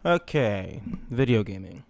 Okay, video gaming.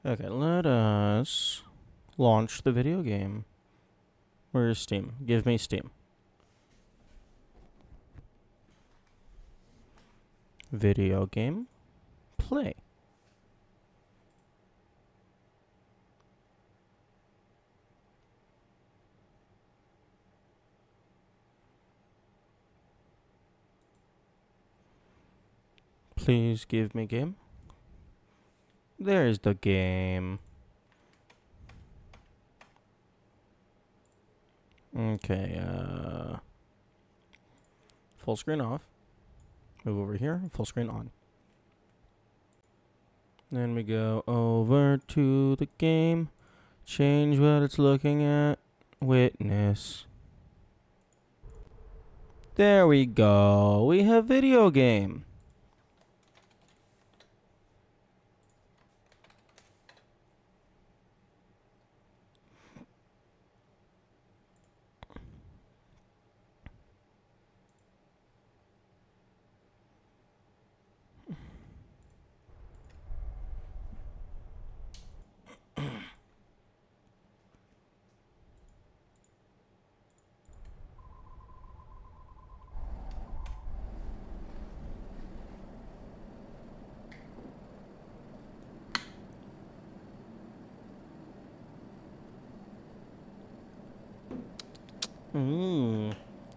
Okay, let us launch the video game. Where is Steam? Give me Steam. Video game. Play. Please give me game. There's the game. Okay, full screen off. Move over here, full screen on. Then we go over to the game. Change what it's looking at. Witness. There we go. We have video game.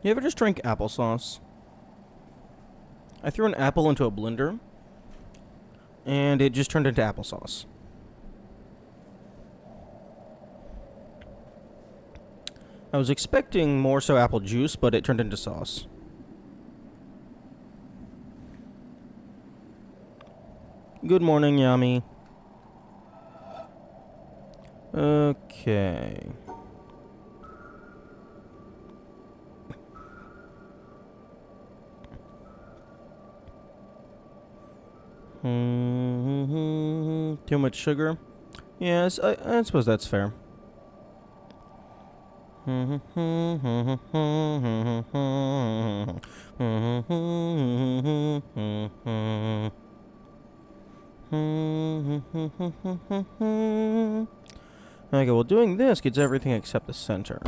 You ever just drink applesauce? I threw an apple into a blender, and it just turned into applesauce. I was expecting more so apple juice, but it turned into sauce. Good morning, Yummy. Okay. Too much sugar? Yes, I suppose that's fair. Okay, well, doing this gets everything except the center.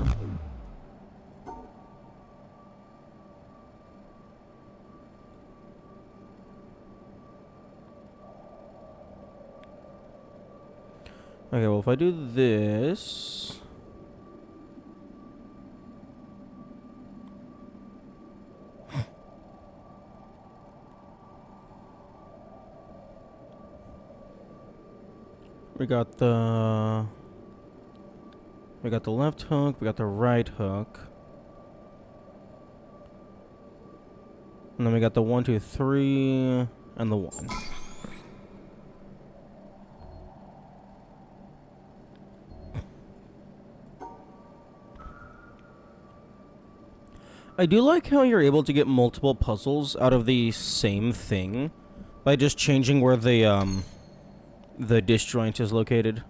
Okay, well, if I do this... We got the left hook, we got the right hook. And then we got the 1, 2, 3, and the 1. I do like how you're able to get multiple puzzles out of the same thing by just changing where the disjoint is located.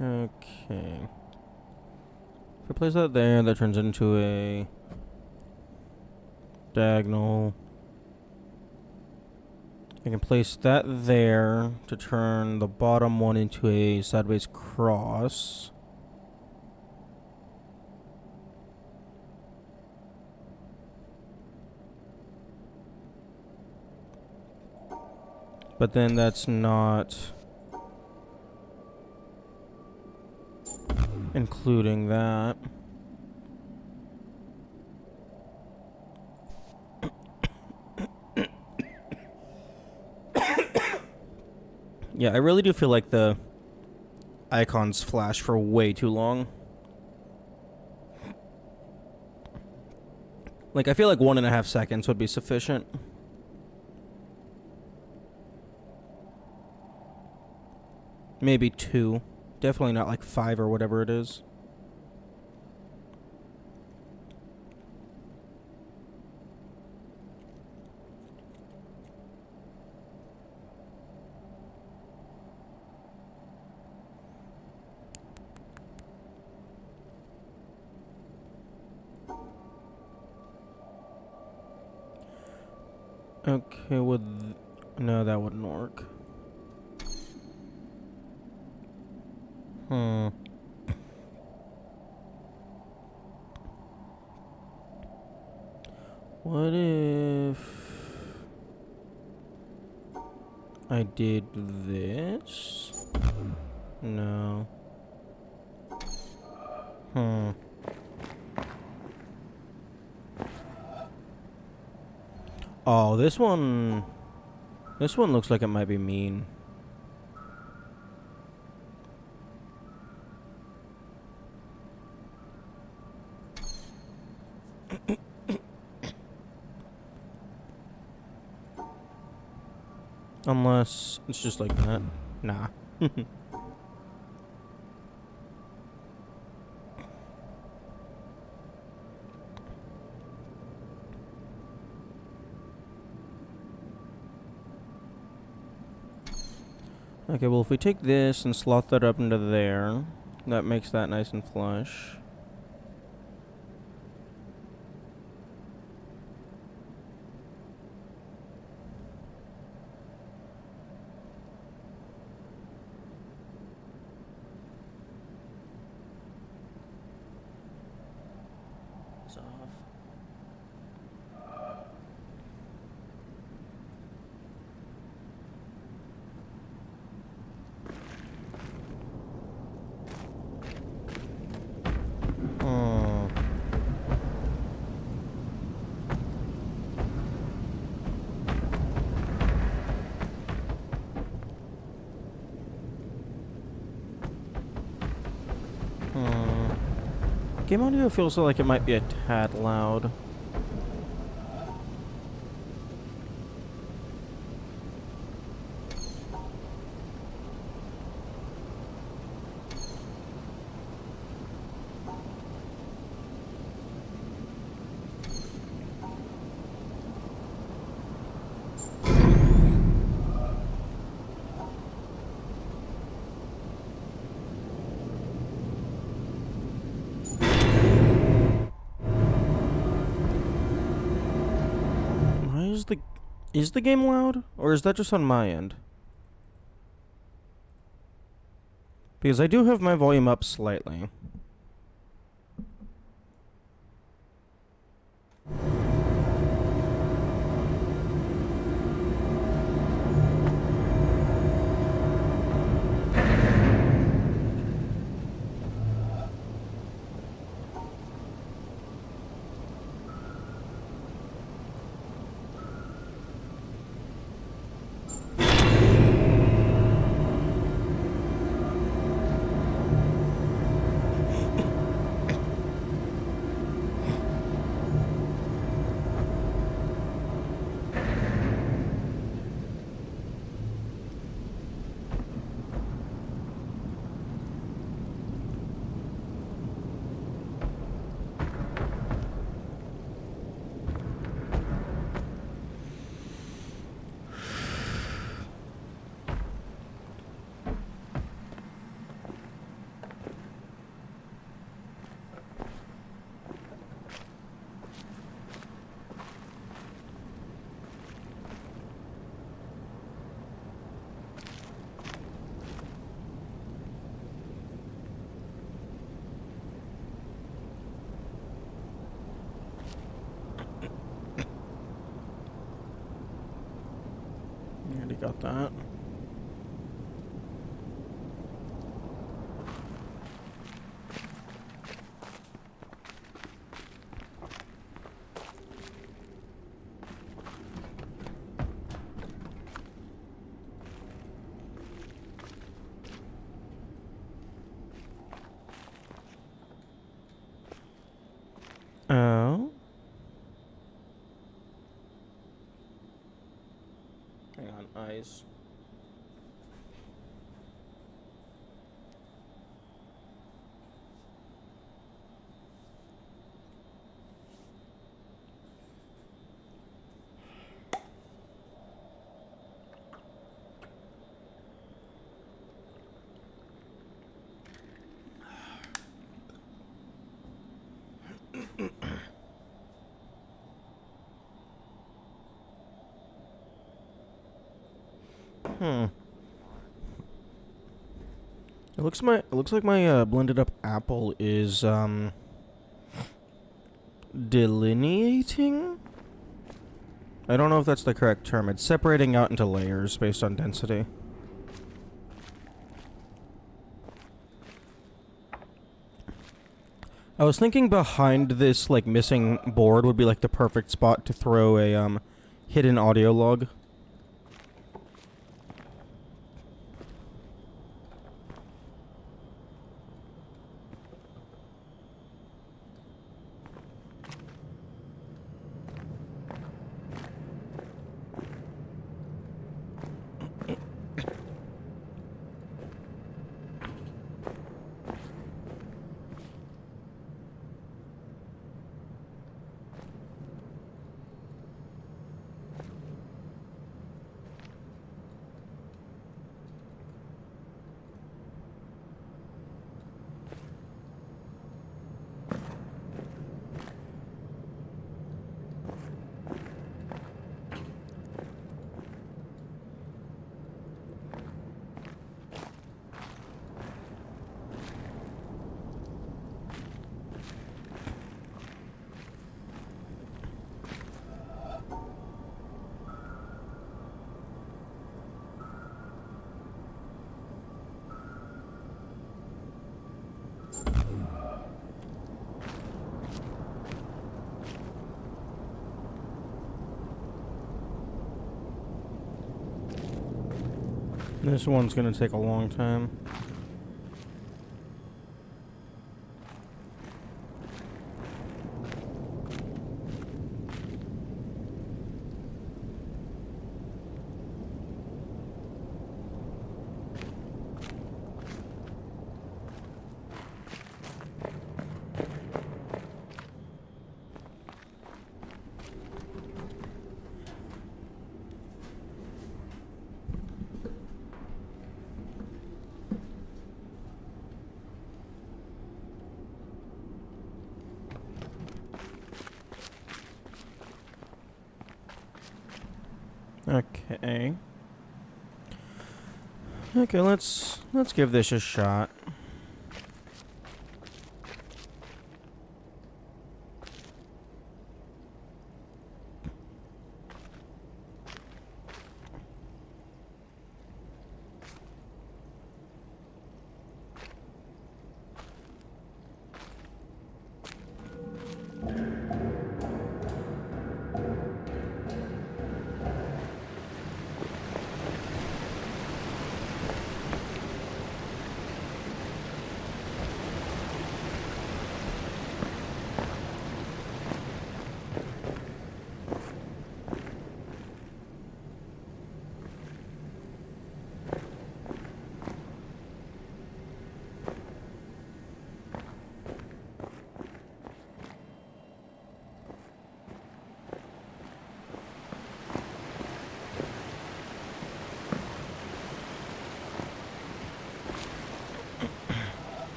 Okay. If I place that there, that turns into a diagonal. I can place that there to turn the bottom one into a sideways cross. But then that's not including that. Yeah, I really do feel like the icons flash for way too long. Like, I feel like 1.5 seconds would be sufficient. Maybe 2. Definitely not like 5 or whatever it is. Okay, no, that wouldn't work. What if I did this? No. Oh, this one looks like it might be mean. Unless it's just like that. Nah. Okay, well, if we take this and slot that up into there, that makes that nice and flush. It's off. Game audio feels like it might be a tad loud. Is the game loud? Or is that just on my end? Because I do have my volume up slightly. Already got that. Oh. Hang on, eyes. It looks like my blended up apple is delineating? I don't know if that's the correct term. It's separating out into layers based on density. I was thinking behind this, like, missing board would be, like, the perfect spot to throw a, hidden audio log. This one's gonna take a long time. Okay. Okay, let's give this a shot.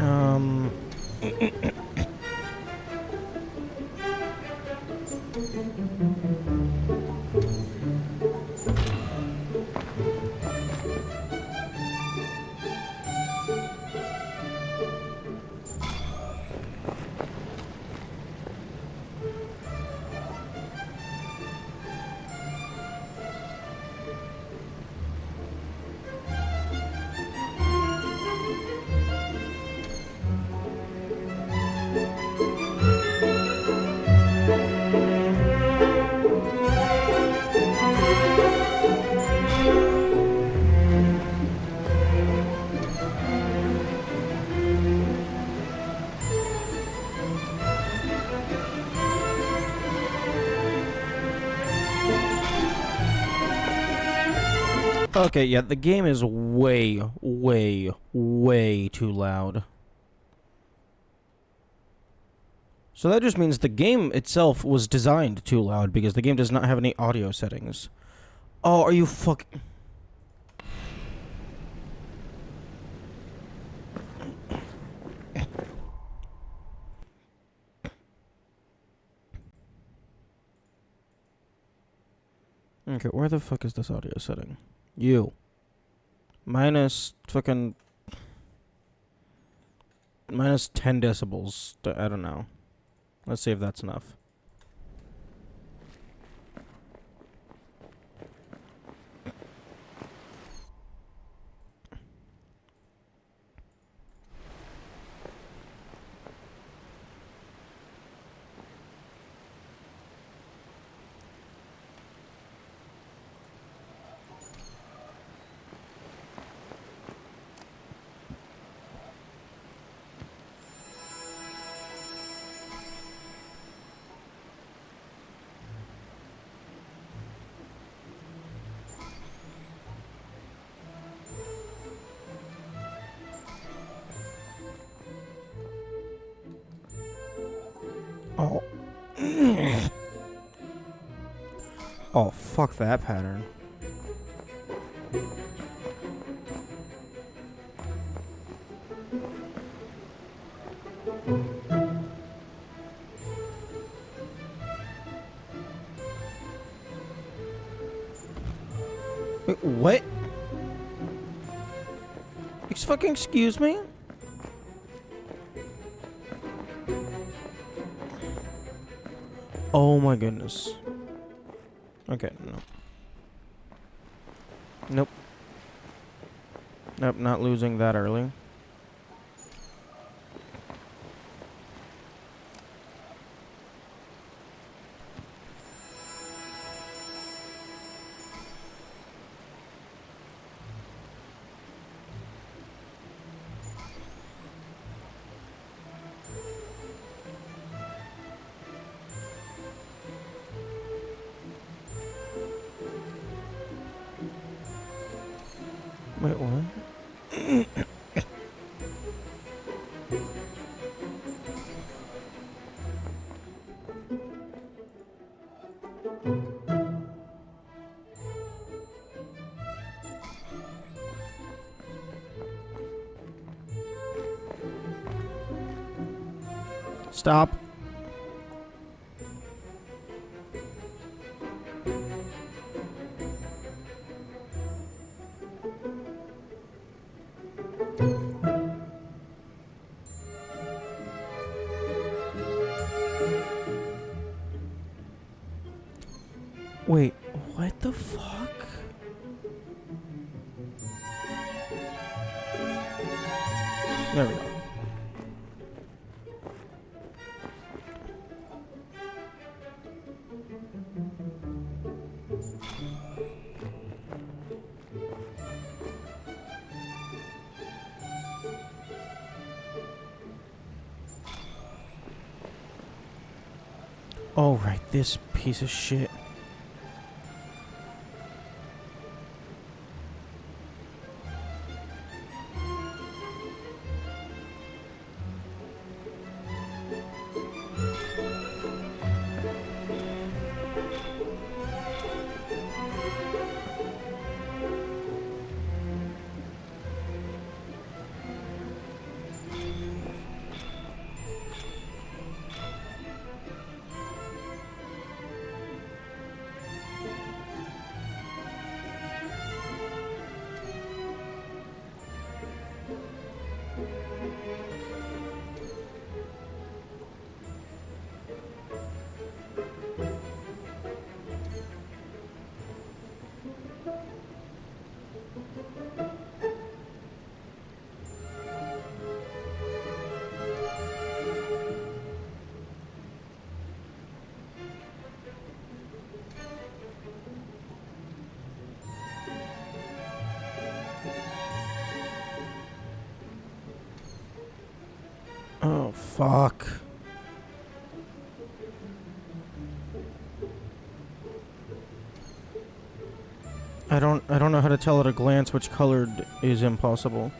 Um. Okay, yeah, the game is way, way, way too loud. So that just means the game itself was designed too loud because the game does not have any audio settings. Oh, are you fuck... Okay, where the fuck is this audio setting? You. Minus fucking... Minus 10 decibels. I don't know. Let's see if that's enough. Oh. Oh, fuck that pattern. Wait, what? Fucking excuse me? Oh my goodness. Okay, no. Nope. Nope, not losing that early. Wait, what? Stop. Wait, what the fuck? There we go. Oh, right, this piece of shit. Oh, fuck. I don't know how to tell at a glance which colored is impossible.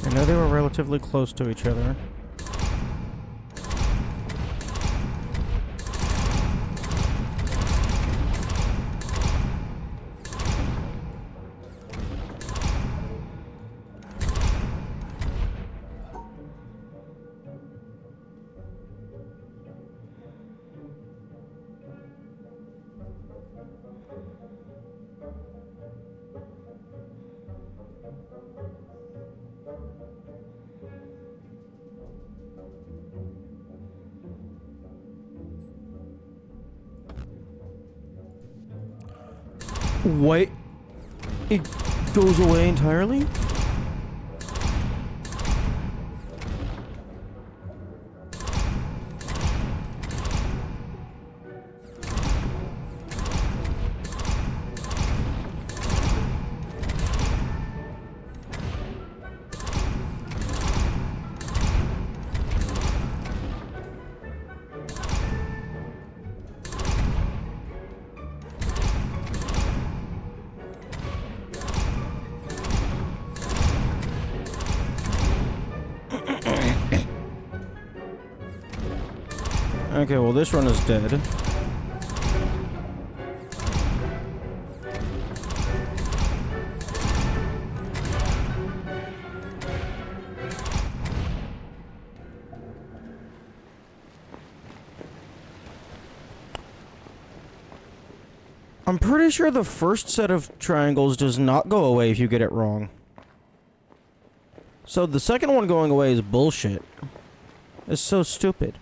I know they were relatively close to each other. Wait. It goes away entirely? Okay, well this run is dead. I'm pretty sure the first set of triangles does not go away if you get it wrong. So the second one going away is bullshit. It's so stupid.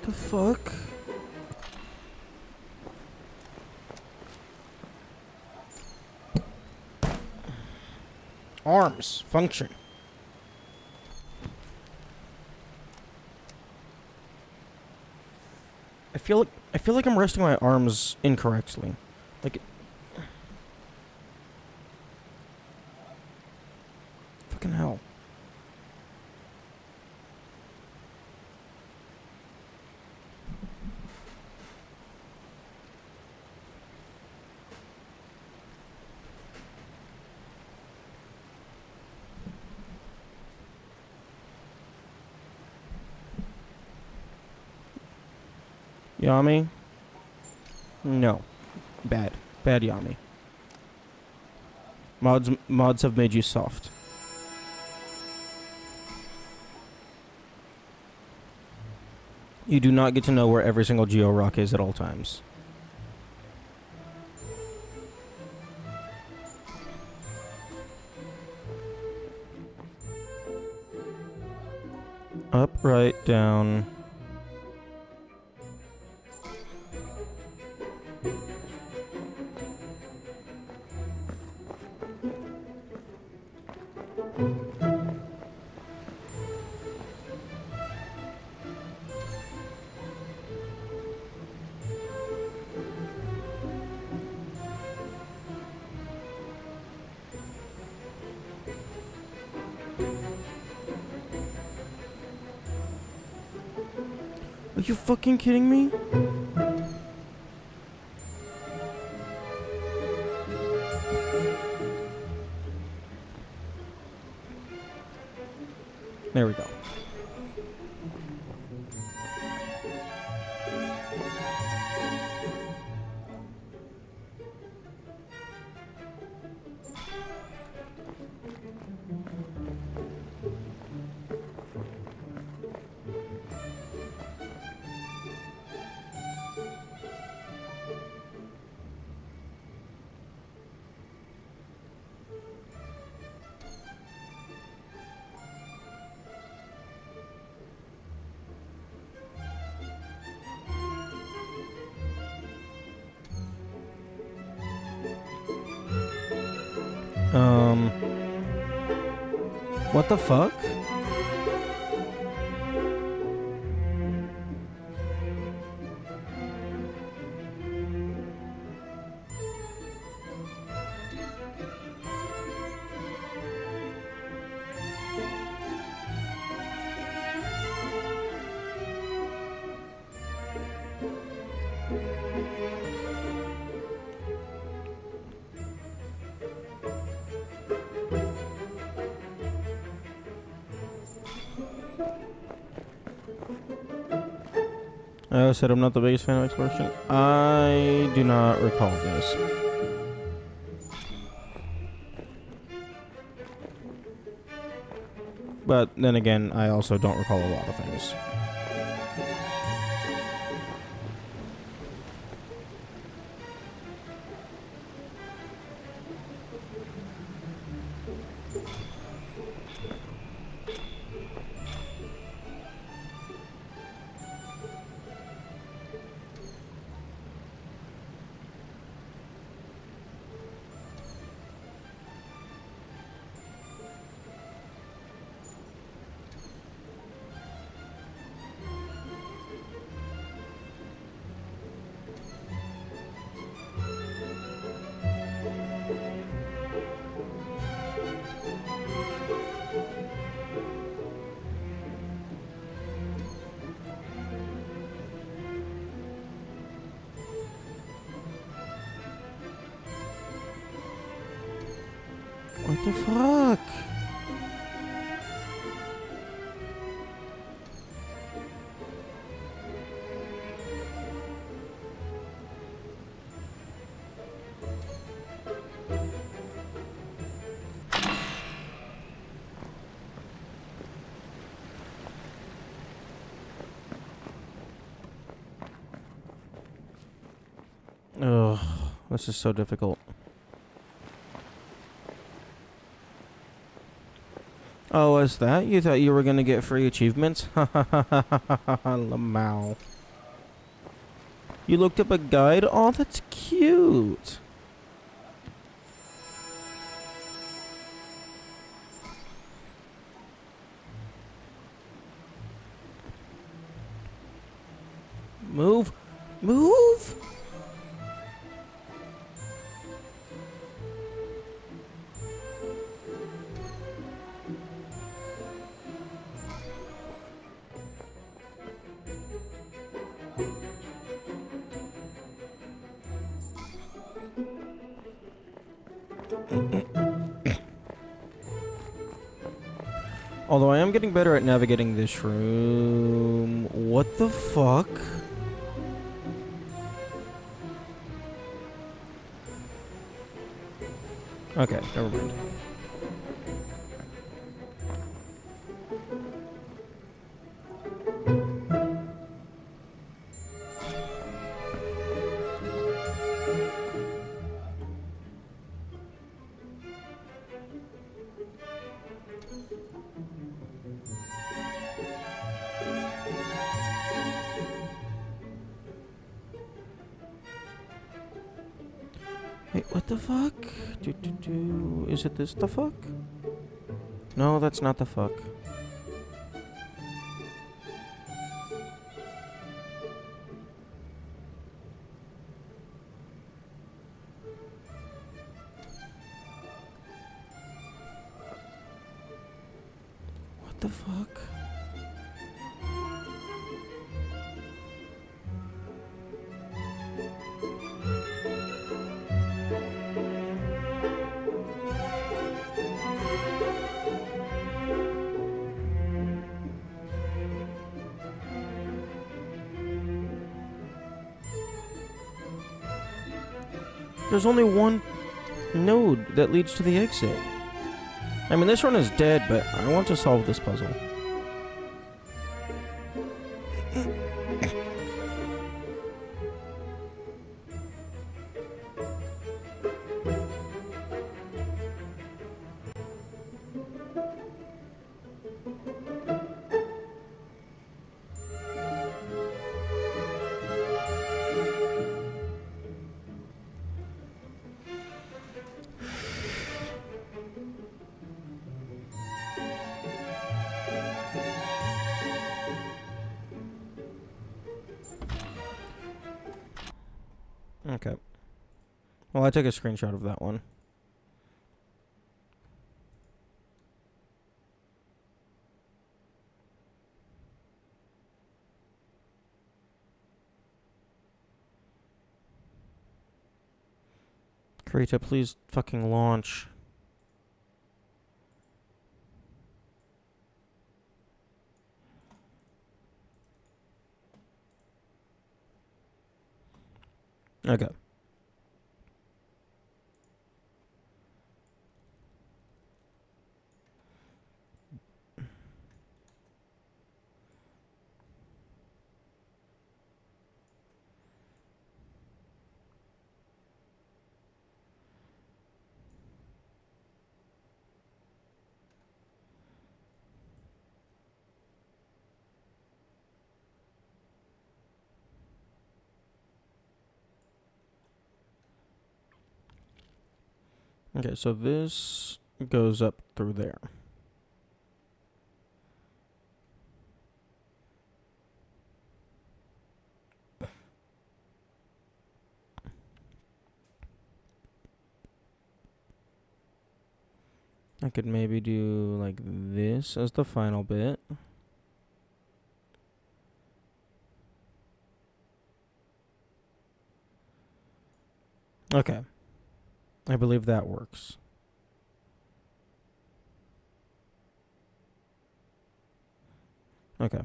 The fuck? Arms function. I feel like I'm resting my arms incorrectly. Like fucking hell. Yami? No. Bad. Bad Yami. Mods have made you soft. You do not get to know where every single Geo Rock is at all times. Up, right, down. Are you fucking kidding me? There we go. What the fuck? I said I'm not the biggest fan of exploration. I do not recall this. But then again, I also don't recall a lot of things. What the fuck? Ugh, this is so difficult. Oh, is that? You thought you were gonna get free achievements? Ha ha ha ha ha ha ha, Lamau. You looked up a guide? Oh, that's cute. Move. Move! Although I am getting better at navigating this room. What the fuck? Okay, never mind. Wait, what the fuck? Is it this the fuck? No, that's not the fuck. What the fuck? There's only one node that leads to the exit. I mean, this one is dead, but I want to solve this puzzle. Okay. Well, I took a screenshot of that one. Krita, please fucking launch. Okay. Okay, so this goes up through there. I could maybe do like this as the final bit. Okay. I believe that works. Okay.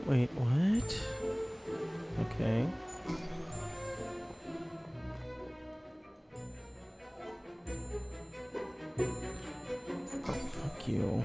Wait, what? Okay. Oh, fuck you.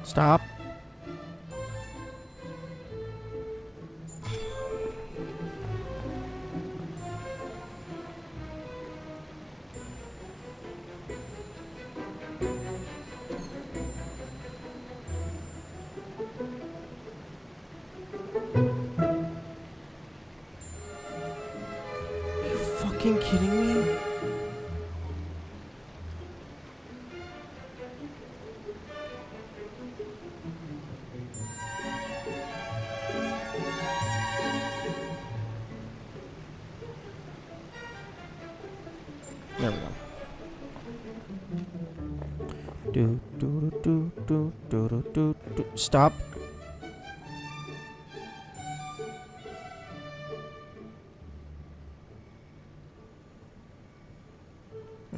Stop. Are you fucking kidding me? There we go. Do. Stop.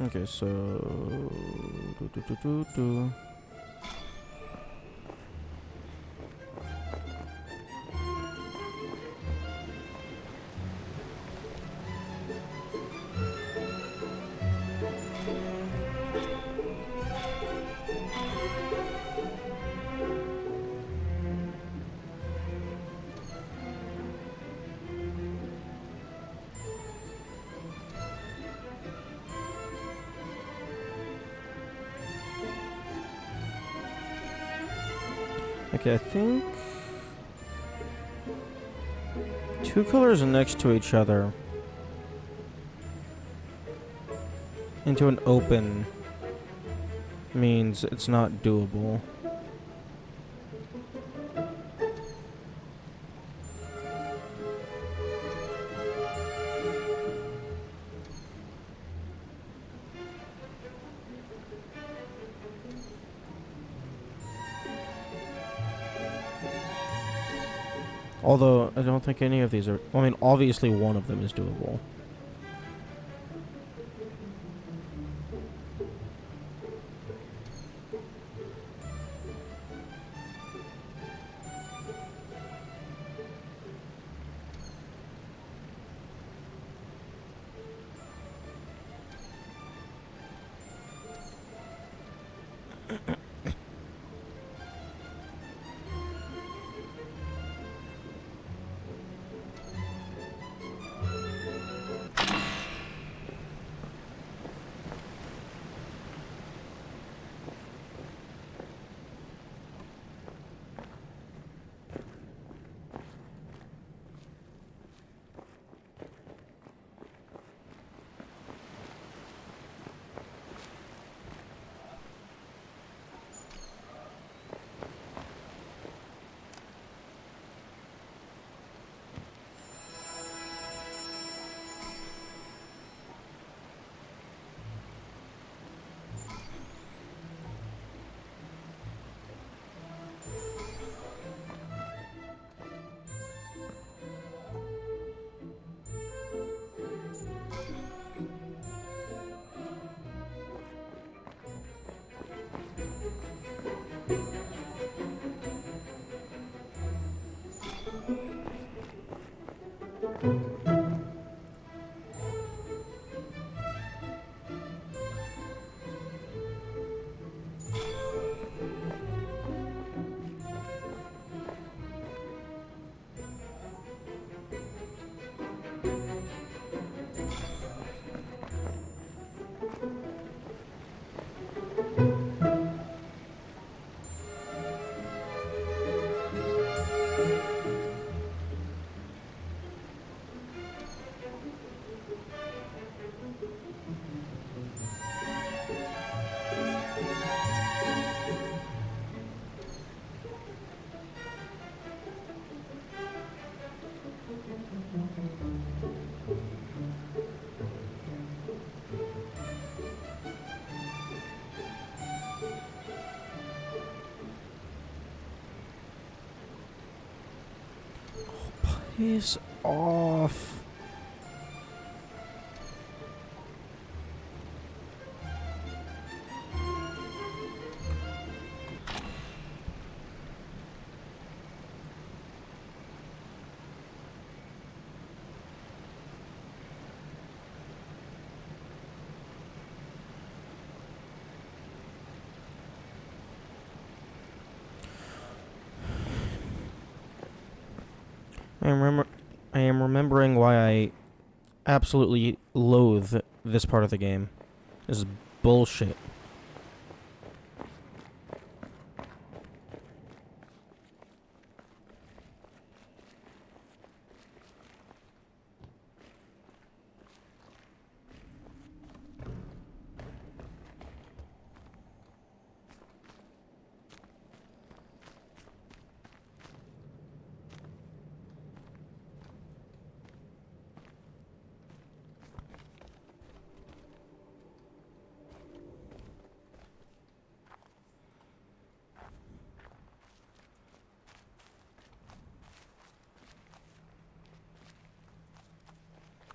Okay, so do. Okay, I think two colors next to each other into an open means it's not doable. Although, I don't think any of these are... I mean, obviously one of them is doable. Piss off. I am remembering why I absolutely loathe this part of the game. This is bullshit.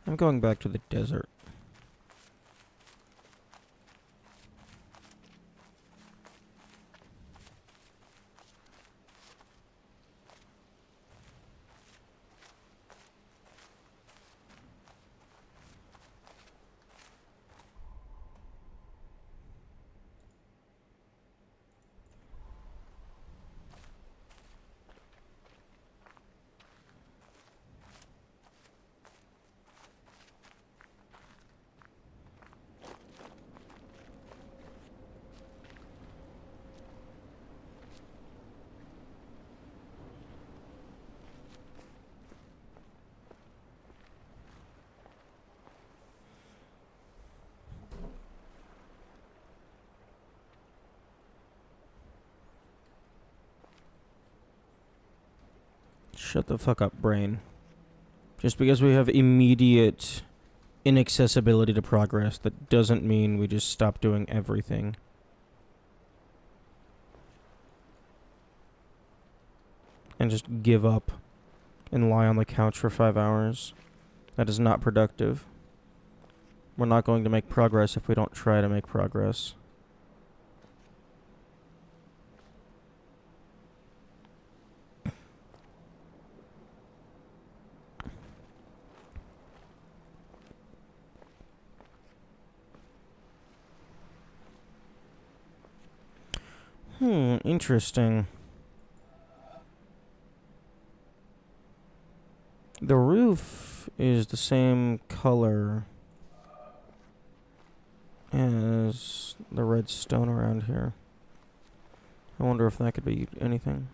I'm going back to the desert. Shut the fuck up, brain. Just because we have immediate inaccessibility to progress, that doesn't mean we just stop doing everything. And just give up and lie on the couch for 5 hours. That is not productive. We're not going to make progress if we don't try to make progress. Interesting. The roof is the same color as the red stone around here. I wonder if that could be anything.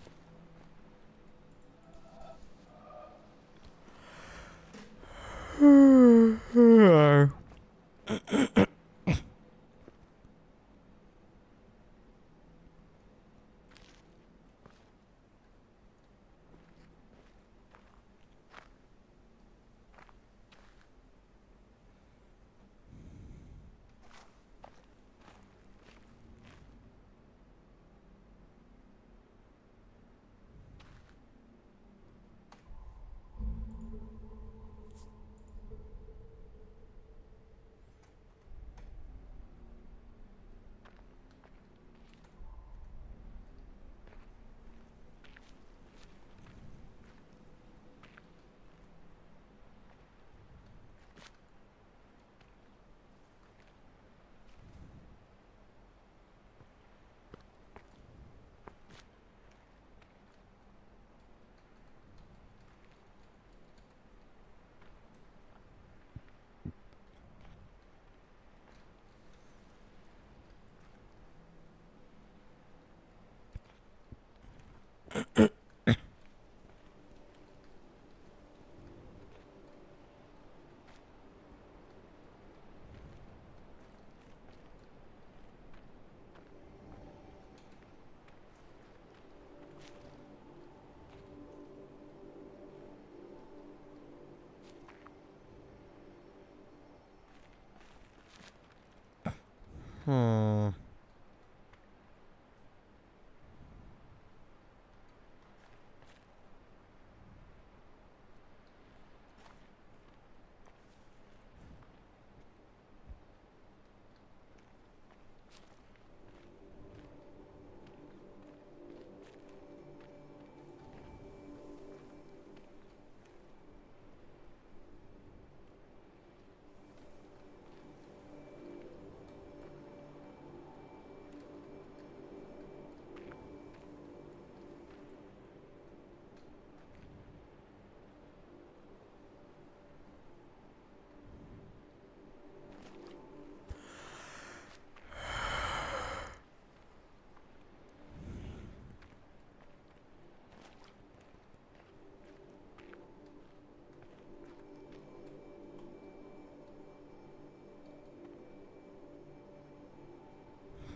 Hmm.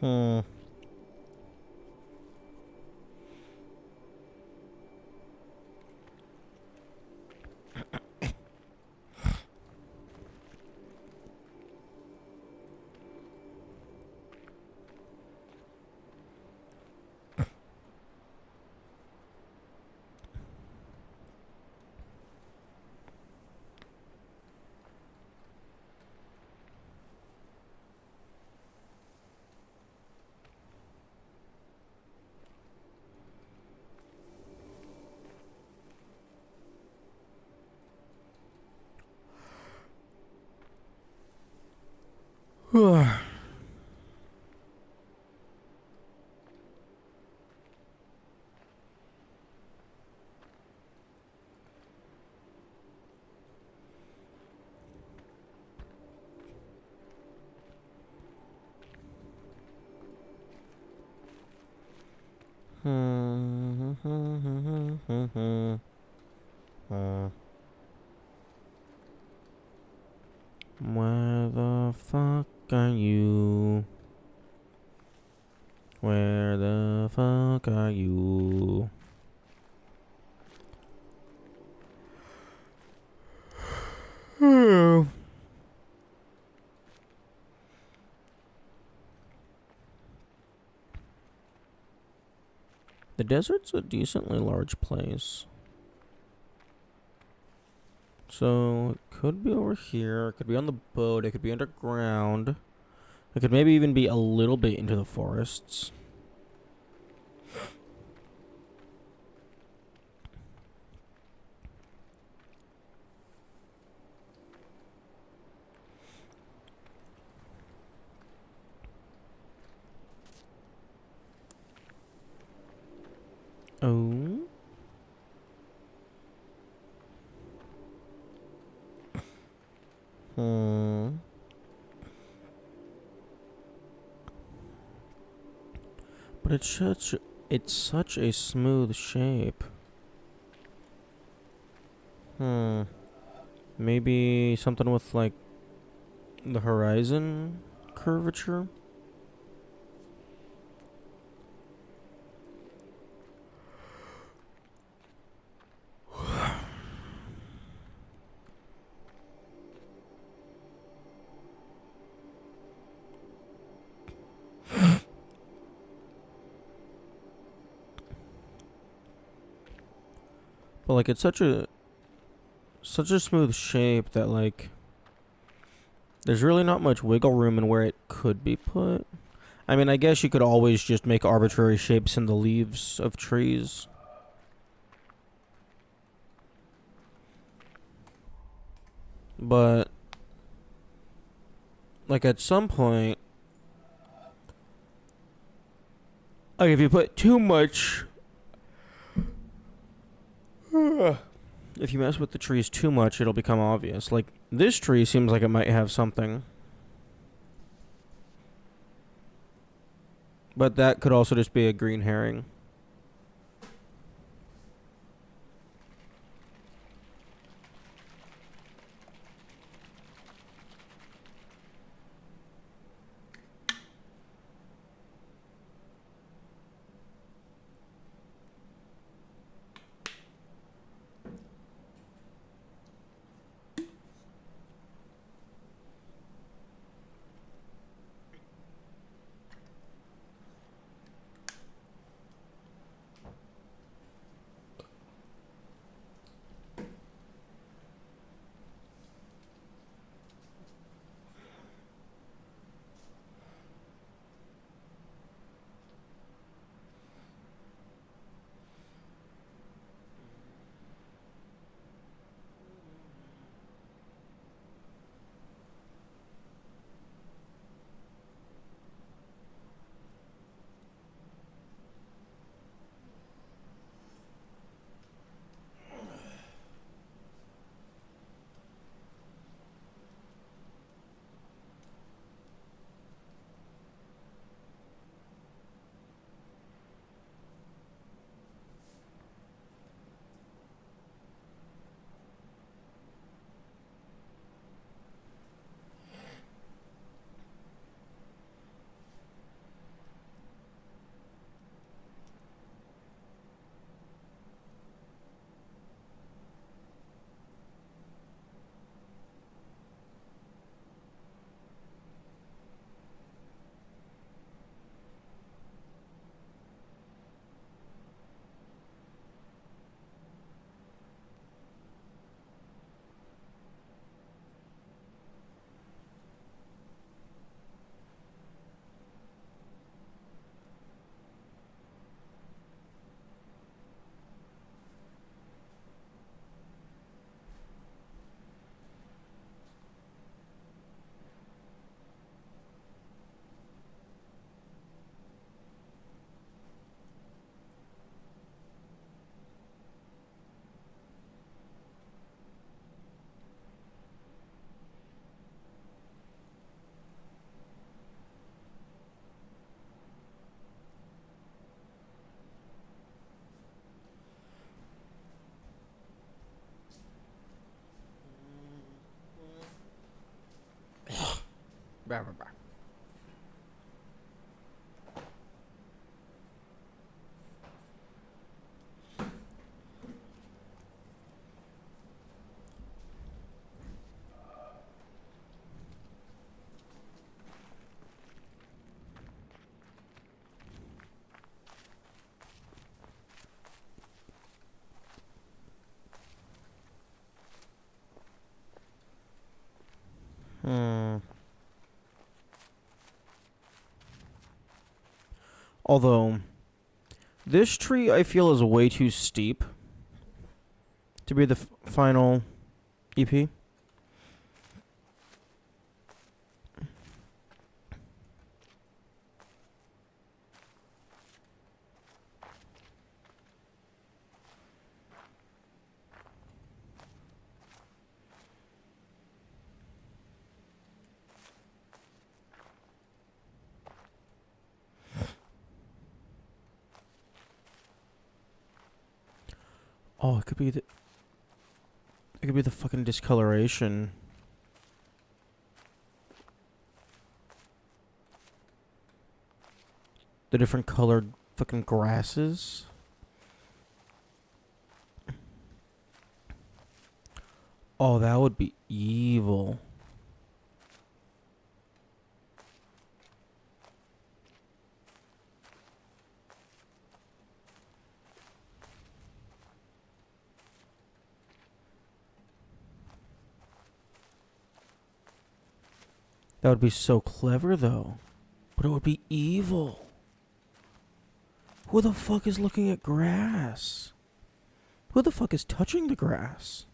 Hmm. Where the fuck are you? Where the fuck are you? The desert's a decently large place. So, it could be over here. It could be on the boat. It could be underground. It could maybe even be a little bit into the forests. Oh. Hmm. But it's such a smooth shape. Hmm. Maybe something with like the horizon curvature? But like it's such a smooth shape that like there's really not much wiggle room in where it could be put. I mean, I guess you could always just make arbitrary shapes in the leaves of trees. But like at some point, like if you put too much if you mess with the trees too much, it'll become obvious. Like this tree seems like it might have something. But that could also just be a green herring. Bah, bah, bah. Although, this tree I feel is way too steep to be the final EP. Oh, it could be the... It could be the fucking discoloration. The different colored fucking grasses. Oh, that would be evil. That would be so clever, though. But it would be evil. Who the fuck is looking at grass? Who the fuck is touching the grass?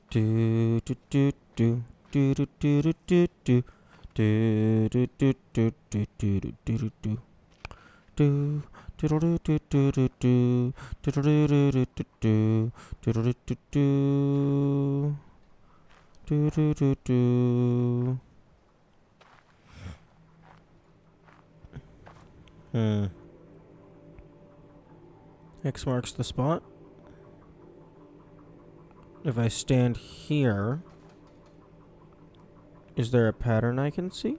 Do do do do do do do do do do do do do do do do do do do. Do do do do do do do do do do do do do do do do. X marks the spot. If I stand here, is there a pattern I can see?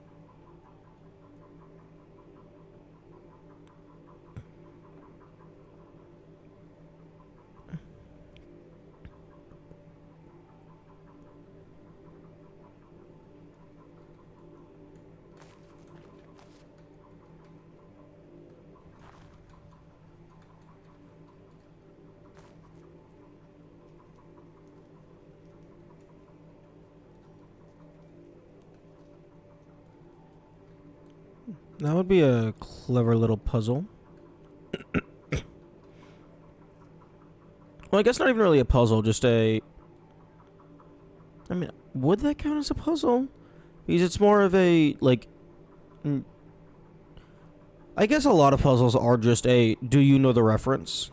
That would be a clever little puzzle. Well, I guess not even really a puzzle, just a... I mean, would that count as a puzzle? Because it's more of a, like... I guess a lot of puzzles are just a, do you know the reference?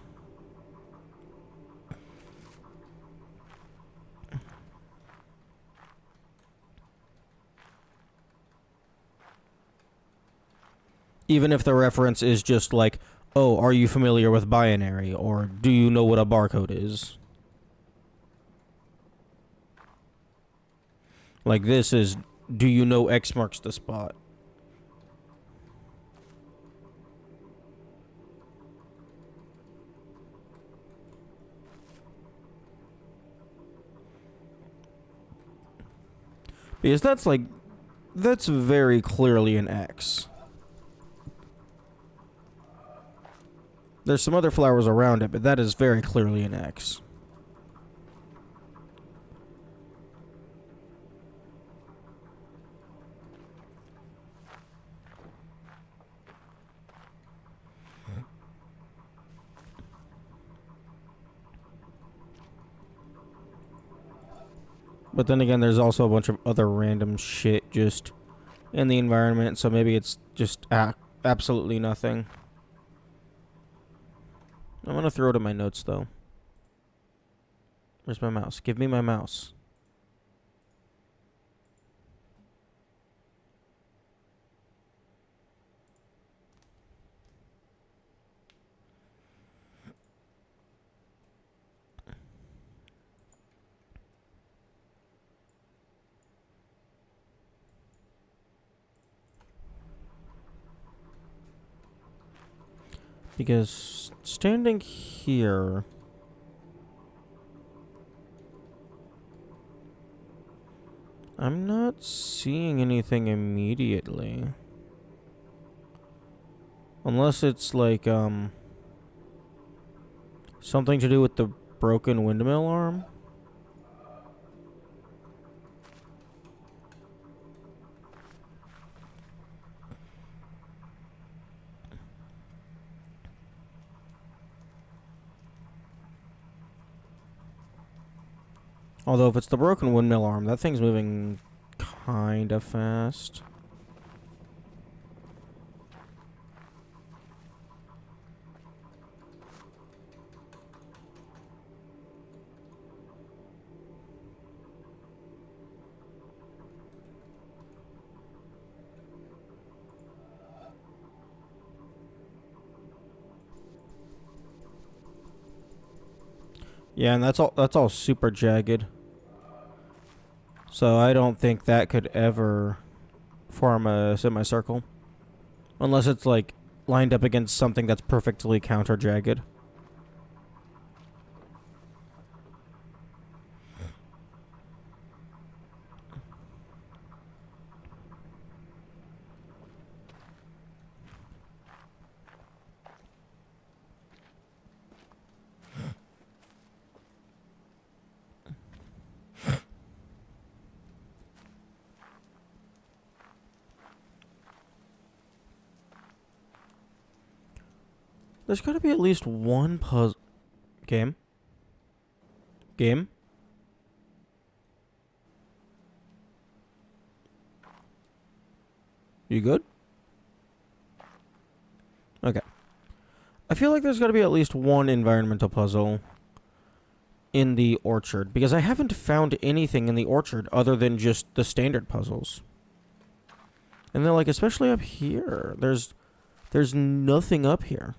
Even if the reference is just like, oh, are you familiar with binary? Or do you know what a barcode is? Like this is, do you know X marks the spot? Because that's very clearly an X. There's some other flowers around it, but that is very clearly an X. But then again, there's also a bunch of other random shit just in the environment, so maybe it's just absolutely nothing. I'm gonna throw it in my notes, though. Where's my mouse? Give me my mouse. Because standing here, I'm not seeing anything immediately. Unless it's like, something to do with the broken windmill arm. Although if it's the broken windmill arm, that thing's moving kind of fast. Yeah, and that's all super jagged. So I don't think that could ever form a semicircle. Unless it's like lined up against something that's perfectly counter jagged. There's gotta be at least one puzzle. Game? Game? You good? Okay. I feel like there's gotta be at least one environmental puzzle in the orchard. Because I haven't found anything in the orchard other than just the standard puzzles. And they're like, especially up here. There's nothing up here.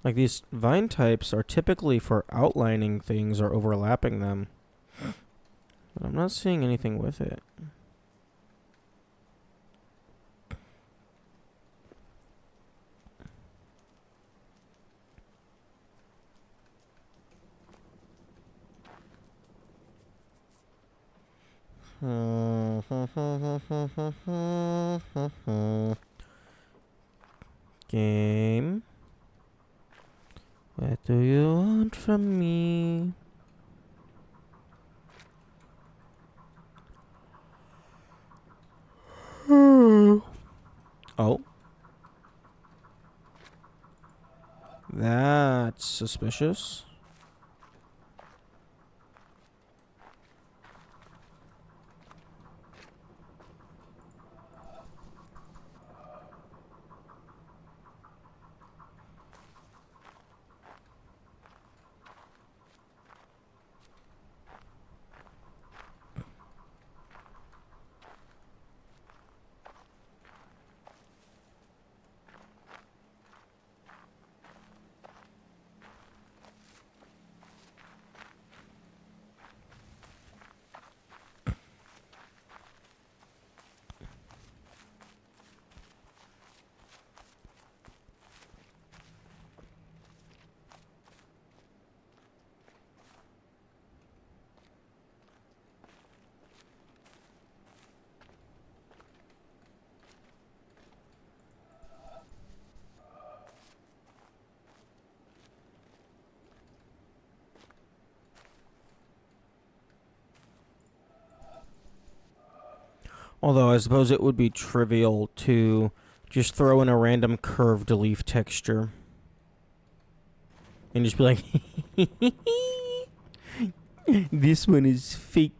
Like, these vine types are typically for outlining things or overlapping them. But I'm not seeing anything with it. Game. What do you want from me? Oh. That's suspicious. Although I suppose it would be trivial to just throw in a random curved leaf texture. And just be like, this one is fake.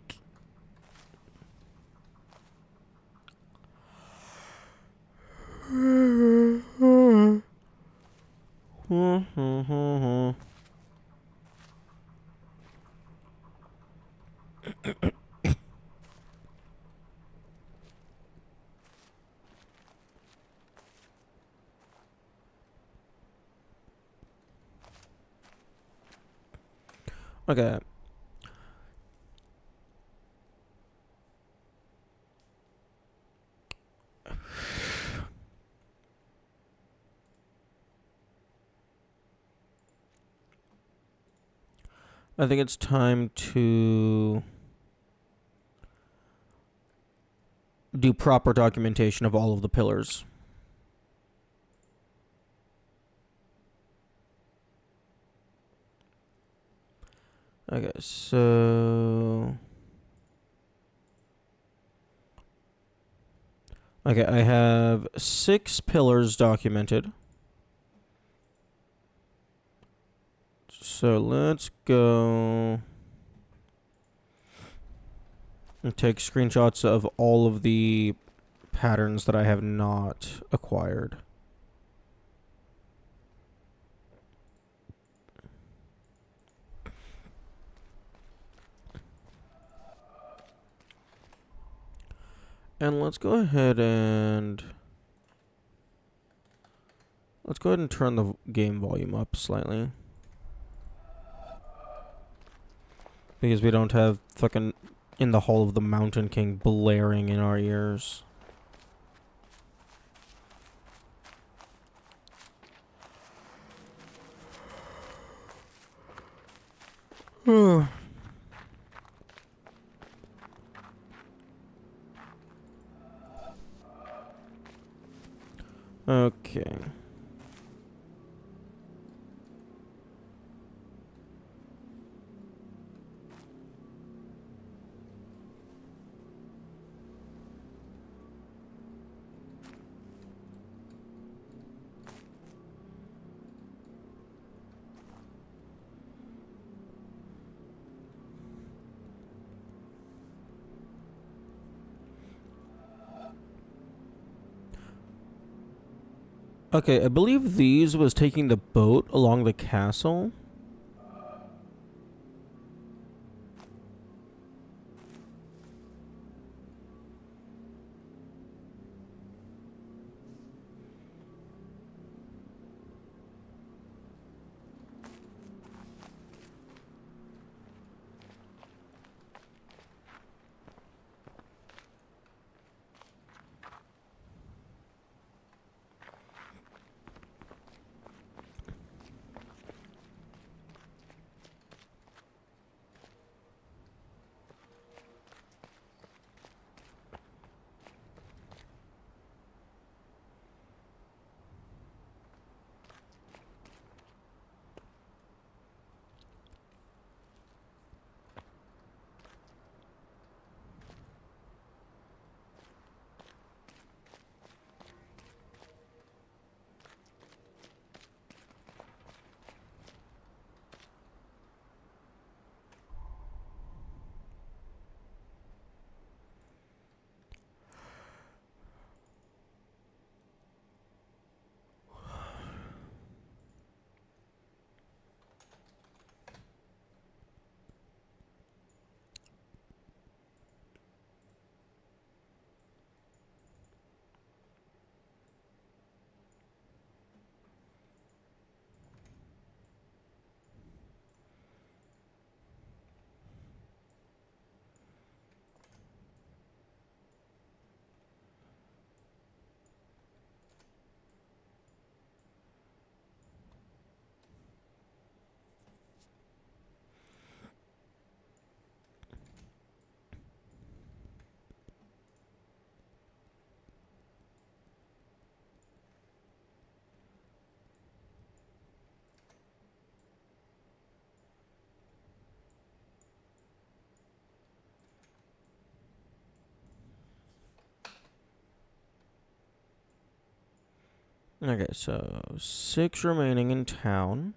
Okay. I think it's time to do proper documentation of all of the pillars. Okay, so... Okay, I have 6 pillars documented. So let's go and take screenshots of all of the patterns that I have not acquired. And let's go ahead and turn the game volume up slightly. Because we don't have fucking In the Hall of the Mountain King blaring in our ears. Okay. Okay, I believe these was taking the boat along the castle. Okay, so 6 remaining in town.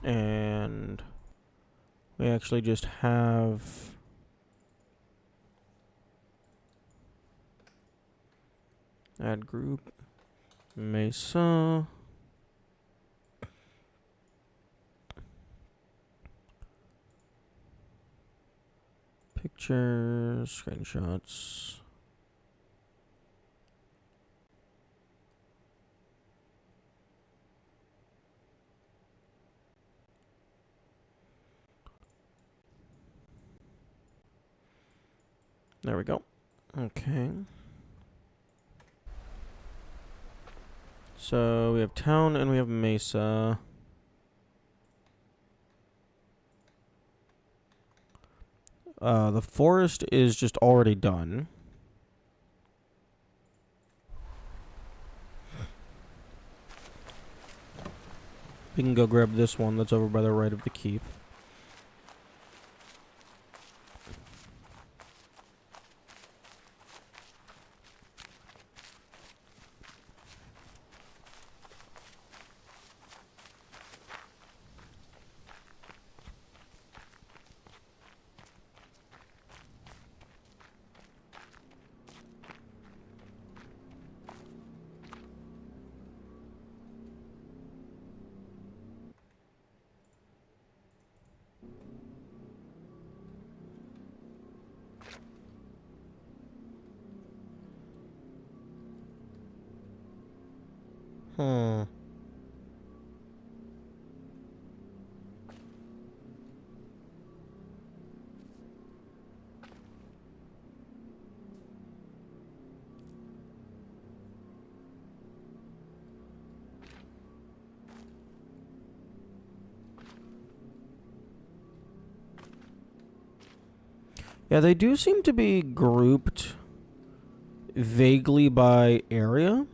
And we actually just have add group Mesa. Pictures, screenshots. There we go. Okay. So we have town and we have Mesa. The forest is just already done. We can go grab this one that's over by the right of the keep. Hmm. Yeah, they do seem to be grouped vaguely by area.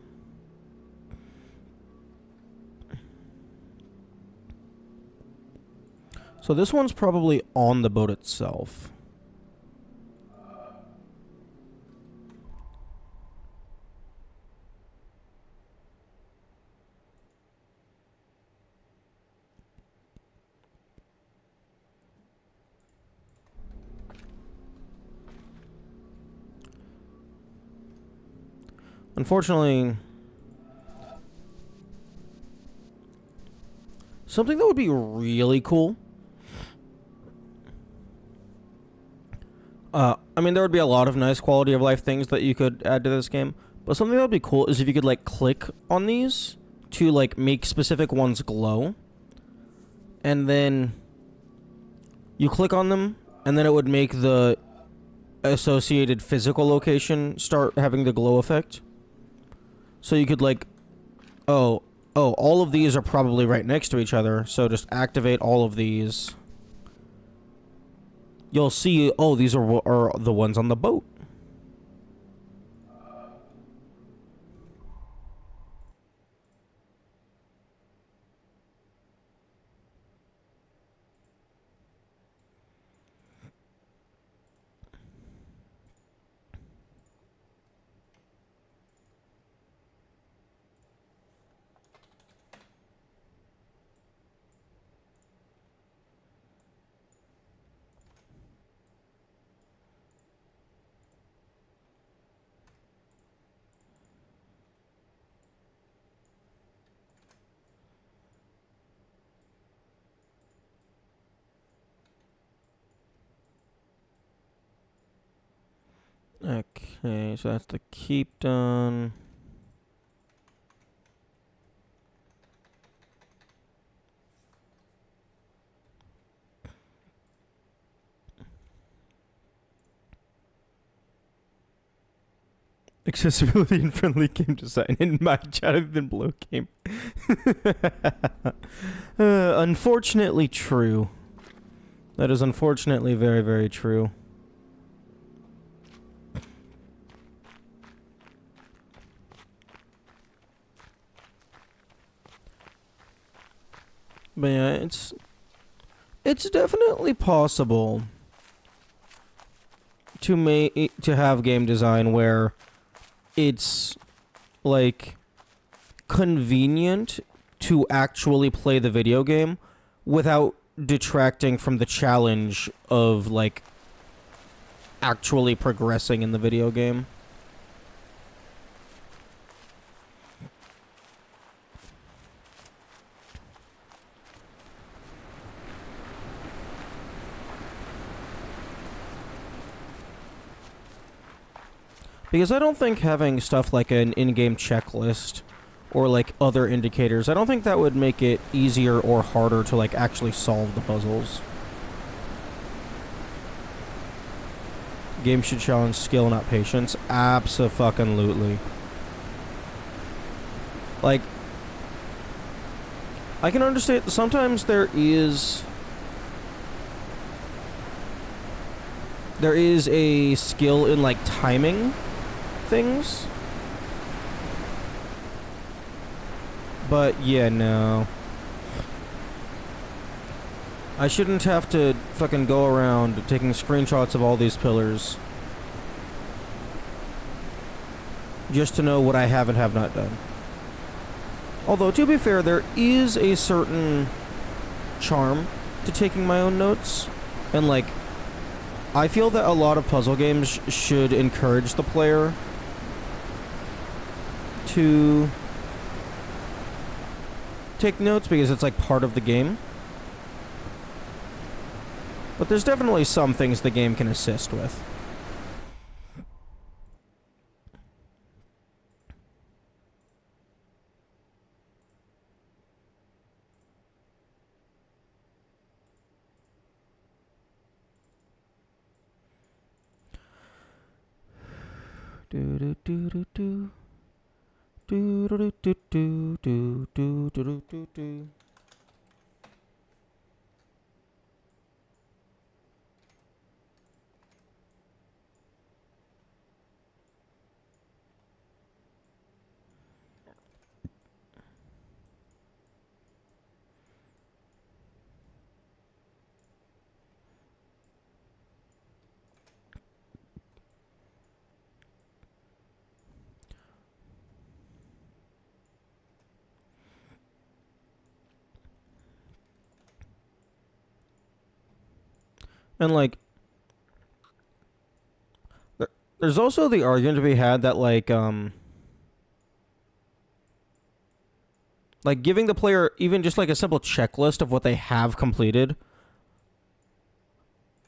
So this one's probably on the boat itself. Unfortunately, something that would be really cool. I mean, there would be a lot of nice quality of life things that you could add to this game, but something that would be cool is if you could, like, click on these to, like, make specific ones glow. And then you click on them, and then it would make the associated physical location start having the glow effect. So you could, like, oh, all of these are probably right next to each other, so just activate all of these. You'll see, oh, these are the ones on the boat. Okay, so that's the keep done. Accessibility and friendly game design in my chat than Blow game. Unfortunately true. That is unfortunately very, very true. But yeah, it's definitely possible to have game design where it's like convenient to actually play the video game without detracting from the challenge of like actually progressing in the video game. Because I don't think having stuff like an in-game checklist or like other indicators, I don't think that would make it easier or harder to like actually solve the puzzles. Game should challenge skill, not patience. Abso-fucking-lutely. Like, I can understand sometimes there is a skill in like timing things. But yeah, no. I shouldn't have to fucking go around taking screenshots of all these pillars just to know what I have and have not done. Although, to be fair, there is a certain charm to taking my own notes. And, like, I feel that a lot of puzzle games should encourage the player to take notes because it's, like, part of the game. But there's definitely some things the game can assist with. Do do do do do do do do do do do do do do. And like, there's also the argument to be had that like giving the player even just like a simple checklist of what they have completed,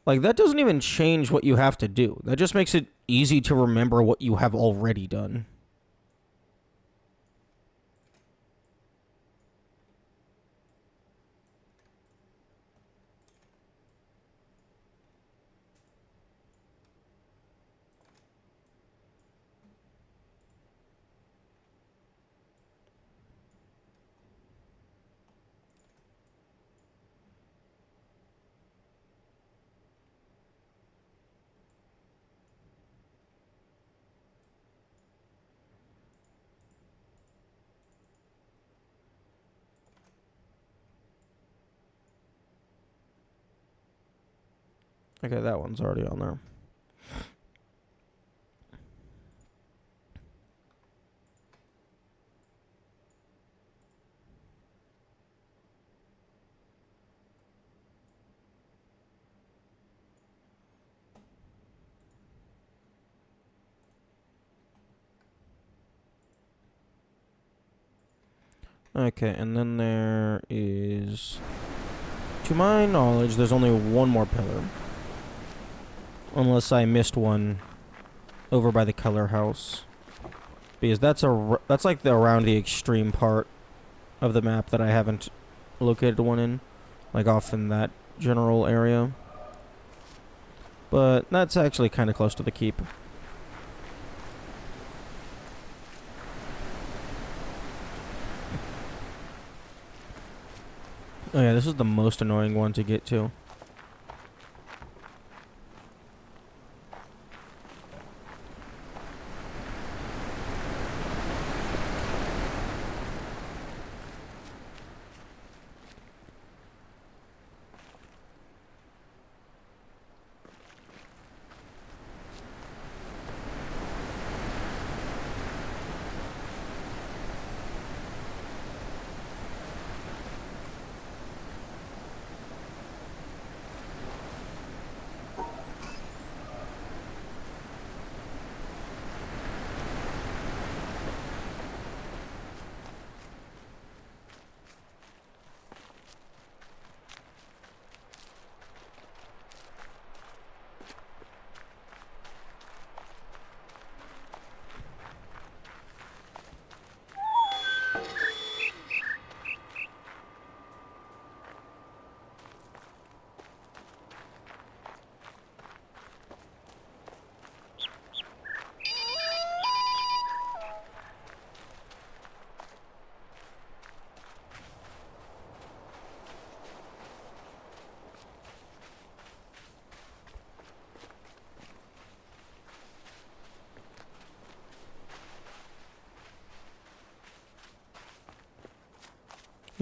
like that doesn't even change what you have to do. That just makes it easy to remember what you have already done. Okay, that one's already on there. Okay, and then there is, to my knowledge, there's only one more pillar. Unless I missed one over by the color house. Because that's like around the extreme part of the map that I haven't located one in. Like off in that general area. But that's actually kind of close to the keep. Oh yeah, this is the most annoying one to get to.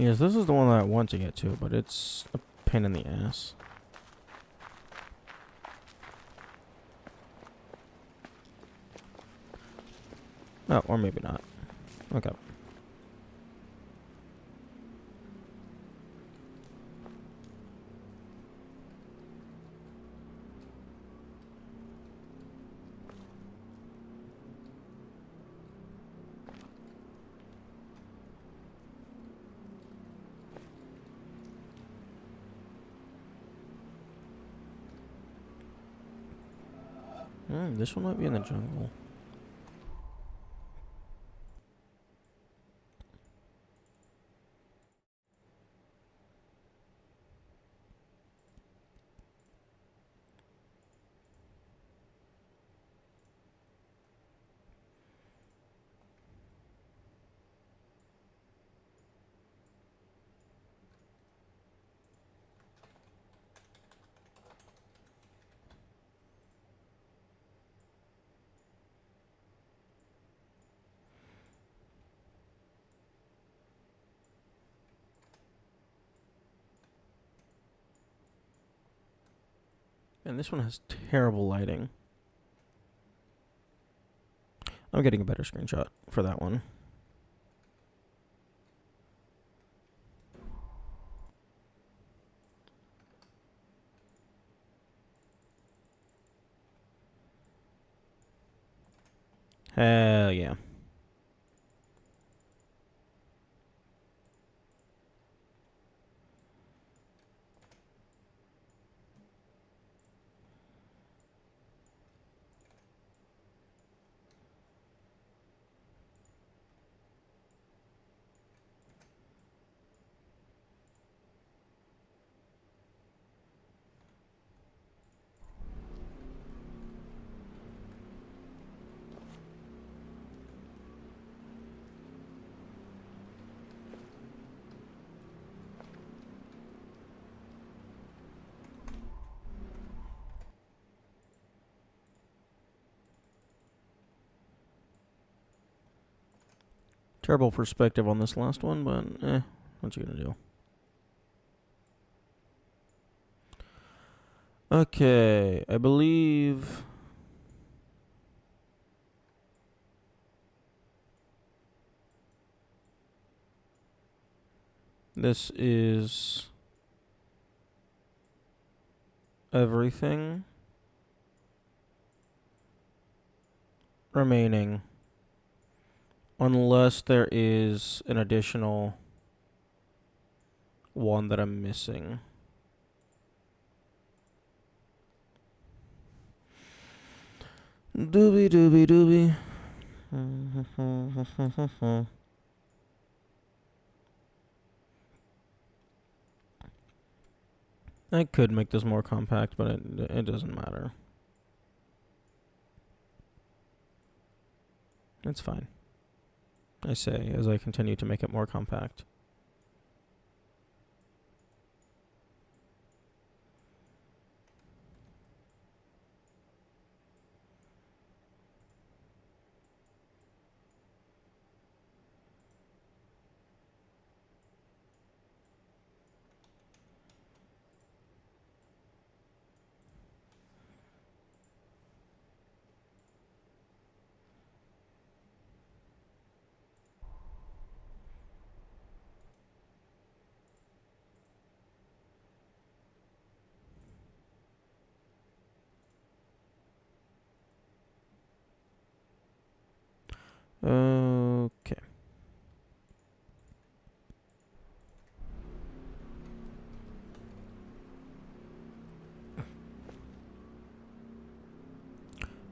Yes, this is the one that I want to get to, but it's a pain in the ass. Oh, or maybe not. Okay. This one might be in the jungle. And this one has terrible lighting. I'm getting a better screenshot for that one. Hell yeah. Terrible perspective on this last one, but what you gonna do? Okay, I believe this is everything remaining, unless there is an additional one that I'm missing. Doobie doobie doobie. I could make this more compact, but it doesn't matter. It's fine, I say, as I continue to make it more compact. Okay.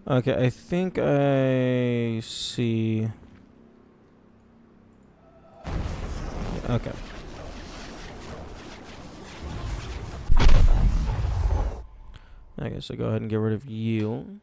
Okay, I think I see. Okay. I guess I'll go ahead and get rid of you.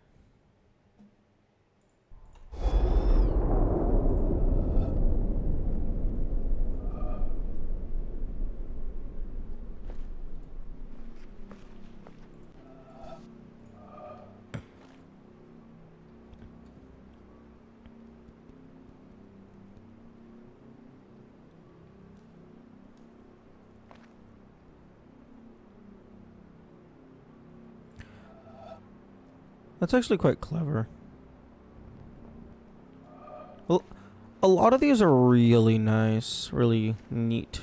That's actually quite clever. Well, a lot of these are really nice, really neat.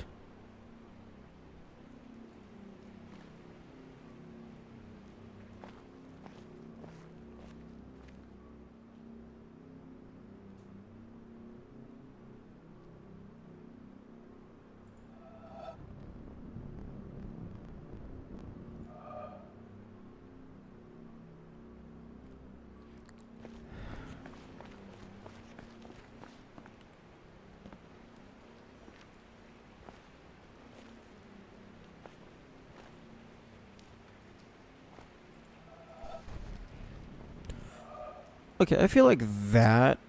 Okay, I feel like that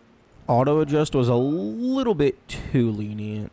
auto adjust was a little bit too lenient.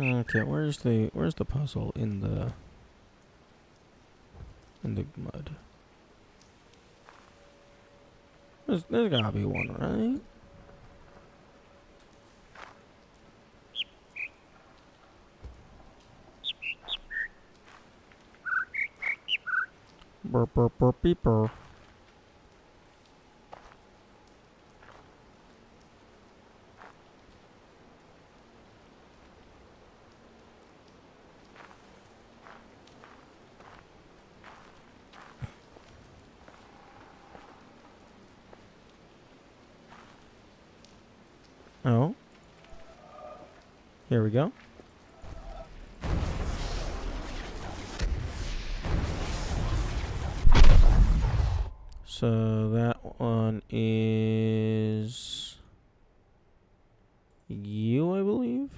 Okay, where's the puzzle in the mud? There's gotta be one, right? Burp burp burp beeper. Oh. Here we go. So that one is you, I believe.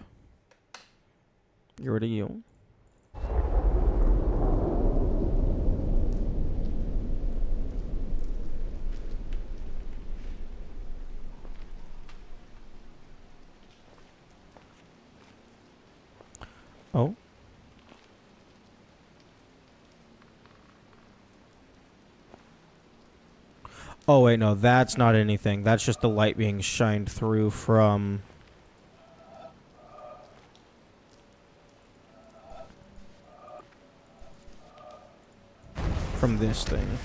Get rid of you. Oh. Oh wait, no, that's not anything. That's just the light being shined through from this thing.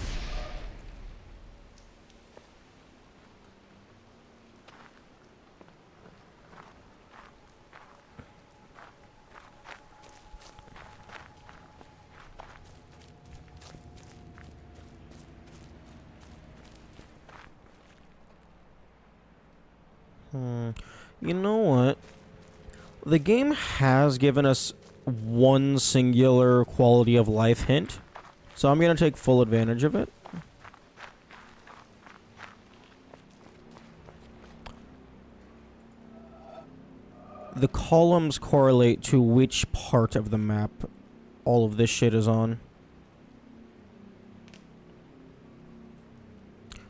You know what? The game has given us one singular quality of life hint, so I'm going to take full advantage of it. The columns correlate to which part of the map all of this shit is on.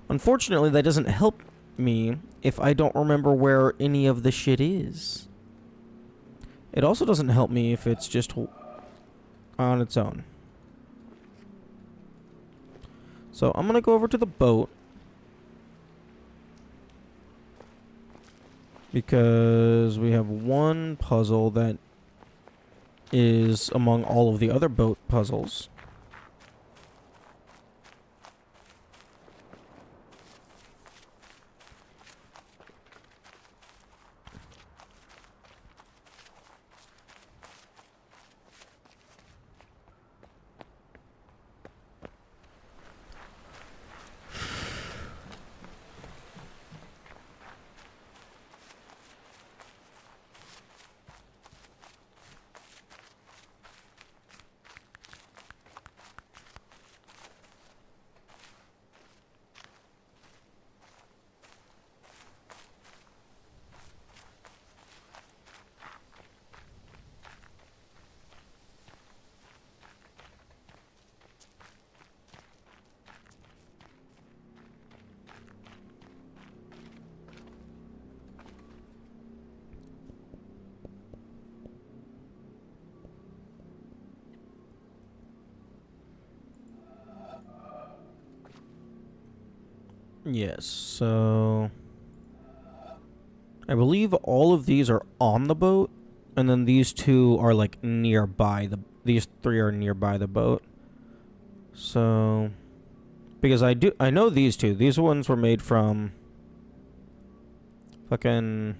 Unfortunately, that doesn't help me if I don't remember where any of the shit is. It also doesn't help me if it's just on its own. So I'm gonna go over to the boat, because we have one puzzle that is among all of the other boat puzzles. Yes, so I believe all of these are on the boat, and then these two are like nearby these three are nearby the boat. So because I know these two. These ones were made from fucking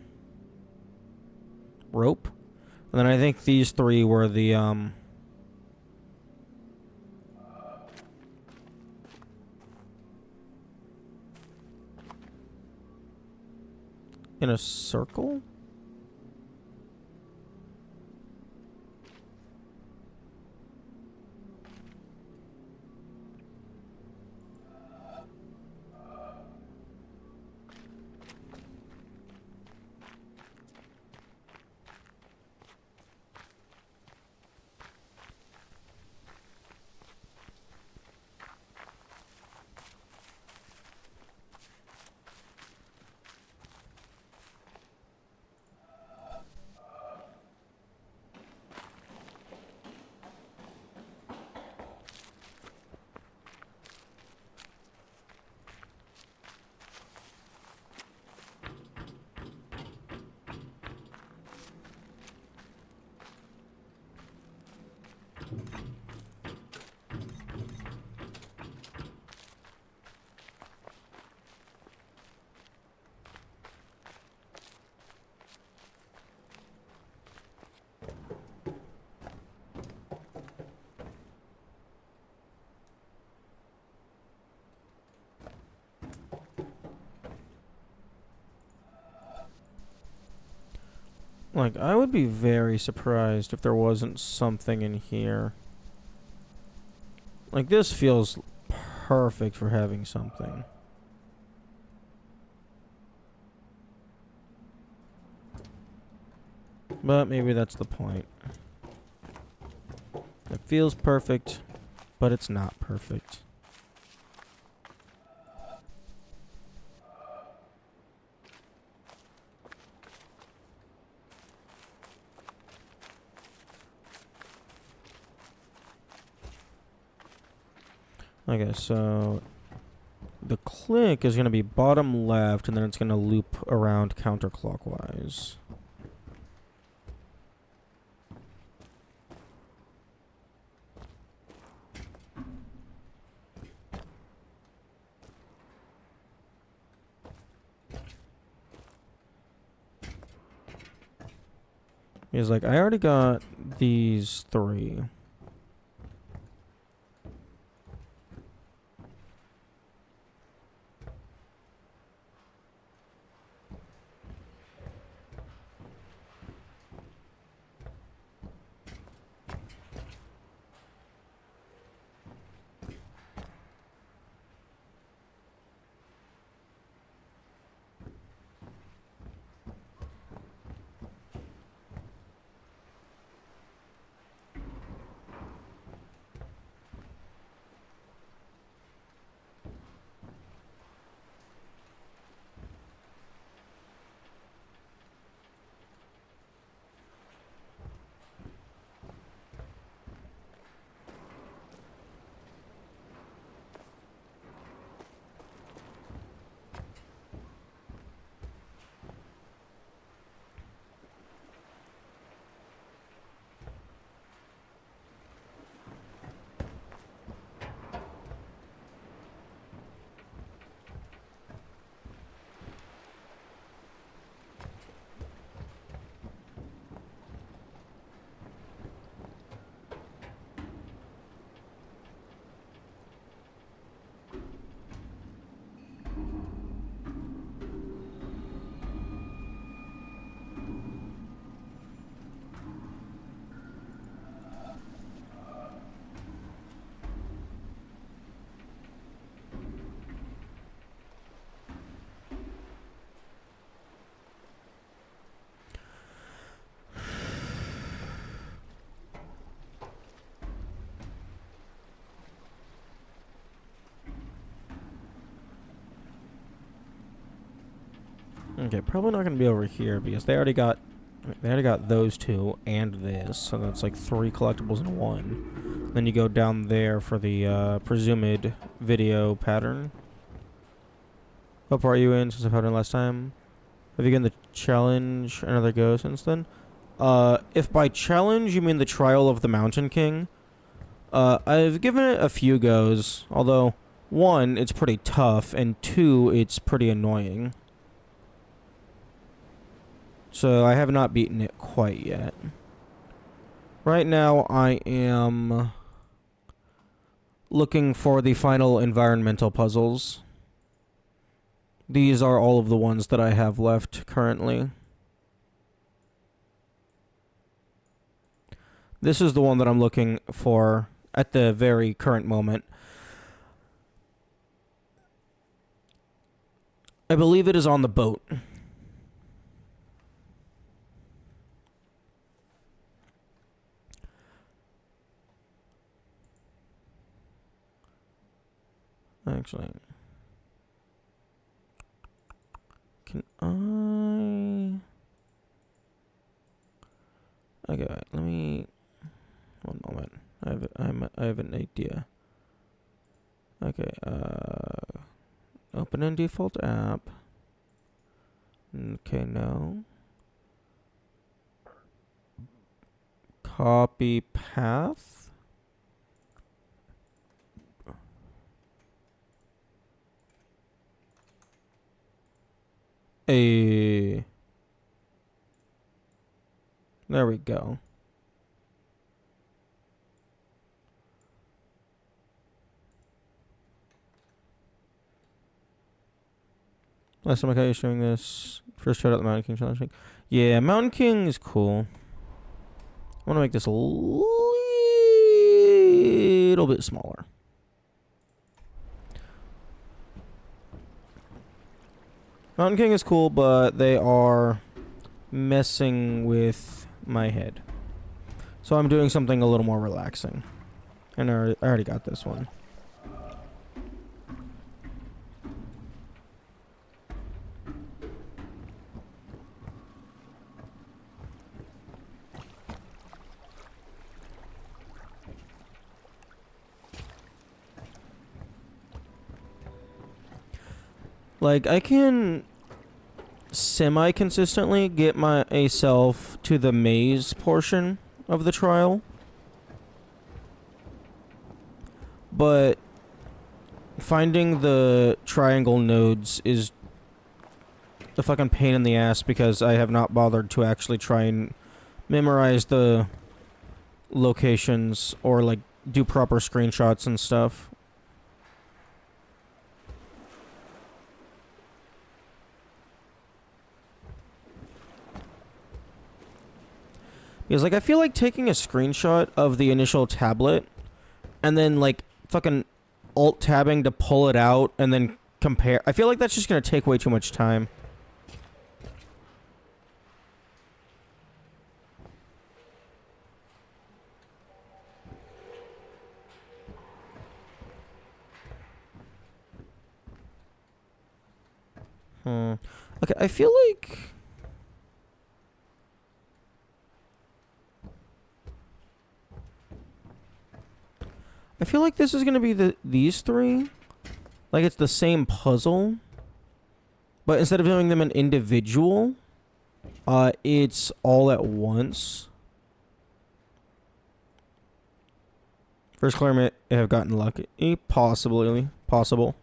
rope. And then I think these three were the in a circle? Like, I would be very surprised if there wasn't something in here. Like, this feels perfect for having something. But maybe that's the point. It feels perfect, but it's not perfect. Okay, so the click is going to be bottom left, and then it's going to loop around counterclockwise. He's like, I already got these three. Okay, probably not going to be over here because they already got those two and this, so that's like 3 collectibles in one. Then you go down there for the presumed video pattern. What part are you in since I've had it last time? Have you gotten the challenge another go since then? If by challenge you mean the Trial of the Mountain King, I've given it a few goes, although, one, it's pretty tough, and two, it's pretty annoying. So I have not beaten it quite yet. Right now, I am looking for the final environmental puzzles. These are all of the ones that I have left currently. This is the one that I'm looking for at the very current moment. I believe it is on the boat. Actually, can I... Okay, let me... One moment. I have an idea. Okay, open in default app. Okay, no. Copy path. There we go. Last time I got you doing this. First tried out the Mountain King challenge. Yeah, Mountain King is cool. I want to make this a little bit smaller. Mountain King is cool, but they are messing with my head. So I'm doing something a little more relaxing. And I already got this one. Like, I can semi-consistently get myself to the maze portion of the trial. But finding the triangle nodes is a fucking pain in the ass because I have not bothered to actually try and memorize the locations or, like, do proper screenshots and stuff. Because, like, I feel like taking a screenshot of the initial tablet and then, like, fucking alt-tabbing to pull it out and then compare. I feel like that's just going to take way too much time. Okay, I feel like... I feel like this is gonna be these three. Like it's the same puzzle. But instead of doing them in individual, it's all at once. First Claire may have gotten lucky. Possibly. Possible.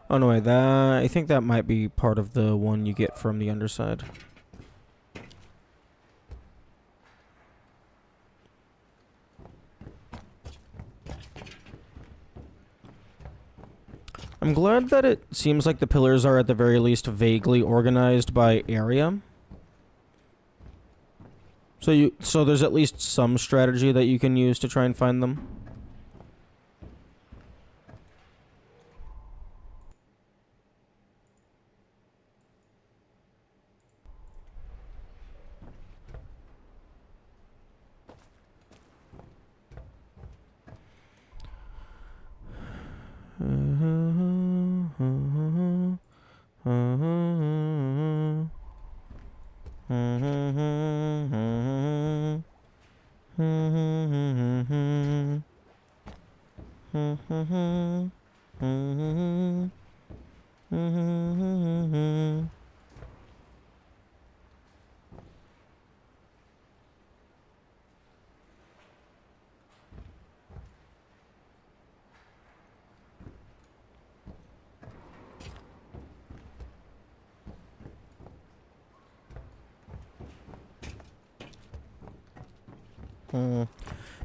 Oh no, wait, I think that might be part of the one you get from the underside. I'm glad that it seems like the pillars are at the very least vaguely organized by area. So there's at least some strategy that you can use to try and find them.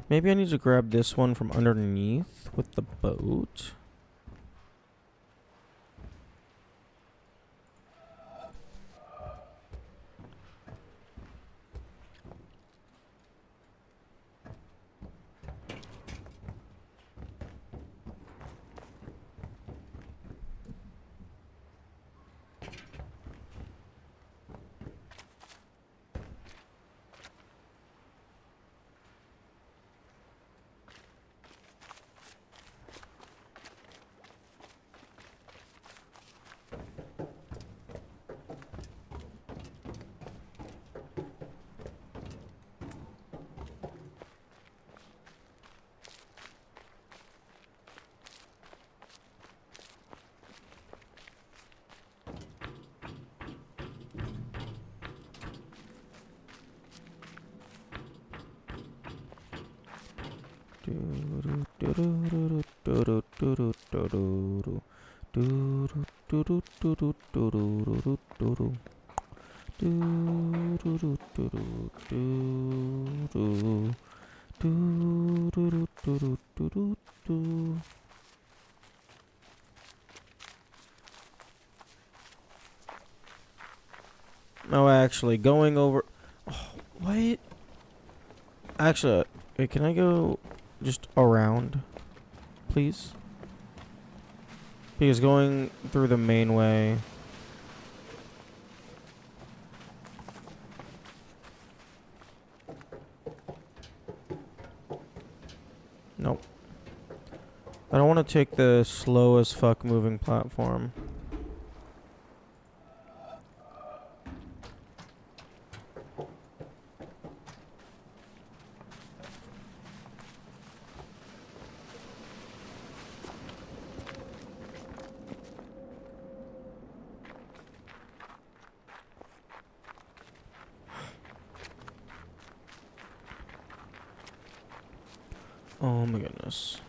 Maybe I need to grab this one from underneath with the boat. No, actually, going over... Oh, what? Actually, wait, can I go just around, please? Because going through the main way... Nope. I don't want to take the slow as fuck moving platform. Oh my goodness.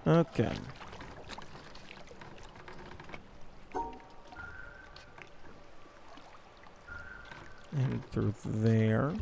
Okay. And through there.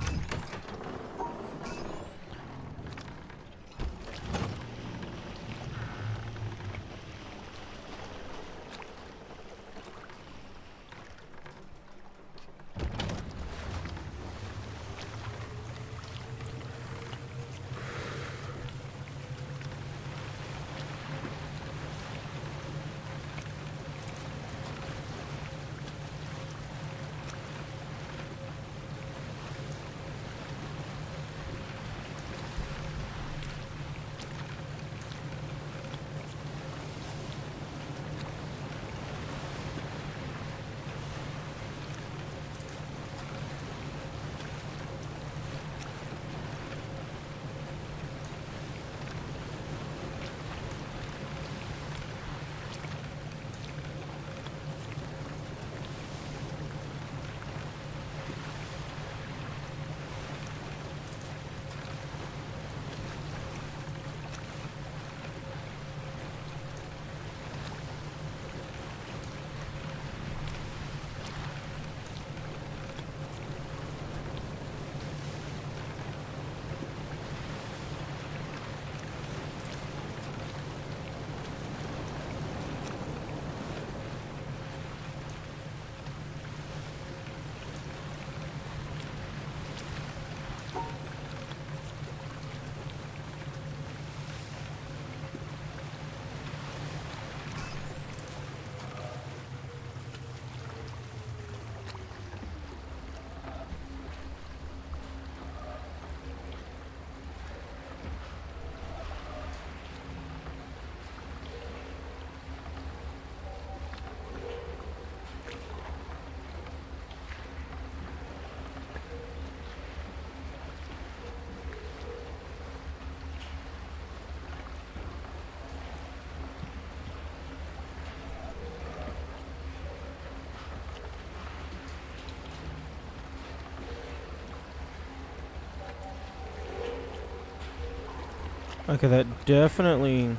Okay, that definitely...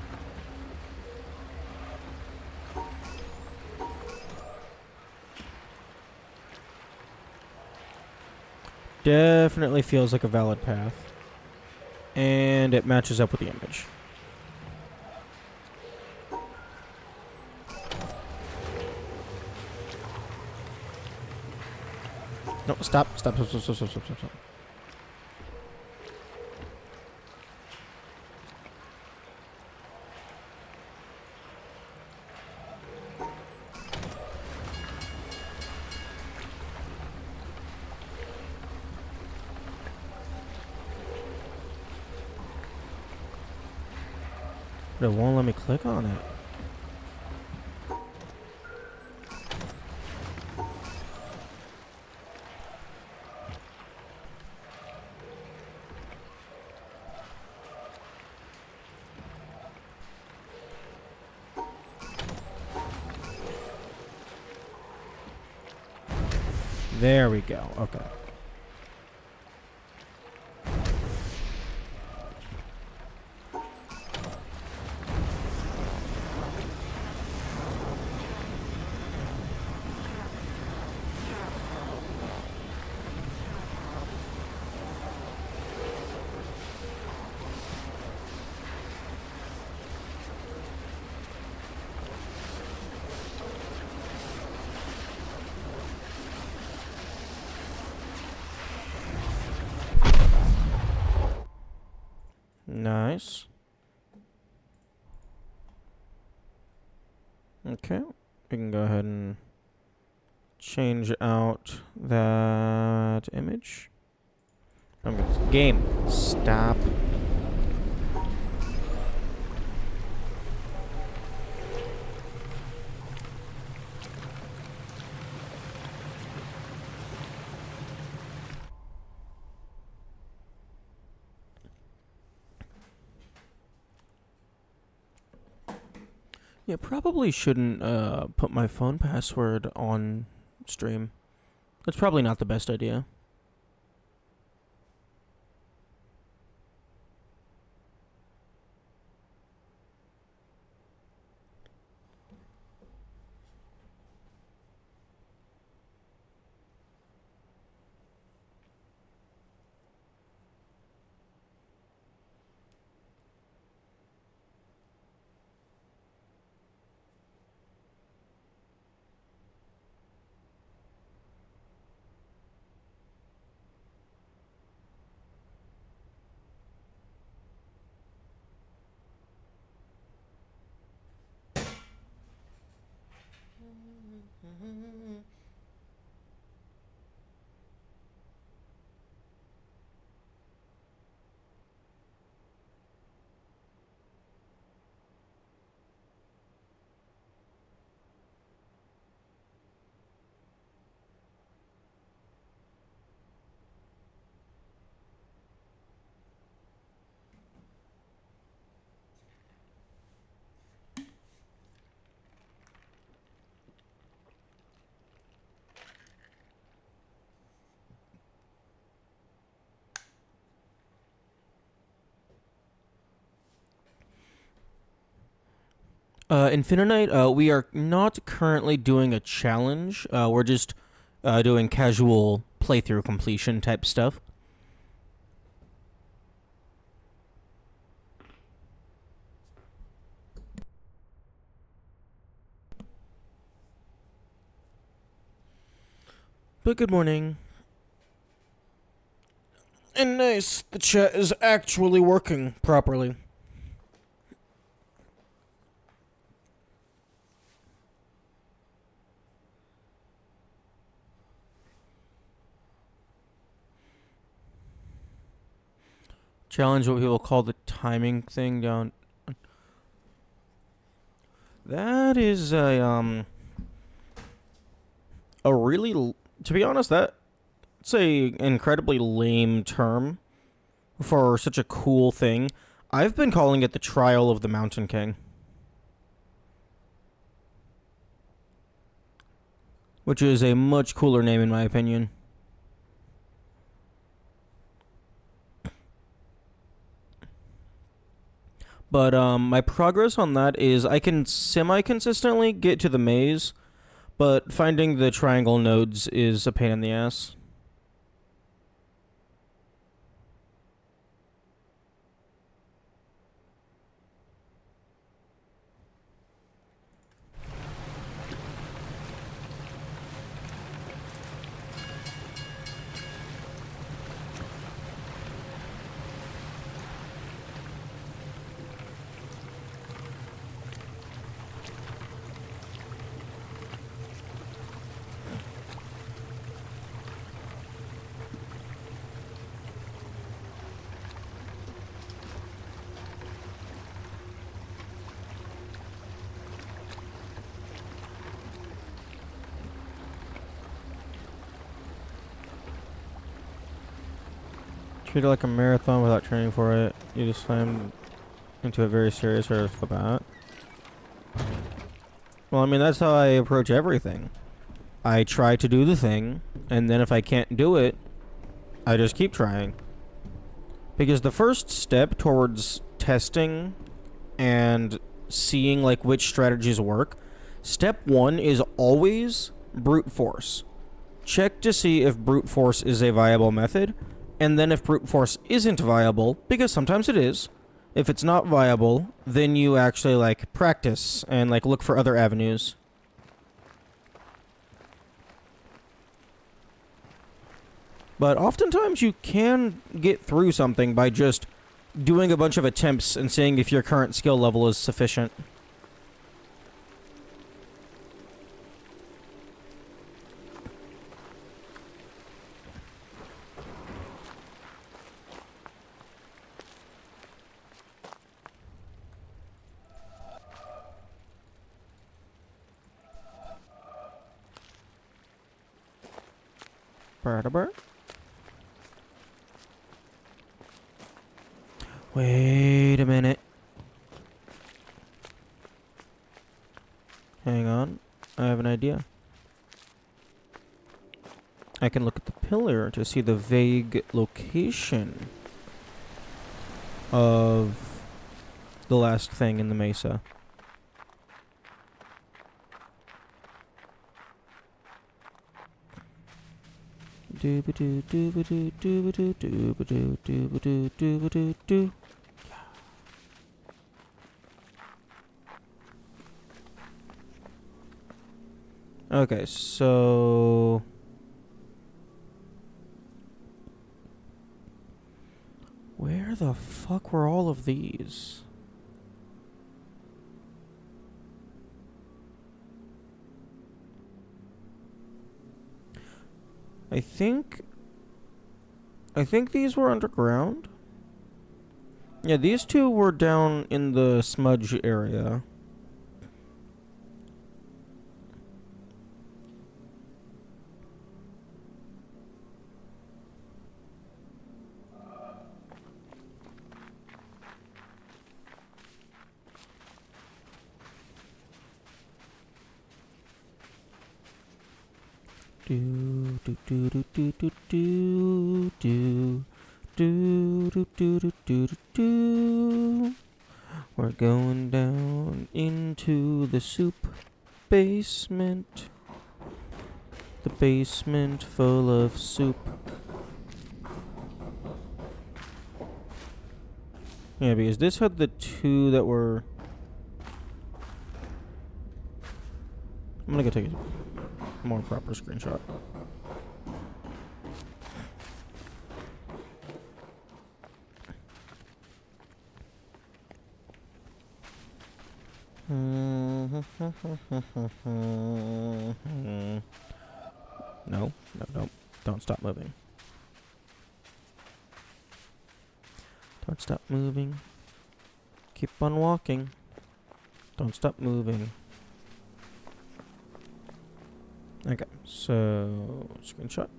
Definitely feels like a valid path. And it matches up with the image. No, stop, stop, stop, stop, stop, stop, stop, stop. But it won't let me click on it. There we go. Okay. Nice. Okay. We can go ahead and change out that image. I'm gonna... Game. Stop. Yeah, probably shouldn't put my phone password on stream. That's probably not the best idea. Infinite, we are not currently doing a challenge. We're just doing casual playthrough completion type stuff. But good morning. And nice, the chat is actually working properly. Challenge, what people call the timing thing down. That is a really, to be honest, that's a incredibly lame term for such a cool thing. I've been calling it the Trial of the Mountain King, which is a much cooler name in my opinion. But my progress on that is I can semi-consistently get to the maze, but finding the triangle nodes is a pain in the ass. Treat it like a marathon without training for it. You just slam into it very serious right off the bat. Well, I mean, that's how I approach everything. I try to do the thing, and then if I can't do it, I just keep trying. Because the first step towards testing and seeing like which strategies work, step one is always brute force. Check to see if brute force is a viable method. And then if brute force isn't viable, because sometimes it is, if it's not viable, then you actually like practice and like look for other avenues. But oftentimes you can get through something by just doing a bunch of attempts and seeing if your current skill level is sufficient. Wait a minute. Hang on. I have an idea. I can look at the pillar to see the vague location of the last thing in the mesa. Doo-ba-doo, doo-ba-doo, doo-ba-doo, doo-ba-doo, doo-ba-doo, doo-ba-doo, doo. Okay, so where the fuck were all of these? I think these were underground. Yeah, these two were down in the smudge area. Do do do do do do do do do do do do do do. We're going down into the soup basement. The basement full of soup. Yeah, because this had the two that were. I'm gonna go take a more proper screenshot. No, don't stop moving. Don't stop moving. Keep on walking. Don't stop moving. Okay, so screenshot.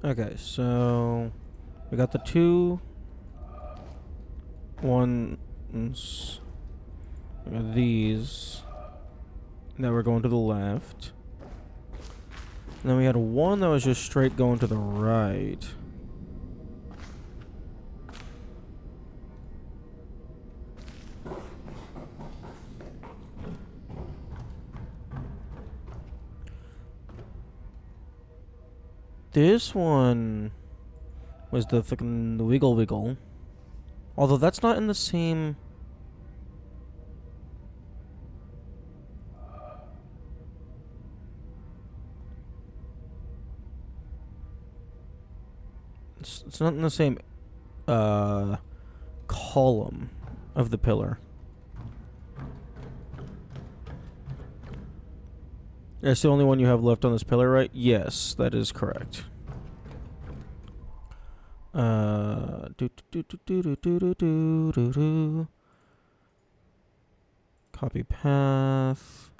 Okay, so we got the two ones. We got these that were going to the left. And then we had one that was just straight going to the right. This one was the fucking Wiggle Wiggle. Although that's not in the same... It's not in the same column of the pillar. That's the only one you have left on this pillar, right? Yes, that is correct. Copy path.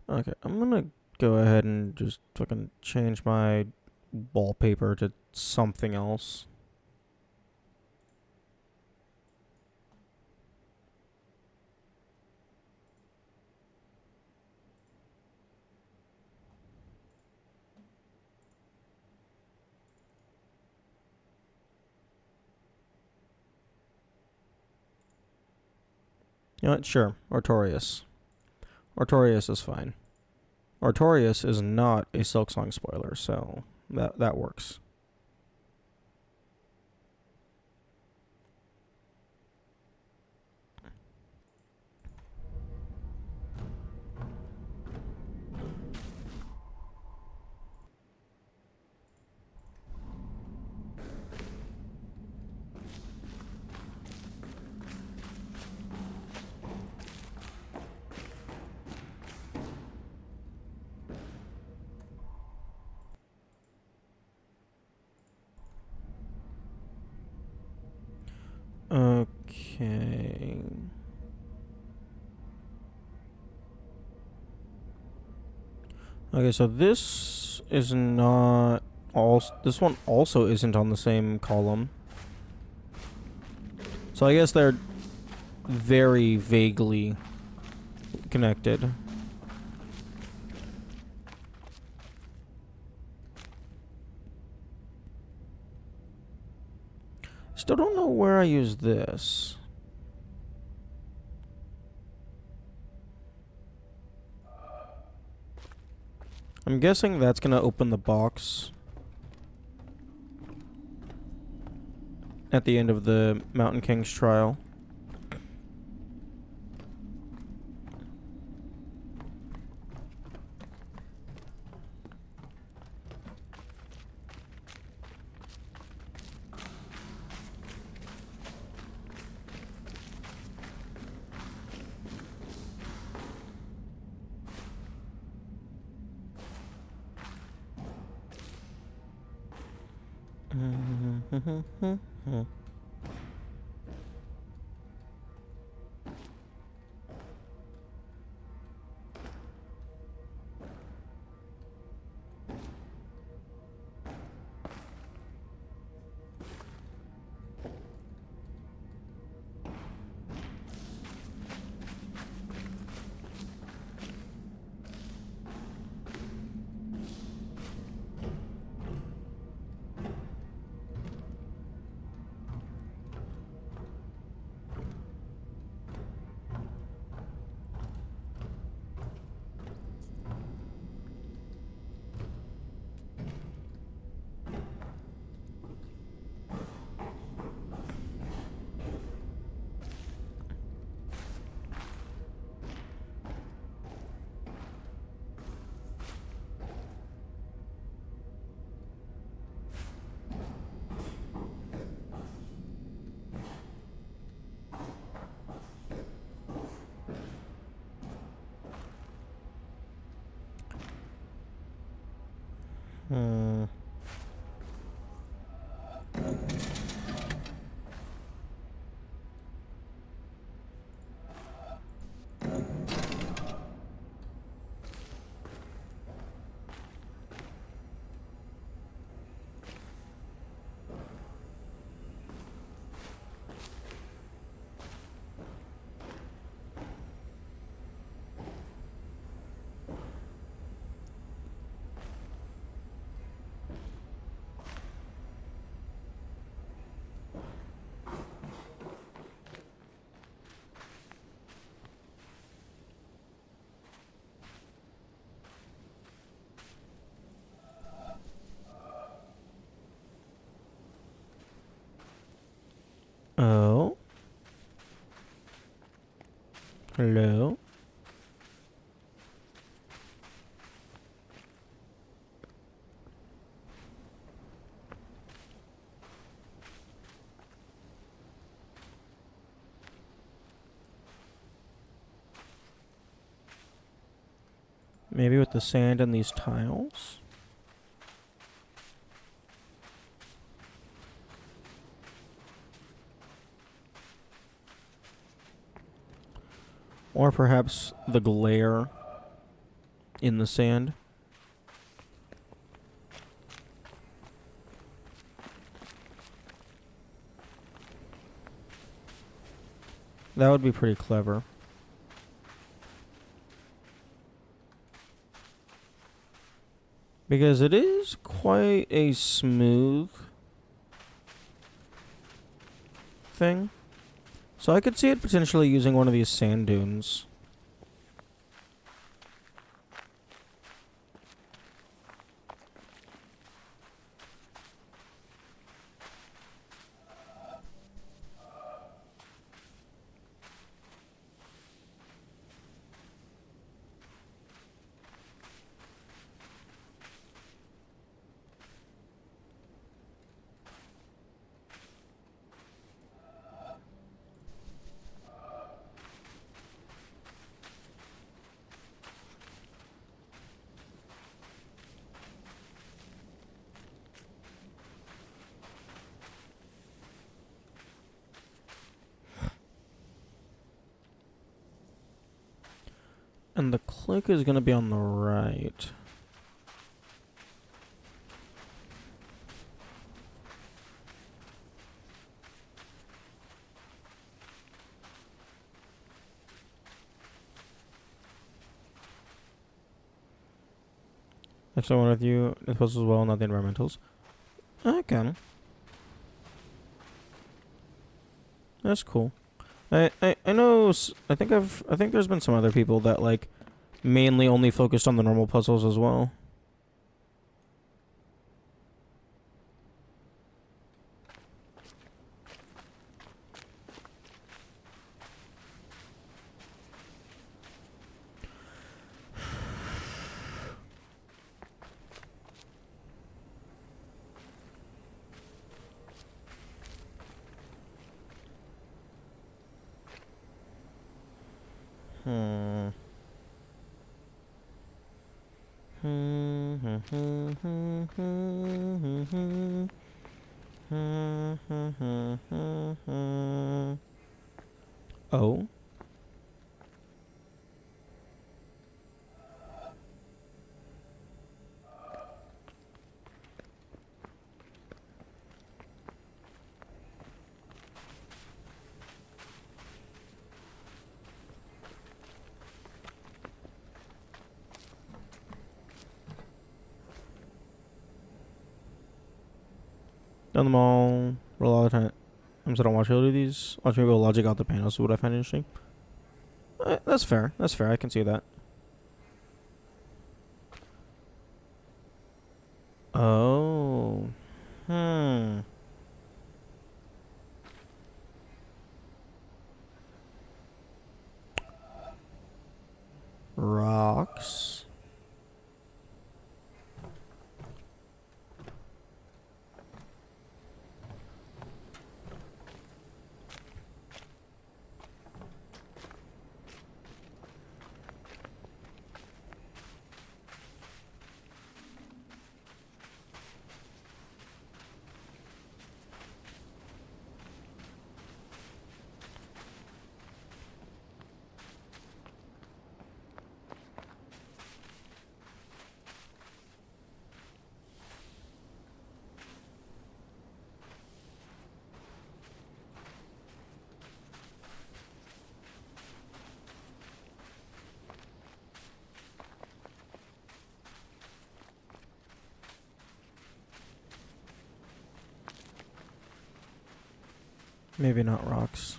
Okay, I'm gonna go ahead and just fucking change my wallpaper to something else. You know what? Sure. Artorias. Artorias is fine. Artorias is not a Silksong spoiler, so that works. Okay. Okay, so this is not this one also isn't on the same column. So I guess they're very vaguely connected. Still don't know where I use this. I'm guessing that's gonna open the box at the end of the Mountain King's trial. Oh. Hello? Maybe with the sand and these tiles? Or perhaps the glare in the sand? That would be pretty clever. Because it is quite a smooth thing. So I could see it potentially using one of these sand dunes. And the click is going to be on the right. Actually, one with you, it was as well, not the environmentals. Okay. That's cool. I know, I think there's been some other people that, like, mainly only focused on the normal puzzles as well. Hmm. Oh. Done them all. For a lot of time. I'm just gonna watch all of these. Watch me go logic out the panel. See what I find interesting. That's fair. That's fair. I can see that. Oh. Hmm. Rocks. Maybe not rocks.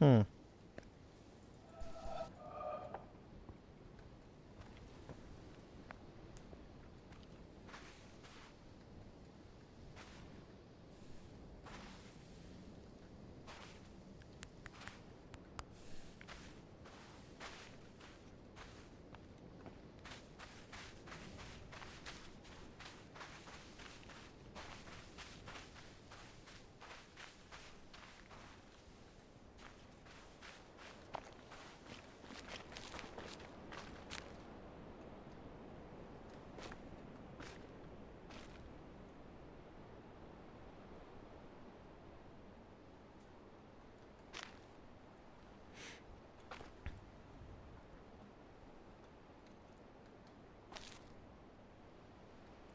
Hmm.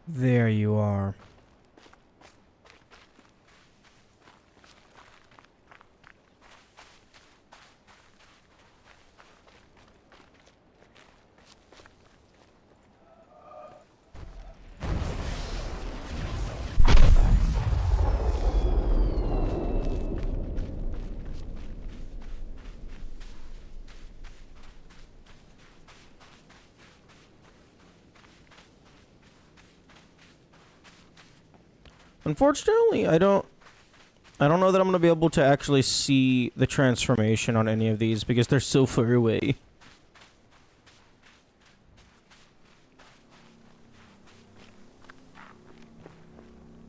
There you are. Unfortunately, I don't know that I'm going to be able to actually see the transformation on any of these because they're so far away.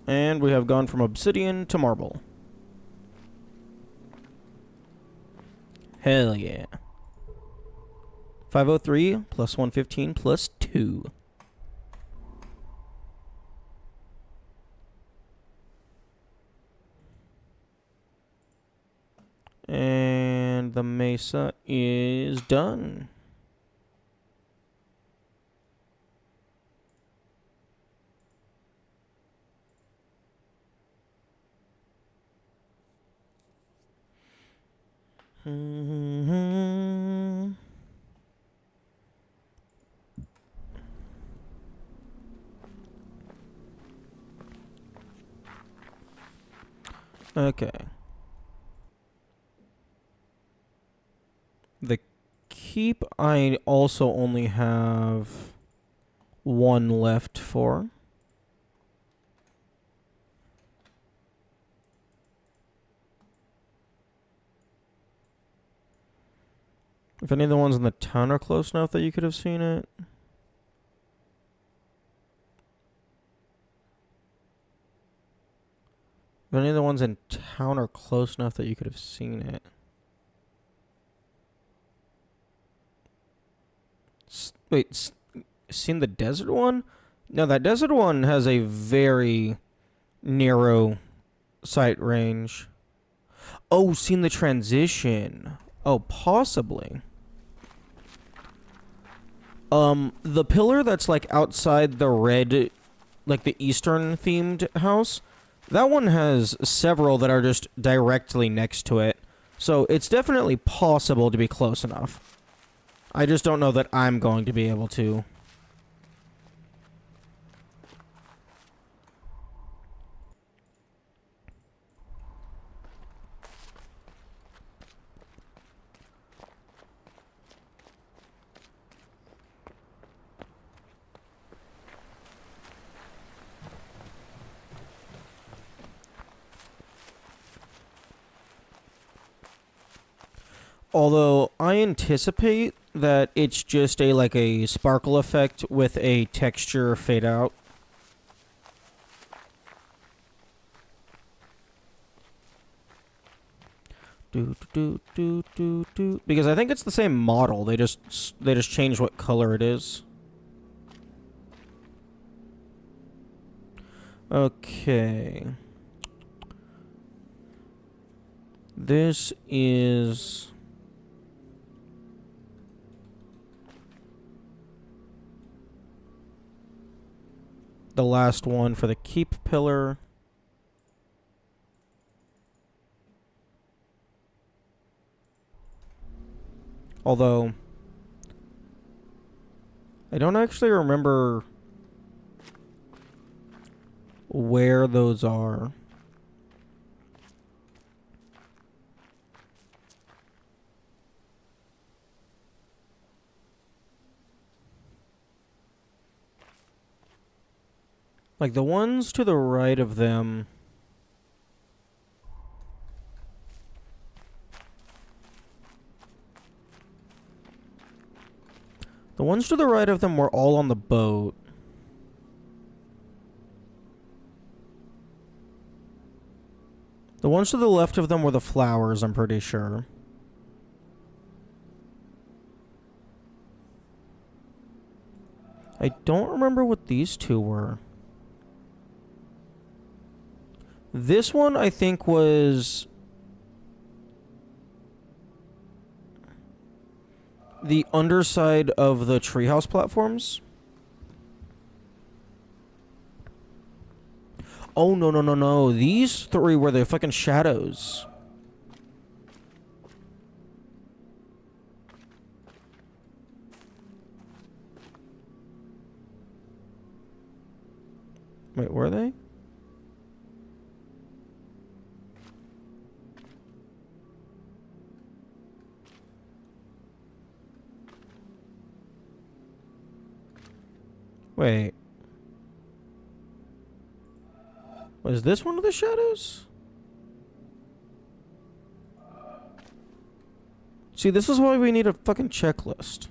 And we have gone from obsidian to marble. Hell yeah. 503 plus 115 plus 2. And the mesa is done. Okay. The keep I also only have one left for. If any of the ones in the town are close enough that you could have seen it. If any of the ones in town are close enough that you could have seen it. Wait, seen the desert one? No, that desert one has a very narrow sight range. Oh, seen the transition. Oh, possibly. The pillar that's like outside the red, like the Eastern themed house, that one has several that are just directly next to it. So it's definitely possible to be close enough. I just don't know that I'm going to be able to. Although I anticipate that it's just a sparkle effect with a texture fade out. Because I think it's the same model. They just change what color it is. Okay. This is the last one for the keep pillar. Although I don't actually remember where those are. Like the ones to the right of them. The ones to the right of them were all on the boat. The ones to the left of them were the flowers, I'm pretty sure. I don't remember what these two were. This one, I think, was the underside of the treehouse platforms. Oh, no, no, no, no. These three were the fucking shadows. Wait, were they? Wait. Was this one of the shadows? See, this is why we need a fucking checklist.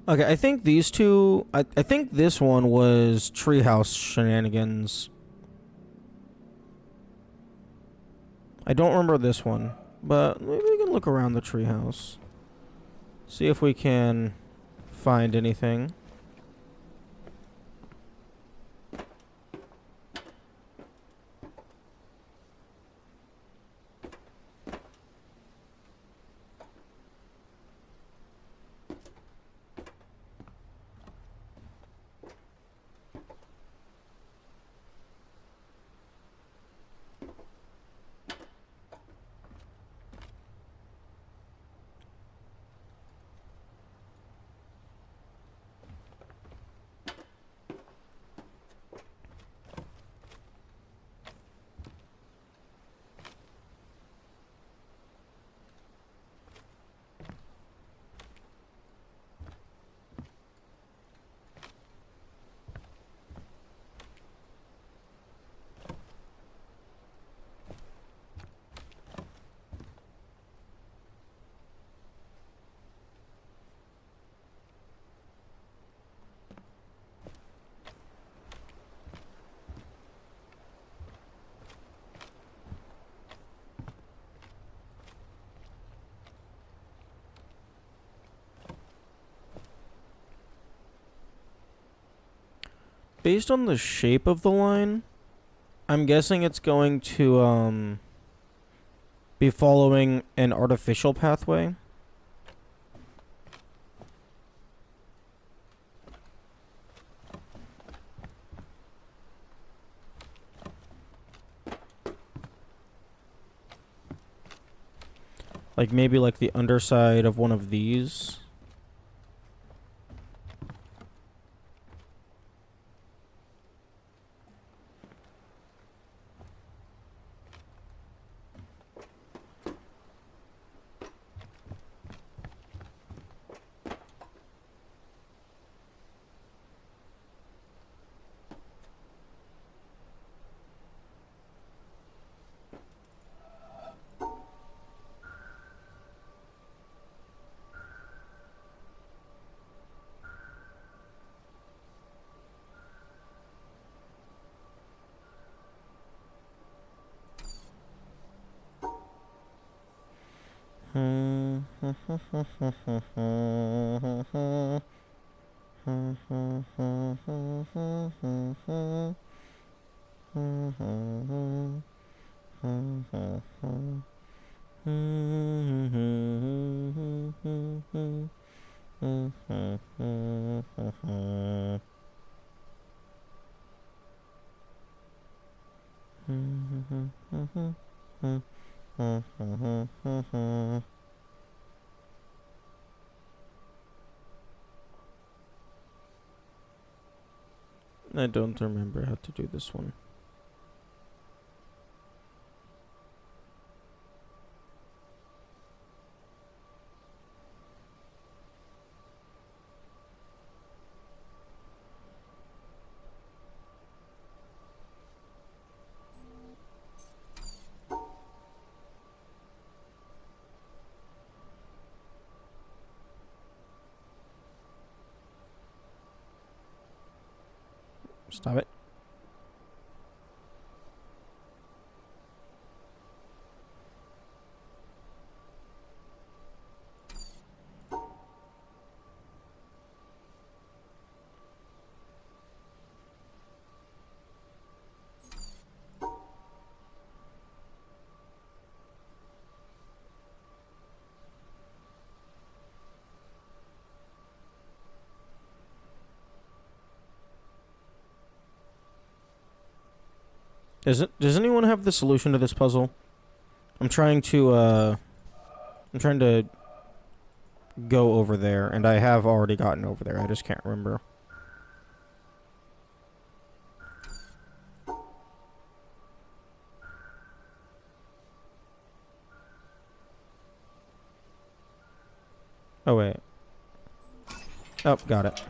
Okay, I think these two... I think this one was Treehouse Shenanigans. I don't remember this one. But maybe we can look around the treehouse. See if we can find anything. Based on the shape of the line, I'm guessing it's going to be following an artificial pathway. Like maybe like the underside of one of these. I don't remember how to do this one. Stop it. Does anyone have the solution to this puzzle? I'm trying to go over there, and I have already gotten over there. I just can't remember. Oh, wait. Oh, got it.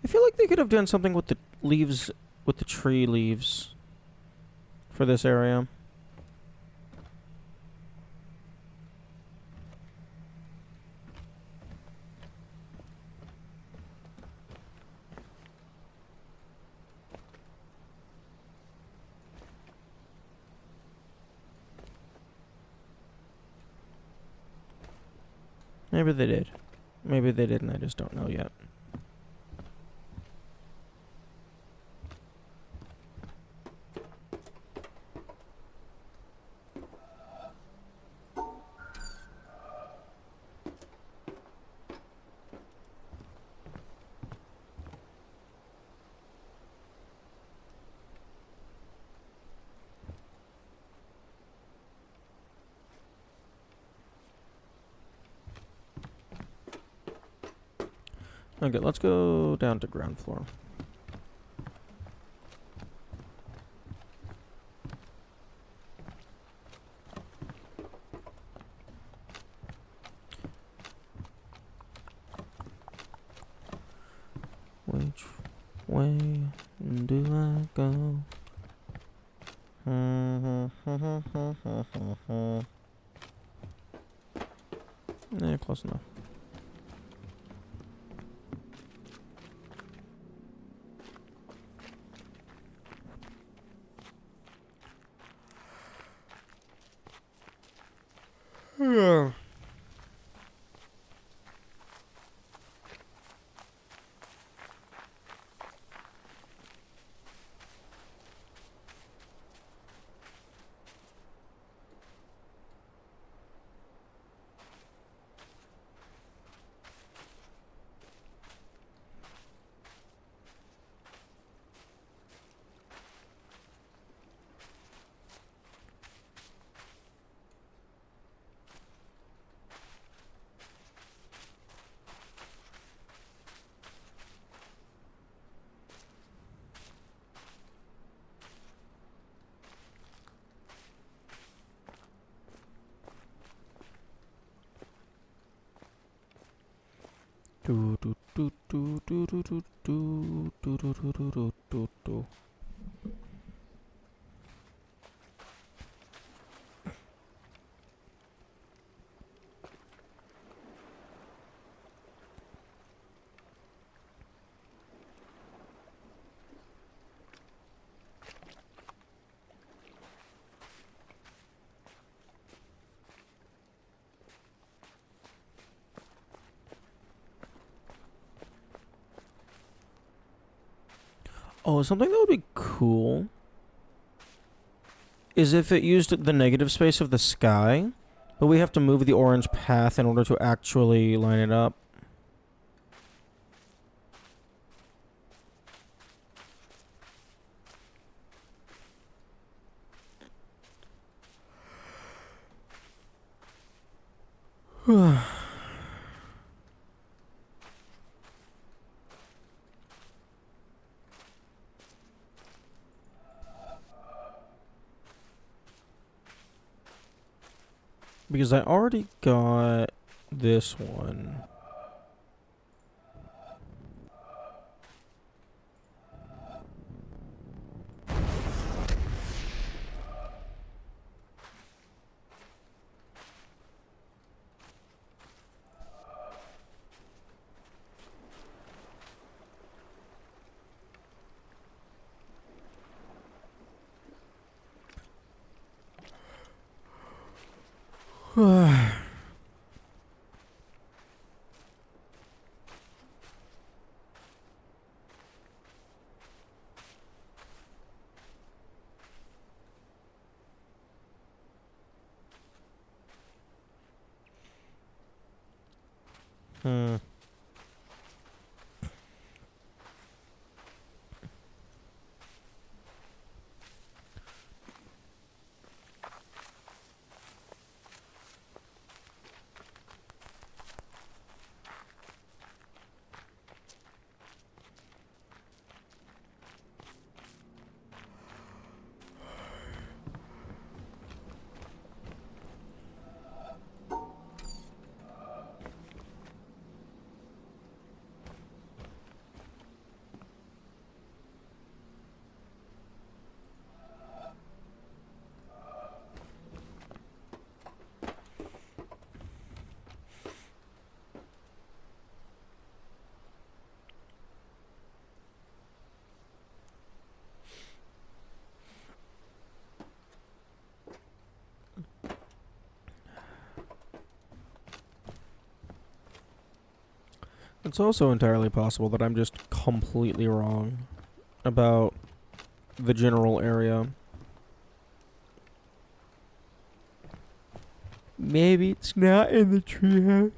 I feel like they could have done something with the leaves, with the tree leaves for this area. Maybe they did. Maybe they didn't, I just don't know yet. Okay, let's go down to ground floor. Which way do I go? Yeah, close enough. Yeah. Do do do do do do do do do do do do do do. Oh, something that would be cool is if it used the negative space of the sky, but we have to move the orange path in order to actually line it up. Because I already got this one. Hmm. It's also entirely possible that I'm just completely wrong about the general area. Maybe it's not in the treehouse.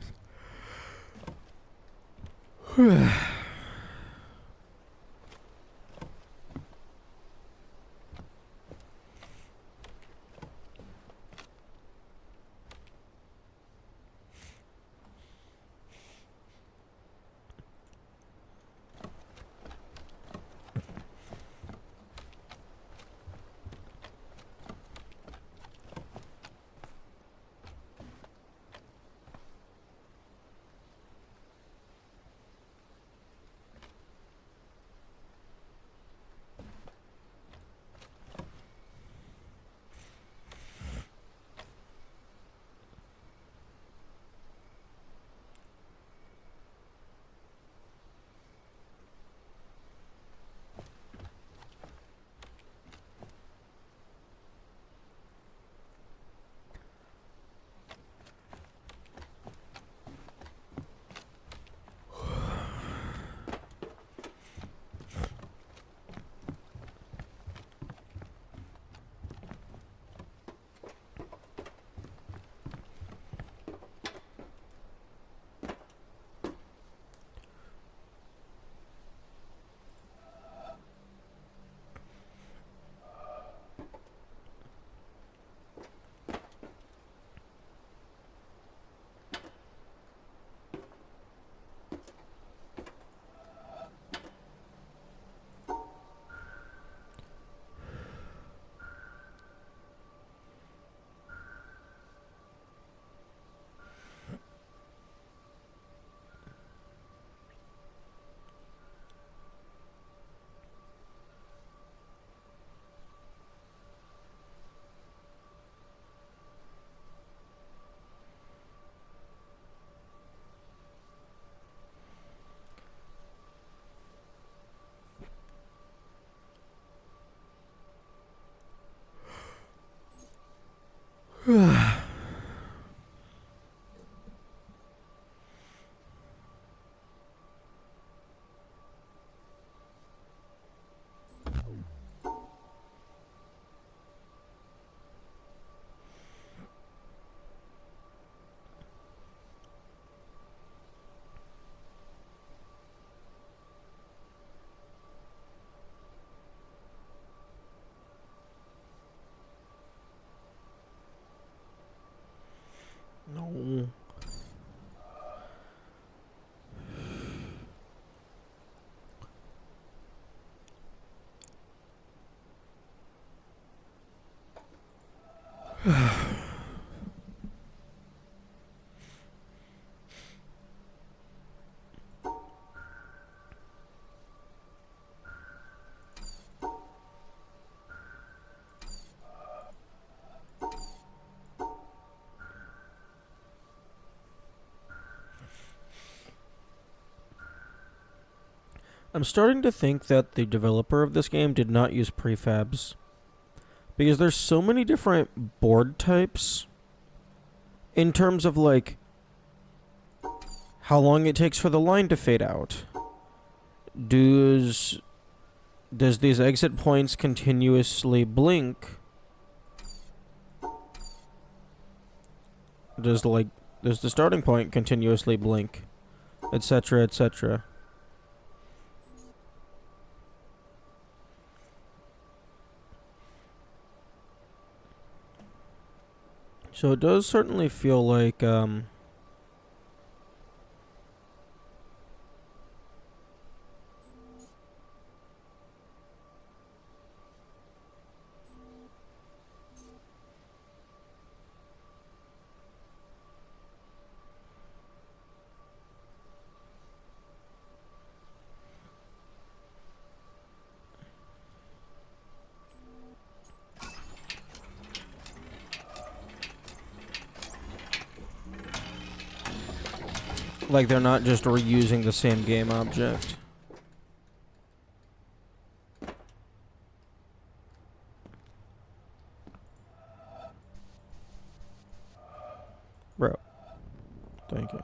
No. I'm starting to think that the developer of this game did not use prefabs because there's so many different board types in terms of like how long it takes for the line to fade out. Does these exit points continuously blink? Does the starting point continuously blink, etc., etc.? So it does certainly feel like they're not just reusing the same game object. Bro. Thank you.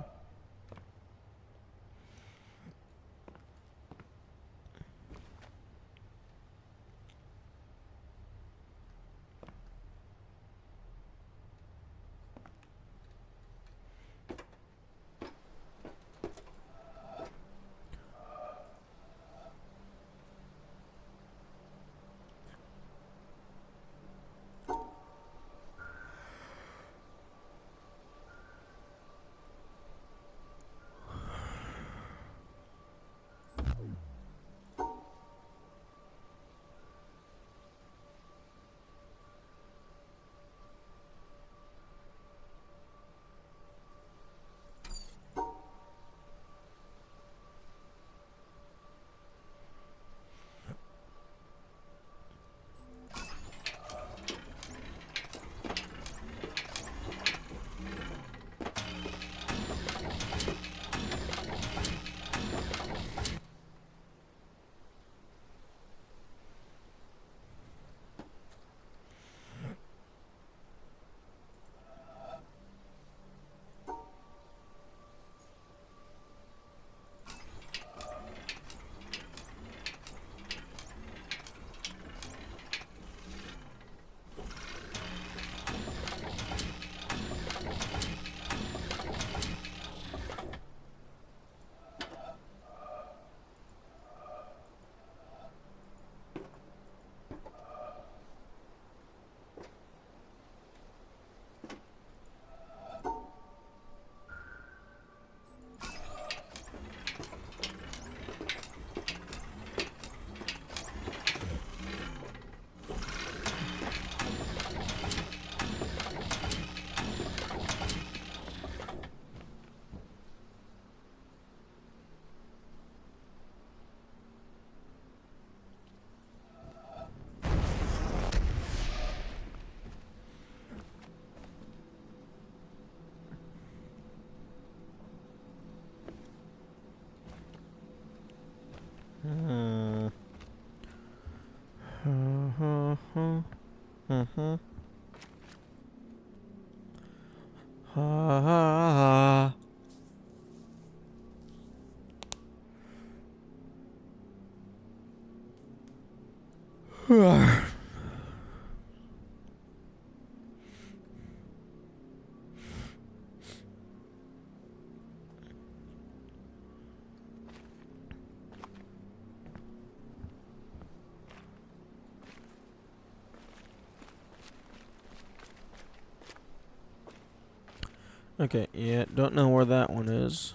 Okay, yeah, don't know where that one is.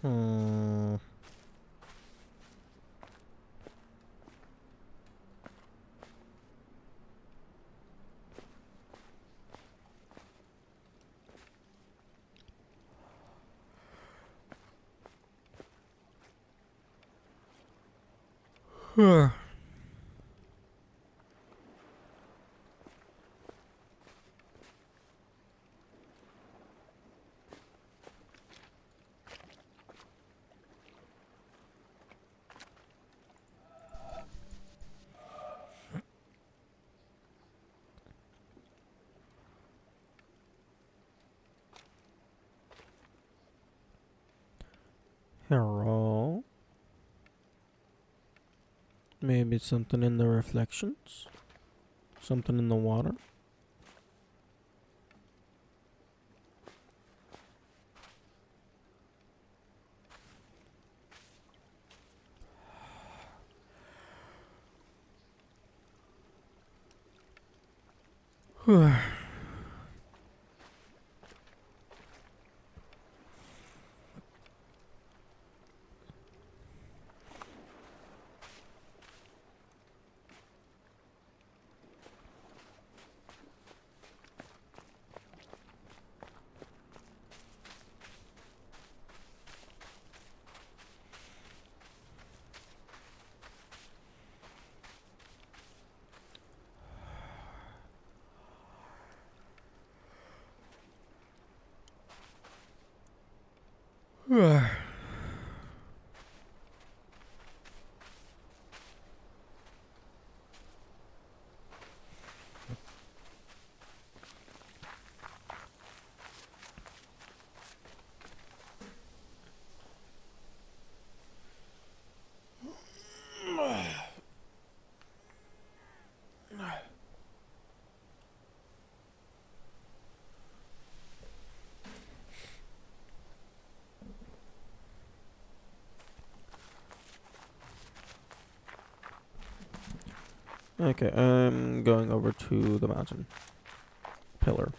Hmm. Hello. Maybe it's something in the reflections. Something in the water. Okay, I'm going over to the mountain pillar.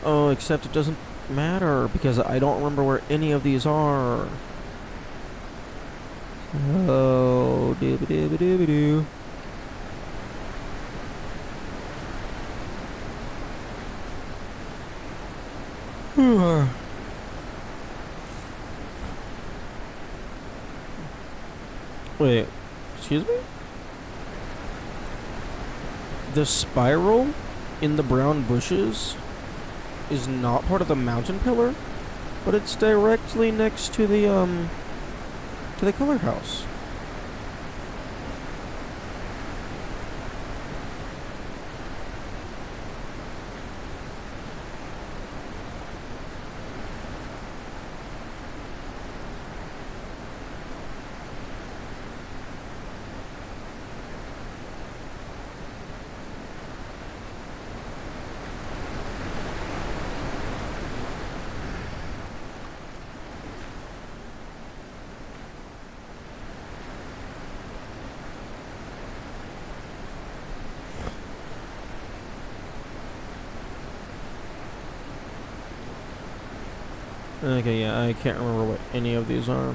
Oh, except it doesn't matter because I don't remember where any of these are. Oh, dooba dooba dooba doo. Wait, excuse me? The spiral in the brown bushes is not part of the mountain pillar, but it's directly next to the color house. Okay, yeah, I can't remember what any of these are.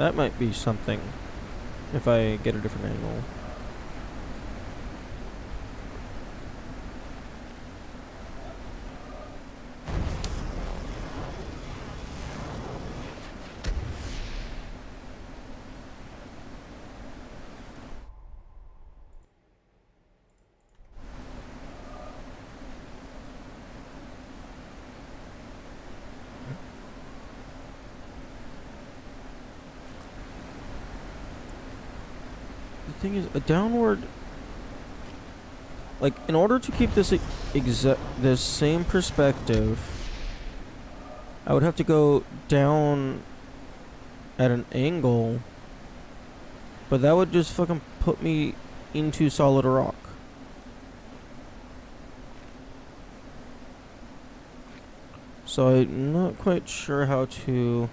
That might be something if I get a different angle. The thing is, a downward... Like, in order to keep this this same perspective, I would have to go down at an angle, but that would just fucking put me into solid rock. So I'm not quite sure how to...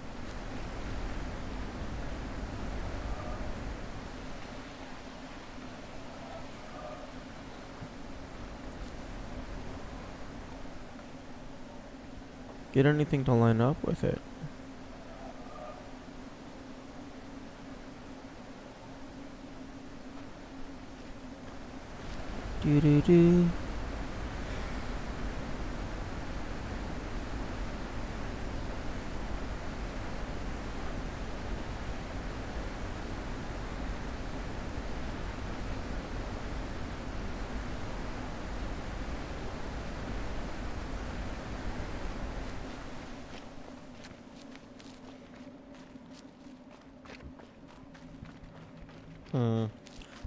get anything to line up with it. Do do do.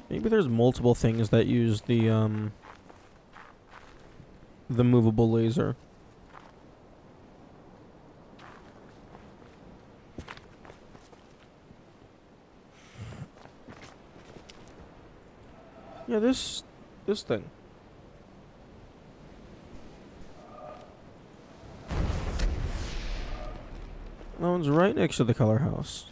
Maybe there's multiple things that use the movable laser. Yeah, this thing. That one's right next to the color house.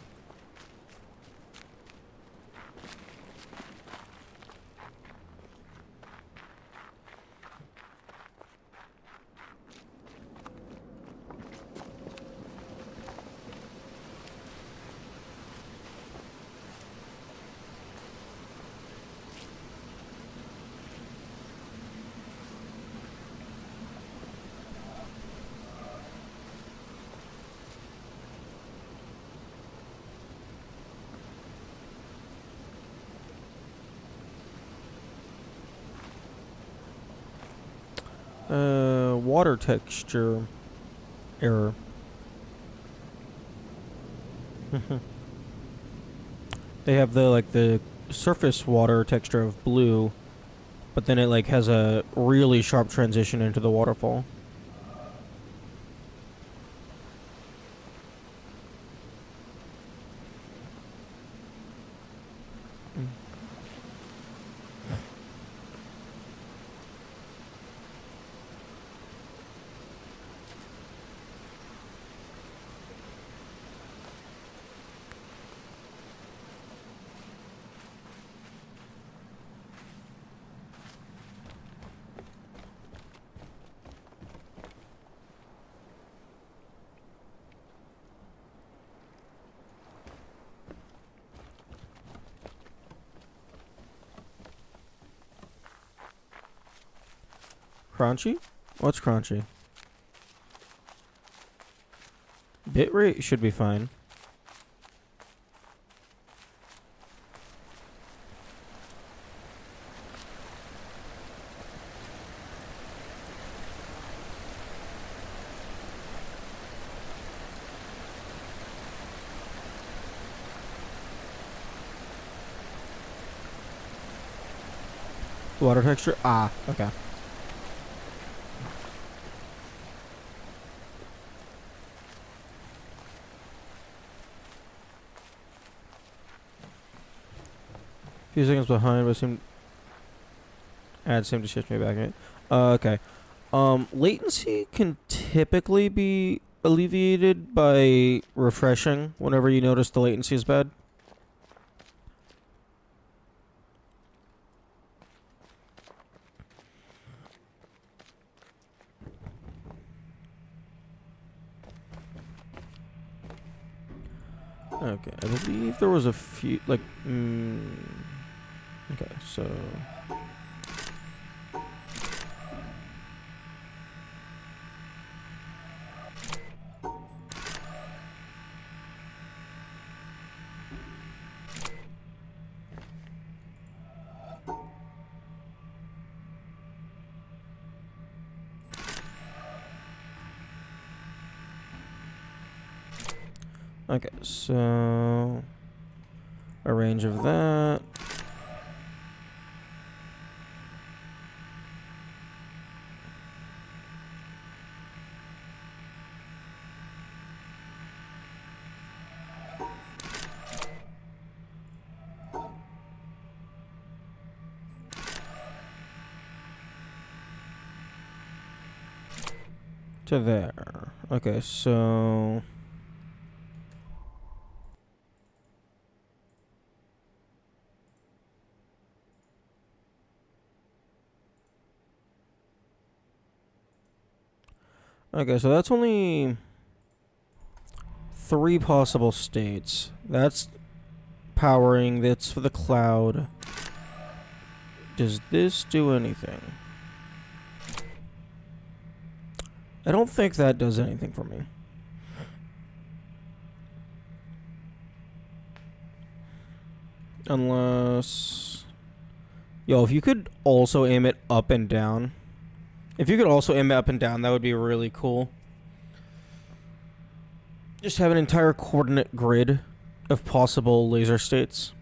Water texture error. They have the surface water texture of blue, but then it like has a really sharp transition into the waterfall. Crunchy? What's crunchy? Bitrate should be fine. Water texture? Ah, okay. Few seconds behind, but seem to shift me back in. Okay. Latency can typically be alleviated by refreshing whenever you notice the latency is bad. Okay, I believe there was a few, like, okay, so... Okay, so... a range of that. To there. Okay, so... okay, so that's only 3 possible states. That's powering, that's for the cloud. Does this do anything? I don't think that does anything for me. Unless... yo, if you could also aim it up and down. If you could also aim it up and down, that would be really cool. Just have an entire coordinate grid of possible laser states.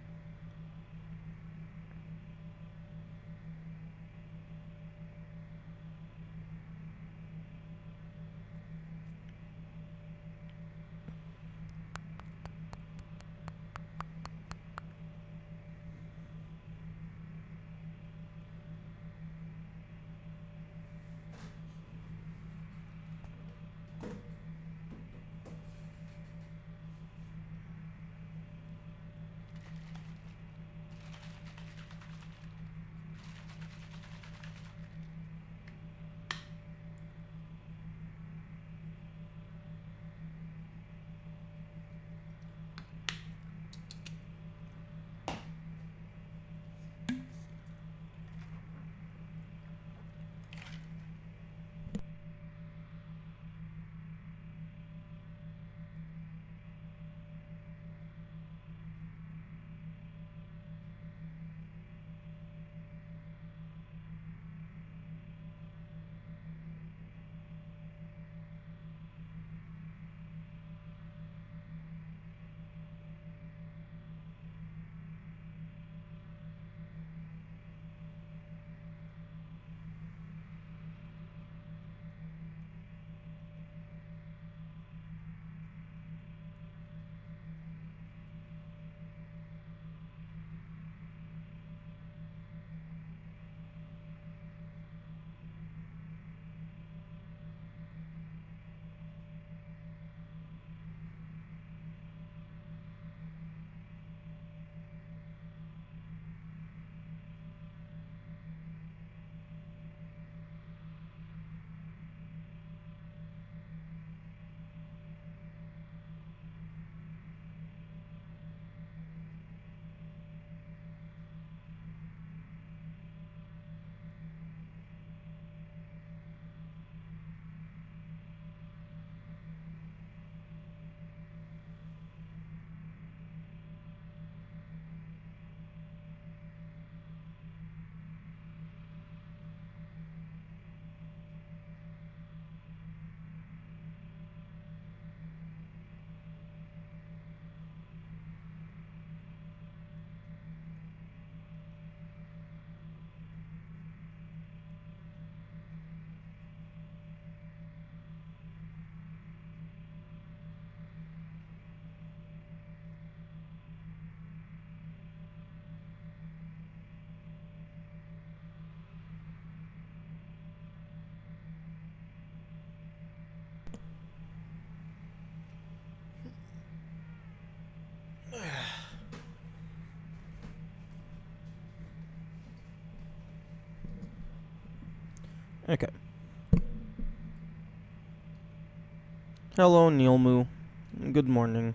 Okay. Hello, Neilmu. Good morning.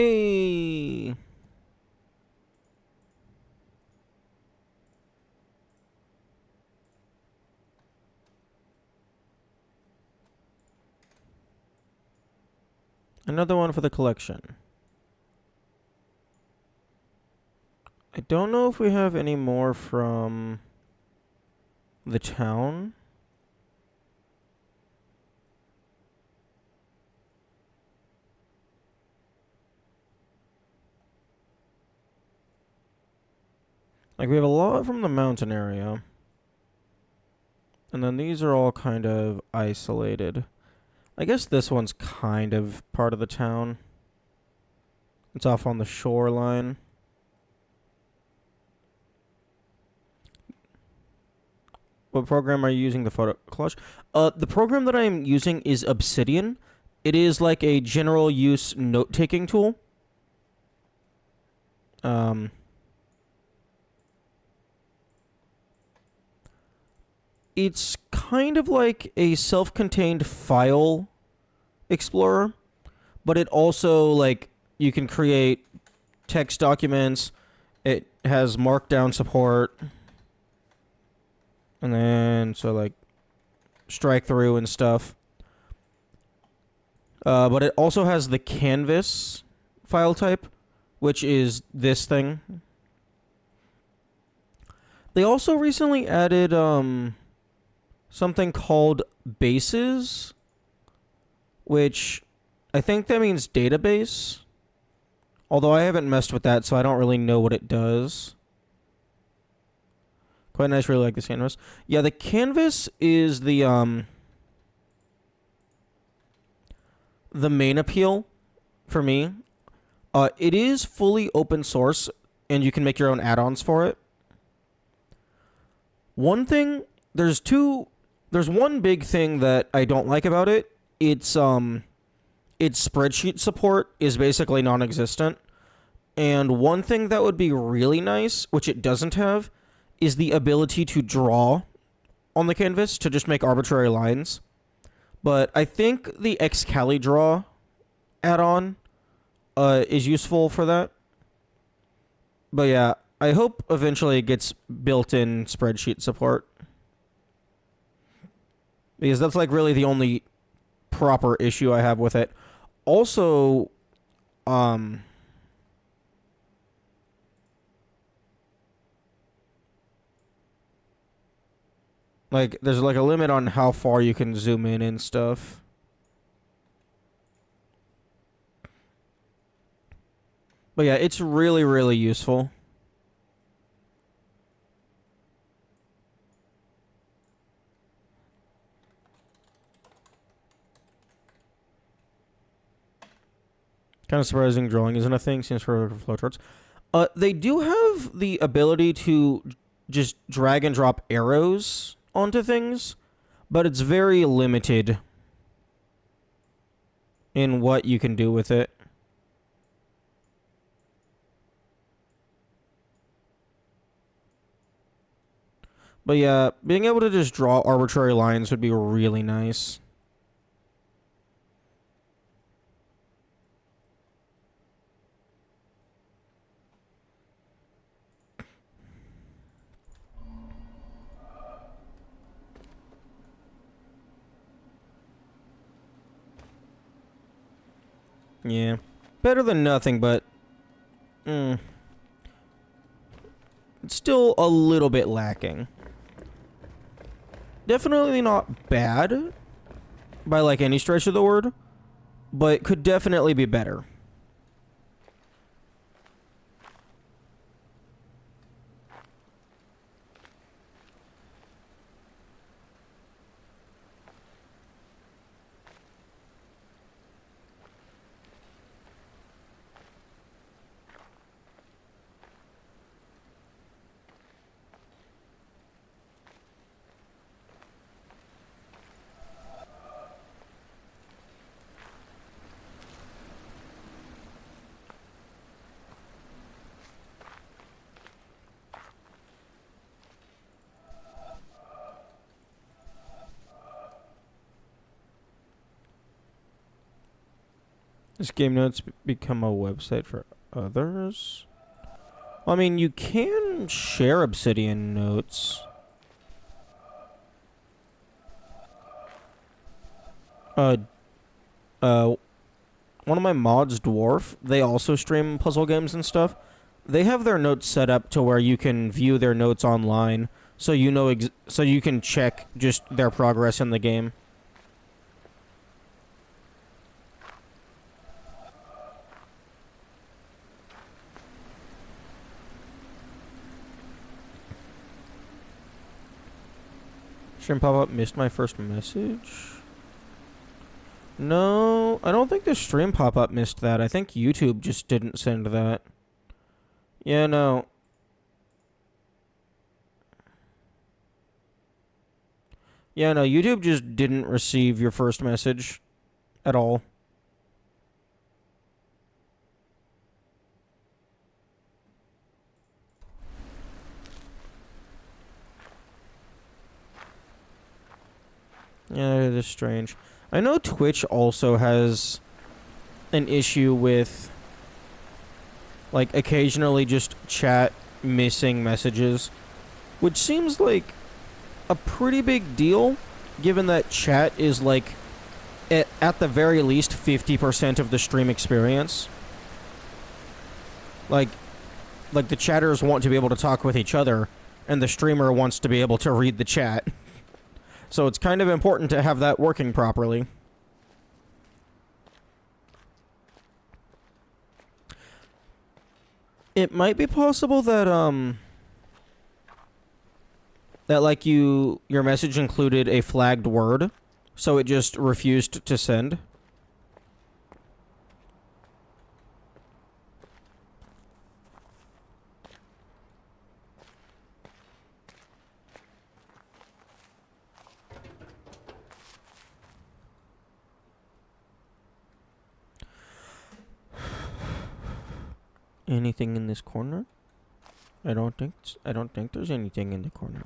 Hey. Another one for the collection. I don't know if we have any more from the town. Like, we have a lot from the mountain area. And then these are all kind of isolated. I guess this one's kind of part of the town. It's off on the shoreline. What program are you using the photo collage? The program that I'm using is Obsidian. It is like a general use note-taking tool. It's kind of like a self-contained file explorer, but it also, like, you can create text documents. It has markdown support. And then, so, like, strike through and stuff. But it also has the canvas file type, which is this thing. They also recently added something called bases, which I think that means database. Although I haven't messed with that, so I don't really know what it does. Quite nice, really like this canvas. Yeah, the canvas is the main appeal for me. It is fully open source, and you can make your own add-ons for it. One thing, there's one big thing that I don't like about it. Its spreadsheet support is basically non-existent. And one thing that would be really nice, which it doesn't have, is the ability to draw on the canvas to just make arbitrary lines. But I think the XCaliDraw add-on is useful for that. But yeah, I hope eventually it gets built-in spreadsheet support. Because that's like really the only proper issue I have with it. Also, like, there's like a limit on how far you can zoom in and stuff. But yeah, it's really, really useful. Kind of surprising drawing isn't a thing, seems for flowcharts. They do have the ability to just drag and drop arrows onto things, but it's very limited in what you can do with it. But yeah, being able to just draw arbitrary lines would be really nice. Yeah. Better than nothing, but it's still a little bit lacking. Definitely not bad by like any stretch of the word, but could definitely be better. Does Game Notes become a website for others? Well, I mean, you can share Obsidian Notes. One of my mods, Dwarf, they also stream puzzle games and stuff. They have their notes set up to where you can view their notes online, so you know so you can check just their progress in the game. Stream pop-up missed my first message. No, I don't think the stream pop-up missed that. I think YouTube just didn't send that. Yeah, no. Yeah, no, YouTube just didn't receive your first message at all. Yeah, it is strange. I know Twitch also has an issue with, like, occasionally just chat missing messages, which seems like a pretty big deal, given that chat is, like, at the very least 50% of the stream experience. Like the chatters want to be able to talk with each other, and the streamer wants to be able to read the chat. So it's kind of important to have that working properly. It might be possible that like your message included a flagged word, so it just refused to send. Anything in this corner? I don't think there's anything in the corner.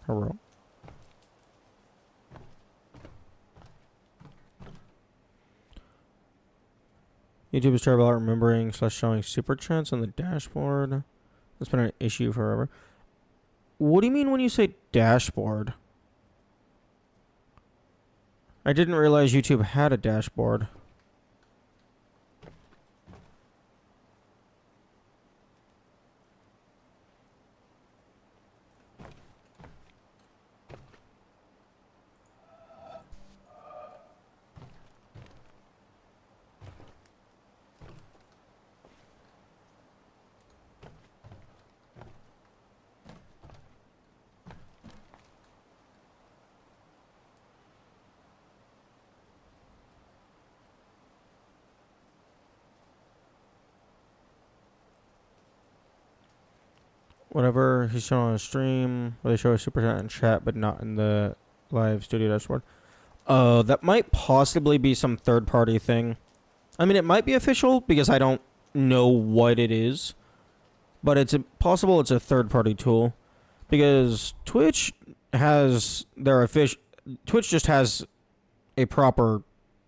Hello. YouTube is terrible at remembering / showing super chats on the dashboard. That's been an issue forever. What do you mean when you say dashboard? I didn't realize YouTube had a dashboard. Whatever he's shown on a stream, where they show a super chat in chat, but not in the live studio dashboard. That might possibly be some third-party thing. I mean, it might be official because I don't know what it is, but it's possible it's a third-party tool because Twitch has their official. Twitch just has a proper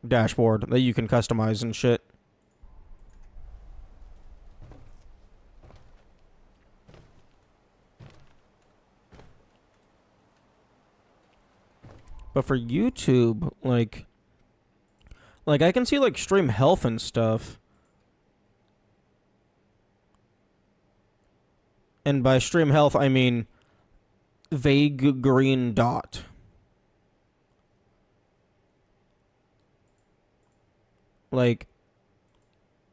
dashboard that you can customize and shit. But for YouTube, like I can see like stream health and stuff. And by stream health, I mean vague green dot. Like,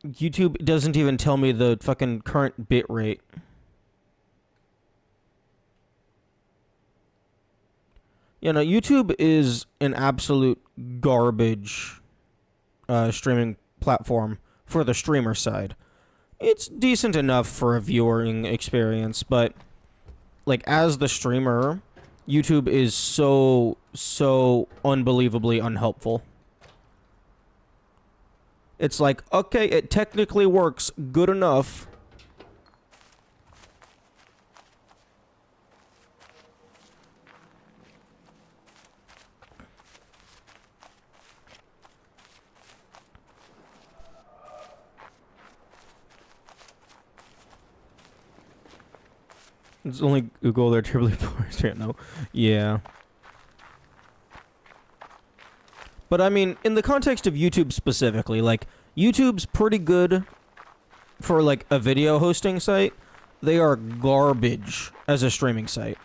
YouTube doesn't even tell me the fucking current bit rate. You know, YouTube is an absolute garbage streaming platform for the streamer side. It's decent enough for a viewing experience, but like as the streamer, YouTube is so unbelievably unhelpful. It's like, okay, it technically works good enough. It's only Google they're terribly poor right now. Yeah. But I mean, in the context of YouTube specifically, like, YouTube's pretty good for, like, a video hosting site. They are garbage as a streaming site.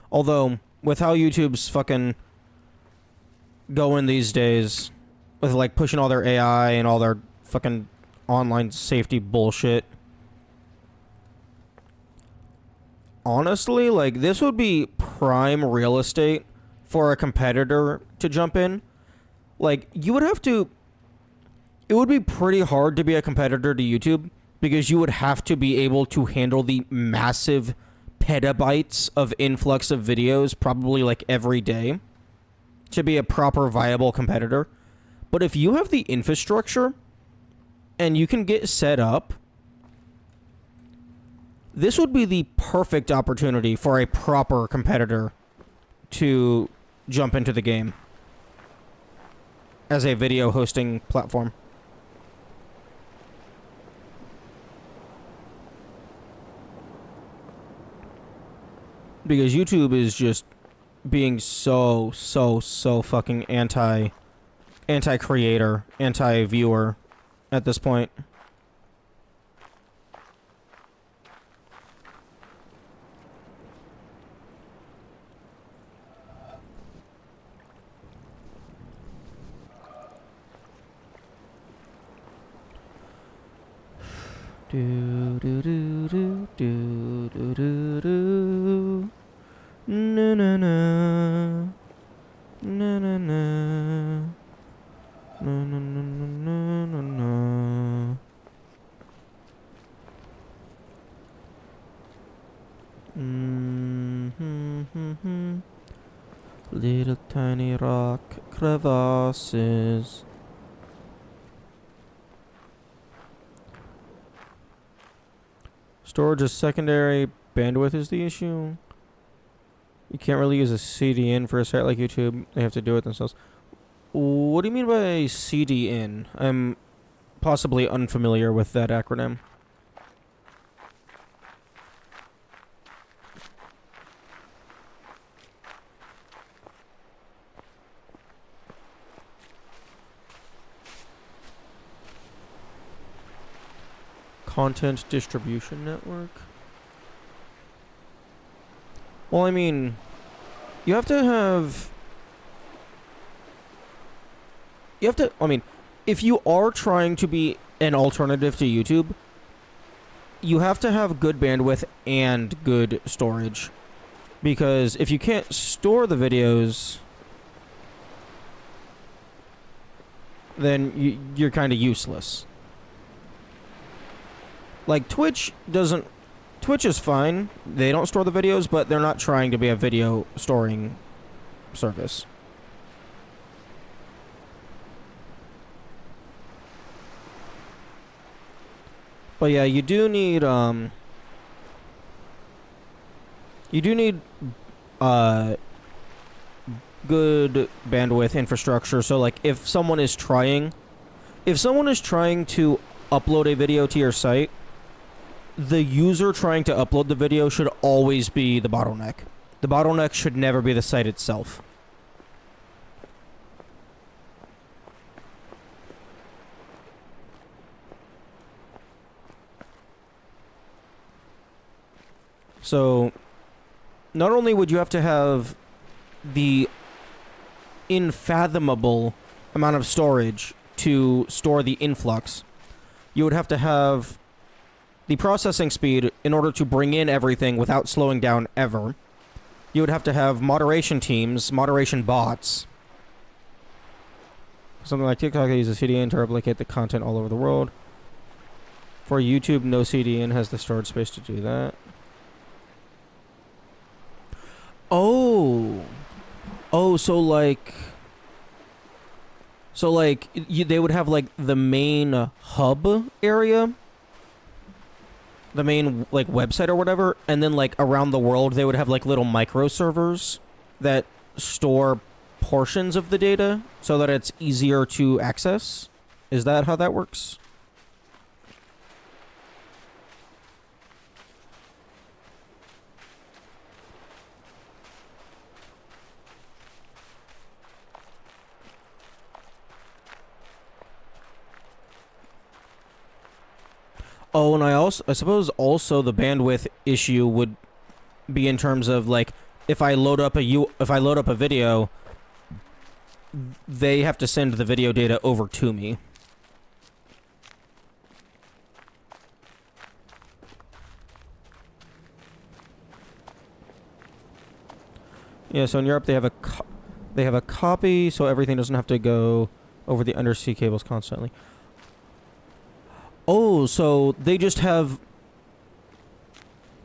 Although, with how YouTube's fucking going these days, with, like, pushing all their AI and all their fucking online safety bullshit, honestly, like, this would be prime real estate for a competitor to jump in. Like, you would have to... It would be pretty hard to be a competitor to YouTube, because you would have to be able to handle the massive petabytes of influx of videos, probably, like, every day, to be a proper viable competitor. But if you have the infrastructure, and you can get set up, this would be the perfect opportunity for a proper competitor to jump into the game as a video hosting platform. Because YouTube is just being so fucking anti-creator, anti-viewer at this point. Do do do do do do do do. Na na na. Na na na. Na na na na na na. Little tiny rock crevasses. Storage is secondary, bandwidth is the issue. You can't really use a CDN for a site like YouTube. They have to do it themselves. What do you mean by CDN? I'm possibly unfamiliar with that acronym. Content distribution network? Well, I mean, you have to have... I mean, if you are trying to be an alternative to YouTube, you have to have good bandwidth and good storage. Because if you can't store the videos, then you're kind of useless. Like, Twitch is fine. They don't store the videos, but they're not trying to be a video storing service. But yeah, you do need good bandwidth infrastructure. So like if someone is trying to upload a video to your site, the user trying to upload the video should always be the bottleneck. The bottleneck should never be the site itself. So, not only would you have to have the unfathomable amount of storage to store the influx, you would have to have the processing speed in order to bring in everything without slowing down ever. You would have to have moderation teams, moderation bots. Something like TikTok uses CDN to replicate the content all over the world. For YouTube, no CDN has the storage space to do that. Oh. Oh, so like... So like, they would have like the main hub area. The main like website or whatever. And then like around the world, they would have like little micro servers that store portions of the data so that it's easier to access. Is that how that works? Oh, and I suppose also the bandwidth issue would be in terms of like if I load up a video, they have to send the video data over to me. Yeah, so in Europe they have a copy, so everything doesn't have to go over the undersea cables constantly. Oh, so they just have...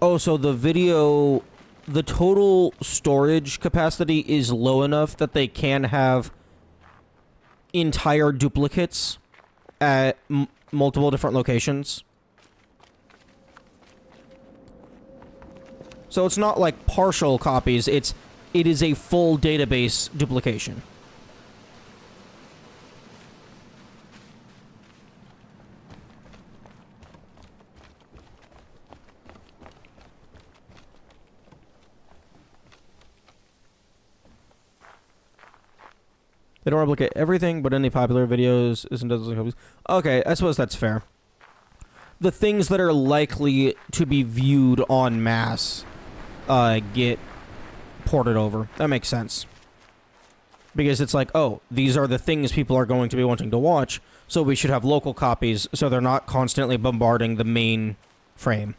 Oh, so the total storage capacity is low enough that they can have entire duplicates at multiple different locations. So it's not like partial copies, it is a full database duplication. They don't replicate everything, but any popular videos isn't dozens of copies. Okay, I suppose that's fair. The things that are likely to be viewed en masse get ported over. That makes sense. Because it's like, oh, these are the things people are going to be wanting to watch, so we should have local copies so they're not constantly bombarding the main frame.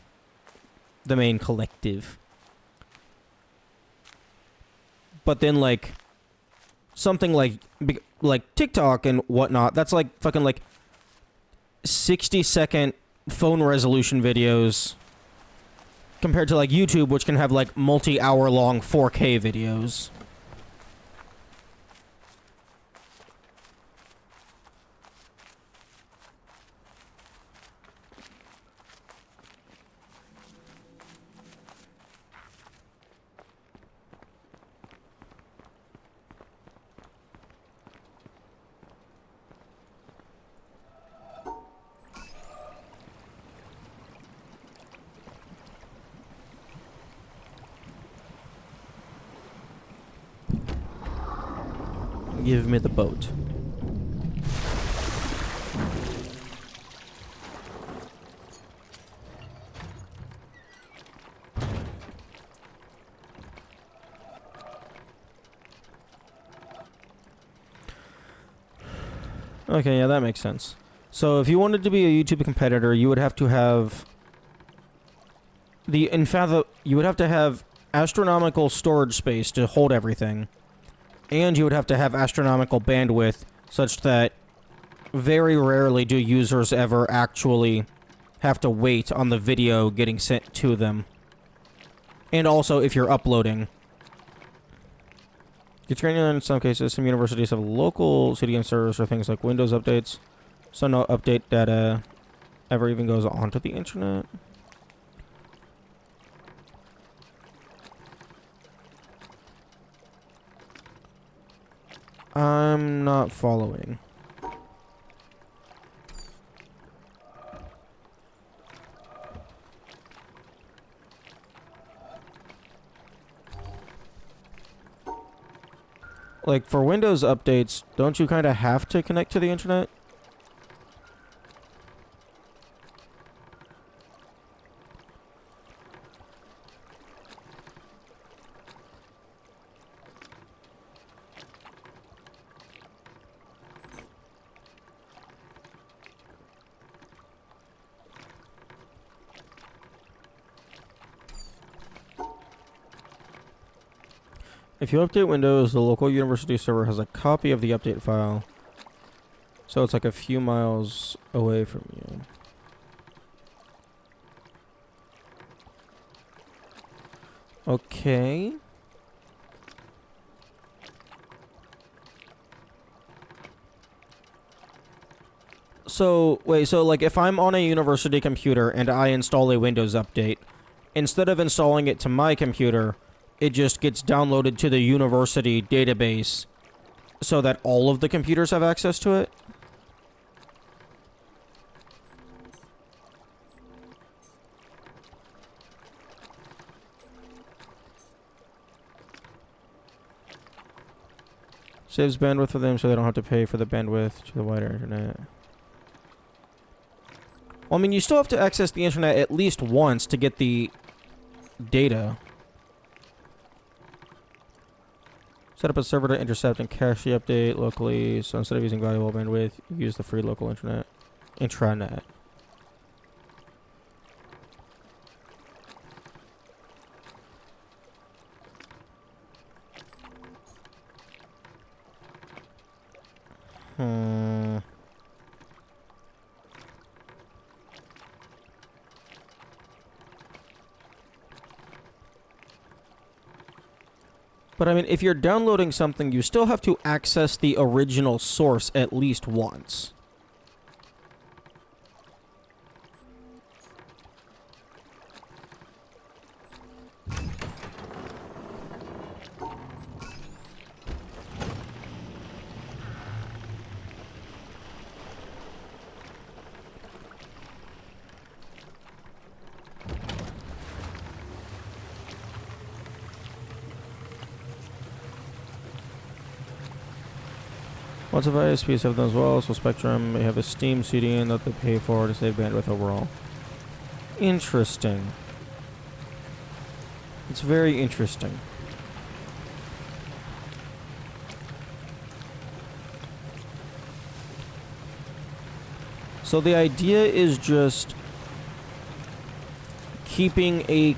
The main collective. But then, like... something like TikTok and whatnot, that's like fucking like 60-second phone resolution videos compared to like YouTube, which can have like multi-hour long 4K videos. Give me the boat. Okay, yeah, that makes sense. So if you wanted to be a YouTube competitor, you would have to have you would have to have astronomical storage space to hold everything. And you would have to have astronomical bandwidth such that very rarely do users ever actually have to wait on the video getting sent to them. And also if you're uploading. It's granular in some cases. Some universities have local CDN servers for things like Windows updates. So no update data ever even goes onto the internet. I'm not following. Like, for Windows updates, don't you kind of have to connect to the internet? If you update Windows, the local university server has a copy of the update file. So it's like a few miles away from you. Okay. So, wait, so like if I'm on a university computer and I install a Windows update, instead of installing it to my computer, it just gets downloaded to the university database so that all of the computers have access to it? Saves bandwidth for them so they don't have to pay for the bandwidth to the wider internet. Well, I mean, you still have to access the internet at least once to get the data. Set up a server to intercept and cache the update locally, so instead of using valuable bandwidth, you use the free local internet. Intranet. But I mean, if you're downloading something, you still have to access the original source at least once. Lots of ISPs have them as well, so Spectrum may have a Steam CDN that they pay for to save bandwidth overall. Interesting. It's very interesting. So the idea is just keeping a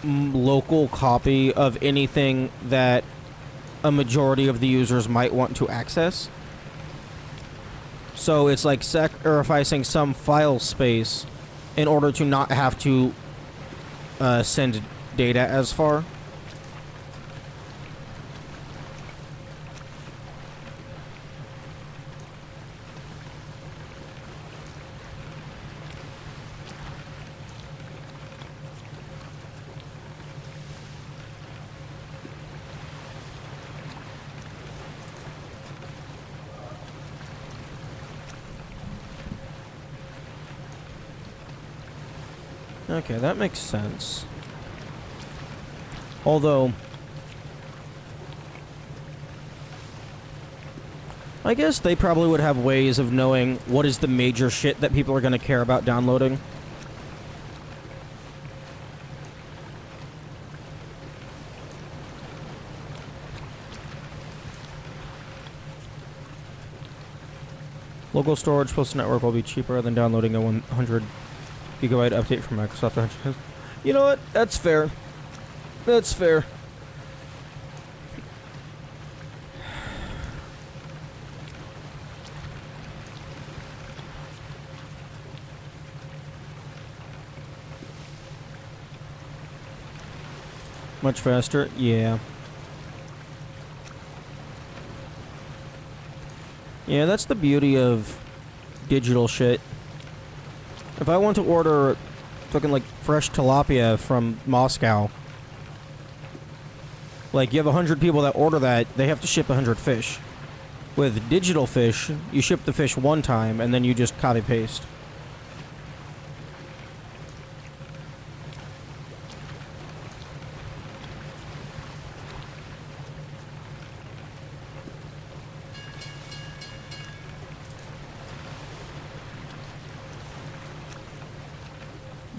local copy of anything that a majority of the users might want to access. So it's like sacrificing some file space in order to not have to send data as far. Okay, that makes sense. Although, I guess they probably would have ways of knowing what is the major shit that people are going to care about downloading. Local storage plus network will be cheaper than downloading a 100 gigabyte update from Microsoft. You know what? That's fair. That's fair. Much faster? Yeah. Yeah, that's the beauty of digital shit. If I want to order fucking like fresh tilapia from Moscow, like you have 100 people that order that, they have to ship 100 fish. With digital fish, you ship the fish one time and then you just copy paste.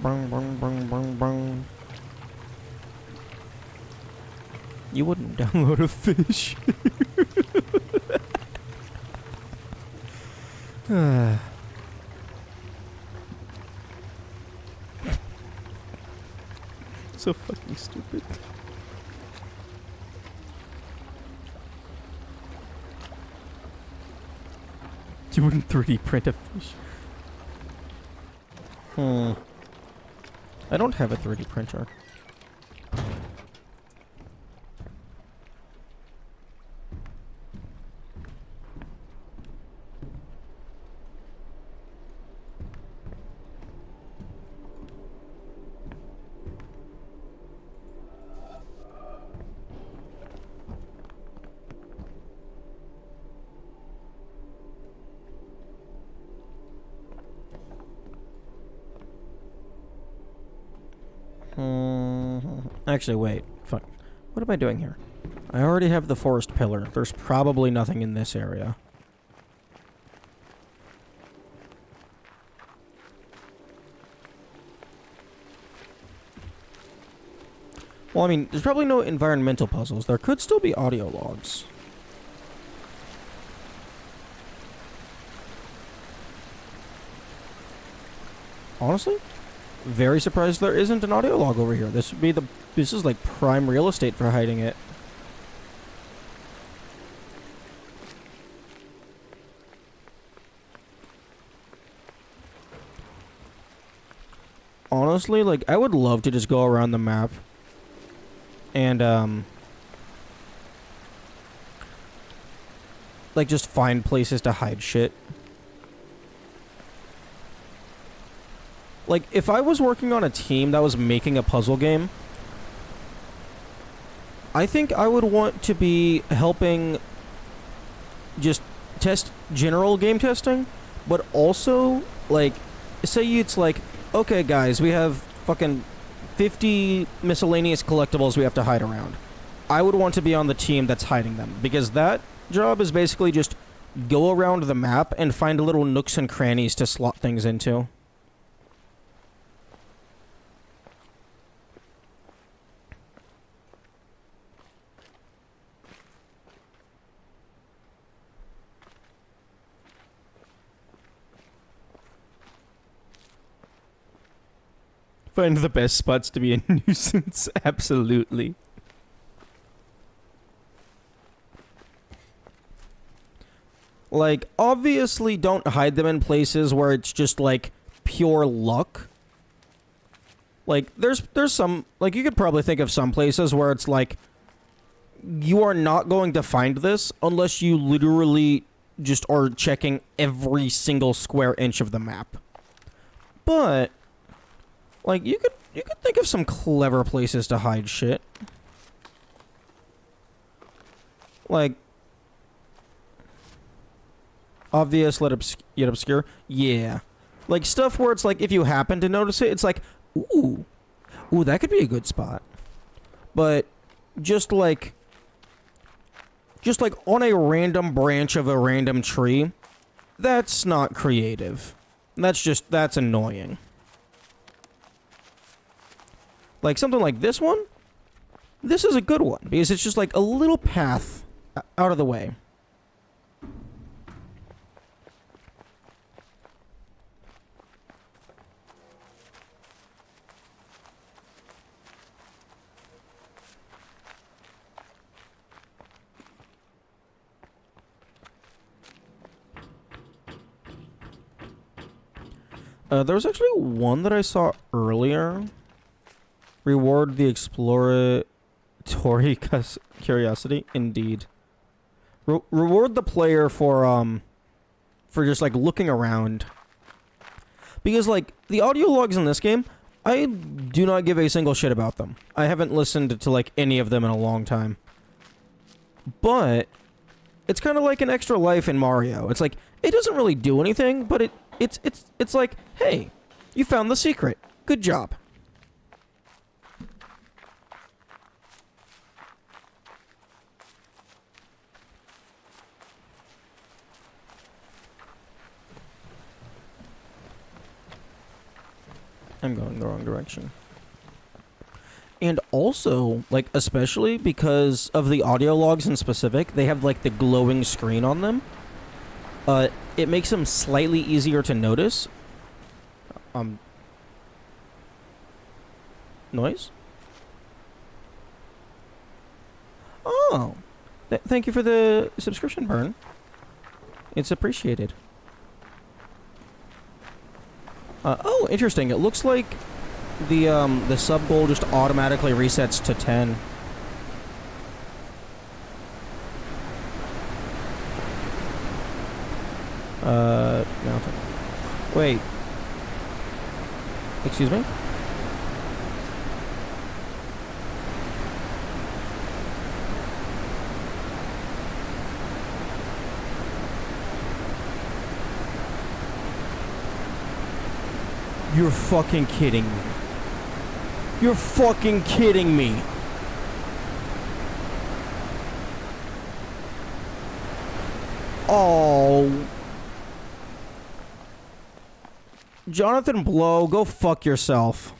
Brung, brung, brung, brung, brung. You wouldn't download a fish. So fucking stupid. You wouldn't 3D print a fish. I don't have a 3D printer. Actually, wait. Fuck. What am I doing here? I already have the forest pillar. There's probably nothing in this area. Well, I mean, there's probably no environmental puzzles. There could still be audio logs. Honestly, very surprised there isn't an audio log over here. This would be the... This is like prime real estate for hiding it. Honestly, like, I would love to just go around the map and, like, just find places to hide shit. Like, if I was working on a team that was making a puzzle game, I think I would want to be helping just test general game testing, but also, like, say it's like, okay, guys, we have fucking 50 miscellaneous collectibles we have to hide around. I would want to be on the team that's hiding them, because that job is basically just go around the map and find little nooks and crannies to slot things into. Find the best spots to be a nuisance. Absolutely. Like, obviously don't hide them in places where it's just, like, pure luck. Like, there's some... Like, you could probably think of some places where it's, like, you are not going to find this unless you literally just are checking every single square inch of the map. But... Like, you could think of some clever places to hide shit. Like, obvious yet obscure. Yeah. Like, stuff where it's like, if you happen to notice it, it's like, ooh, that could be a good spot. But just like on a random branch of a random tree, that's not creative. That's annoying. Like, something like this one, this is a good one, because it's just like a little path out of the way. There was actually one that I saw earlier. Reward the exploratory curiosity. Indeed. Reward the player for just, like, looking around. Because, like, the audio logs in this game, I do not give a single shit about them. I haven't listened to, like, any of them in a long time. But it's kind of like an extra life in Mario. It's like, it doesn't really do anything, but it's like, hey, you found the secret. Good job. I'm going the wrong direction. And also, like, especially because of the audio logs in specific, they have, like, the glowing screen on them. It makes them slightly easier to notice. Noise? Oh. Thank you for the subscription, Burn. It's appreciated. Oh, interesting. It looks like the sub goal just automatically resets to 10. No. Wait. Excuse me? You're fucking kidding me. You're fucking kidding me. Oh. Jonathan Blow, go fuck yourself.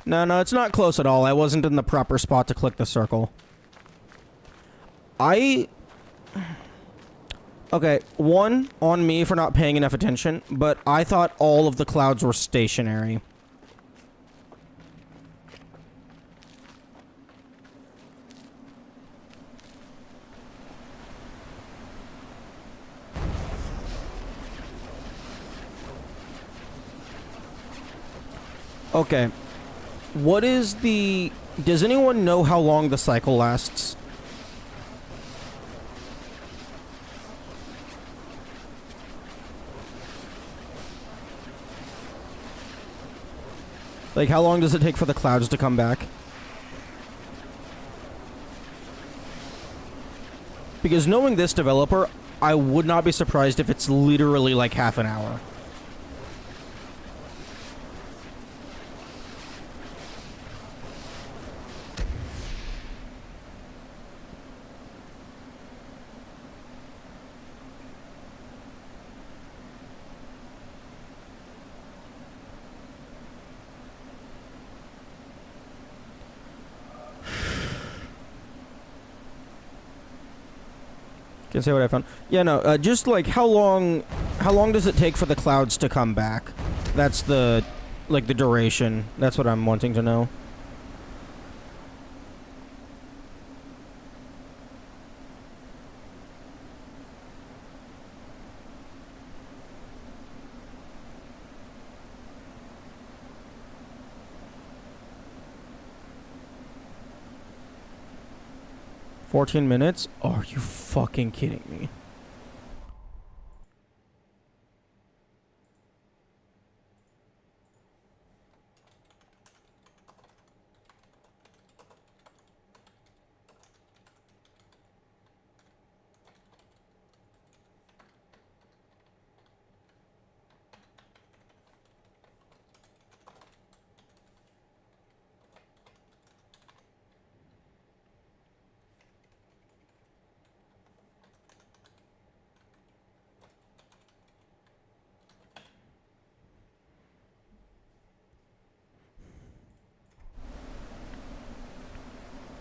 No, it's not close at all. I wasn't in the proper spot to click the circle. Okay, one, on me for not paying enough attention, but I thought all of the clouds were stationary. Okay. What is the... Does anyone know how long the cycle lasts? Like, how long does it take for the clouds to come back? Because knowing this developer, I would not be surprised if it's literally like half an hour. Can say what I found. Yeah, no, just like how long does it take for the clouds to come back? That's the, like, the duration. That's what I'm wanting to know. $14 minutes? Are you fucking kidding me?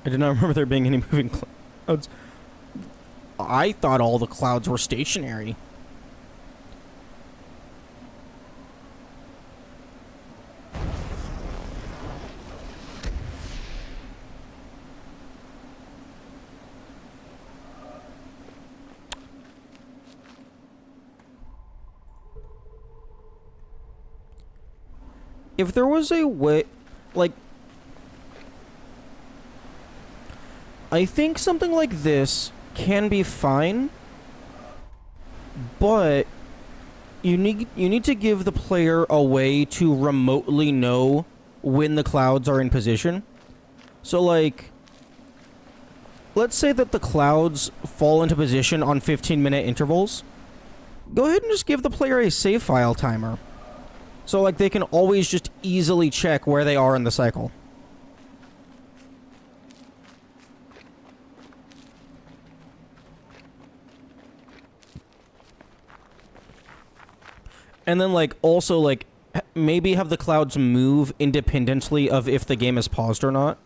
I did not remember there being any moving clouds. I thought all the clouds were stationary. If there was a way, like, I think something like this can be fine, but you need to give the player a way to remotely know when the clouds are in position. So, like, let's say that the clouds fall into position on 15-minute intervals. Go ahead and just give the player a save file timer. So, like, they can always just easily check where they are in the cycle. And then, like, also, like, maybe have the clouds move independently of if the game is paused or not.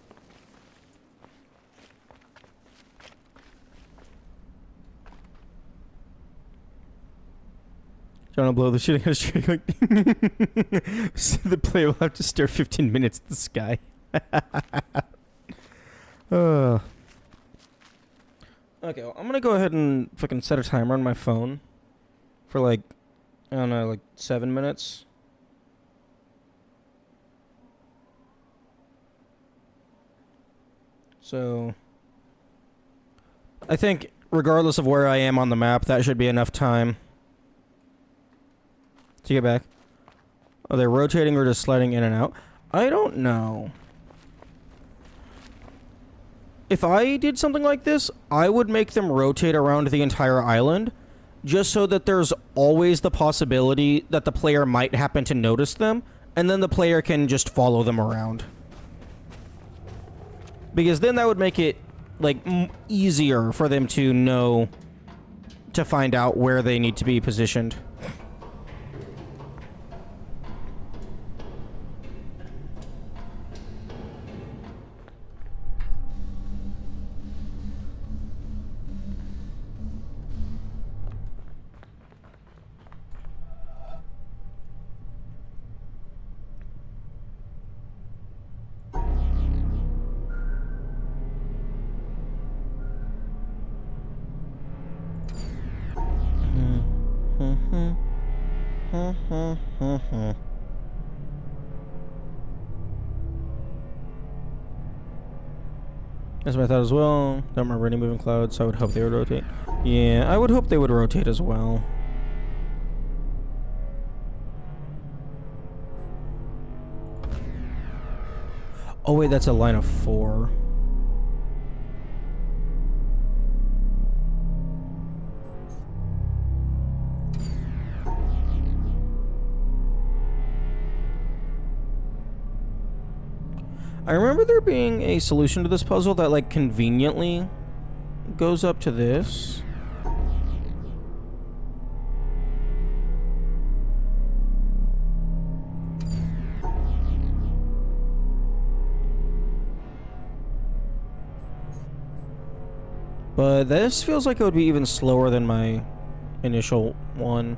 Trying to blow the shit out of straight. So the player will have to stare 15 minutes at the sky. Okay, well, I'm gonna go ahead and fucking set a timer on my phone for, like, I don't know, like 7 minutes. So I think regardless of where I am on the map, that should be enough time to get back. Are they rotating or just sliding in and out? I don't know. If I did something like this, I would make them rotate around the entire island, just so that there's always the possibility that the player might happen to notice them, and then the player can just follow them around. Because then that would make it, like, easier for them to know, to find out where they need to be positioned. That's what I thought as well. Don't remember any moving clouds, so I would hope they would rotate. Yeah, I would hope they would rotate as well. Oh wait, that's a line of 4. I remember there being a solution to this puzzle that, like, conveniently goes up to this. But this feels like it would be even slower than my initial one.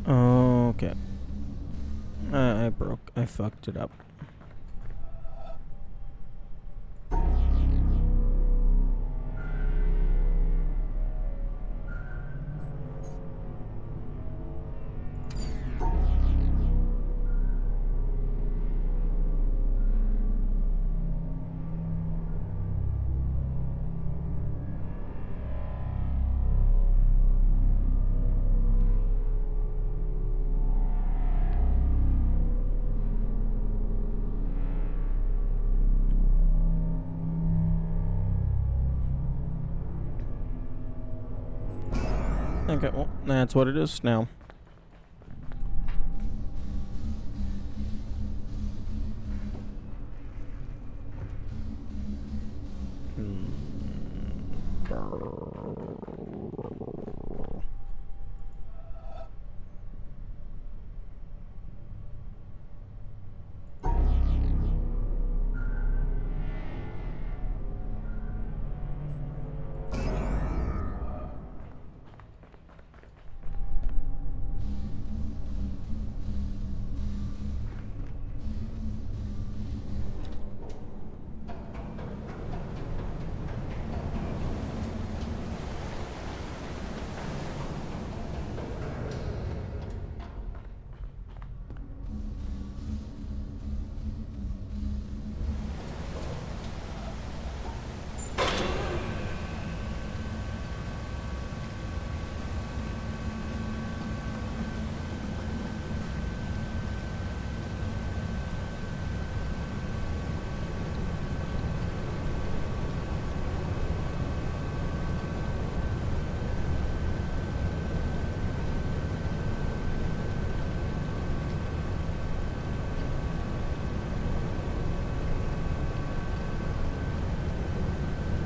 Okay. I fucked it up. Okay, well, that's what it is now.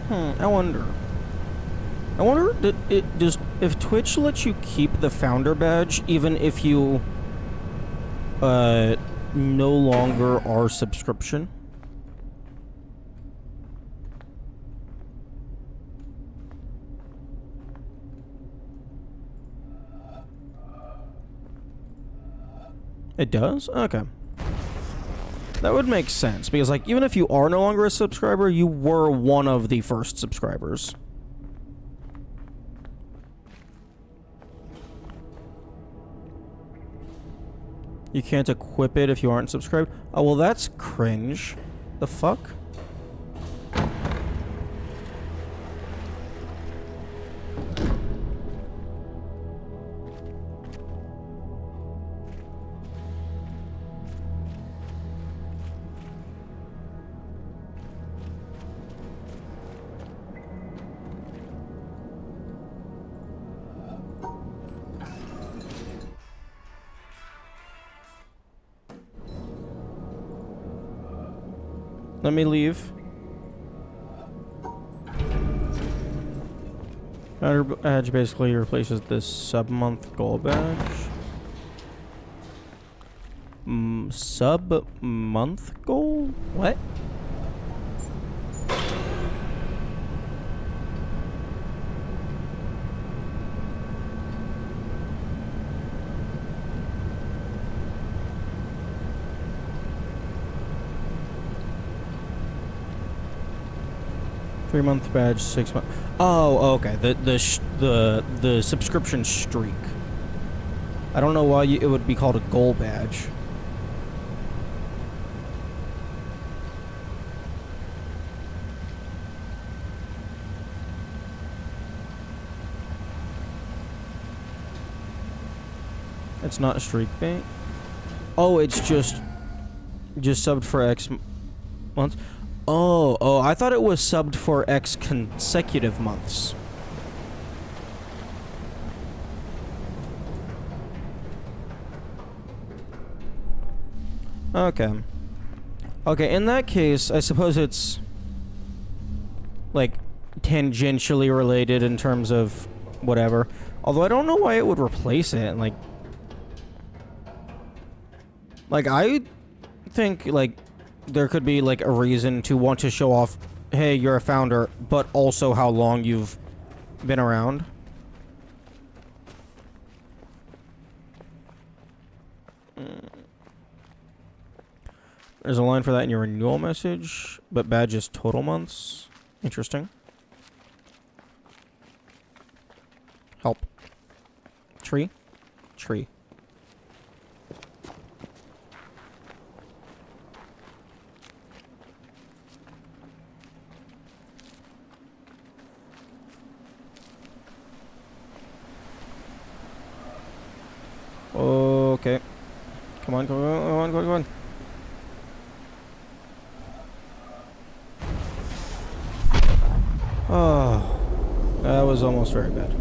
I wonder. If Twitch lets you keep the founder badge even if you no longer are subscription. It does? Okay. That would make sense, because, like, even if you are no longer a subscriber, you were one of the first subscribers. You can't equip it if you aren't subscribed? Oh, well, that's cringe. The fuck? Let me leave. Badge basically replaces this sub-month goal badge. Sub-month goal? What? Three-month badge, 6 month. Oh, okay. The subscription streak. I don't know why it would be called a goal badge. It's not streak bait. Oh, it's just subbed for X months. Oh, I thought it was subbed for X consecutive months. Okay. Okay, in that case, I suppose it's, like, tangentially related in terms of whatever. Although I don't know why it would replace it. Like, I think, like, there could be, like, a reason to want to show off, hey, you're a founder, but also how long you've been around. There's a line for that in your renewal message, but badge is total months. Interesting. Help. Tree? Tree. Okay. Come on, come on, come on, come on, come on. Oh, that was almost very bad.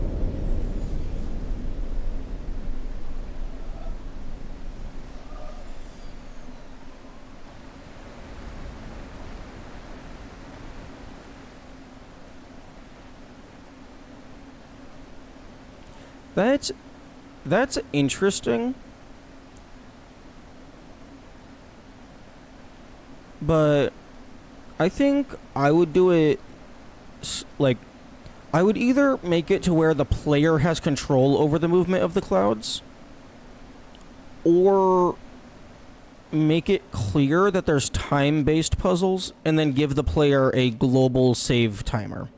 That's interesting. But I think I would do it like, I would either make it to where the player has control over the movement of the clouds, or make it clear that there's time-based puzzles, and then give the player a global save timer.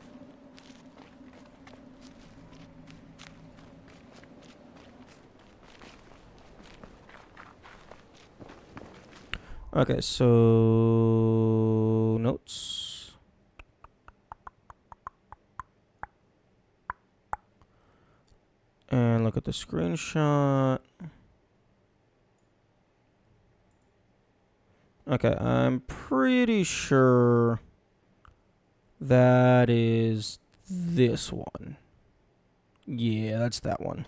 Okay, so notes. And look at the screenshot. Okay, I'm pretty sure that is this one. Yeah, that's that one.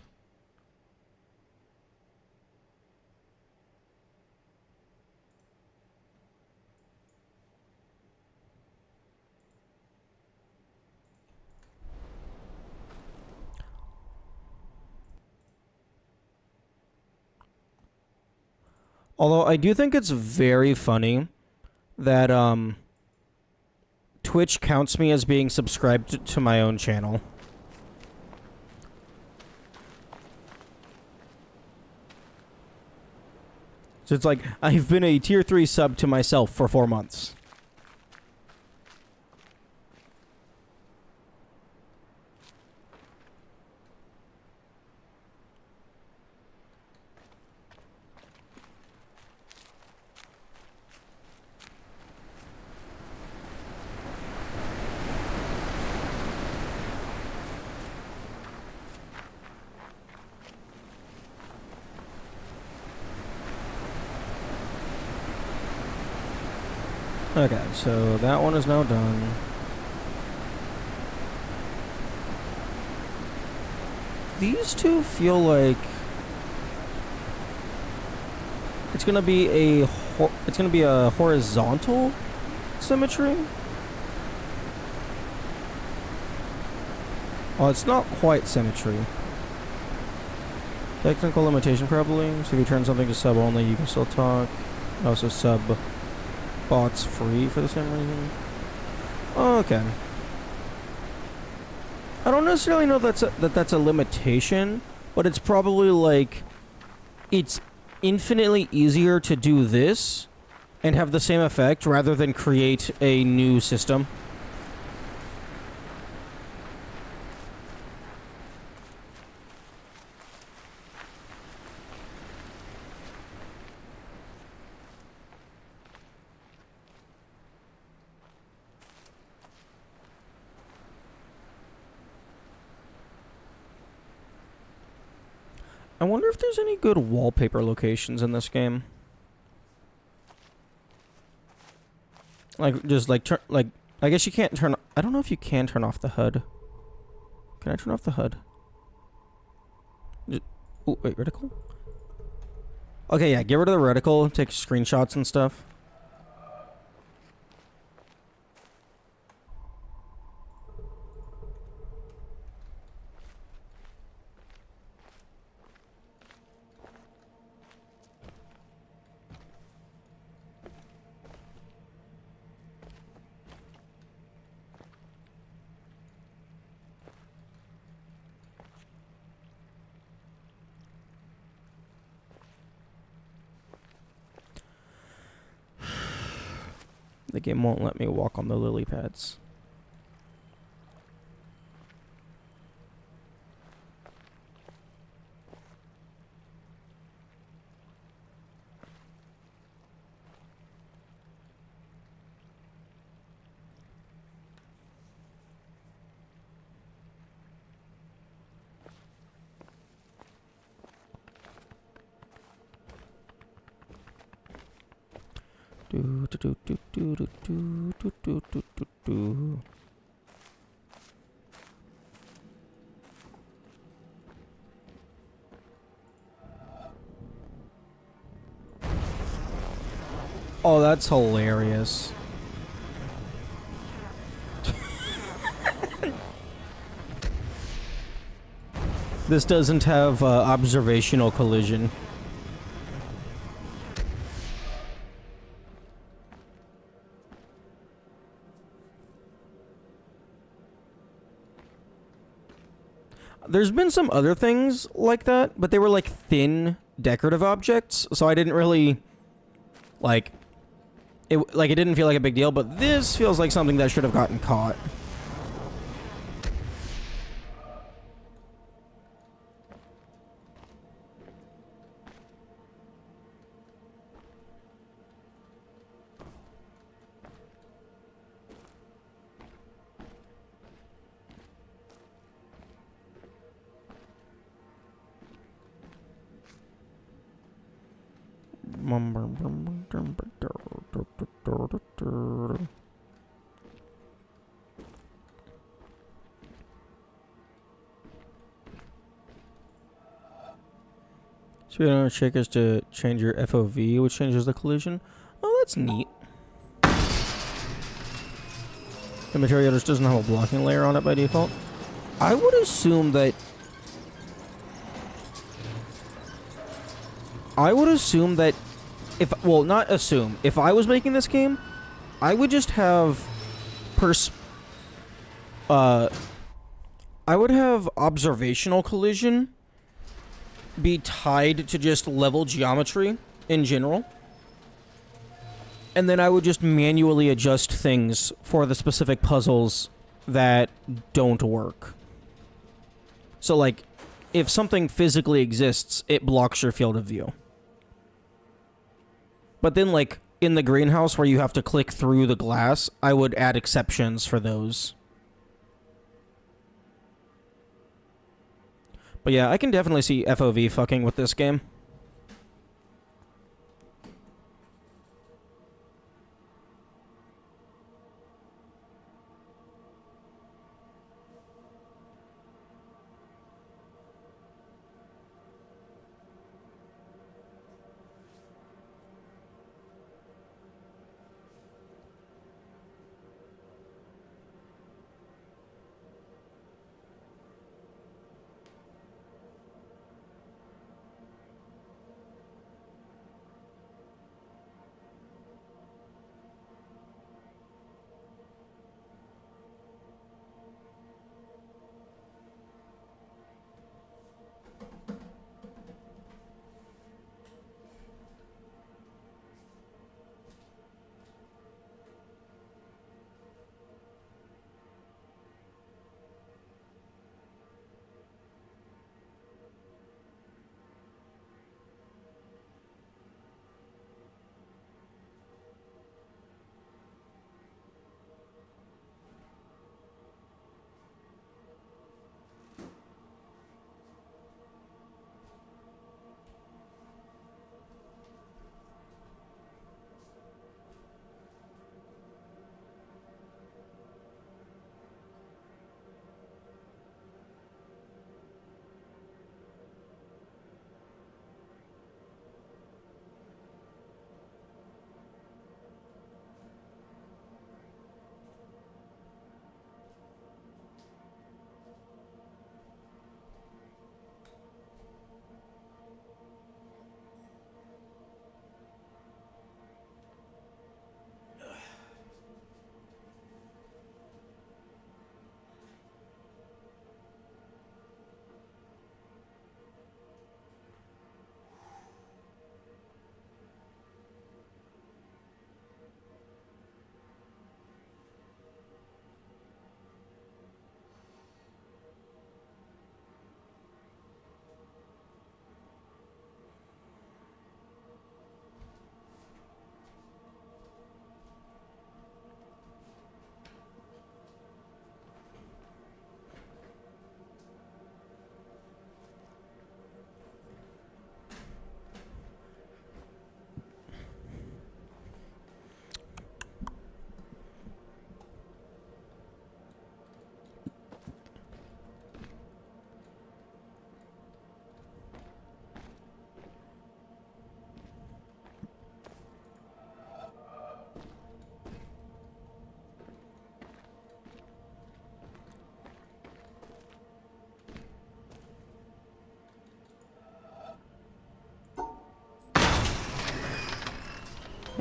Although I do think it's very funny that Twitch counts me as being subscribed to my own channel. So it's like, I've been a tier 3 sub to myself for 4 months. Okay, so that one is now done. These two feel like it's gonna be a horizontal symmetry. Oh, it's not quite symmetry. Technical limitation probably. So if you turn something to sub only, you can still talk. Also sub bots free for the same reason. Okay. I don't necessarily know that's a limitation, but it's probably like it's infinitely easier to do this and have the same effect rather than create a new system. I wonder if there's any good wallpaper locations in this game. Like, just like, I guess you can't turn, I don't know if you can turn off the HUD. Can I turn off the HUD? Oh, wait, reticle? Okay, yeah, get rid of the reticle, take screenshots and stuff. The game won't let me walk on the lily pads. Do do do do do do do do do do do do. Oh, that's hilarious. This doesn't have observational collision. There's been some other things like that, but they were like thin decorative objects, so I didn't really like it. Like, it didn't feel like a big deal, but this feels like something that should have gotten caught. So you don't shake us to change your FOV, which changes the collision. Oh, that's neat. The material just doesn't have a blocking layer on it by default. I would assume that well, not assume. If I was making this game, I would just have I would have observational collision be tied to just level geometry in general. And then I would just manually adjust things for the specific puzzles that don't work. So, like, if something physically exists, it blocks your field of view. But then, like, in the greenhouse where you have to click through the glass, I would add exceptions for those. But yeah, I can definitely see FOV fucking with this game.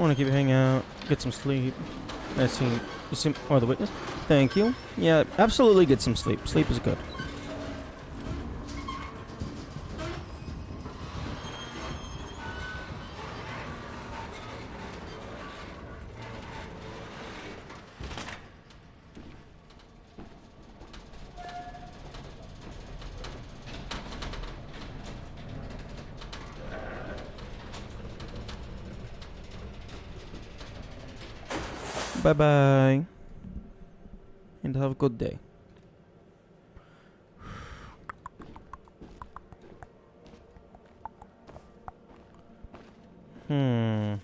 I want to keep hanging out, get some sleep. I see. You see? Oh, the witness. Thank you. Yeah, absolutely get some sleep. Sleep is good. Bye-bye. And have a good day. Hmm.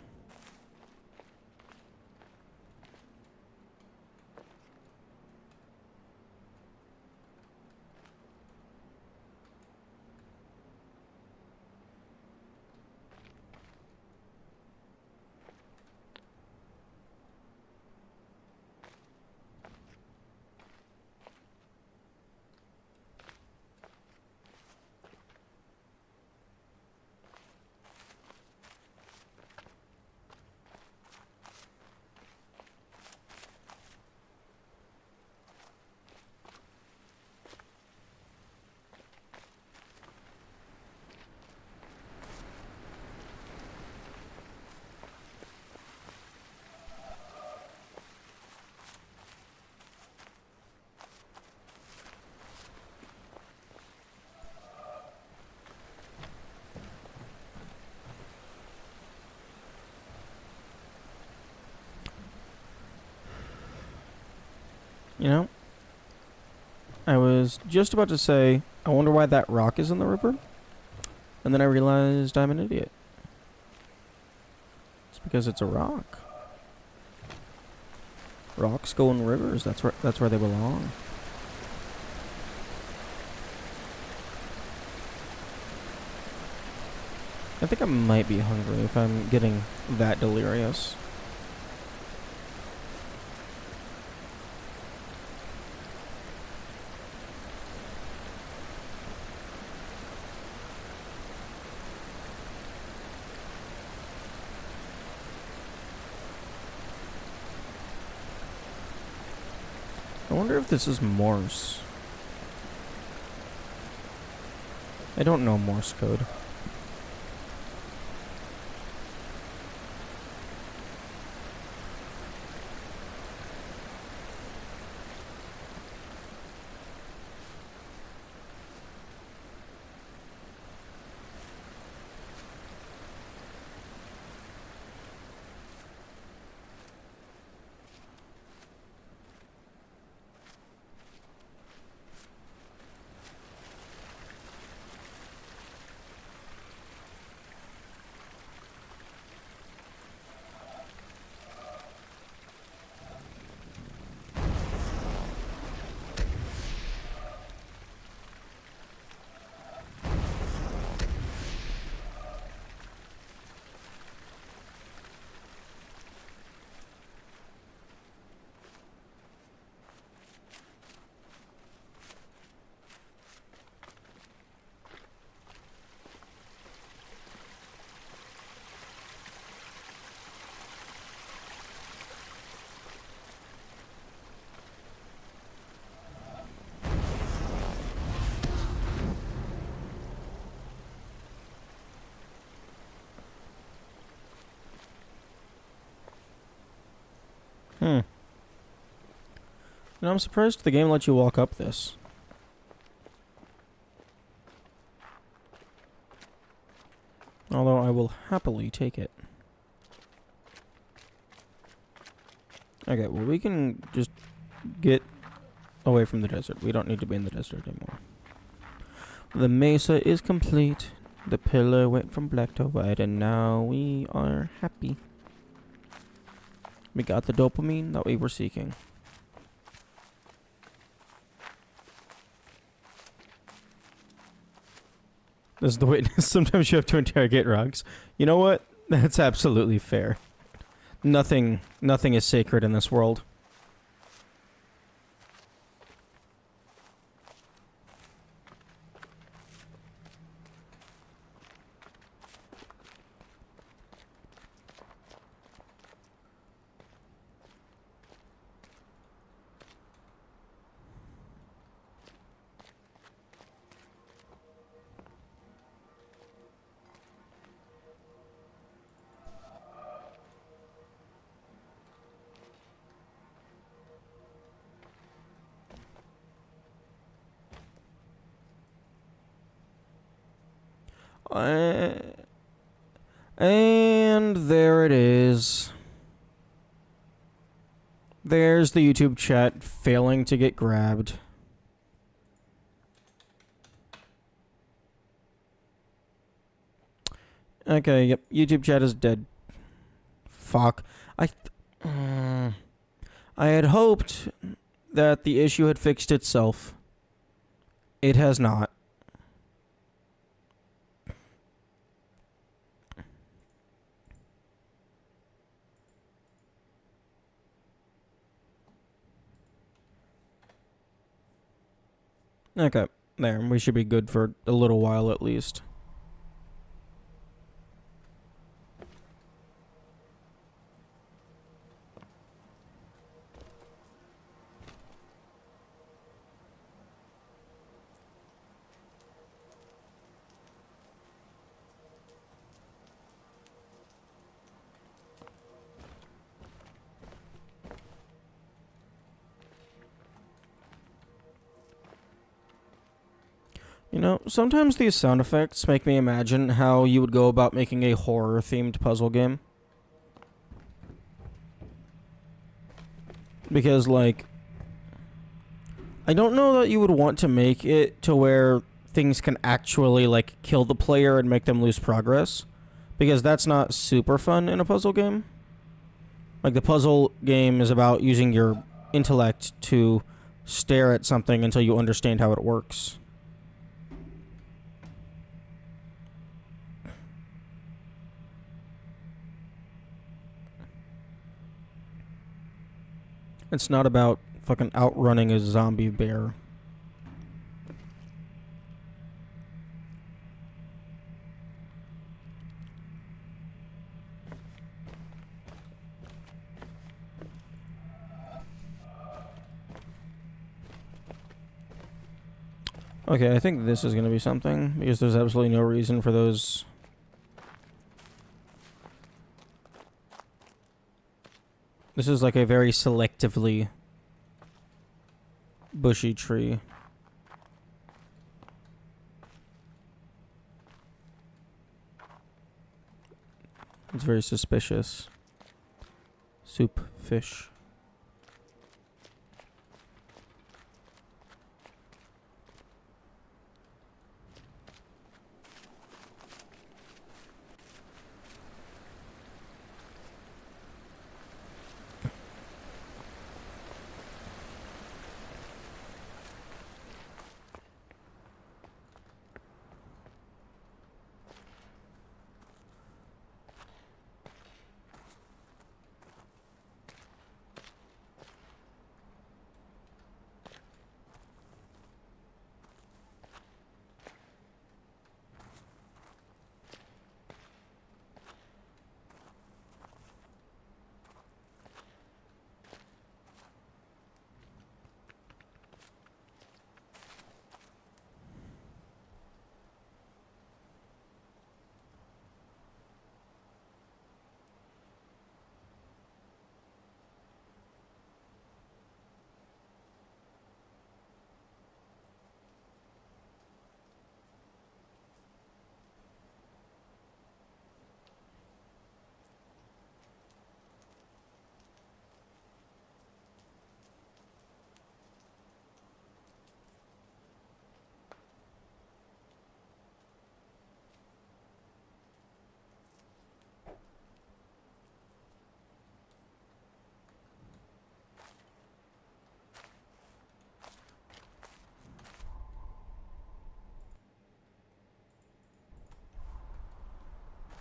You know, I was just about to say, I wonder why that rock is in the river. And then I realized I'm an idiot. It's because it's a rock. Rocks go in rivers. That's where they belong. I think I might be hungry if I'm getting that delirious. I wonder if this is Morse. I don't know Morse code. Hmm. I'm surprised the game lets you walk up this. Although I will happily take it. Okay, well we can just get away from the desert. We don't need to be in the desert anymore. The mesa is complete. The pillar went from black to white, and now we are happy. We got the dopamine that we were seeking. This is the witness. Sometimes you have to interrogate rocks. You know what? That's absolutely fair. Nothing is sacred in this world. And there it is. There's the YouTube chat failing to get grabbed. Okay, yep, YouTube chat is dead. Fuck. I had hoped that the issue had fixed itself. It has not. Okay, there. We should be good for a little while at least. You know, sometimes these sound effects make me imagine how you would go about making a horror-themed puzzle game. Because, like, I don't know that you would want to make it to where things can actually like kill the player and make them lose progress, because that's not super fun in a puzzle game. Like the puzzle game is about using your intellect to stare at something until you understand how it works. It's not about fucking outrunning a zombie bear. Okay, I think this is going to be something, because there's absolutely no reason for those. This is like a very selectively bushy tree. It's very suspicious. Soup, fish.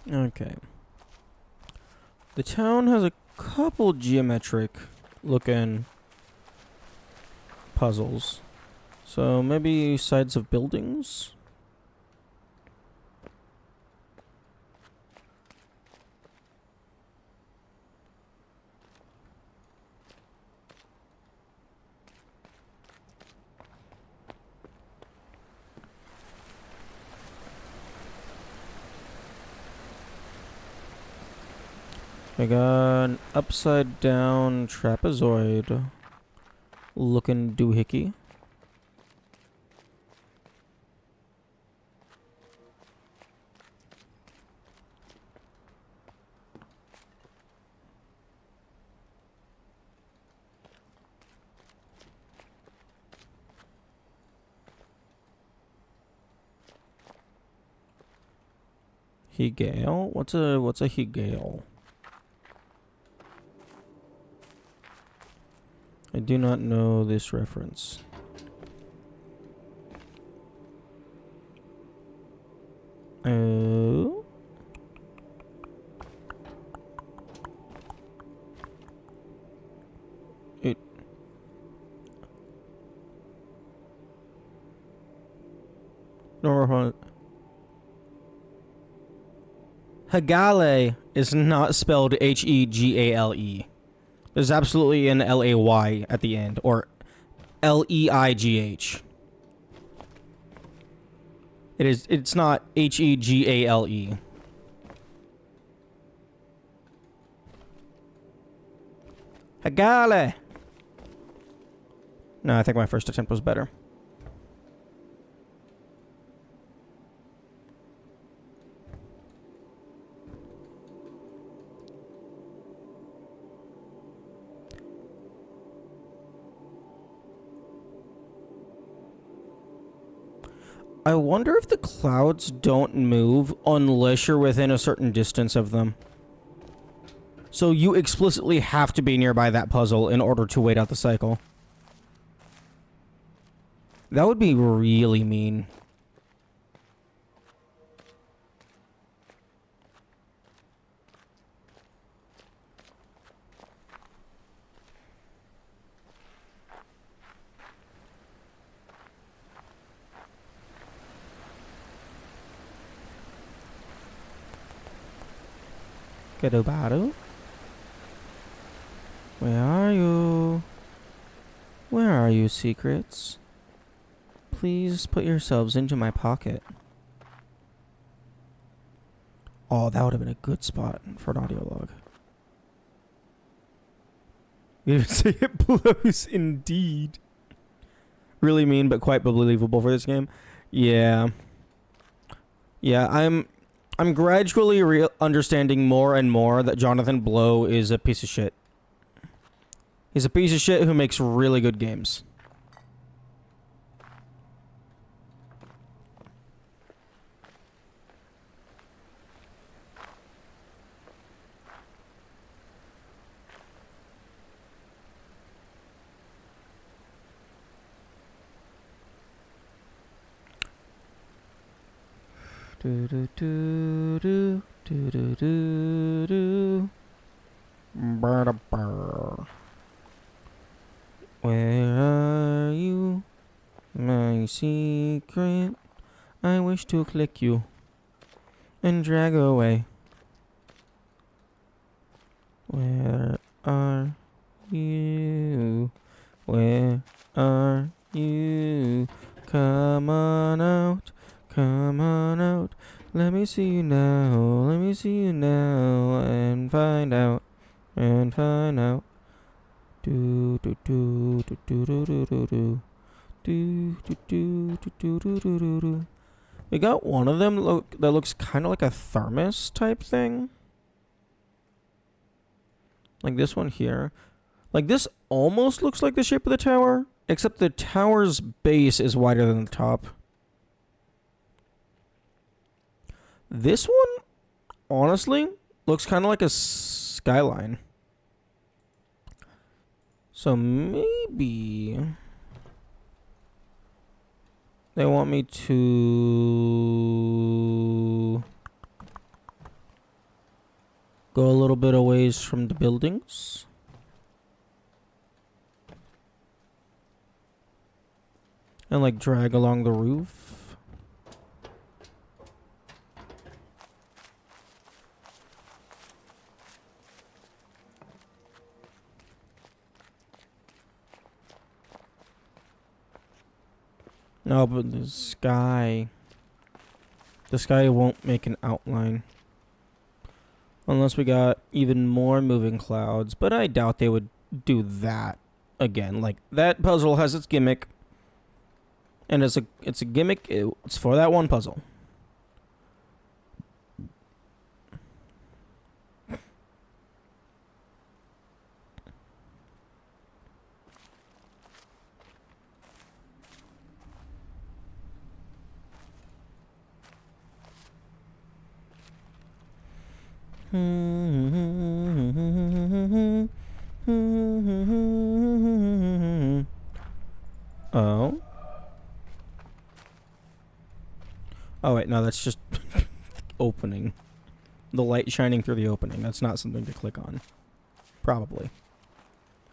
Okay. The town has a couple geometric looking puzzles. So maybe sides of buildings? I got an upside down trapezoid looking doohickey. Hegale? What's a Hegale? I do not know this reference. Oh. It. No, Hegale is not spelled Hegale. There's absolutely an Lay at the end, or Leigh. It's not Hegale. Hegale. No, I think my first attempt was better. I wonder if the clouds don't move unless you're within a certain distance of them. So you explicitly have to be nearby that puzzle in order to wait out the cycle. That would be really mean. Gadobaru? Where are you? Where are you, secrets? Please put yourselves into my pocket. Oh, that would have been a good spot for an audio log. You didn't say it blows indeed. Really mean, but quite believable for this game. Yeah. Yeah, I'm gradually understanding more and more that Jonathan Blow is a piece of shit. He's a piece of shit who makes really good games. Do do do do do do do do. Brr. Where are you, my secret? I wish to click you and drag away. Where are you? Where are you? Come on out. Come on out. Let me see you now. Let me see you now and find out. And find out. Do do do do do do do do do. Do do do do do do do do. We got one of them that looks kind of like a thermos type thing. Like this one here. Like this almost looks like the shape of the tower, except the tower's base is wider than the top. This one, honestly, looks kind of like a skyline. So maybe they want me to go a little bit away from the buildings. And like drag along the roof. No, but the sky won't make an outline. Unless we got even more moving clouds. But I doubt they would do that again. Like, that puzzle has its gimmick. And it's a gimmick. It's for that one puzzle. Oh. Oh wait, no, that's just opening. The light shining through the opening. That's not something to click on. Probably.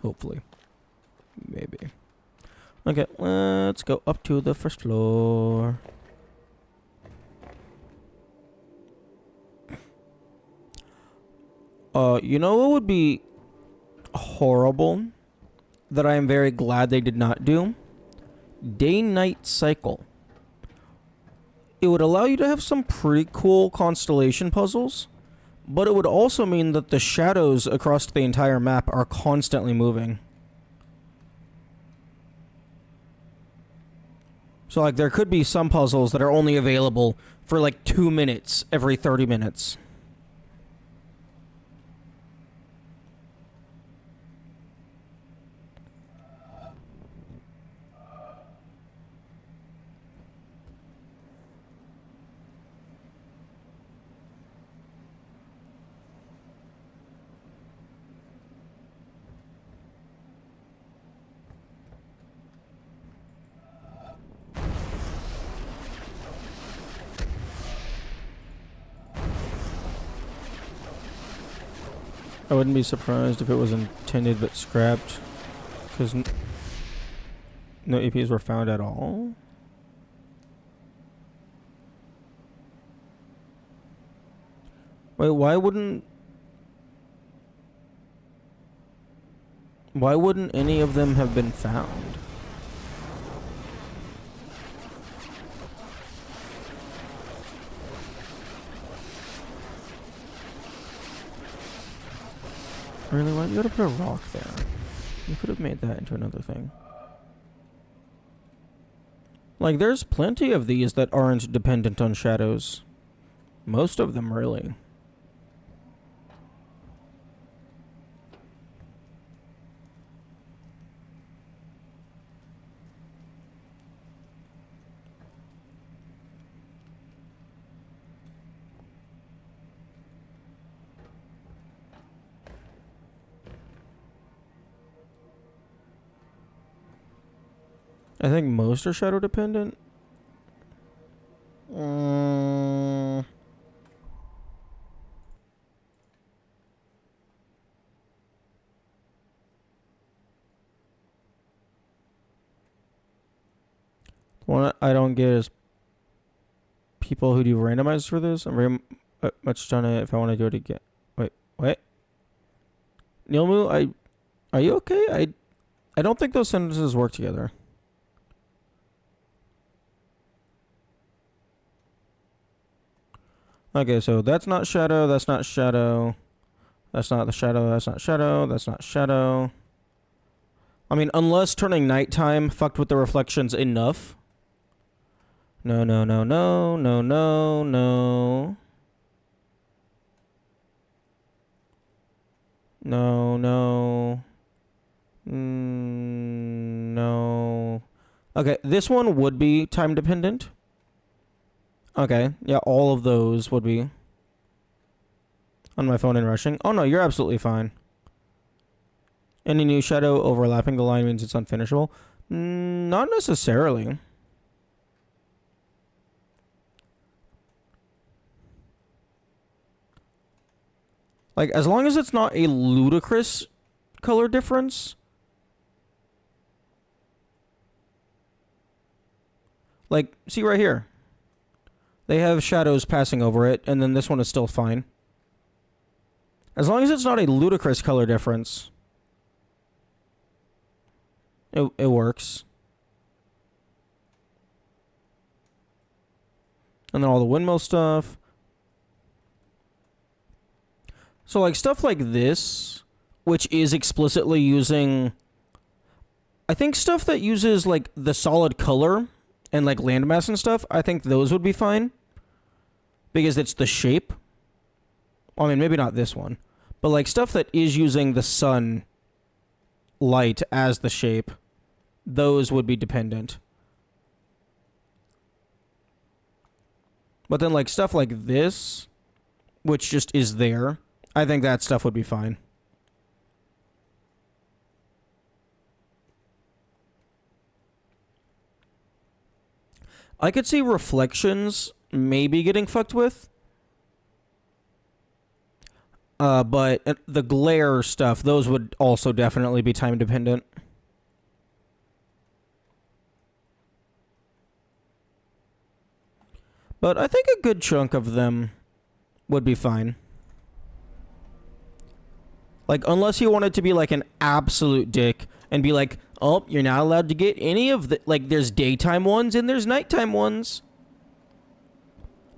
Hopefully. Maybe. Okay, let's go up to the first floor. You know what would be horrible that I am very glad they did not do? Day-night cycle. It would allow you to have some pretty cool constellation puzzles, but it would also mean that the shadows across the entire map are constantly moving. So, like, there could be some puzzles that are only available for, like, 2 minutes every 30 minutes. I wouldn't be surprised if it was intended but scrapped, because no EPs were found at all. Wait, why wouldn't any of them have been found? Really? Why you gotta put a rock there? You could have made that into another thing. Like, there's plenty of these that aren't dependent on shadows. Most of them, really. I think most are shadow dependent. One I don't get is people who do randomized for this. I'm very much done it if I want to do it again. Wait, what? Nilmu, are you okay? I don't think those sentences work together. Okay, so that's not shadow, that's not shadow. That's not the shadow, that's not shadow, that's not shadow. I mean, unless turning nighttime fucked with the reflections enough. No, no, no, no, no, no, no. No, no. No. Okay, this one would be time dependent. Okay, yeah, all of those would be. On my phone and rushing. Oh no, you're absolutely fine. Any new shadow overlapping the line means it's unfinishable? Not necessarily. Like, as long as it's not a ludicrous color difference. Like, see right here. They have shadows passing over it, and then this one is still fine. As long as it's not a ludicrous color difference, it works. And then all the windmill stuff. So, like, stuff like this, which is explicitly using... I think stuff that uses, like, the solid color and, like, landmass and stuff, I think those would be fine. Because it's the shape. I mean, maybe not this one. But, like, stuff that is using the sun light as the shape, those would be dependent. But then, like, stuff like this, which just is there, I think that stuff would be fine. I could see reflections maybe getting fucked with. But the glare stuff, those would also definitely be time dependent. But I think a good chunk of them would be fine. Like, unless you wanted to be like an absolute dick and be like, oh, you're not allowed to get any of the... Like, there's daytime ones and there's nighttime ones.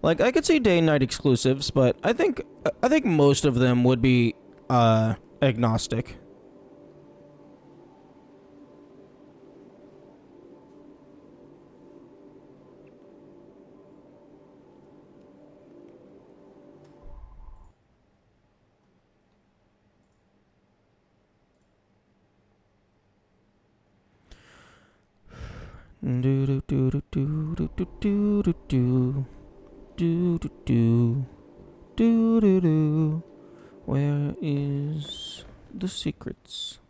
Like, I could see day and night exclusives, but I think most of them would be agnostic. Do do do do do do do do do. Do do do do do do. Where is the secrets?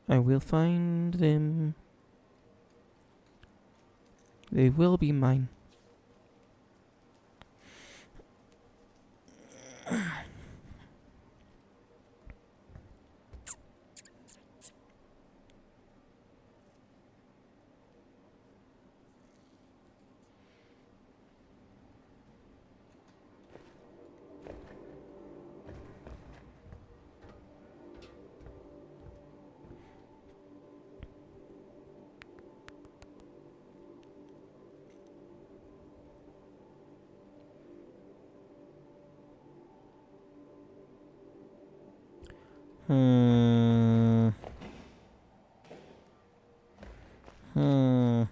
I will find them. They will be mine. Hmm. Hmm.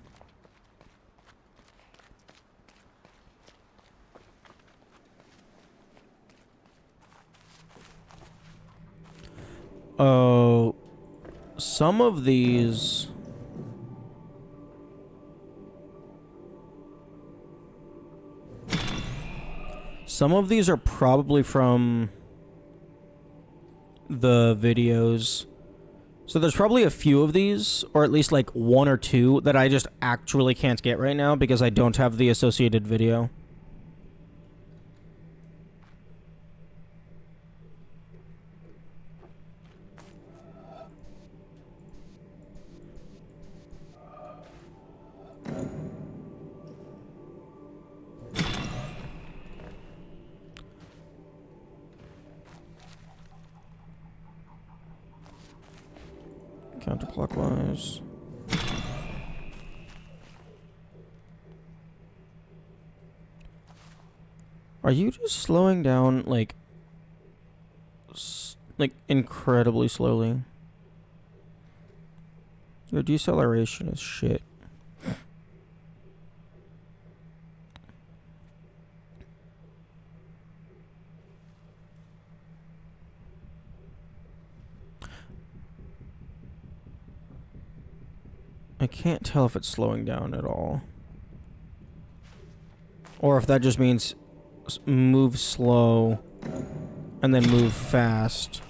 Oh, some of these. Some of these are probably from the videos. So there's probably a few of these, or at least like one or two, that I just actually can't get right now because I don't have the associated video. Counterclockwise. Are you just slowing down, like incredibly slowly? Your deceleration is shit. I can't tell if it's slowing down at all. Or if that just means move slow and then move fast.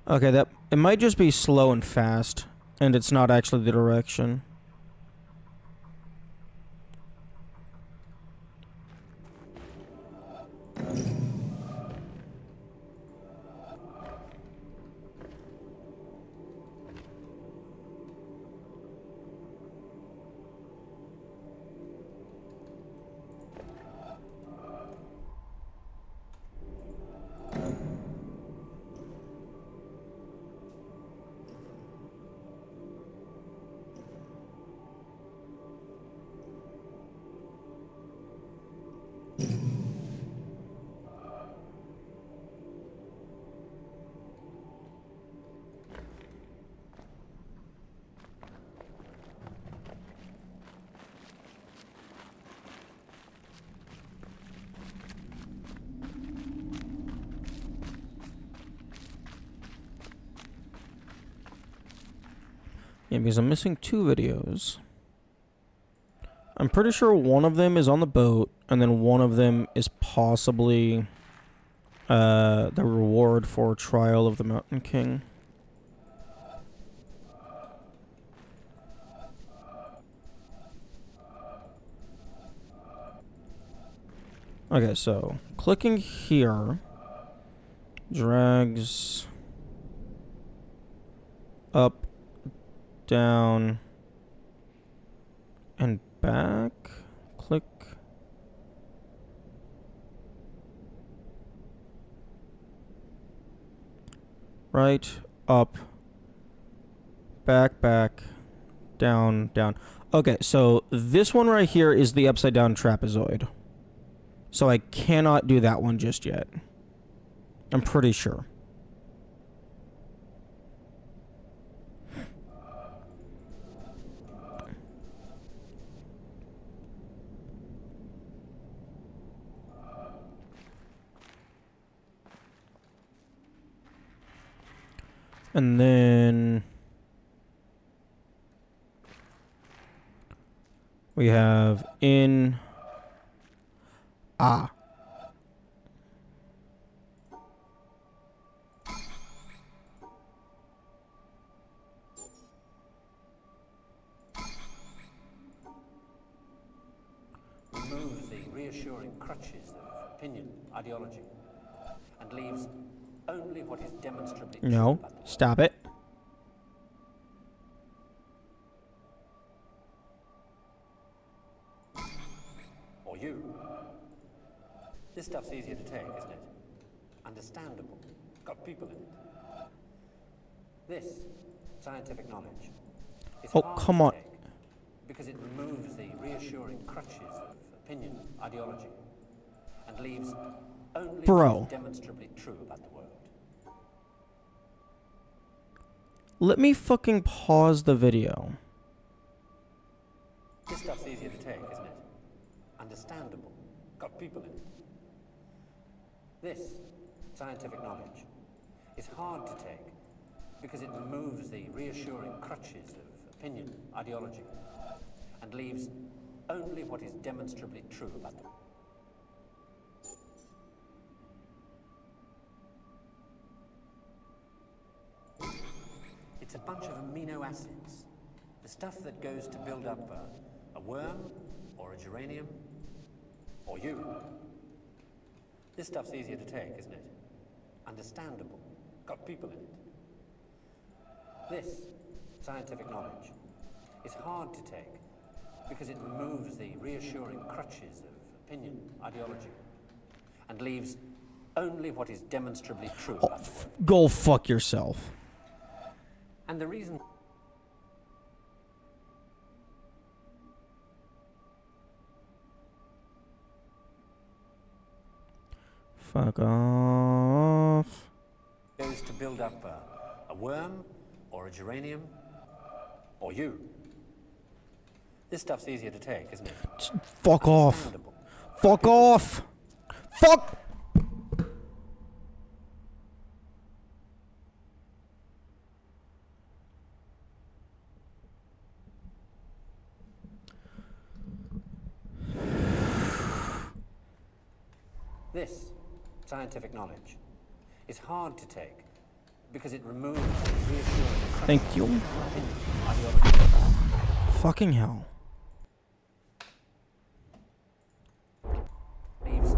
Okay, that it might just be slow and fast, and it's not actually the direction. Yeah, because I'm missing two videos. I'm pretty sure one of them is on the boat, and then one of them is possibly the reward for Trial of the Mountain King. Okay, so clicking here drags up, down, and back. Click. Right, up, back, down, down. Okay, so this one right here is the upside down trapezoid. So I cannot do that one just yet. I'm pretty sure. And then we have in removes the reassuring crutches of opinion, ideology, and leaves only what is demonstrably true. No, stop it. Or you. This stuff's easier to take, isn't it? Understandable. Got people in it. This, scientific knowledge, is Oh, hard come to on. take because it removes the reassuring crutches of opinion, ideology, and leaves only Bro. what is demonstrably true about the world. Let me fucking pause the video. This stuff's easier to take, isn't it? Understandable. Got people in it. This, scientific knowledge, is hard to take because it removes the reassuring crutches of opinion, ideology, and leaves only what is demonstrably true about them. It's a bunch of amino acids, the stuff that goes to build up a worm, or a geranium, or you. This stuff's easier to take, isn't it? Understandable. Got people in it. This, scientific knowledge, is hard to take because it removes the reassuring crutches of opinion, ideology, and leaves only what is demonstrably true about the world. Go fuck yourself. And the reason... Fuck off. goes to build up a worm, or a geranium, or you. This stuff's easier to take, isn't it? Fuck off. Understandable. Fuck off. Fuck. This, scientific knowledge, is hard to take because it removes the reassuring Thank you. opinion, ideology, Fucking hell. leaves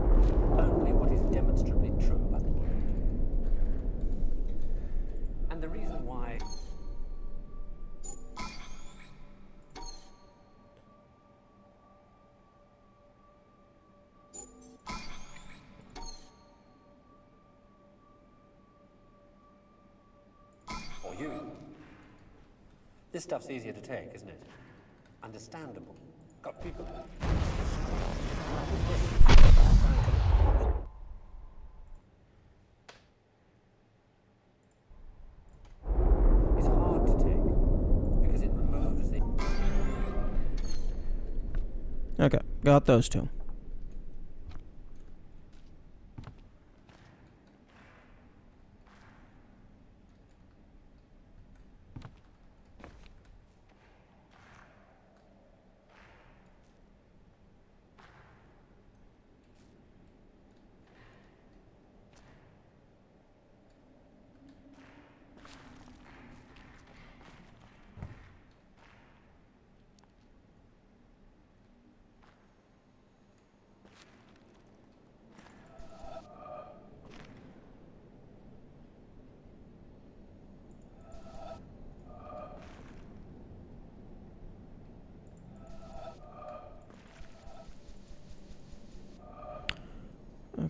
only what is demonstrably true about the world. And the reason why... Or you. This stuff's easier to take, isn't it? Understandable. Got people in it. It's hard to take because it removes the... Okay, got those two.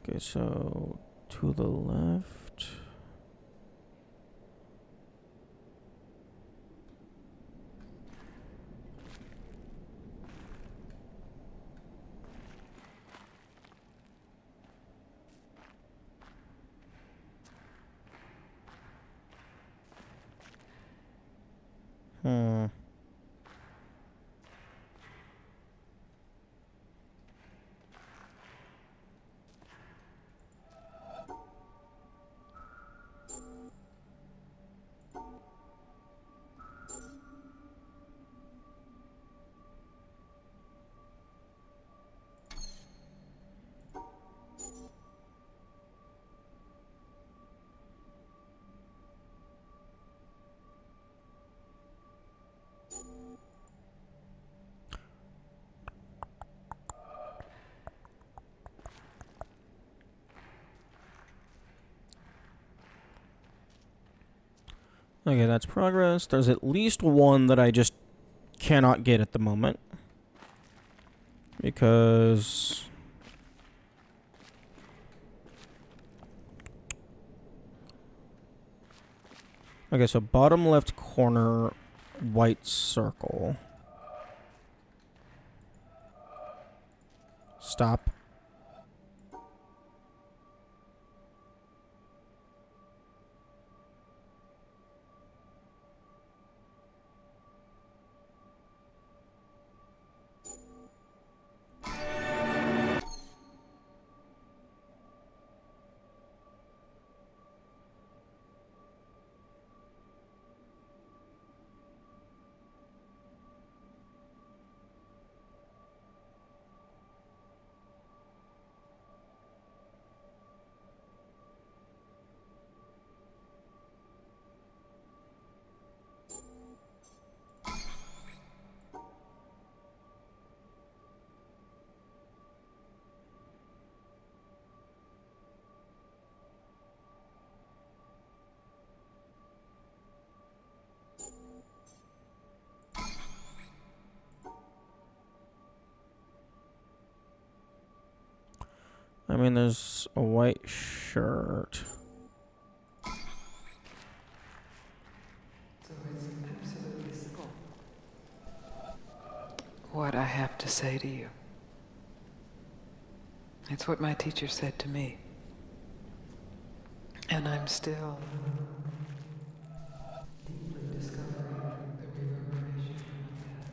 Okay, so to the left. Hmm. Okay, that's progress. There's at least one that I just cannot get at the moment. Because... Okay, so bottom left corner, white circle. Stop. I mean, there's a white shirt. So it's absolutely simple what I have to say to you. It's what my teacher said to me. And I'm still deeply discovering the reverberation of that.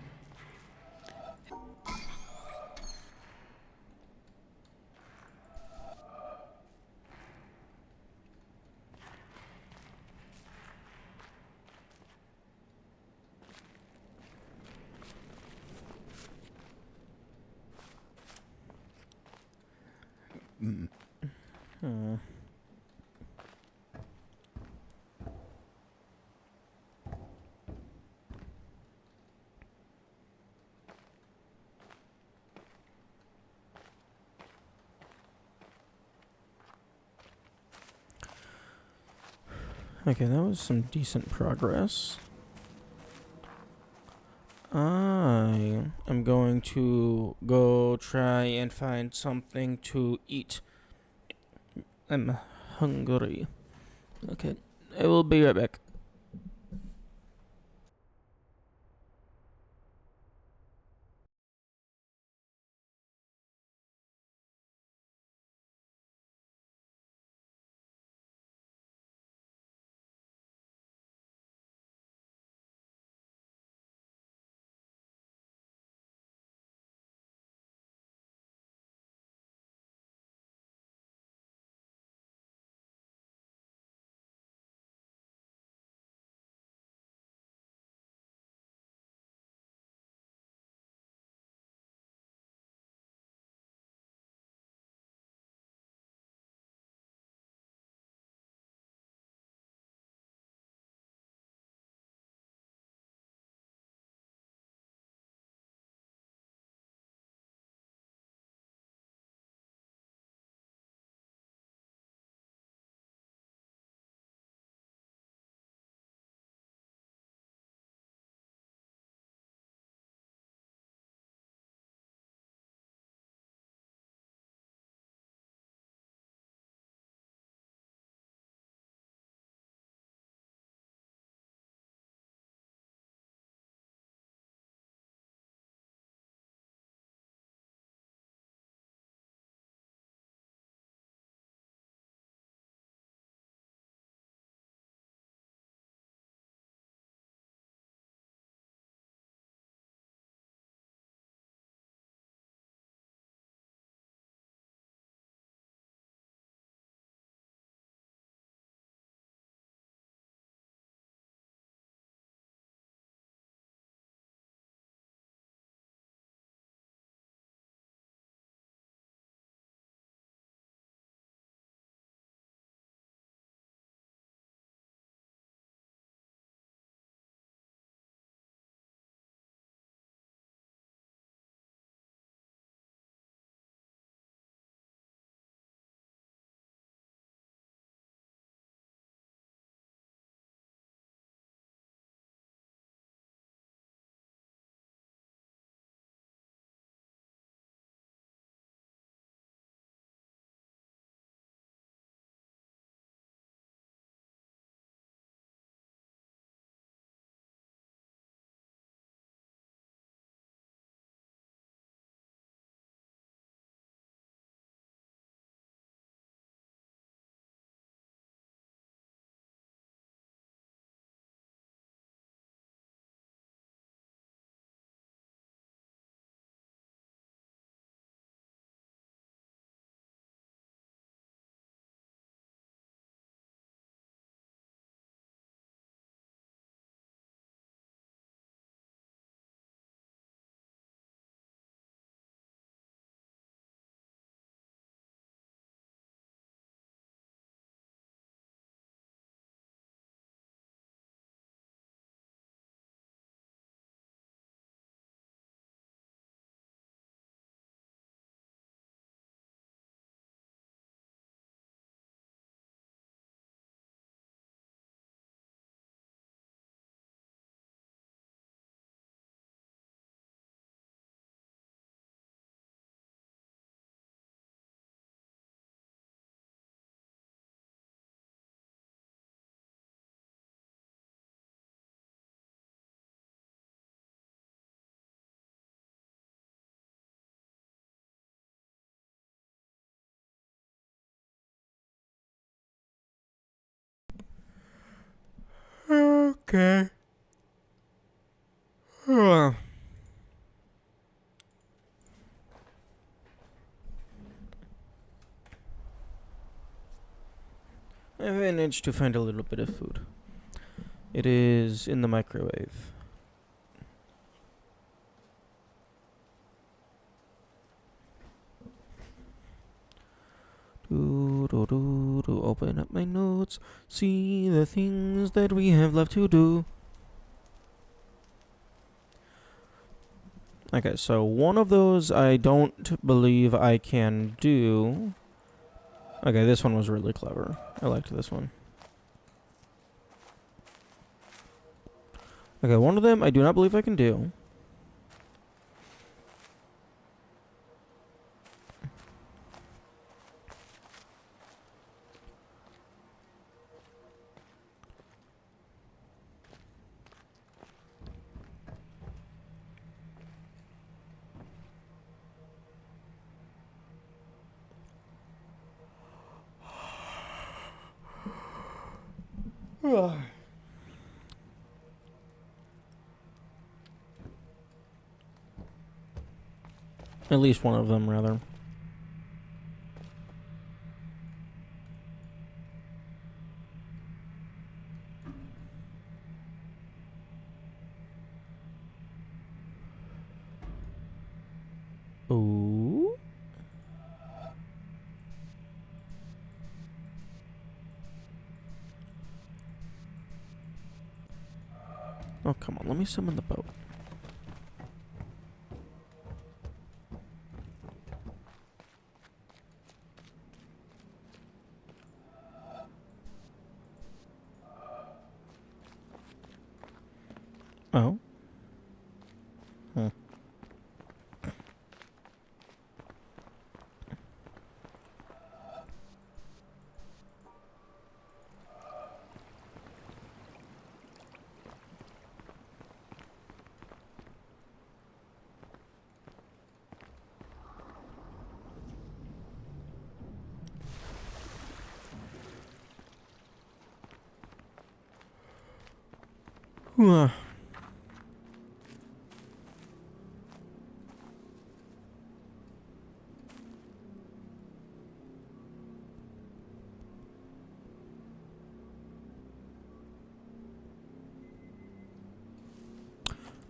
Hmm. Okay, that was some decent progress. I am going to go try and find something to eat. I'm hungry. Okay, I will be right back. Okay. I managed to find a little bit of food. It is in the microwave. Open up my notes, see the things that we have left to do. Okay, so one of those I don't believe I can do. Okay, this one was really clever. I liked this one. Okay, one of them I do not believe I can do. At least one of them, rather. Ooh. Oh, come on. Let me summon the boat. Oh. Hmm. Huh.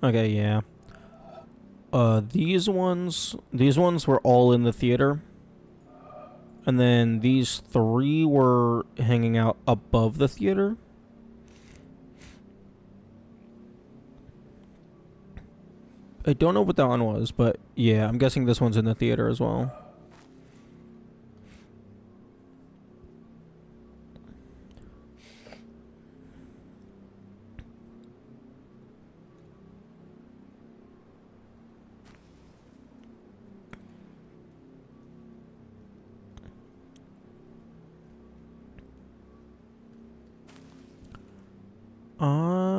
Okay, yeah. These ones were all in the theater. And then these three were hanging out above the theater. I don't know what that one was, but yeah, I'm guessing this one's in the theater as well. Uh,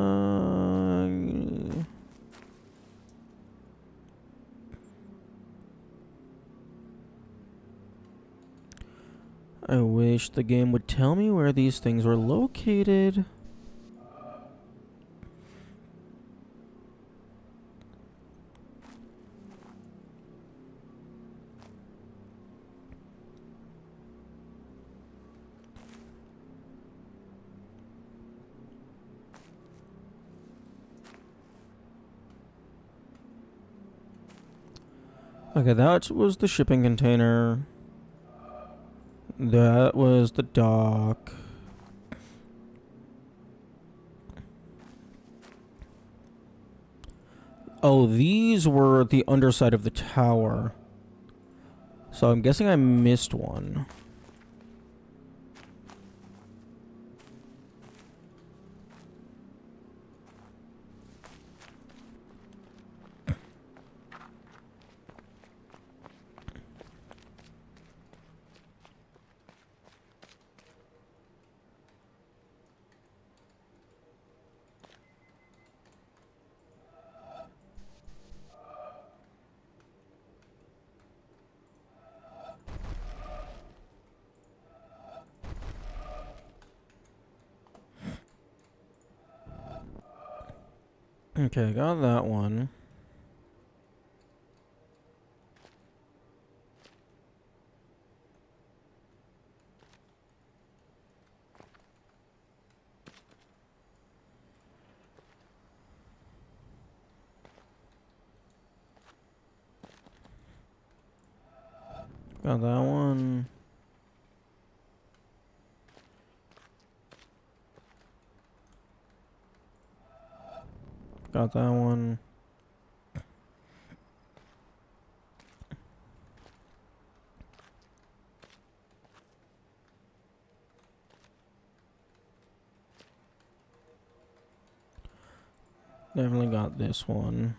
I wish the game would tell me where these things were located. Okay, that was the shipping container. That was the dock. Oh, these were the underside of the tower. So I'm guessing I missed one. Okay, got that one. Got that one. Got that one. Definitely got this one.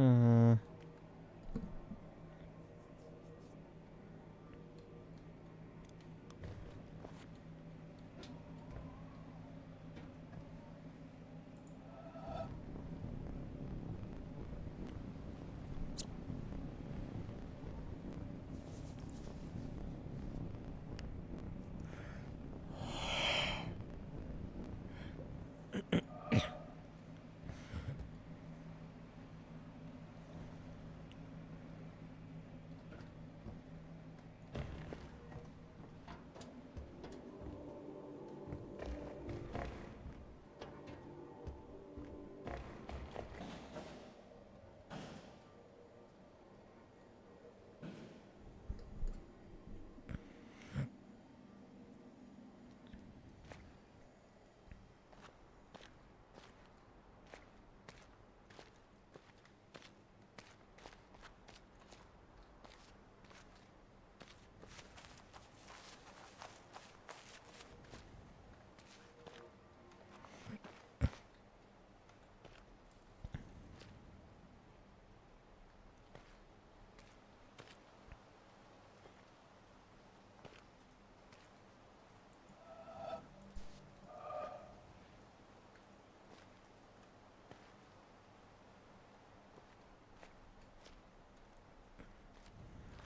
Hmm.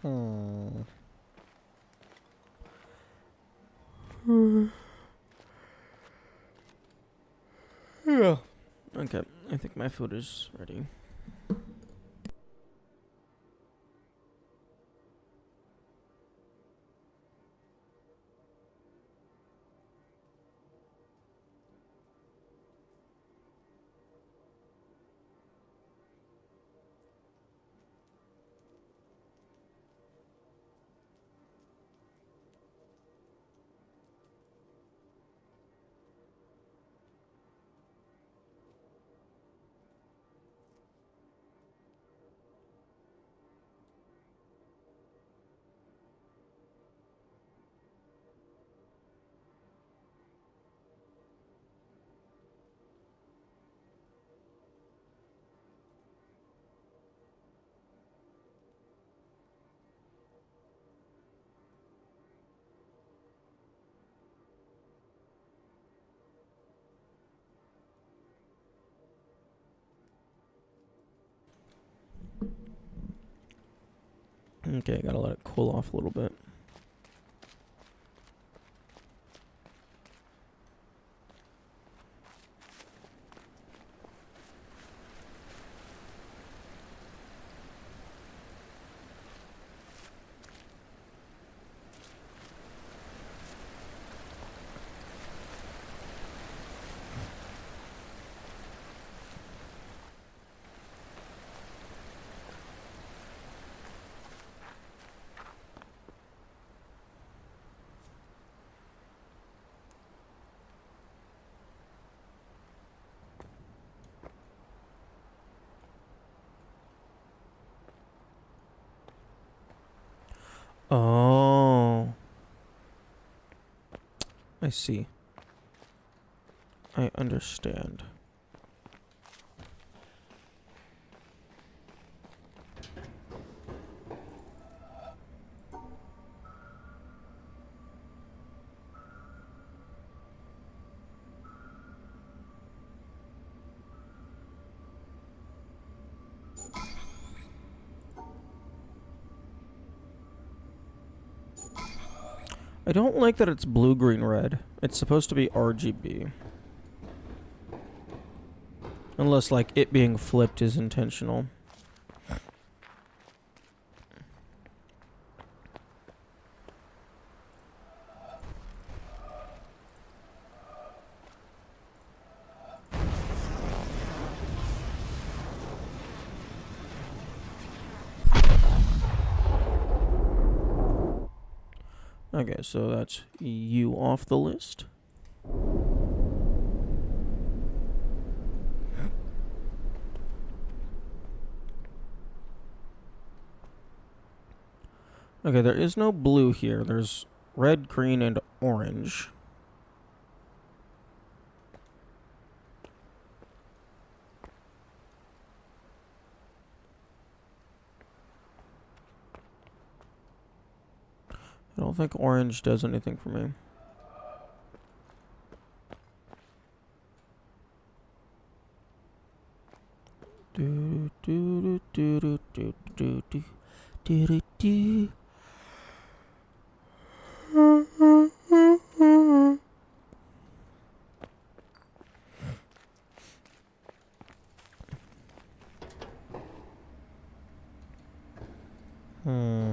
Yeah. Okay, I think my food is ready. Okay, gotta let it cool off a little bit. Oh, I see. I understand. I don't like that it's blue, green, red. It's supposed to be RGB. Unless, like, it being flipped is intentional. Okay, so that's you off the list. Okay, there is no blue here. There's red, green, and orange. I don't think orange does anything for me. Do do do do do do do do do do. Hmm.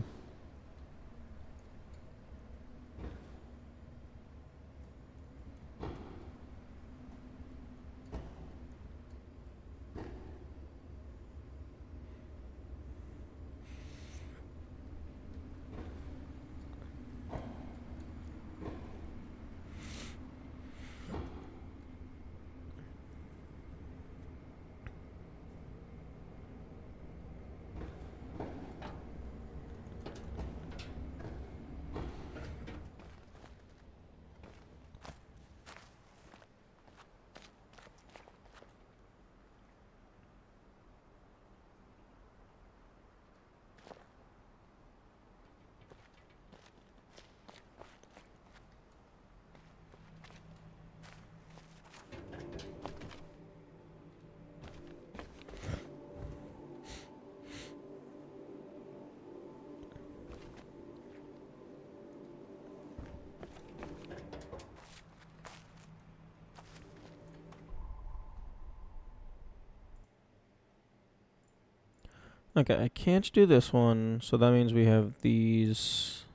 Okay, I can't do this one, so that means we have these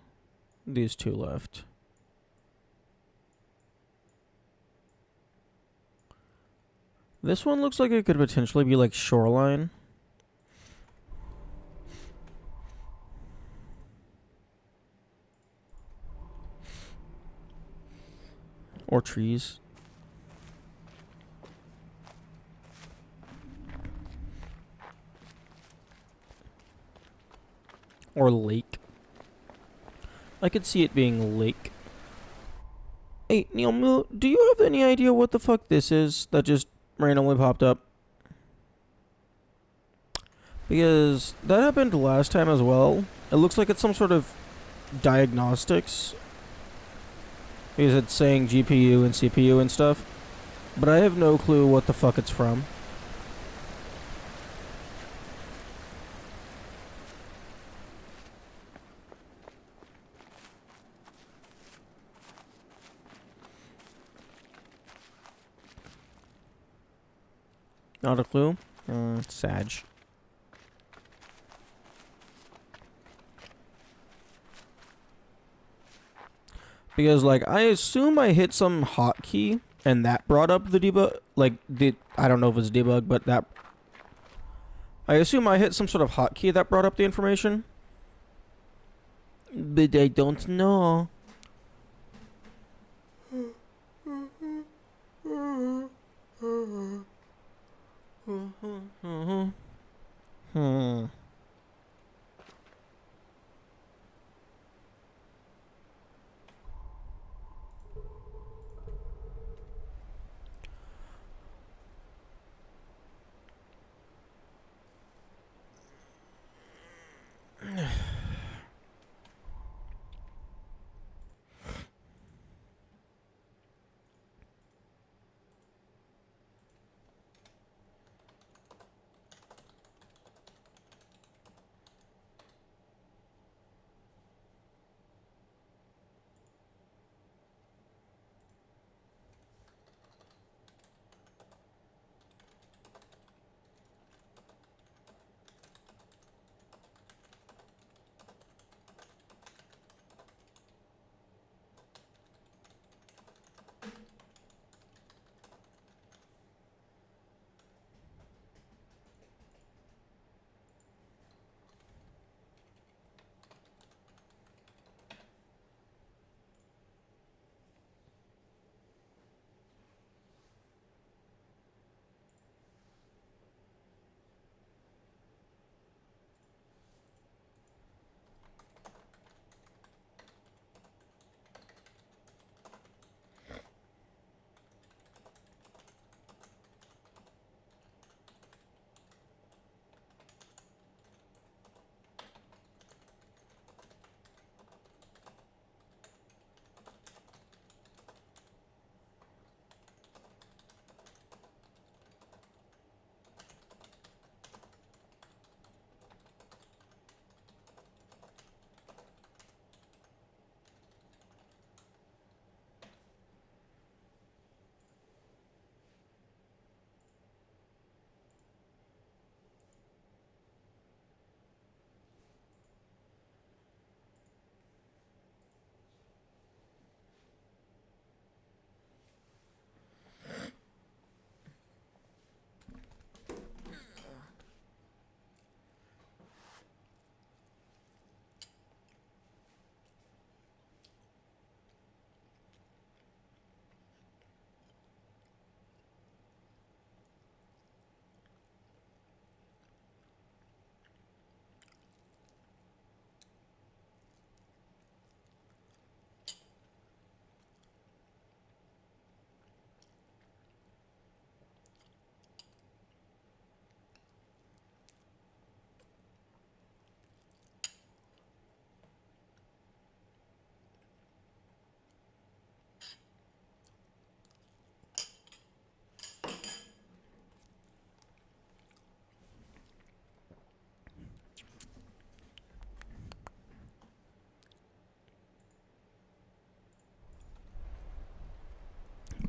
two left. This one looks like it could potentially be like shoreline. Or trees. Or lake. I could see it being lake. Hey, Neil, do you have any idea what the fuck this is that just randomly popped up? Because that happened last time as well. It looks like it's some sort of diagnostics. Because it's saying GPU and CPU and stuff. But I have no clue what the fuck it's from. Not a clue? Sag. Because, like, I assume I hit some hotkey and that brought up the debug. Like, I don't know if it's debug, but that. I assume I hit some sort of hotkey that brought up the information. But I don't know. Hmm.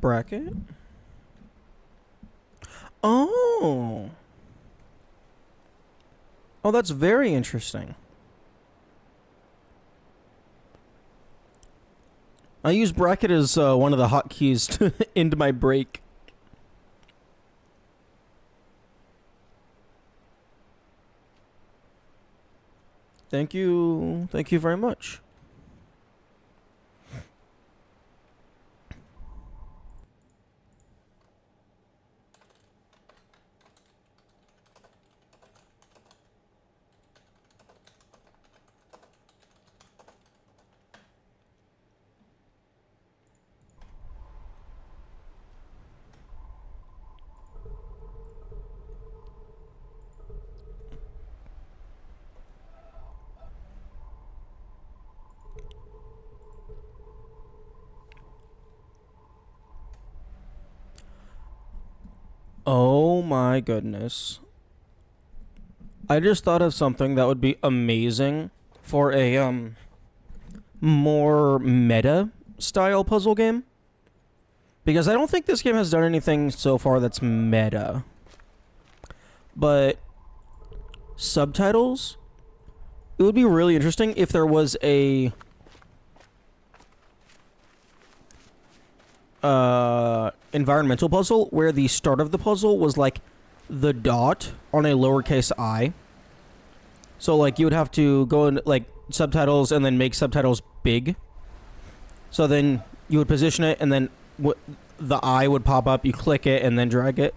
Bracket? Oh. Oh, that's very interesting. I use bracket as one of the hotkeys to end my break. Thank you. Thank you very much. Oh my goodness. I just thought of something that would be amazing for a more meta style puzzle game. Because I don't think this game has done anything so far that's meta. But subtitles, it would be really interesting if there was a environmental puzzle where the start of the puzzle was like the dot on a lowercase I. So like you would have to go in like subtitles and then make subtitles big. So then you would position it and then the I would pop up, you click it and then drag it.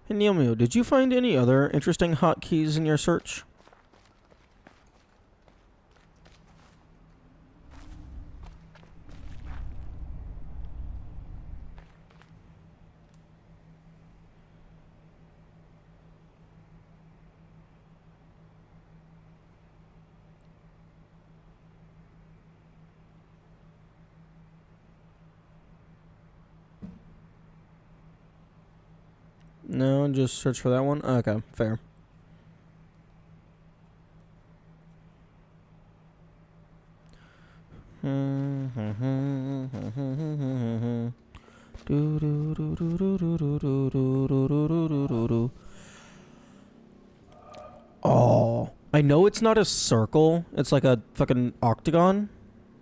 Hey Neomio, did you find any other interesting hotkeys in your search? No, just search for that one? Okay, fair. Oh, I know it's not a circle. It's like a fucking octagon.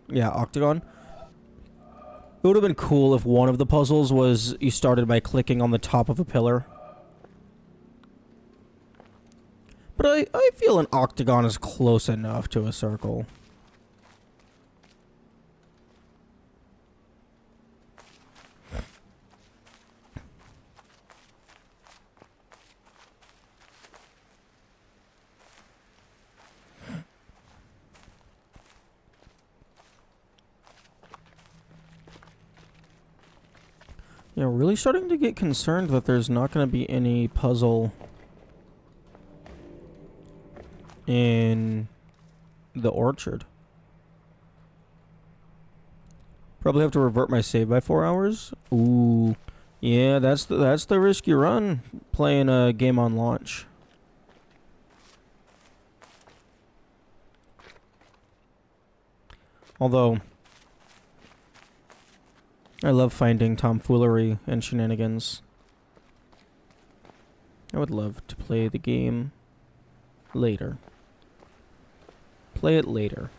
Yeah, octagon. It would have been cool if one of the puzzles was you started by clicking on the top of a pillar. But I feel an octagon is close enough to a circle. Yeah, really starting to get concerned that there's not going to be any puzzle in the orchard. Probably have to revert my save by 4 hours. Ooh, yeah, that's the risk you run playing a game on launch. Although I love finding tomfoolery and shenanigans. I would love to play the game later. Play it later.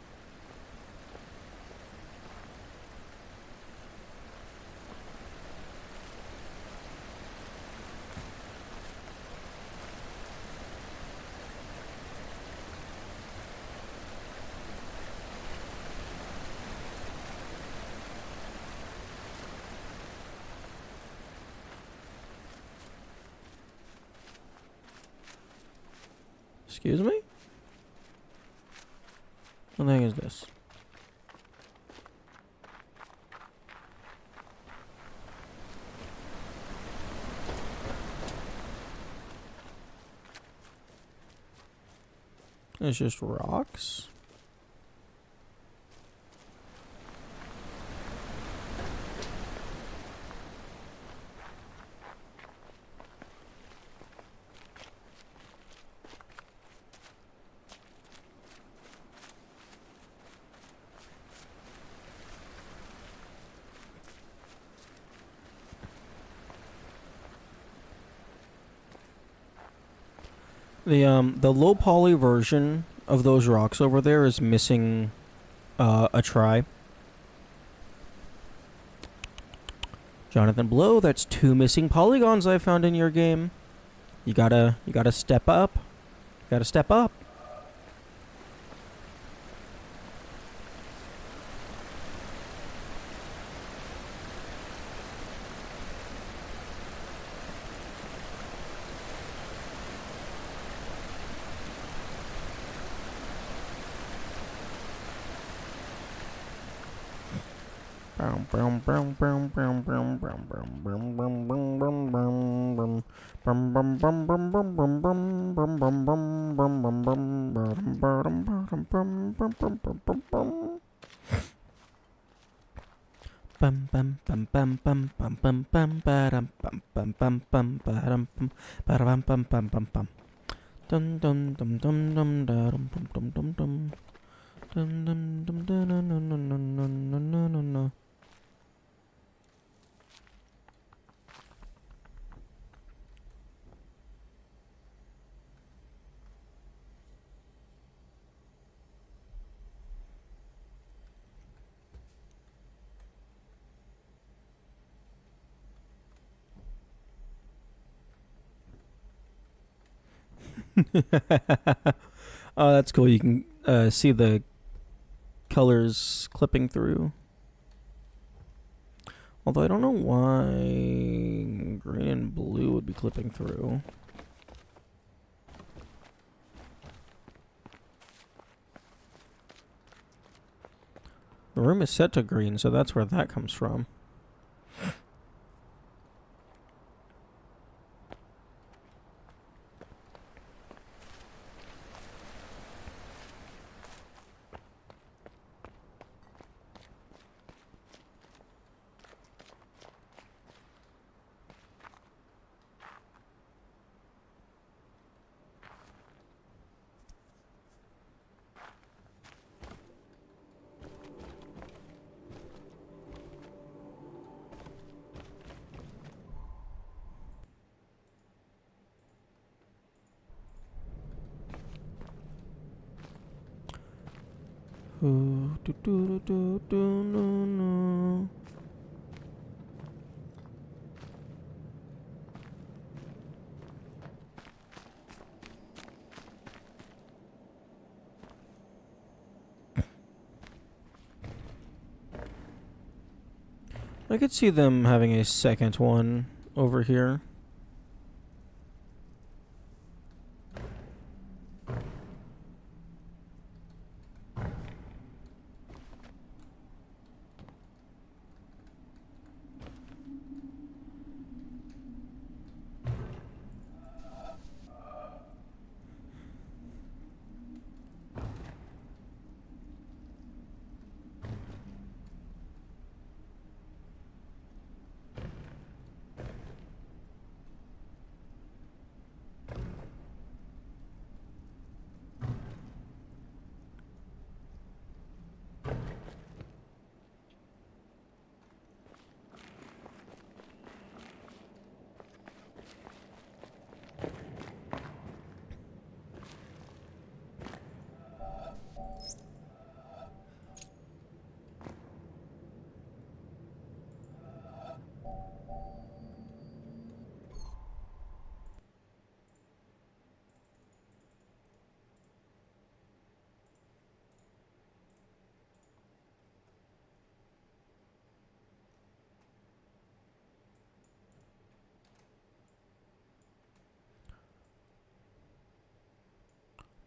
Excuse me? What the heck is this? It's just rocks? The low poly version of those rocks over there is missing a try. Jonathan Blow, that's 2 missing polygons I found in your game. You gotta step up. You gotta step up. Oh, that's cool. You can see the colors clipping through. Although I don't know why green and blue would be clipping through. The room is set to green, so that's where that comes from. Ooh, do, do, do, do, no, no. I could see them having a second one over here.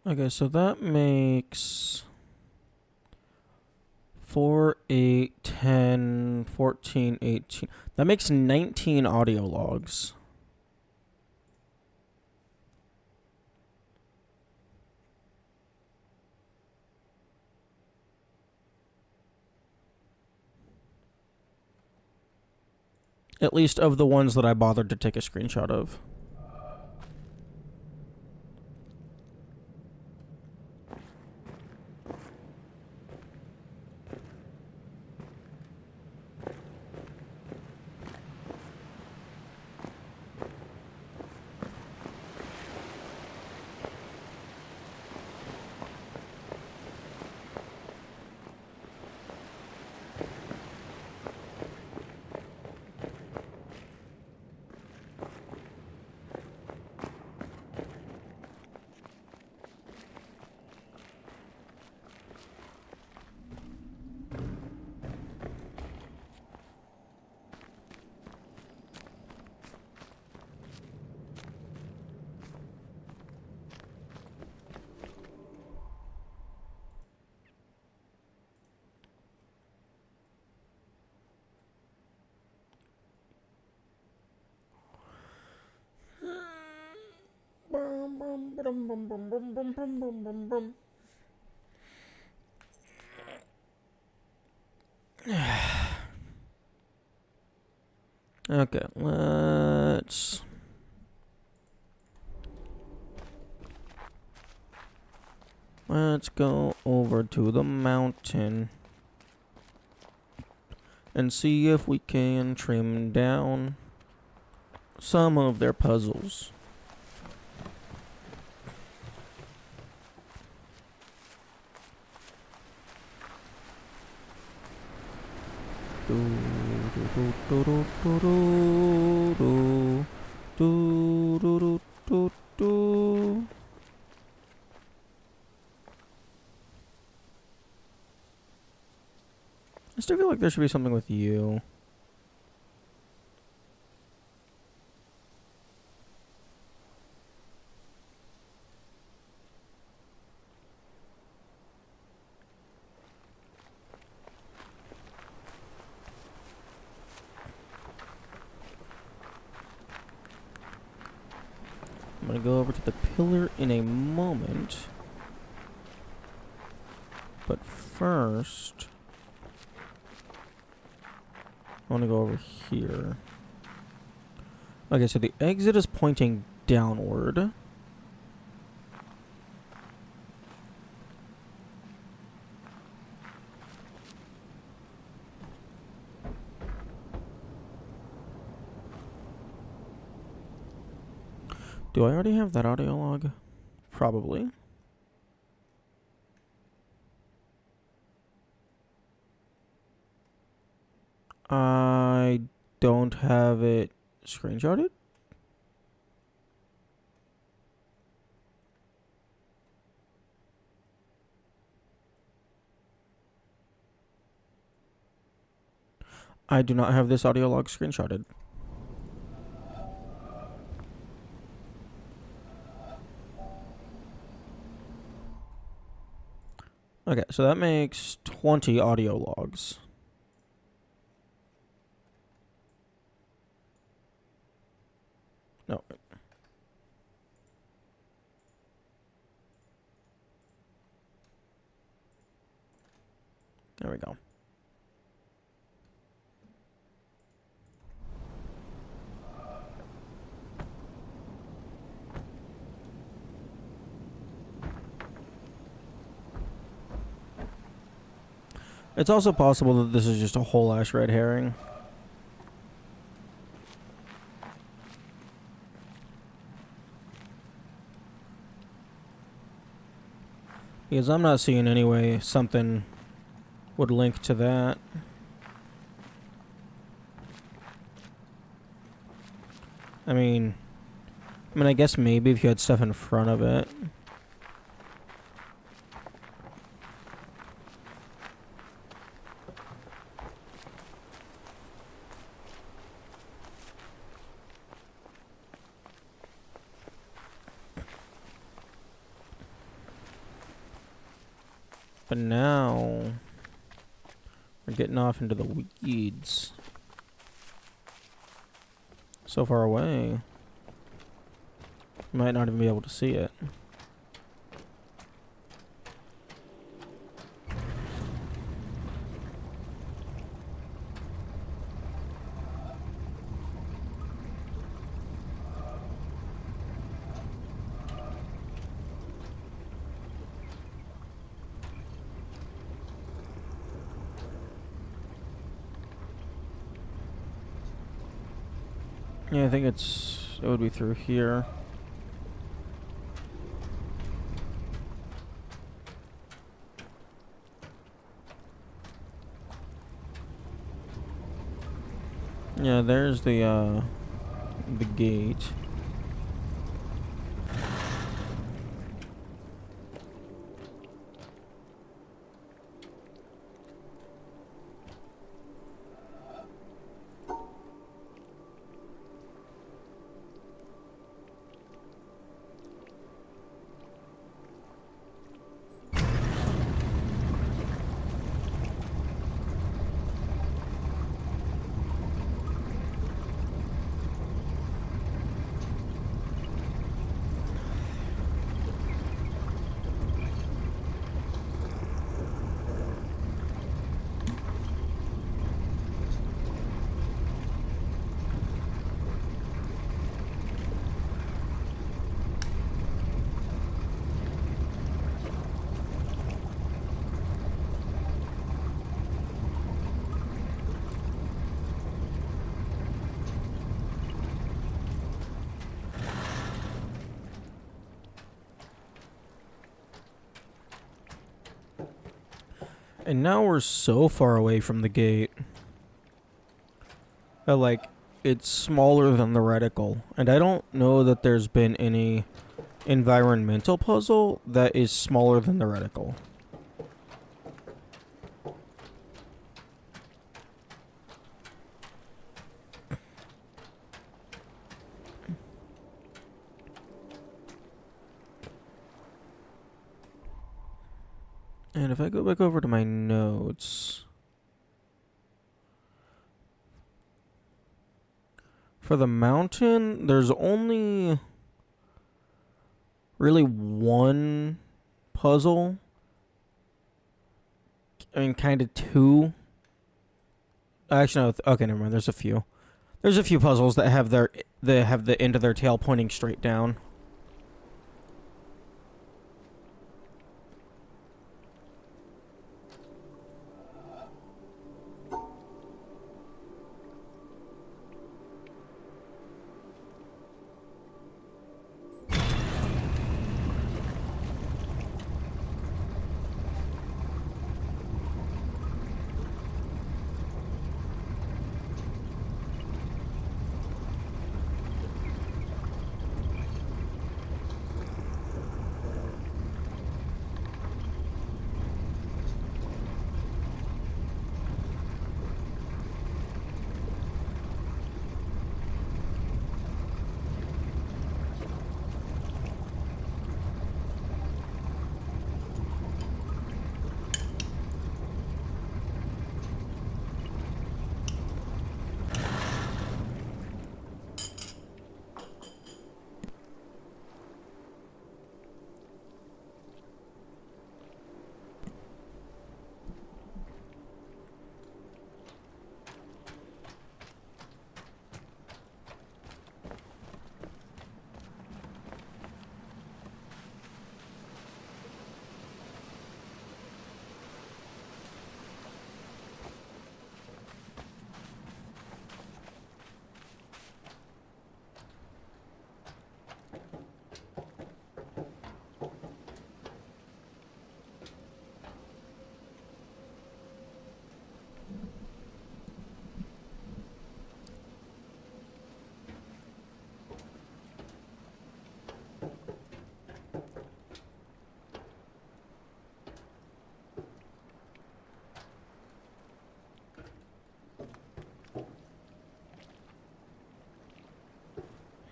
Okay, so that makes 4, 8, 10, 14, 18. That makes 19 audio logs. At least of the ones that I bothered to take a screenshot of. Okay, let's go over to the mountain and see if we can trim down some of their puzzles. I still feel like there should be something with you. I'm gonna go over to the pillar in a moment. But first, I want to go over here. Okay, so the exit is pointing downward. Do I already have that audio log? Probably. I don't have it screenshotted. I do not have this audio log screenshotted. Okay, so that makes 20 audio logs. No. There we go. It's also possible that this is just a whole ass red herring. Because I'm not seeing any way something would link to that. I mean, I guess maybe if you had stuff in front of it. But now we're getting off into the weeds. So far away, you might not even be able to see it. Yeah, I think it would be through here. Yeah, there's the gate. And now we're so far away from the gate that, like, it's smaller than the reticle. And I don't know that there's been any environmental puzzle that is smaller than the reticle. And if I go back over to my notes, for the mountain, there's only really one puzzle. I mean, kind of two. Actually, no. Okay, never mind. There's a few. There's a few puzzles that have the end of their tail pointing straight down.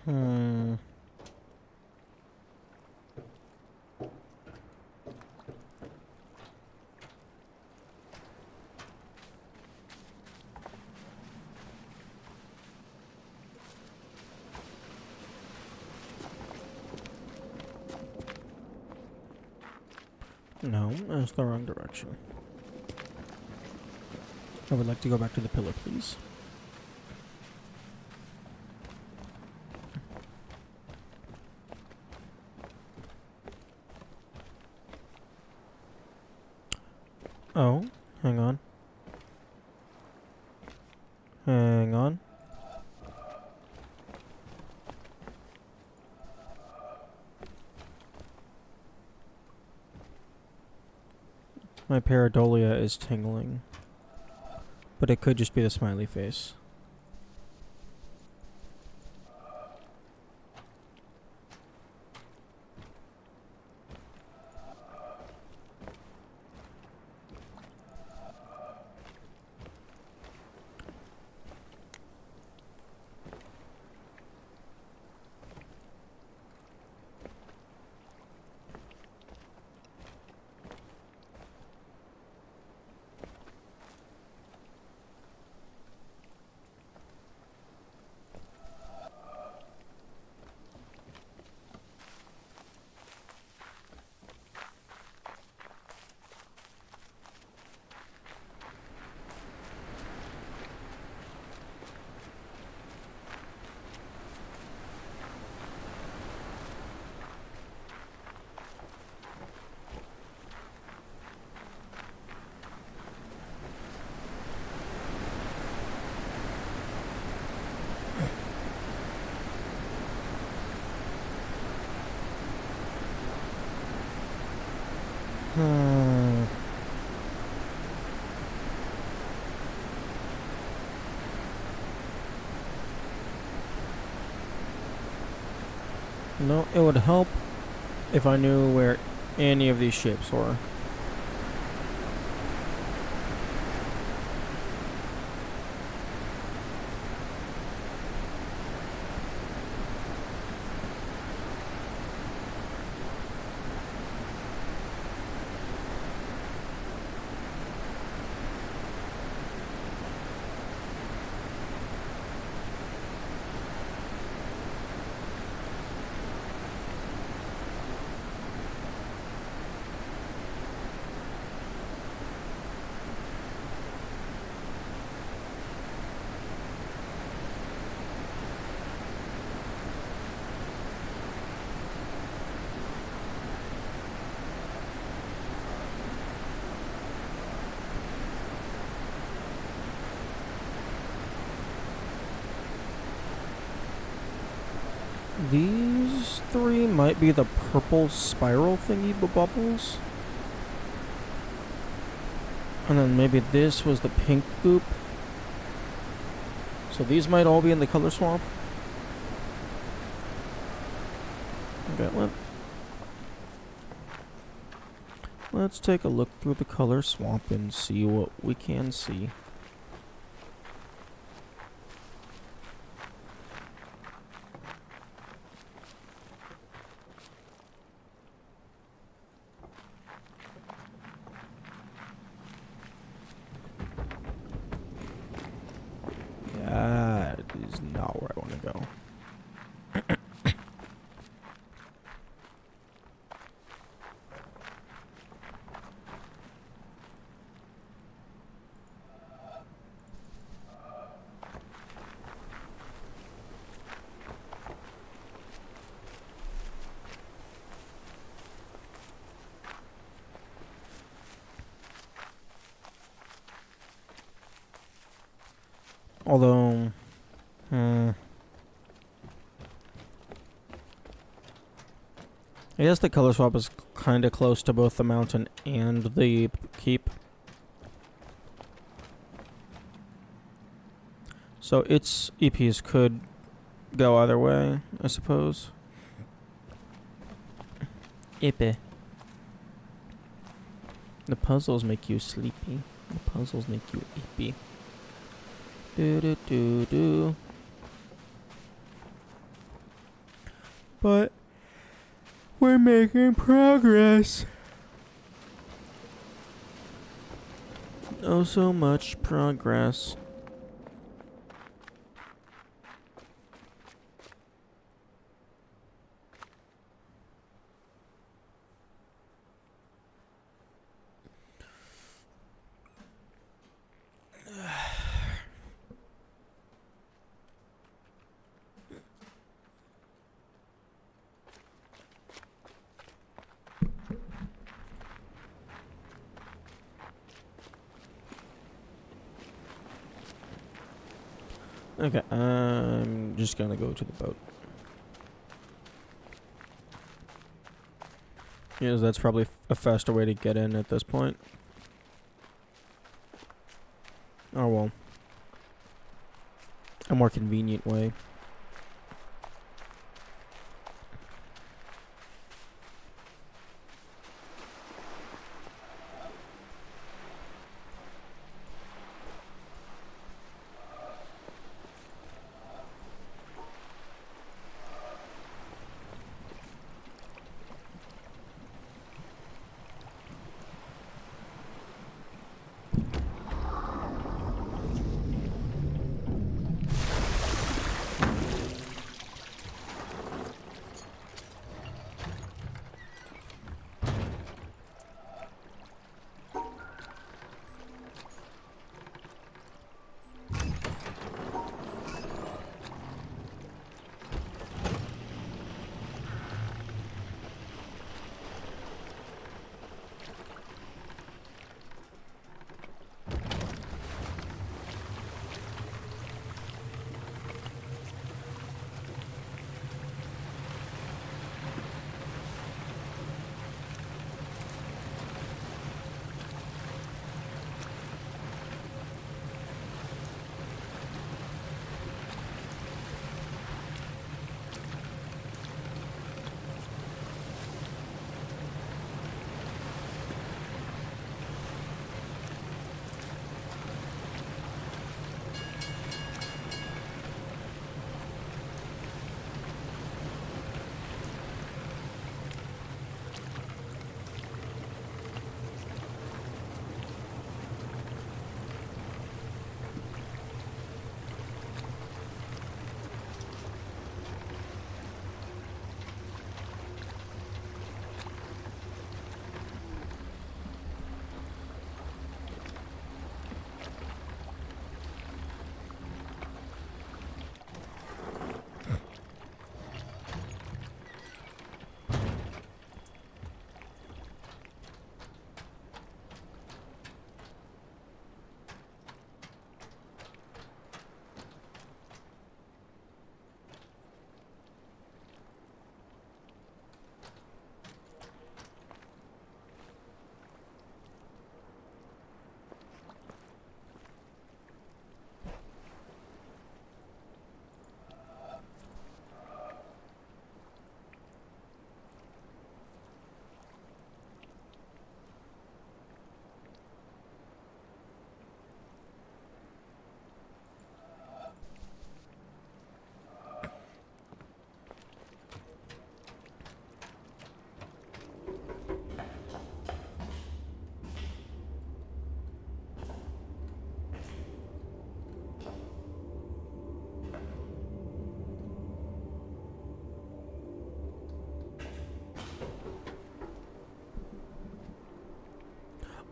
Hmm. No, that's the wrong direction. I would like to go back to the pillar, please. Oh, hang on. Hang on. My pareidolia is tingling. But it could just be the smiley face. No, it would help if I knew where any of these shapes were. These three might be the purple spiral thingy bubbles. And then maybe this was the pink goop. So these might all be in the color swamp. Okay, let's take a look through the color swamp and see what we can see. That is not where I want to go. Although, I guess the color swap is kind of close to both the mountain and the keep. So its EPs could go either way, I suppose. Epe. The puzzles make you sleepy. The puzzles make you eepy. Do do do do. But we're making progress. Oh, so much progress. Okay, I'm just gonna go to the boat. Yes, that's probably a faster way to get in at this point. Oh well. A more convenient way.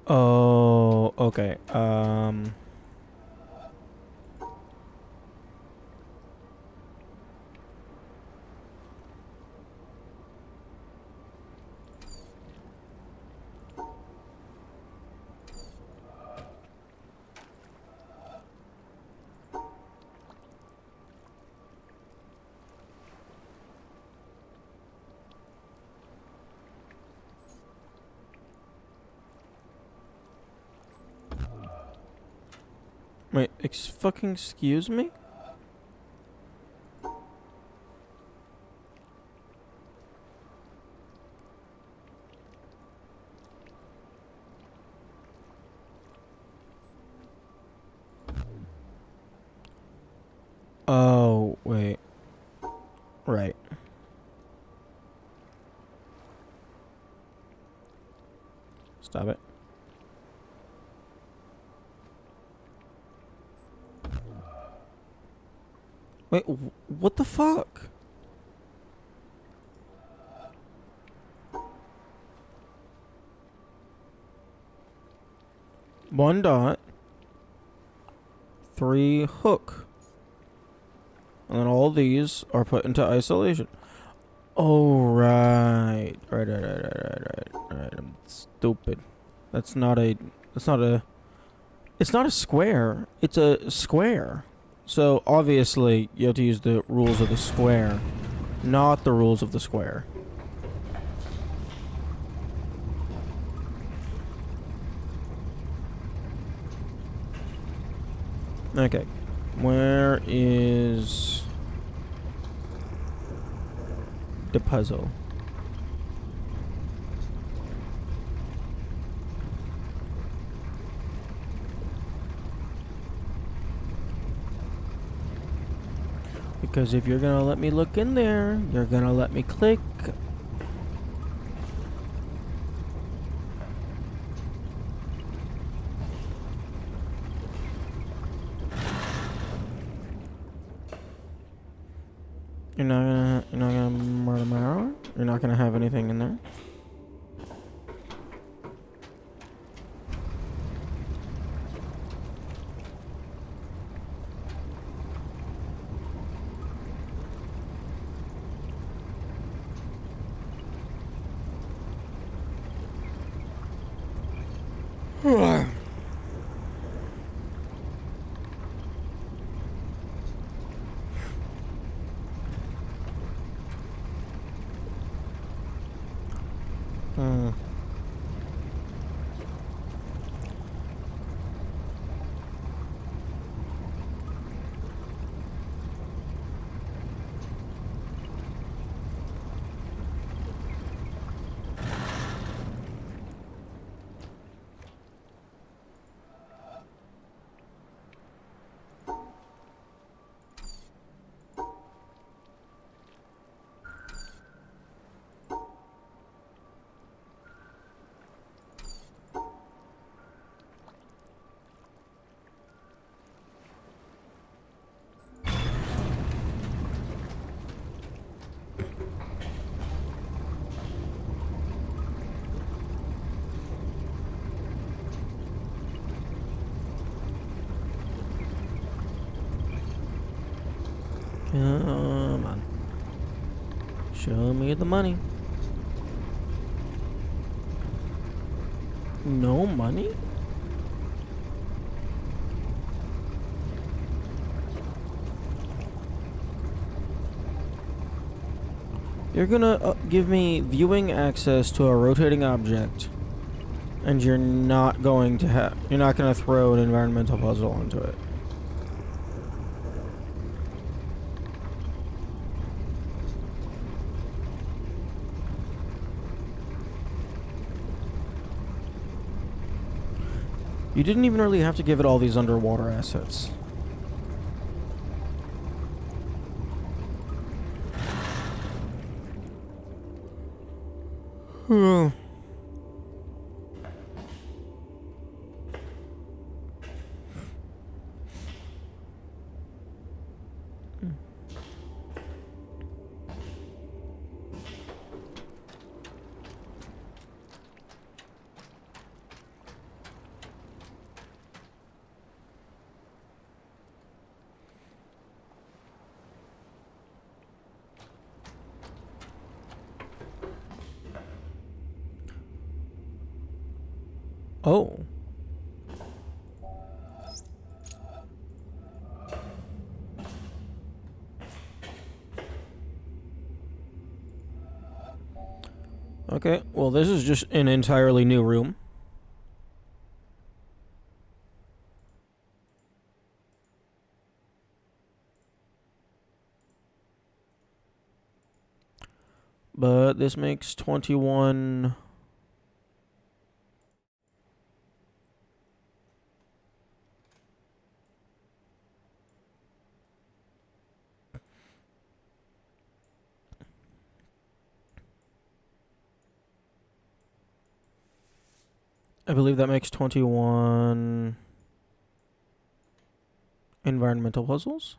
Oh, okay. Wait, fucking excuse me? Oh, wait. Right. Stop it. Wait, what the fuck? One dot. 3 hook. And then all these are put into isolation. Oh, right. Right. I'm stupid. That's not a... It's not a square. It's a square. So, obviously, you have to use the rules of the square, not the rules of the square. Okay. Where is the puzzle? Because if you're gonna let me look in there, you're gonna let me click. You're not gonna murder my hour? You're not gonna have anything in there? Hmm. Come on. Show me the money. No money? You're gonna give me viewing access to a rotating object, and you're not going to have. You're not gonna throw an environmental puzzle onto it. You didn't even really have to give it all these underwater assets. Oh. Okay, well, this is just an entirely new room. But this makes 21. I believe that makes 21 environmental puzzles.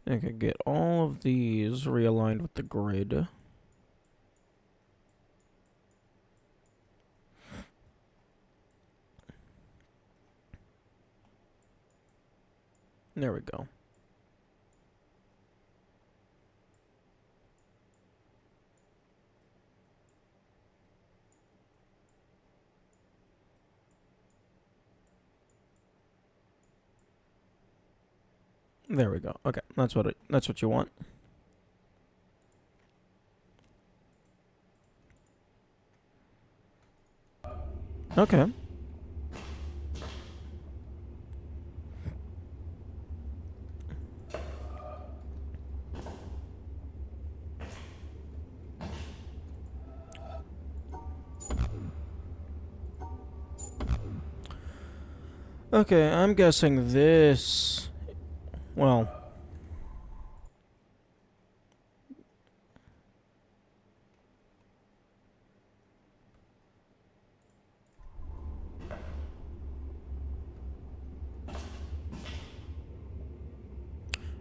I could get all of these realigned with the grid. There we go. There we go. Okay, that's what you want. Okay. Okay, I'm guessing this. Well.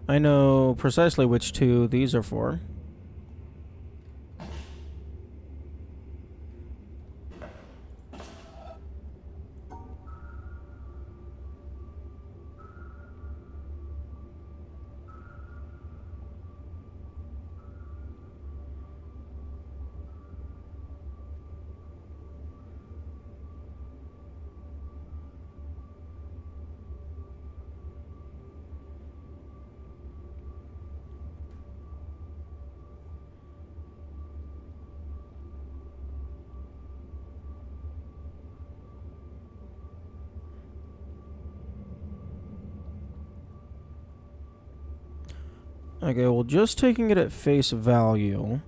I know precisely which two these are for. Okay, well, just taking it at face value,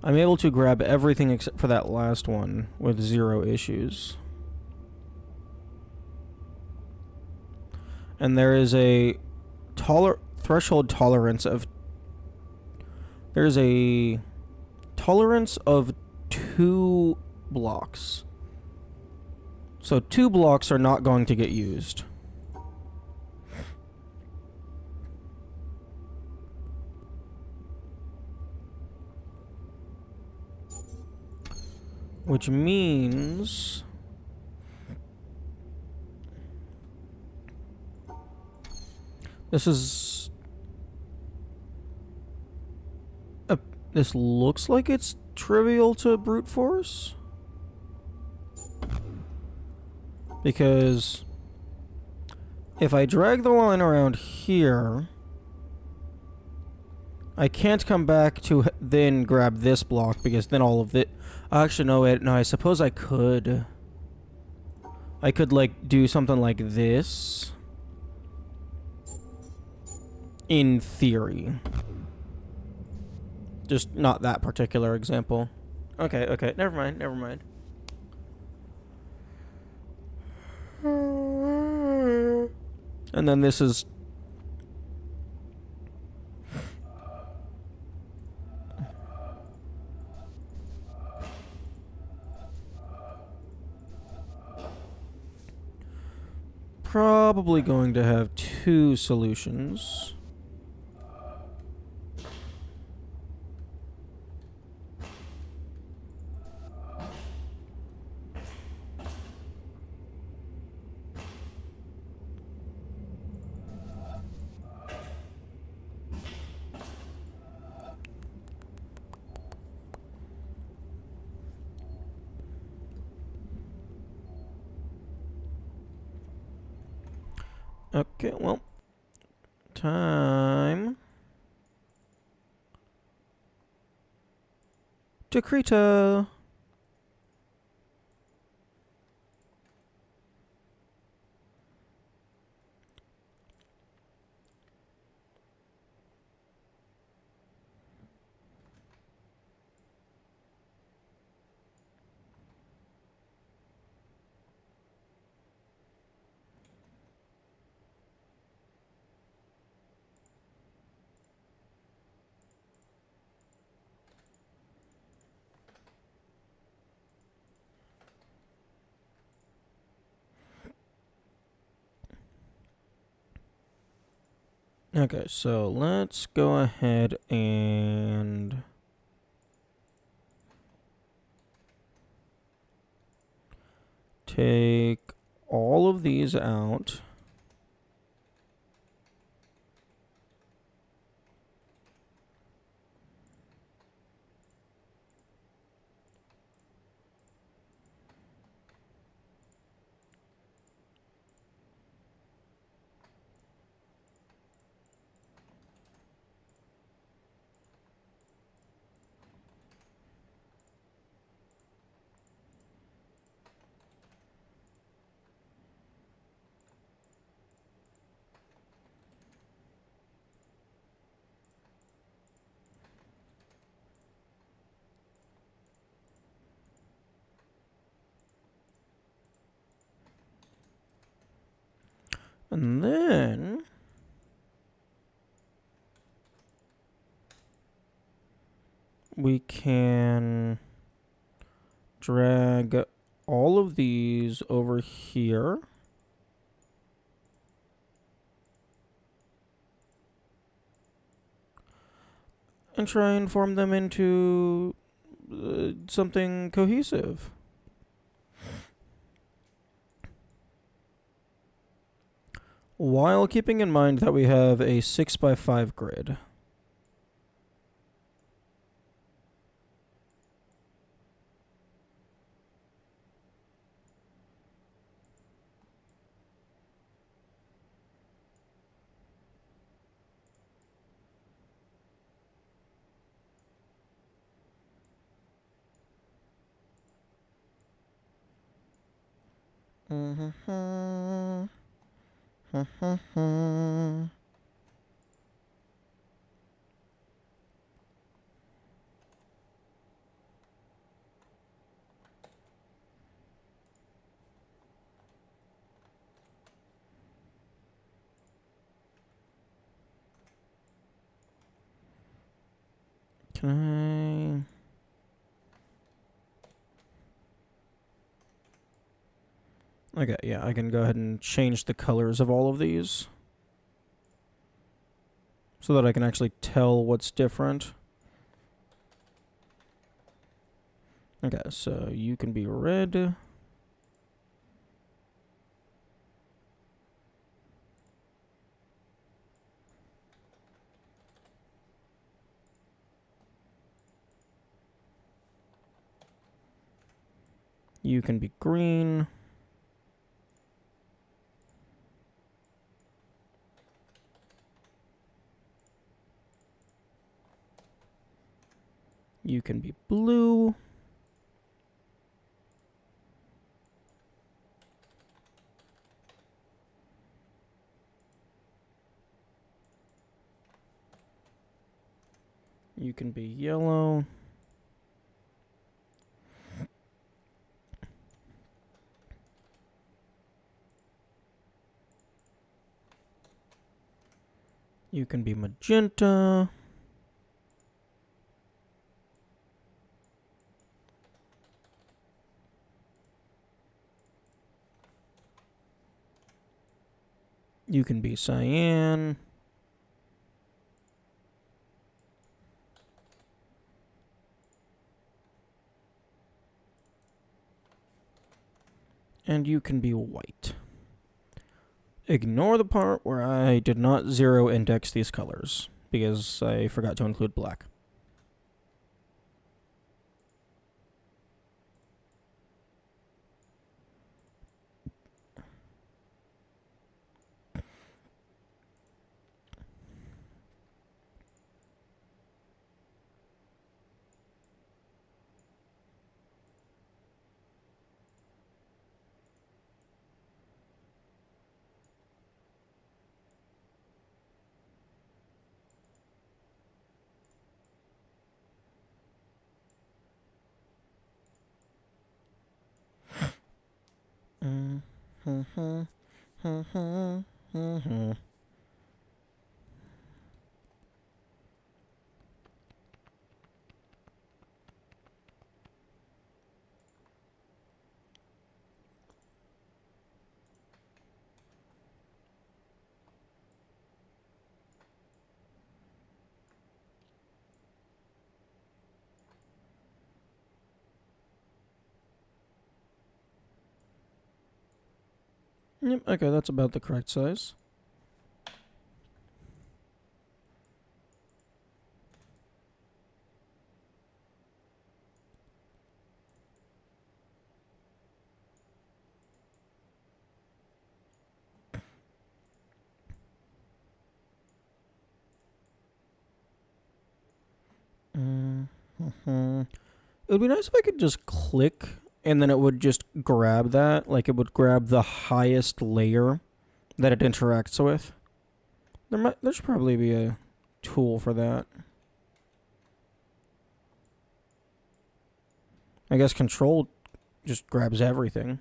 I'm able to grab everything except for that last one with 0 issues. And there is a threshold tolerance of... There's a tolerance of 2 blocks. So 2 blocks are not going to get used. Which means... This is... This looks like it's trivial to brute force. Because... if I drag the line around here... I can't come back to then grab this block, because then all of it... Actually, no, wait, no, I suppose I could... I could, like, do something like this. In theory. Just not that particular example. Okay, okay, never mind, never mind. And then this is... probably going to have 2 solutions. Okay, well, time to Krita. Okay, so let's go ahead and take all of these out. And then we can drag all of these over here. And try and form them into something cohesive. While keeping in mind that we have a 6x5 grid. Can I? Okay, yeah, I can go ahead and change the colors of all of these. So that I can actually tell what's different. Okay, so you can be red. You can be green. You can be blue. You can be yellow. You can be magenta. You can be cyan. And you can be white. Ignore the part where I did not zero index these colors, because I forgot to include black. Yep, okay, that's about the correct size. Mm-hmm. It would be nice if I could just click and then it would just grab that. Like it would grab the highest layer that it interacts with. There should probably be a tool for that. I guess control just grabs everything.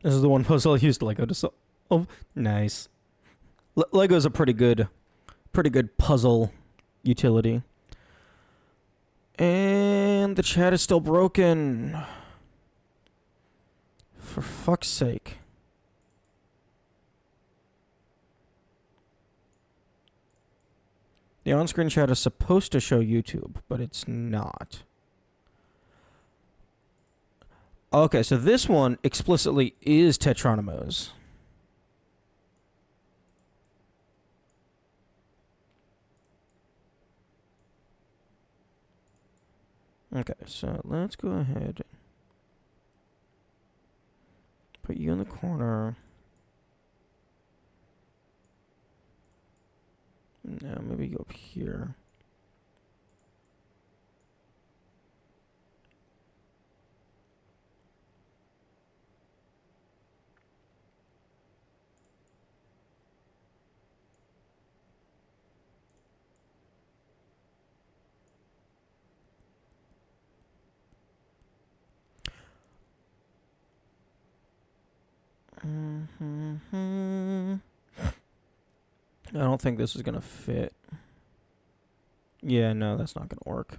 This is the one puzzle I used Lego to solve. Oh, nice. Lego's a pretty good puzzle utility. And the chat is still broken. For fuck's sake. The on-screen chat is supposed to show YouTube, but it's not. Okay, so this one explicitly is Tetronymous. Okay, so let's go ahead. Put you in the corner. Now maybe go up here. I don't think this is gonna fit. Yeah, no, that's not gonna work.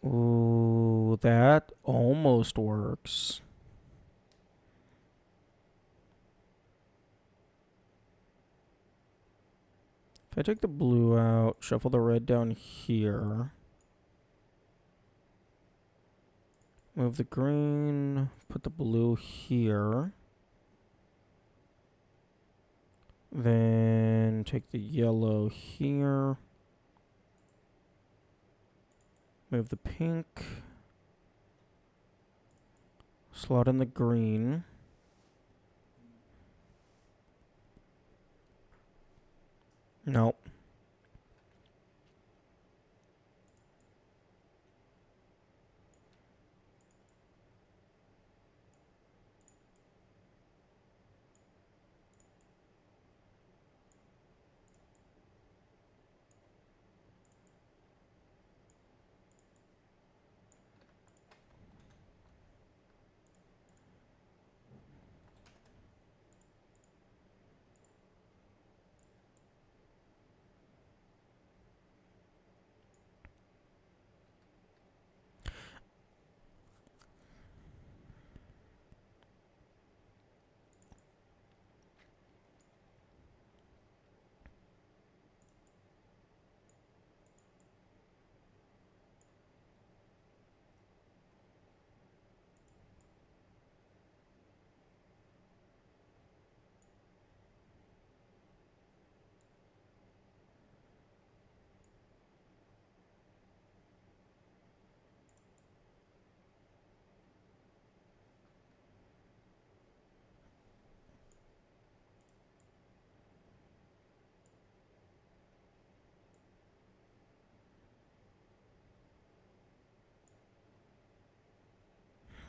Ooh, that almost works. If I take the blue out, shuffle the red down here. Move the green, put the blue here. Then take the yellow here. Move the pink. Slot in the green. Nope.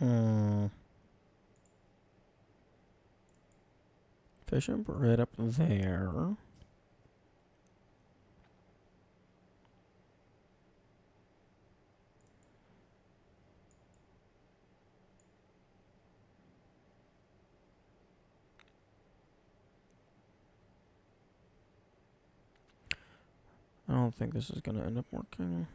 Hmm. Fish and bread up there. I don't think this is gonna end up working.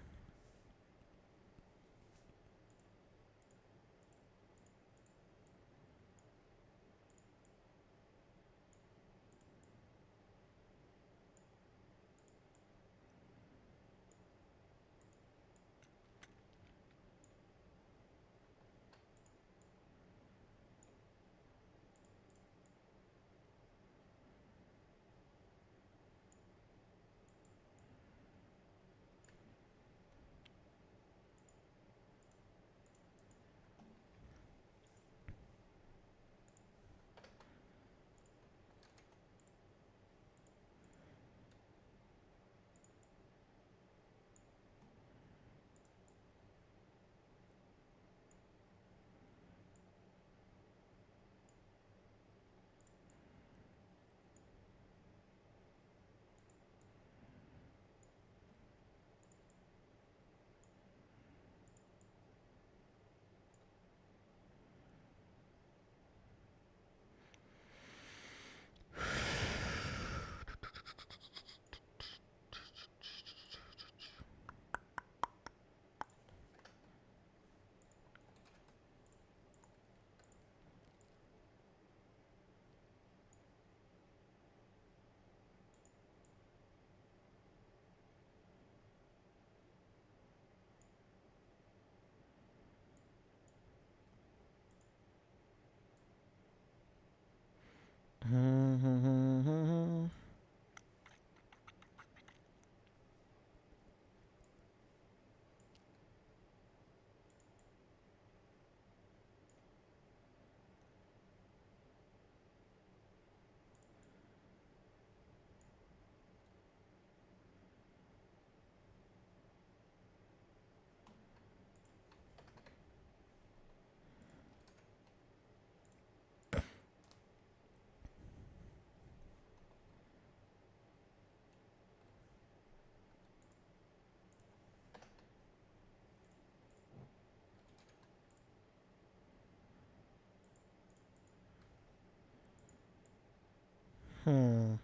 Hmm.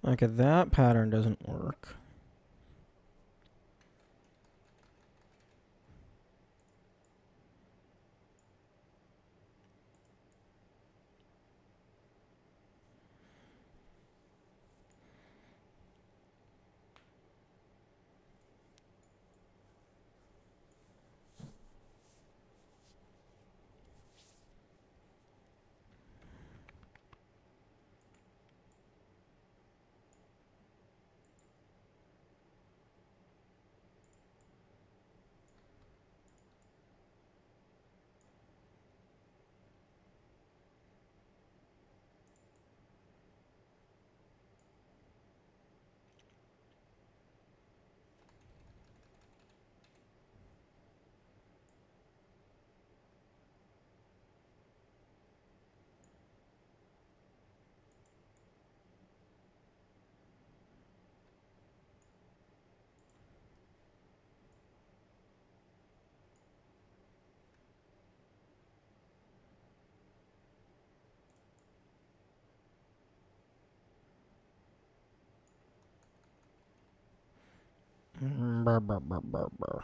Okay, that pattern doesn't work. Brr, brr, brr, brr, brr.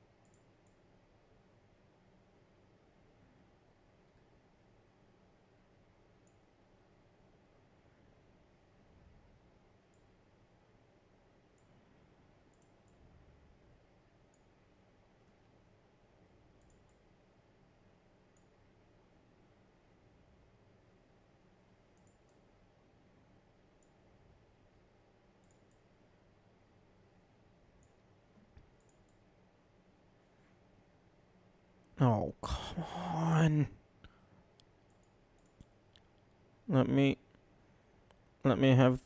Oh, come on. Let me have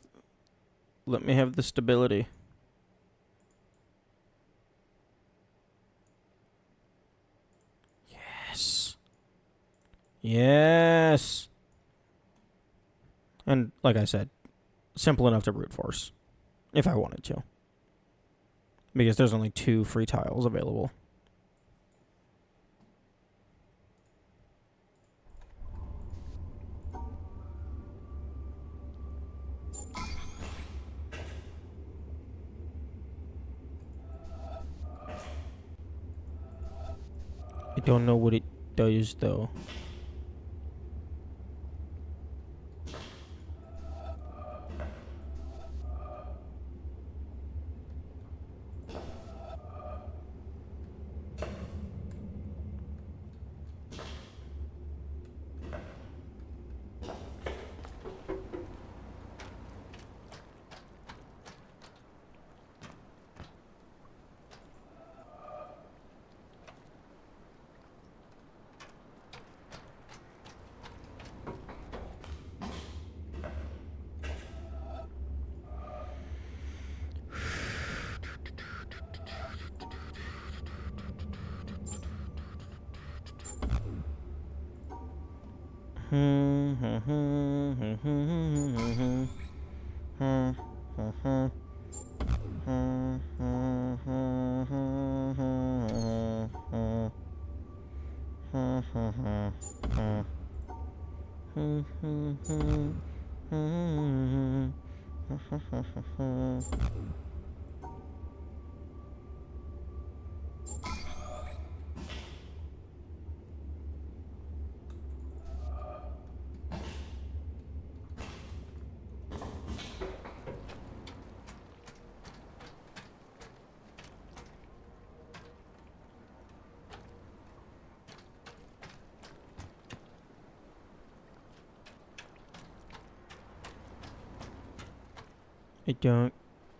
the stability. Yes. Yes. And like I said, simple enough to brute force if I wanted to. Because there's only 2 free tiles available. I don't know what it does though.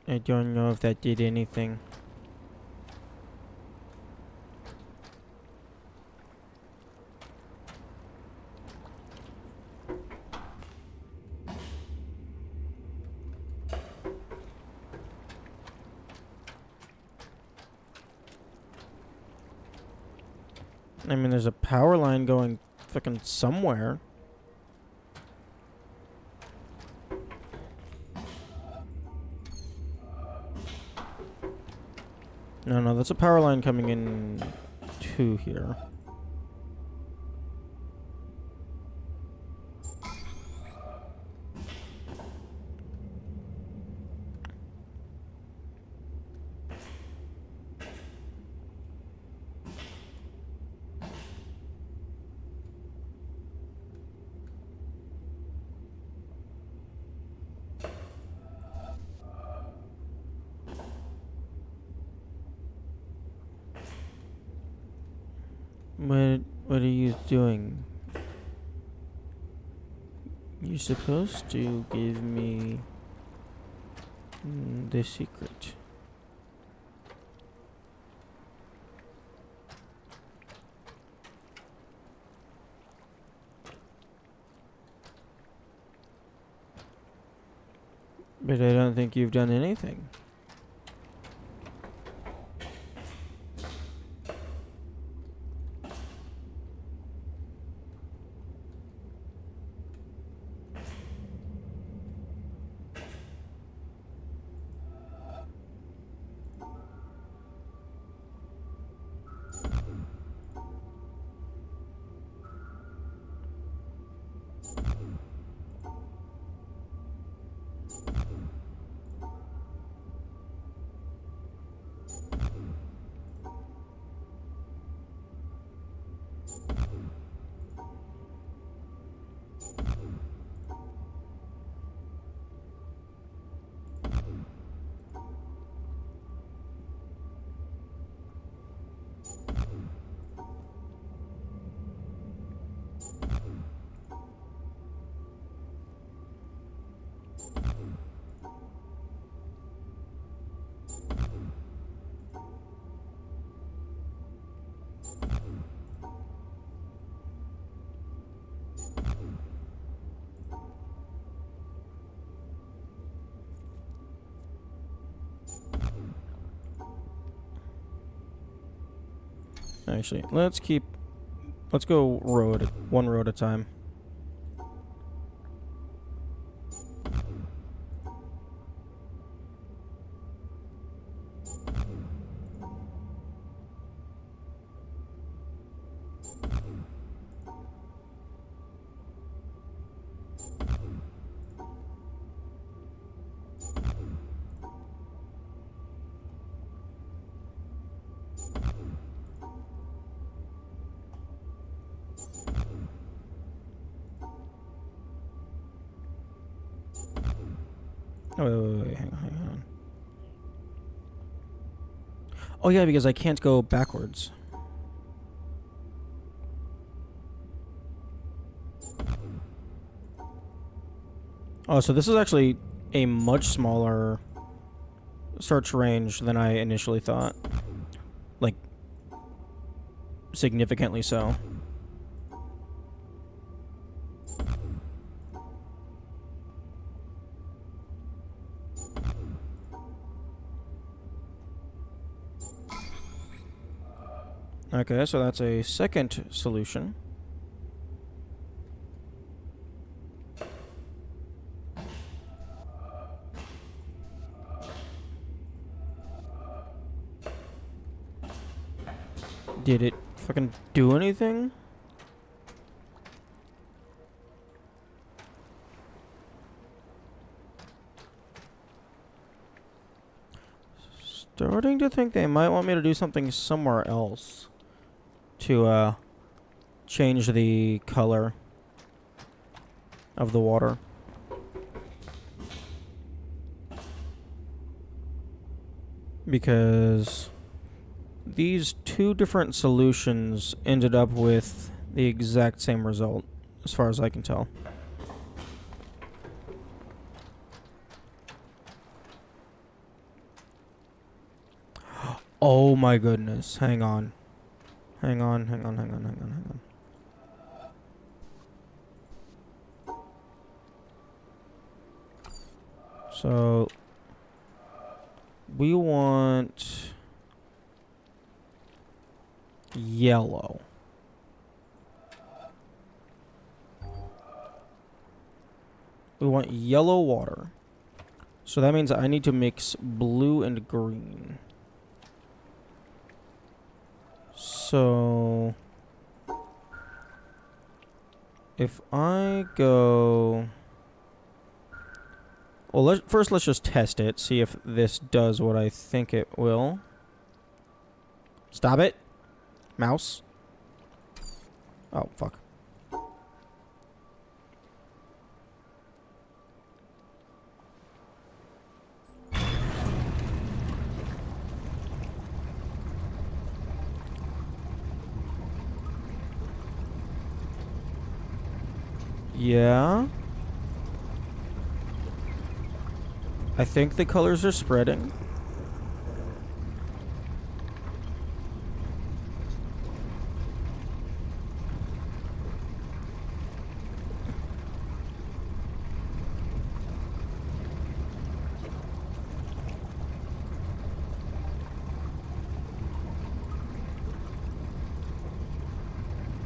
I don't know if that did anything. I mean, there's a power line going fucking somewhere. No, that's a power line coming in to here. What are you doing? You're supposed to give me the secret. But I don't think you've done anything. Actually, let's go one row at a time. Oh, wait, hang on. Oh yeah, because I can't go backwards. Oh, so this is actually a much smaller search range than I initially thought. Like, significantly so. Okay, so that's a second solution. Did it fucking do anything? Starting to think they might want me to do something somewhere else to change the color of the water. Because these two different solutions ended up with the exact same result, as far as I can tell. Oh my goodness. Hang on. Hang on. So we want yellow. We want yellow water. So that means I need to mix blue and green. So if I go... Well, first let's just test it, see if this does what I think it will. Stop it. Mouse. Oh, fuck. Yeah. I think the colors are spreading.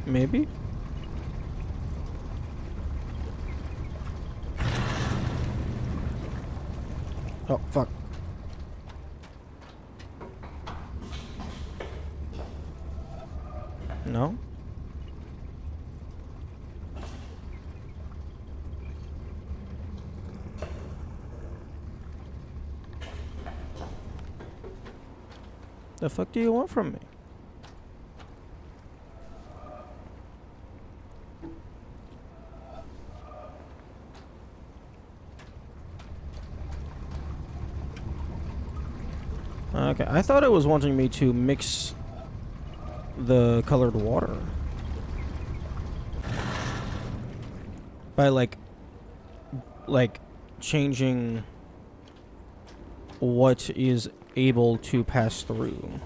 Maybe? Oh, fuck. No? The fuck do you want from me? Okay, I thought it was wanting me to mix the colored water. By like changing what is able to pass through.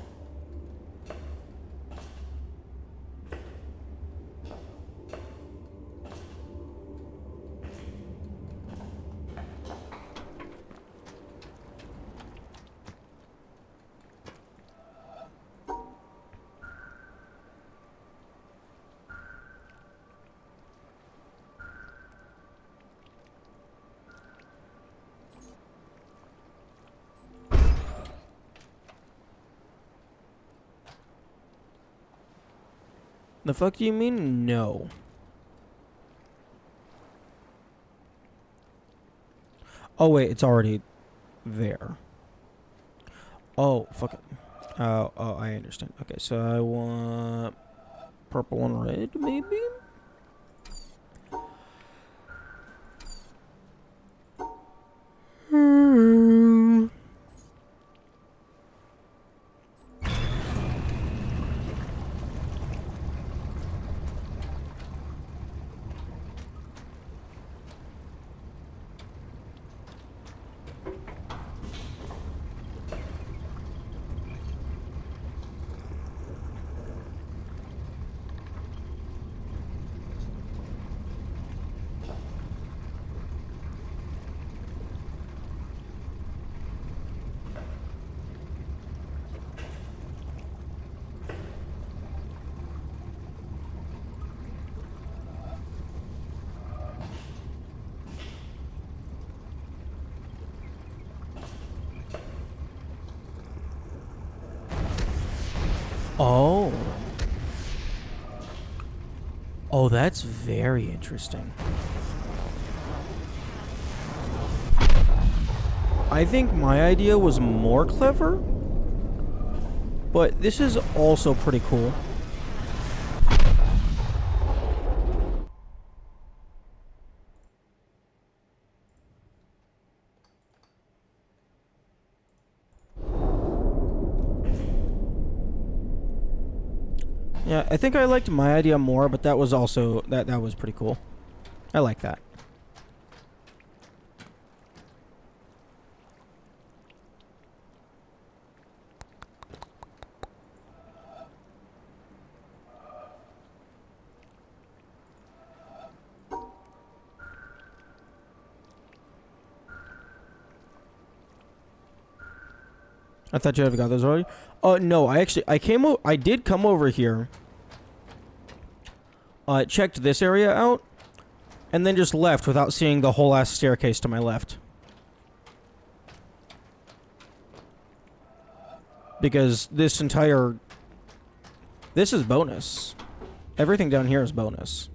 The fuck do you mean no? Oh wait, it's already there. Oh, fuck it. Oh, I understand. Okay, so I want purple and red, maybe? Oh. Oh, that's very interesting. I think my idea was more clever, but this is also pretty cool. Yeah, I think I liked my idea more, but that was also that was pretty cool. I like that. I thought you had got those already. No, I did come over here. Checked this area out, and then just left without seeing the whole ass staircase to my left. Because this is bonus. Everything down here is bonus.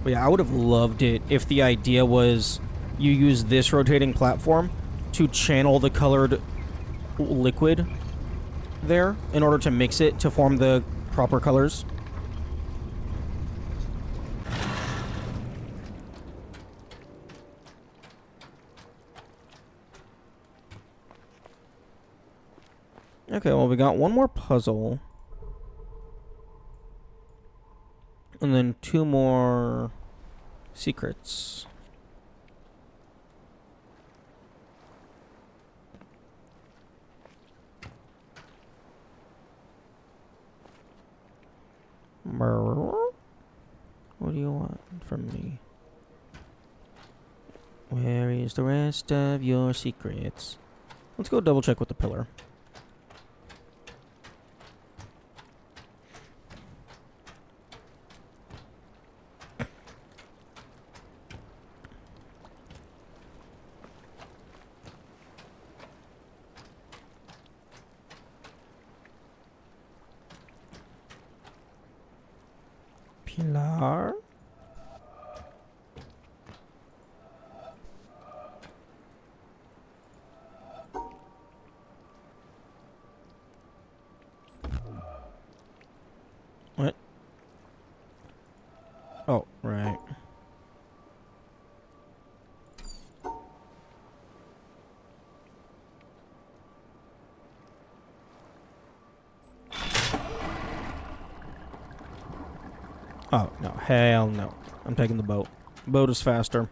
But yeah, I would have loved it if the idea was you use this rotating platform to channel the colored liquid there in order to mix it to form the proper colors. Okay, well, we got one more puzzle. And then 2 more secrets. What do you want from me? Where is the rest of your secrets? Let's go double check with the pillar. Pilar? What? Oh, right. Oh, no. Hell no. I'm taking the boat. Boat is faster.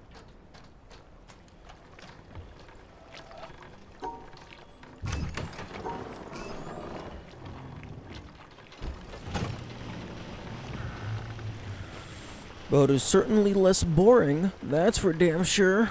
Boat is certainly less boring. That's for damn sure.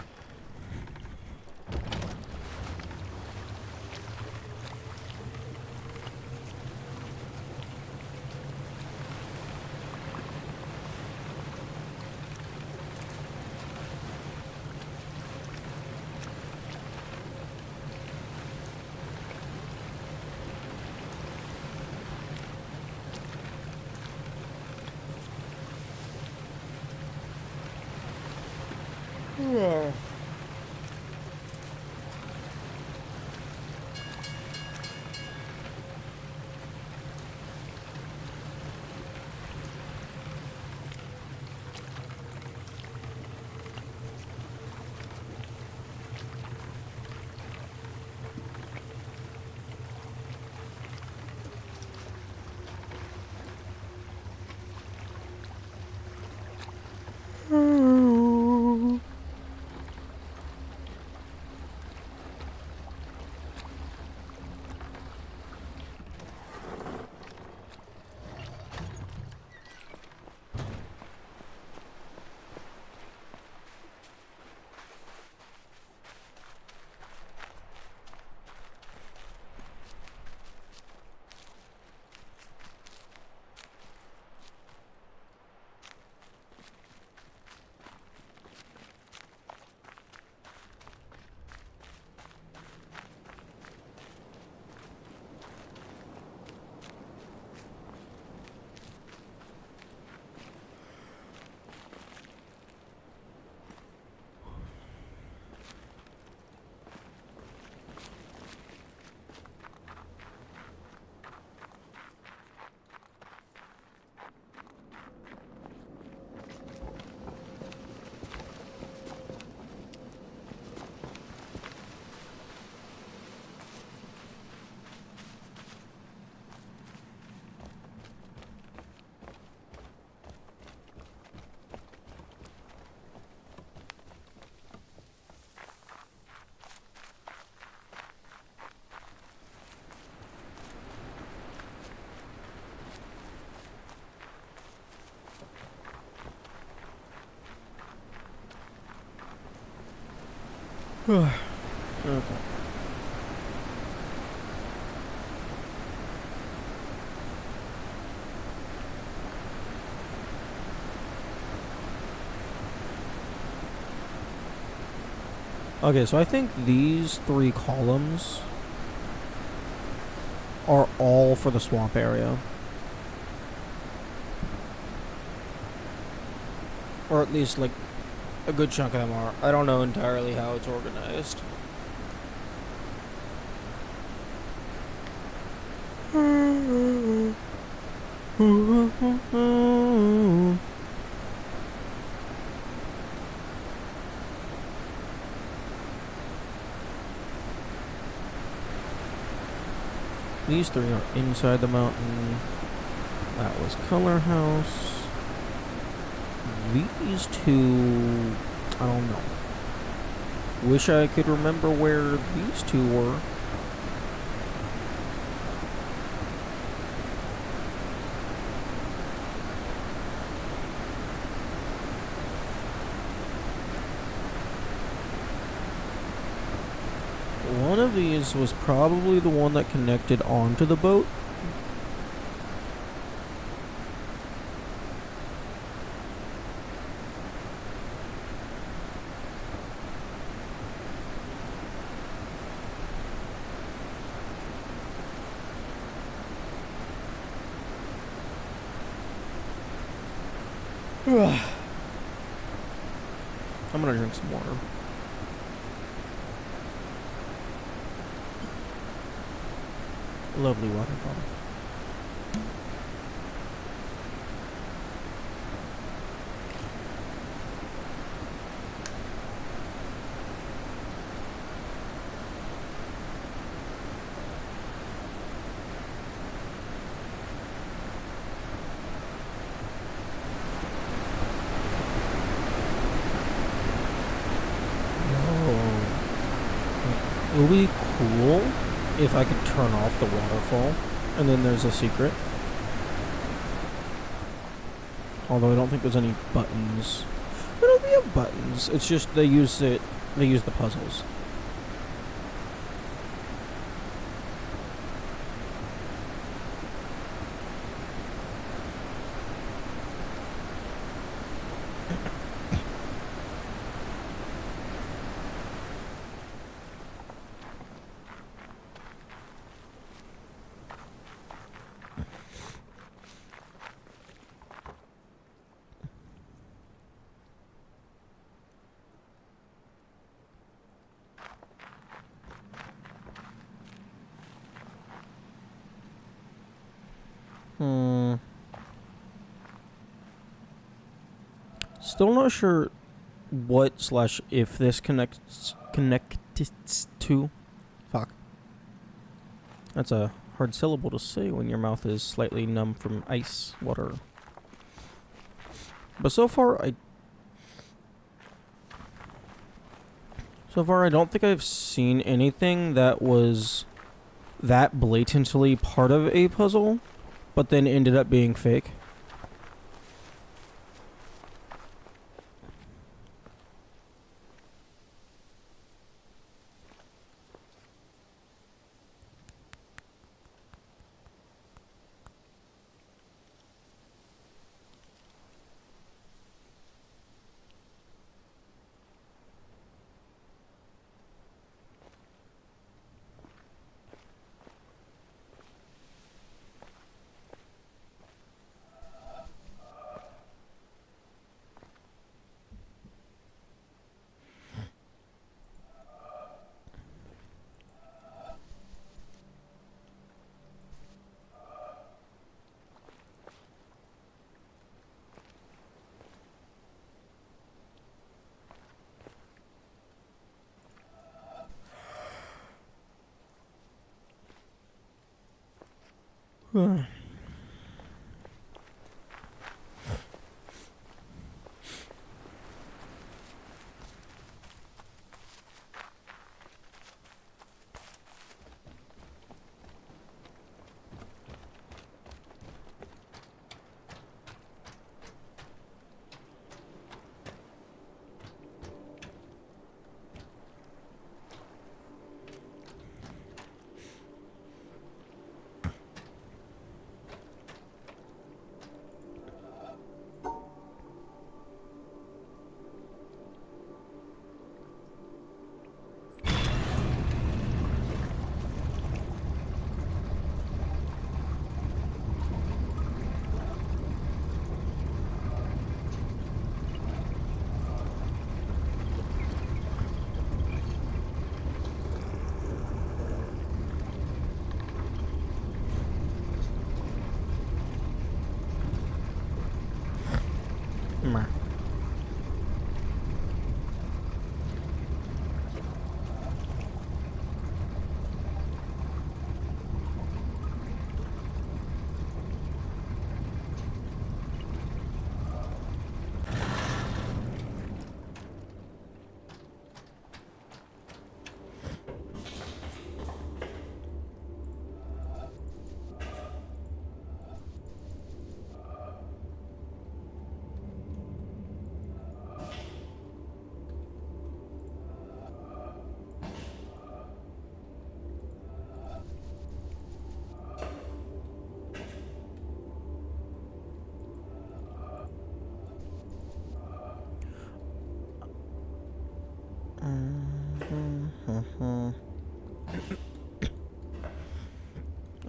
Okay. Okay, so I think these 3 columns are all for the swamp area. Or at least, like, a good chunk of them are. I don't know entirely how it's organized. These 3 are inside the mountain. That was Color House. These 2, I don't know. Wish I could remember where these 2 were. One of these was probably the one that connected onto the boat. I'm gonna drink some water. Lovely waterfall. It would be cool if I could turn off the waterfall, and then there's a secret. Although I don't think there's any buttons. But we have buttons. It's just they use the puzzles. Still not sure what / if this connects to. Fuck. That's a hard syllable to say when your mouth is slightly numb from ice water. But so far I don't think I've seen anything that was that blatantly part of a puzzle, but then ended up being fake.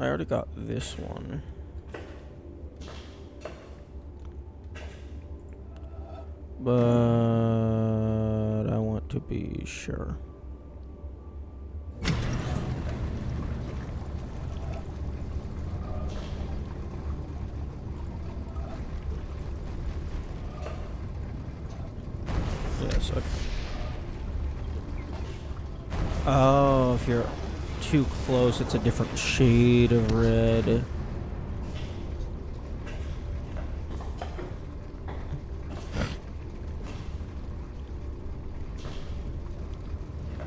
I already got this one. But I want to be sure. Yes, okay. Oh, if you're too close, it's a different shade of red.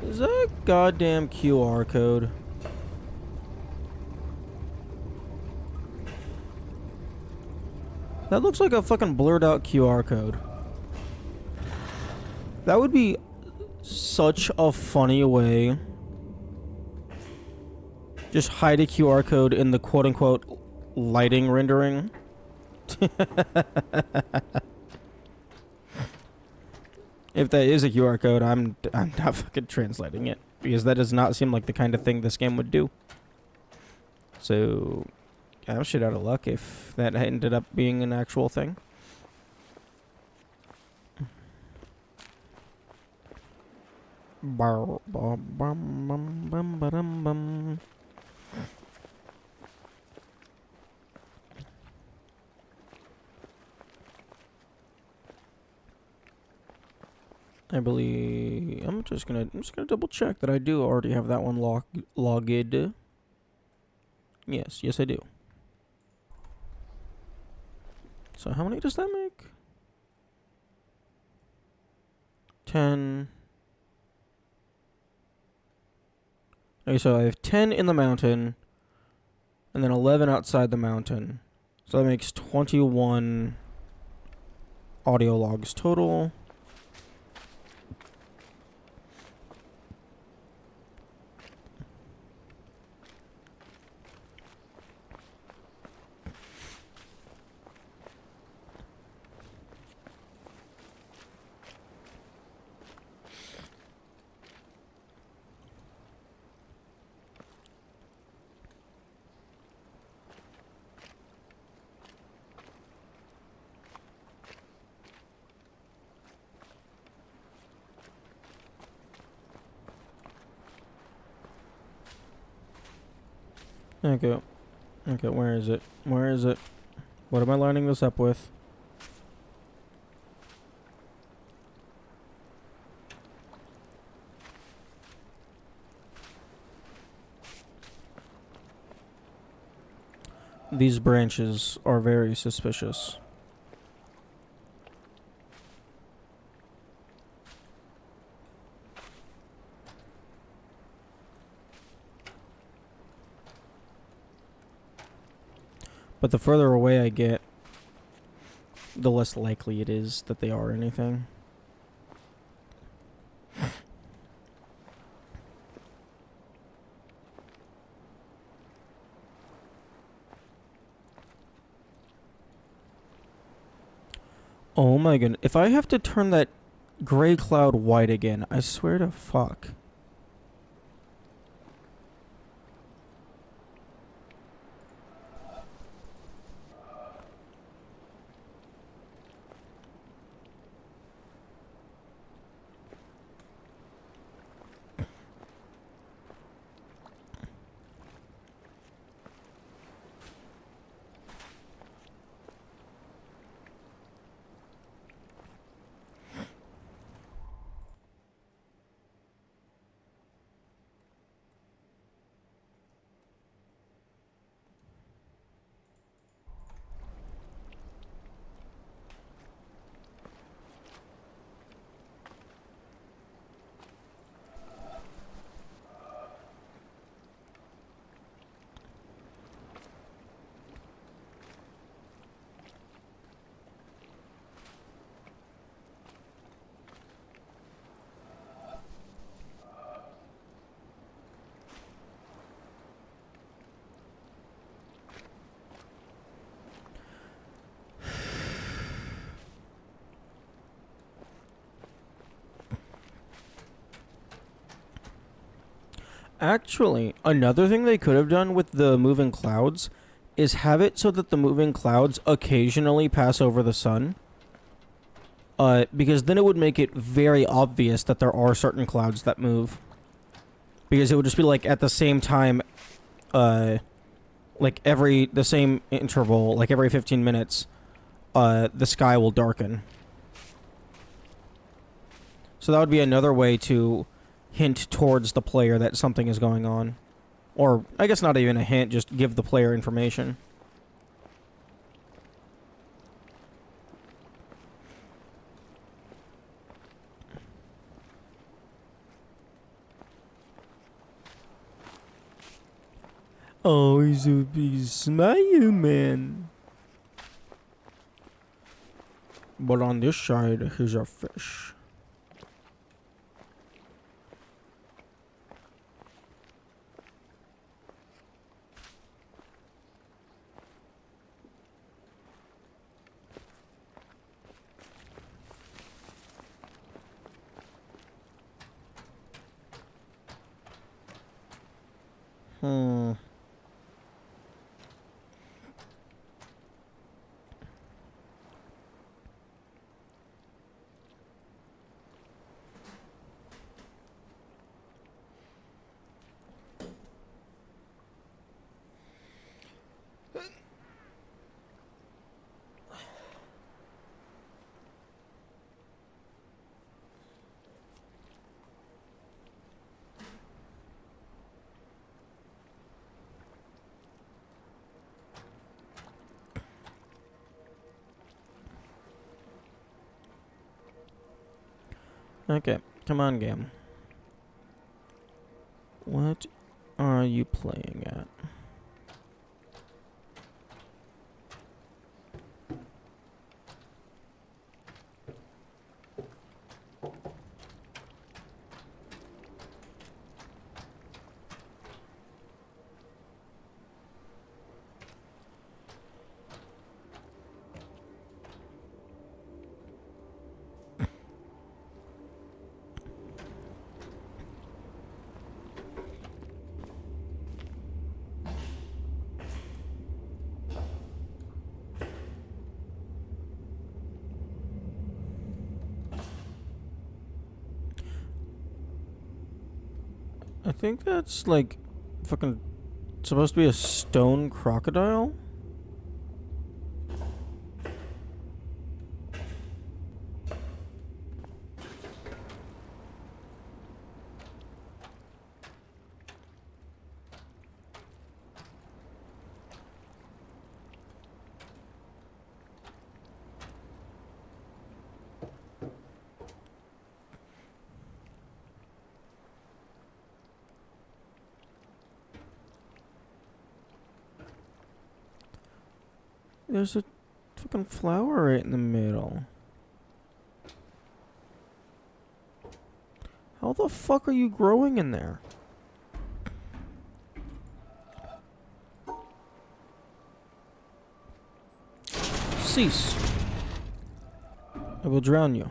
Is that a goddamn QR code? That looks like a fucking blurred out QR code. That would be such a funny way. Just hide a QR code in the quote unquote lighting rendering. If that is a QR code, I'm not fucking translating it, because that does not seem like the kind of thing this game would do. So, I'm shit out of luck if that ended up being an actual thing. Bum, bum, bum, bum, bum, ba-dum, bum. I believe I'm just gonna double check that I do already have that one logged. Yes, I do. So how many does that make? 10. Okay, so I have 10 in the mountain, and then 11 outside the mountain. So that makes 21 audio logs total. Okay. Okay, where is it? Where is it? What am I lining this up with? These branches are very suspicious. But the further away I get, the less likely it is that they are anything. Oh my goodness. If I have to turn that gray cloud white again, I swear to fuck. Actually, another thing they could have done with the moving clouds is have it so that the moving clouds occasionally pass over the sun. Because then it would make it very obvious that there are certain clouds that move. Because it would just be like at the same time, like the same interval, like every 15 minutes, the sky will darken. So that would be another way to hint towards the player that something is going on. Or, I guess not even a hint, just give the player information. Oh, he's a big smile, man. But on this side, here's a fish. Hmm. Okay, come on, game. What are you playing at? I think that's like fucking supposed to be a stone crocodile. There's a fucking flower right in the middle. How the fuck are you growing in there? Cease. I will drown you.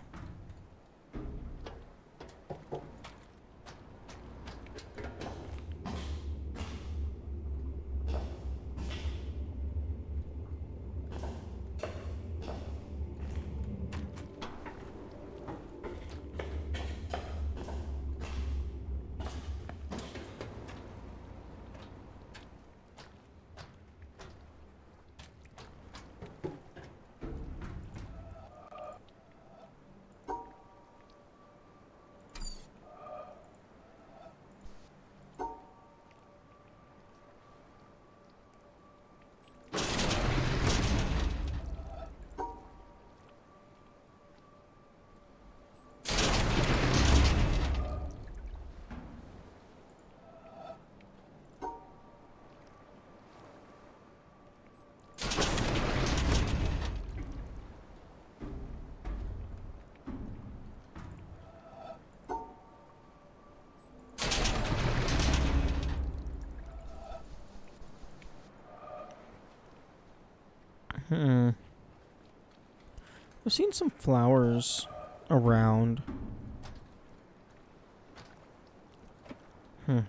I've seen some flowers around.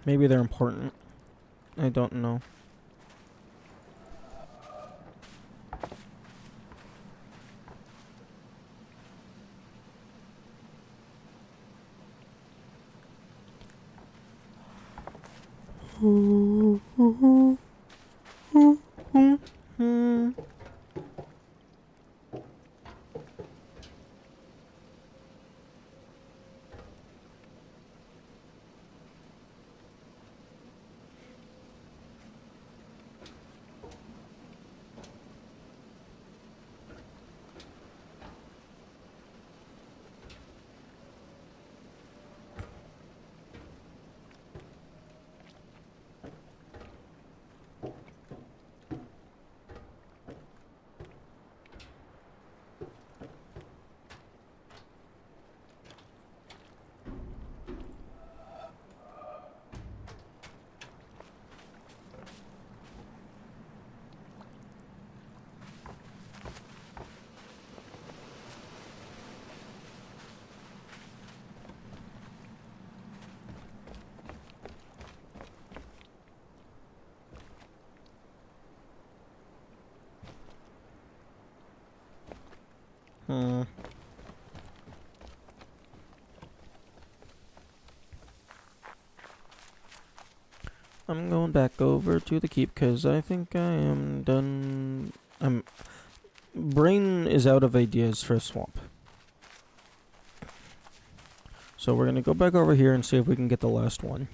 Maybe they're important. I don't know. I'm going back over to the keep because I think I am done. Brain is out of ideas for a swamp. So we're gonna go back over here and see if we can get the last one.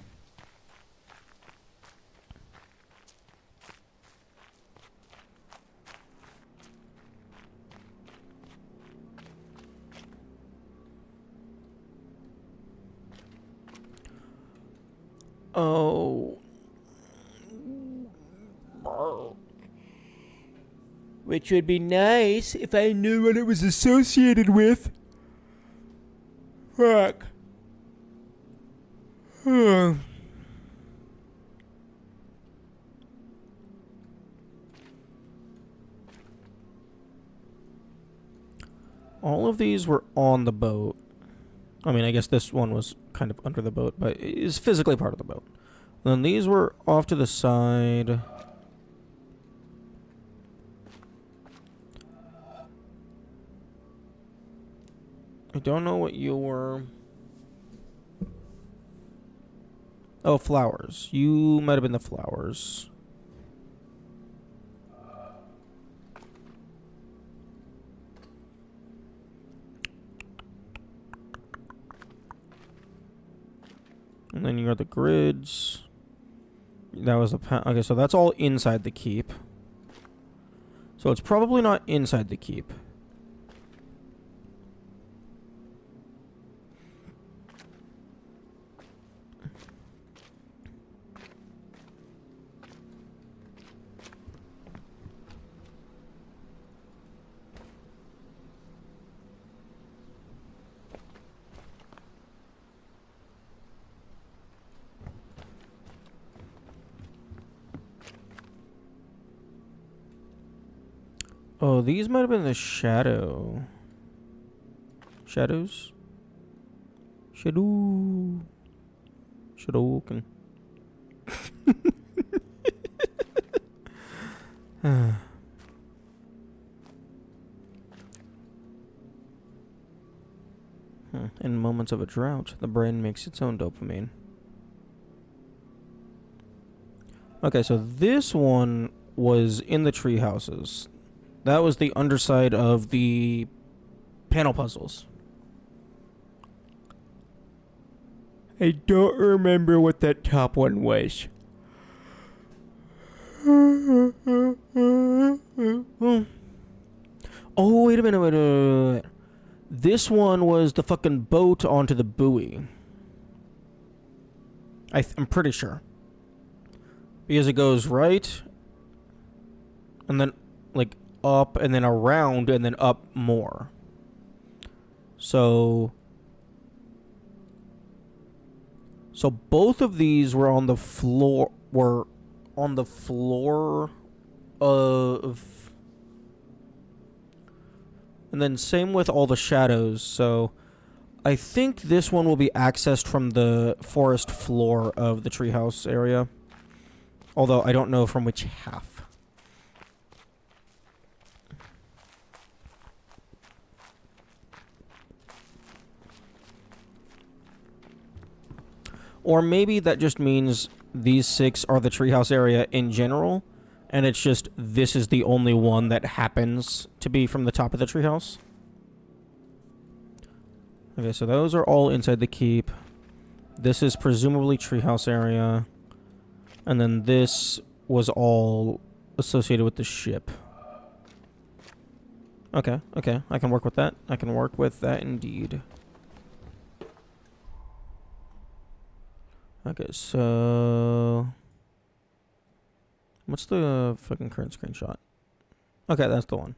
Oh. Which would be nice if I knew what it was associated with. Fuck. All of these were on the boat. I mean, I guess this one was kind of under the boat, but is physically part of the boat. Then these were off to the side. I don't know what you were. Oh, flowers. You might have been the flowers. And then you got the grids. That was the okay, so that's all inside the keep. So it's probably not inside the keep. Oh, these might have been the shadow. Shadows? Shadow. Shadowken. In moments of a drought, the brain makes its own dopamine. Okay, so this one was in the tree houses. That was the underside of the panel puzzles. I don't remember what that top one was. Oh, wait a minute. This one was the fucking boat onto the buoy. I'm pretty sure. Because it goes right, and then, like, up, and then around, and then up more. So both of these were on the floor, of... And then same with all the shadows, so I think this one will be accessed from the forest floor of the treehouse area. Although I don't know from which half. Or maybe that just means these 6 are the treehouse area in general, and it's just this is the only one that happens to be from the top of the treehouse. Okay, so those are all inside the keep. This is presumably treehouse area. And then this was all associated with the ship. Okay, okay. I can work with that. I can work with that indeed. Okay, so... What's the fucking current screenshot? Okay, that's the one.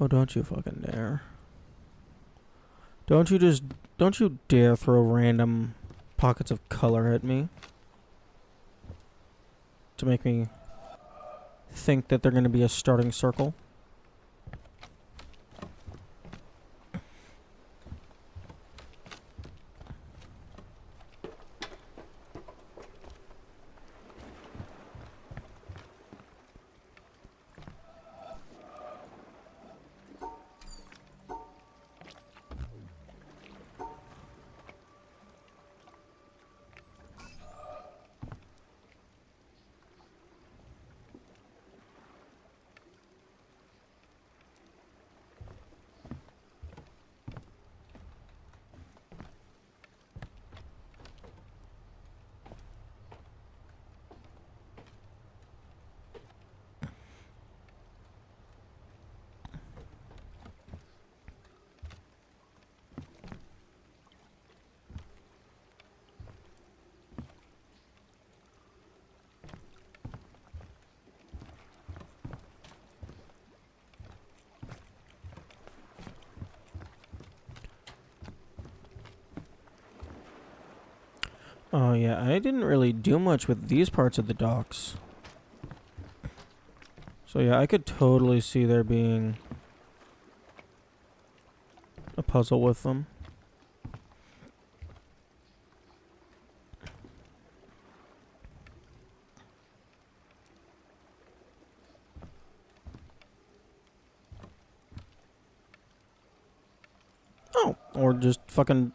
Oh, don't you fucking dare. Don't you dare throw random pockets of color at me. To make me think that they're going to be a starting circle. Oh yeah, I didn't really do much with these parts of the docks. So yeah, I could totally see there being a puzzle with them. Oh, or just fucking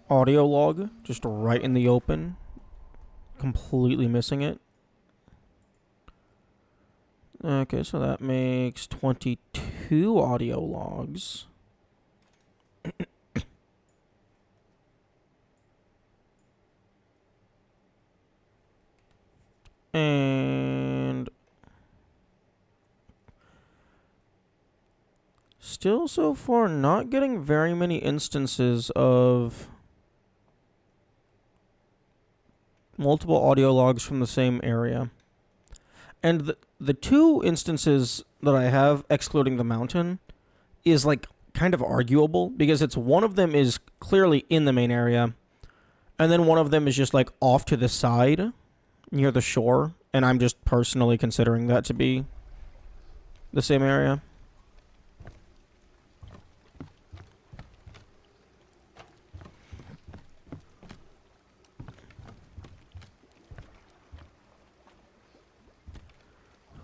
audio log, just right in the open, completely missing it. Okay, so that makes 22 audio logs. And still so far not getting very many instances of multiple audio logs from the same area. And the 2 instances that I have, excluding the mountain, is like kind of arguable because it's one of them is clearly in the main area, and then one of them is just like off to the side near the shore, and I'm just personally considering that to be the same area.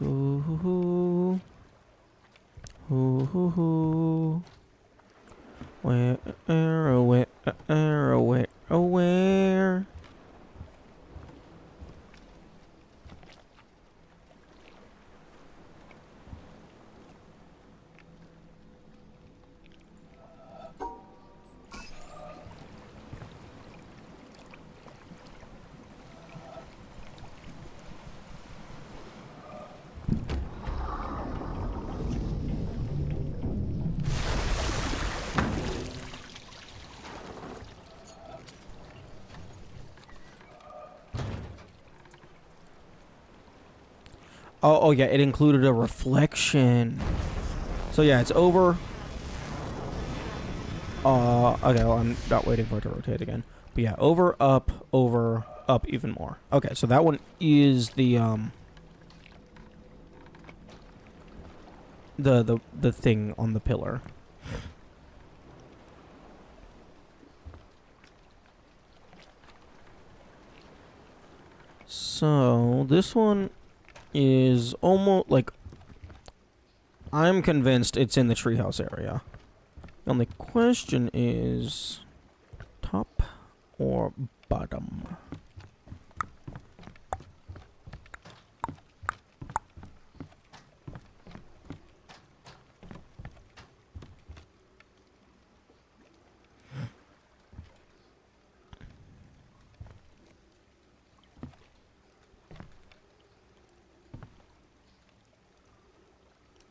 Ooh, ooh, ooh, where, where? Oh, yeah, it included a reflection. So yeah, it's over. Okay, well, I'm not waiting for it to rotate again. But yeah, over, up even more. Okay, so that one is the thing on the pillar. So this one is almost like, I'm convinced it's in the treehouse area. The only question is top or bottom.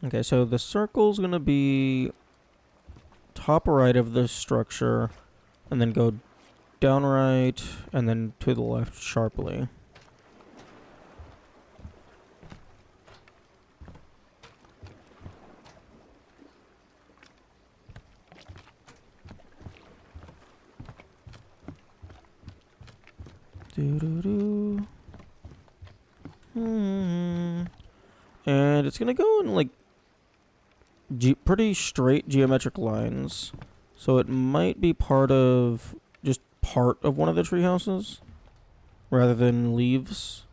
Okay, so the circle's gonna be top right of the structure, and then go down right, and then to the left sharply. Doo-doo-doo. And it's gonna go in like pretty straight geometric lines, so it might be part of one of the tree houses rather than leaves.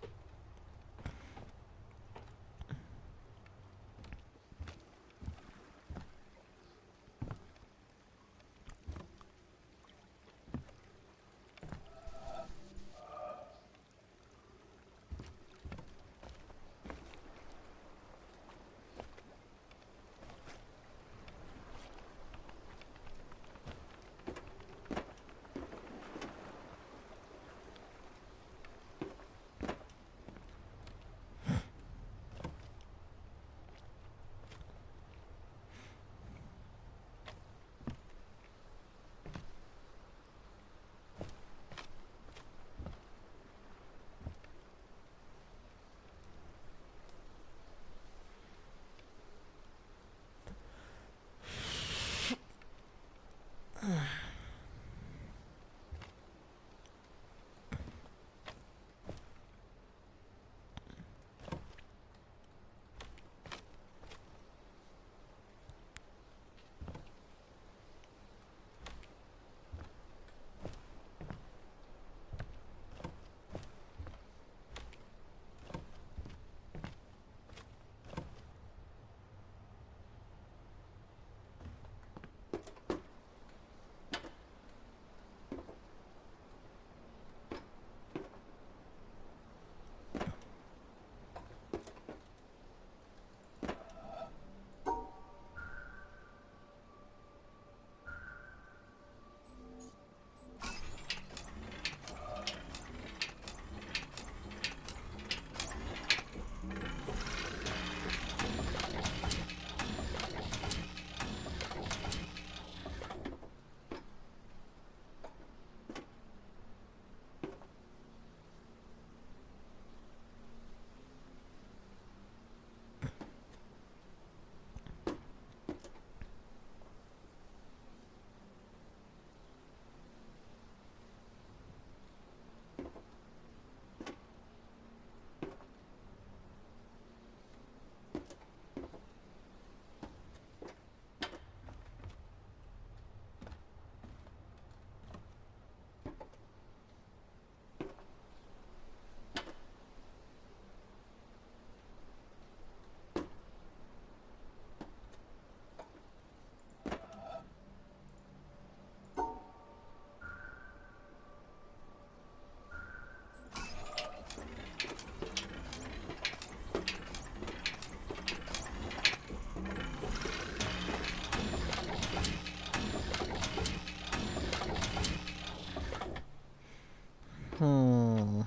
Hmm.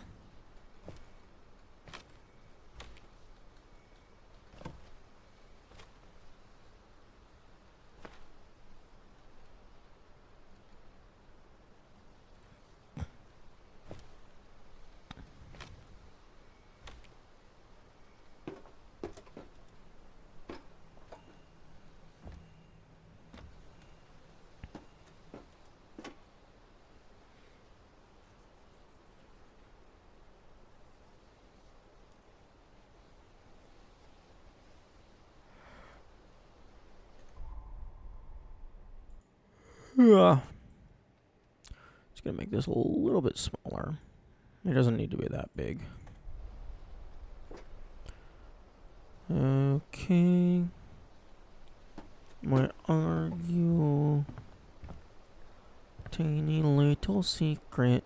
Yeah. Just gonna make this a little bit smaller. It doesn't need to be that big. Okay. Where are you? Tiny little secret.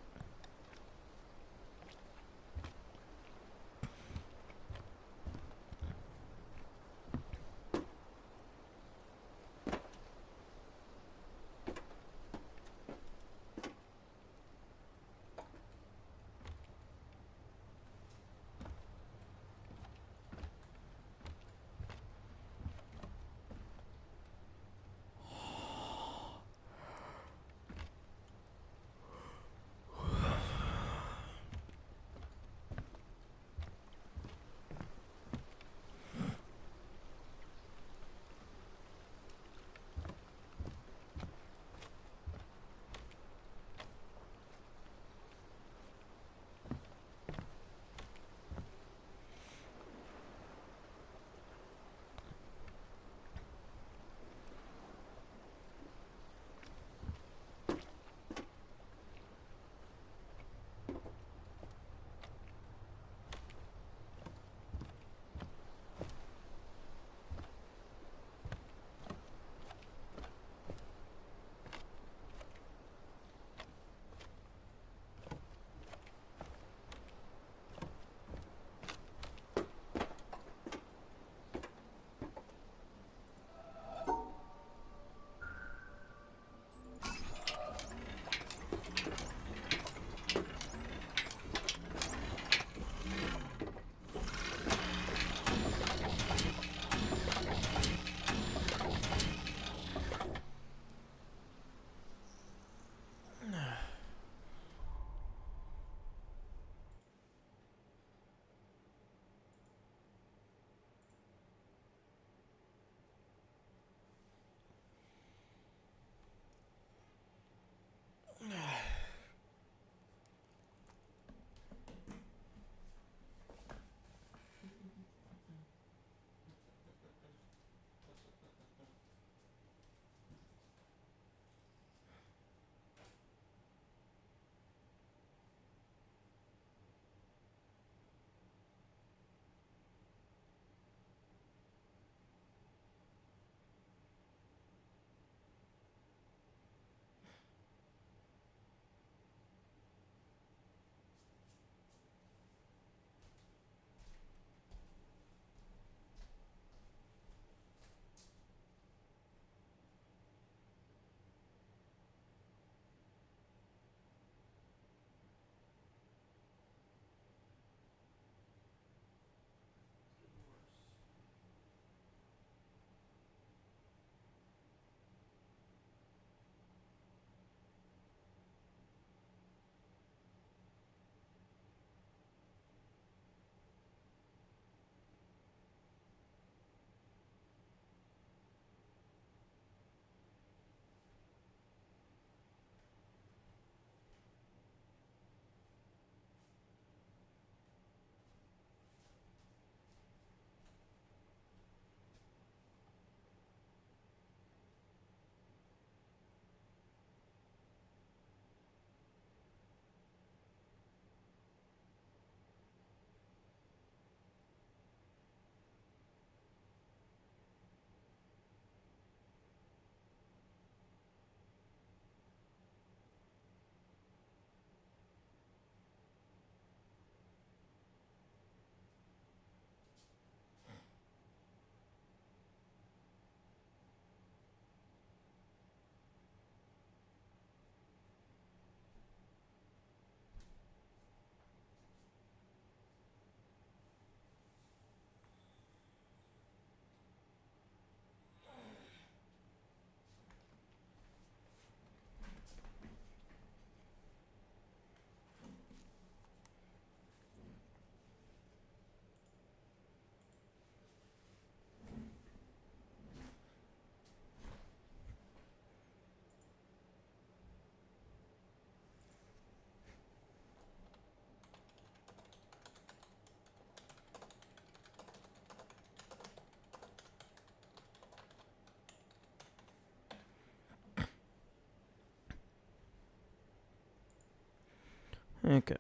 Okay.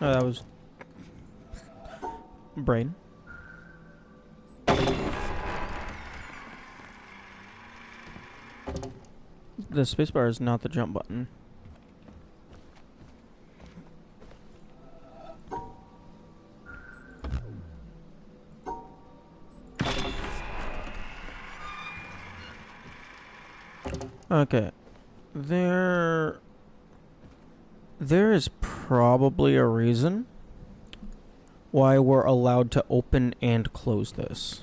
Oh, that was brain. The spacebar is not the jump button. Okay. There is probably a reason why we're allowed to open and close this.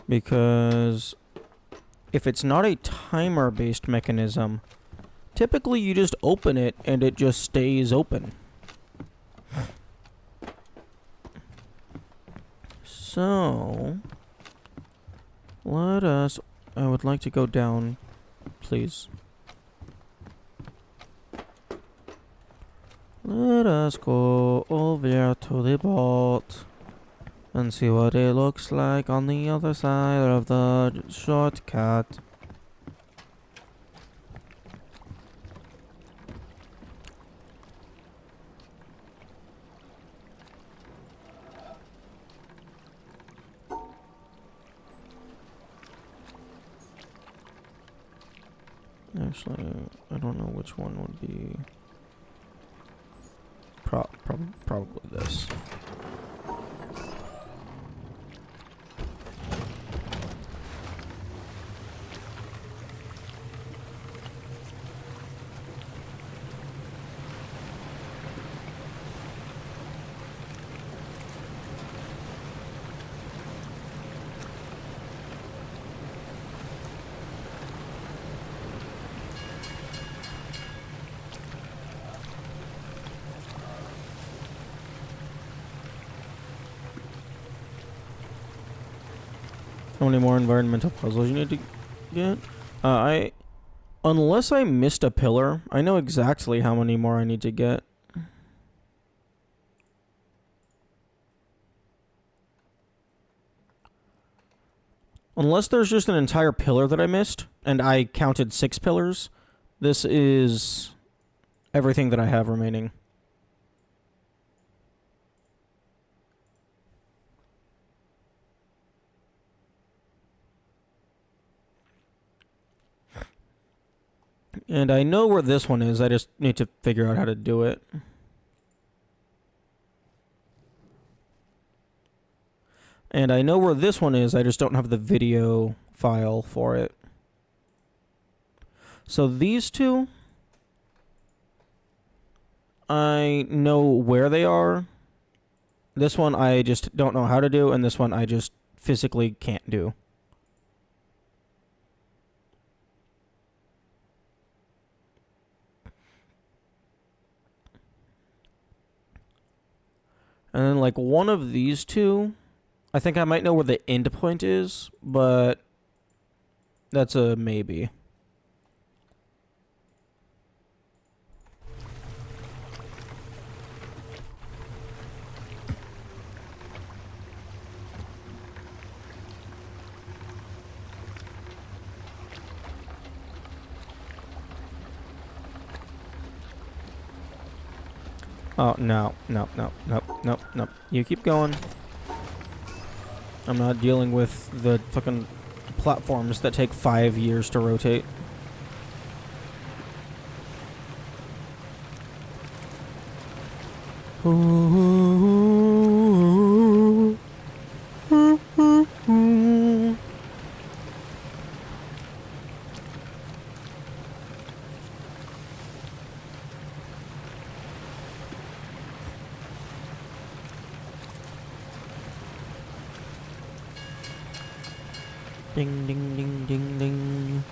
Because if it's not a timer-based mechanism, typically you just open it and it just stays open. So, I would like to go down, please. Let us go over to the boat and see what it looks like on the other side of the shortcut. Actually, I don't know which one would be. Probably this. How many more environmental puzzles you need to get? Unless I missed a pillar, I know exactly how many more I need to get. Unless there's just an entire pillar that I missed, and I counted 6 pillars, this is everything that I have remaining. And I know where this one is, I just need to figure out how to do it. And I know where this one is, I just don't have the video file for it. So these two, I know where they are. This one I just don't know how to do, and this one I just physically can't do. And then, like, one of these two, I think I might know where the end point is, but that's a maybe. Oh, no. You keep going. I'm not dealing with the fucking platforms that take 5 years to rotate. Ding, ding, ding, ding, ding.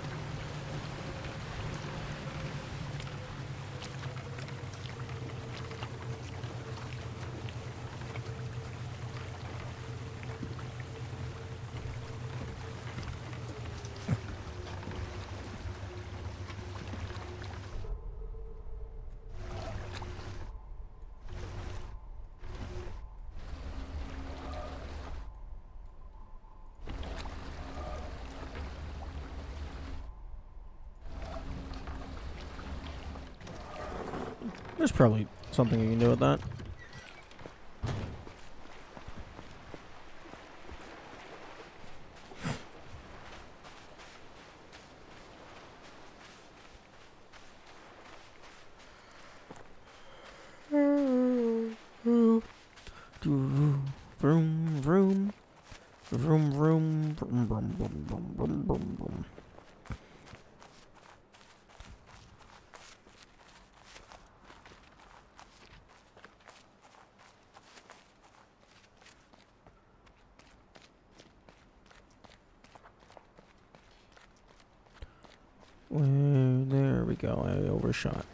There's probably something you can do with that. Vroom, vroom, vroom, vroom, vroom, vroom, vroom, vroom, vroom, vroom, vroom. There we go. I overshot.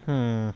Hmm.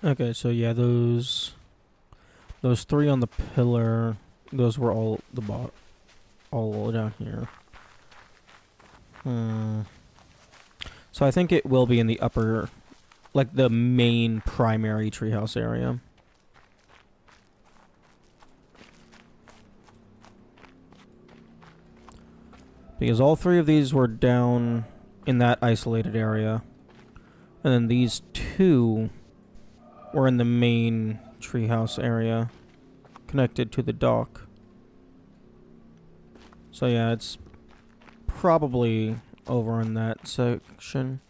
Okay, so yeah, those three on the pillar, those were all all down here. So I think it will be in the upper, like the main primary treehouse area. Because all three of these were down in that isolated area. And then these two were in the main treehouse area, connected to the dock. So yeah, it's probably over in that section.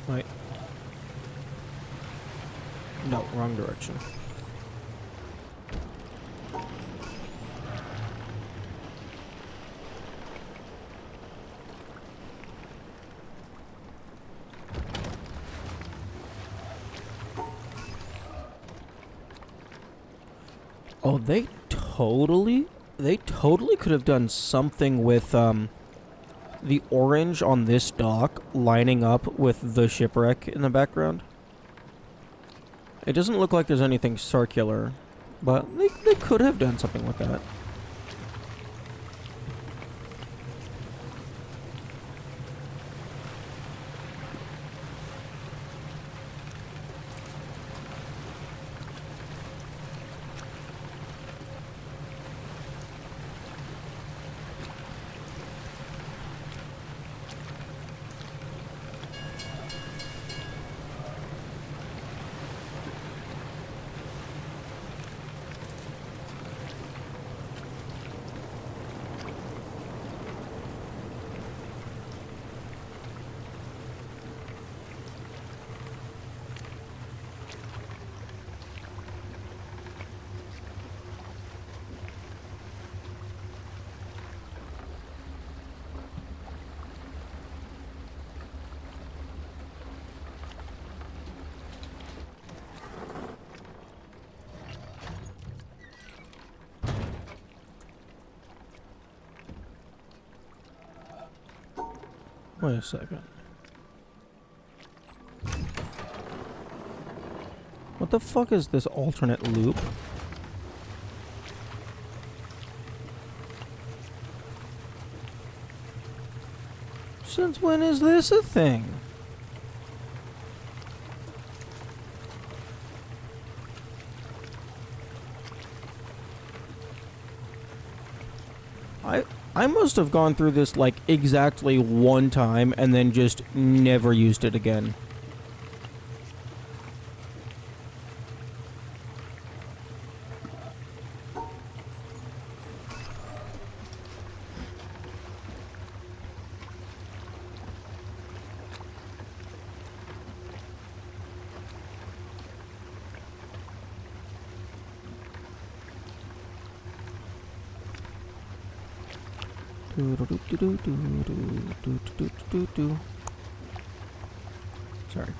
Wait. No, wrong direction. Oh, they totally could have done something with the orange on this dock lining up with the shipwreck in the background. It doesn't look like there's anything circular, but they could have done something with that. Wait a second. What the fuck is this alternate loop? Since when is this a thing? I must have gone through this like exactly one time and then just never used it again. Sorry.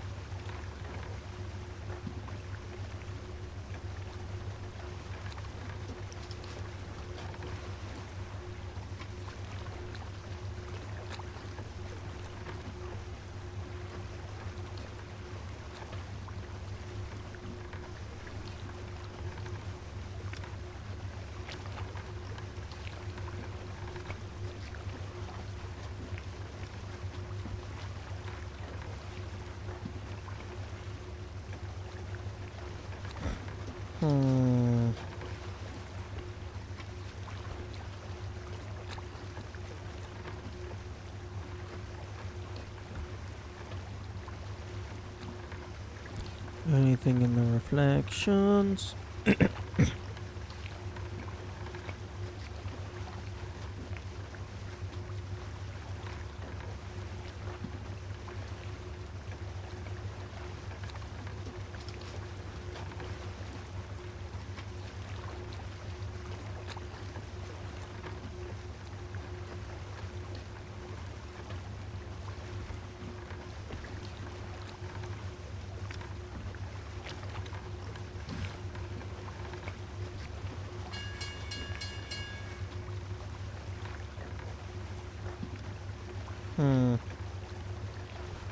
Anything in the reflections?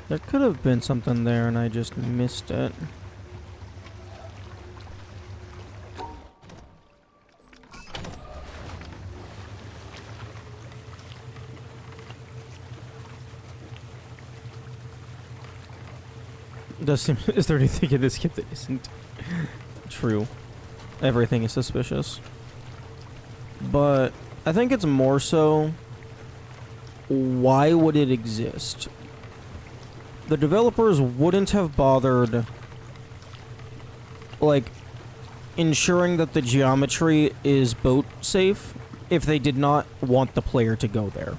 There could have been something there and I just missed it. Is there anything in this game that isn't true? Everything is suspicious. But I think it's more so, why would it exist? the developers wouldn't have bothered, like, ensuring that the geometry is boat safe if they did not want the player to go there.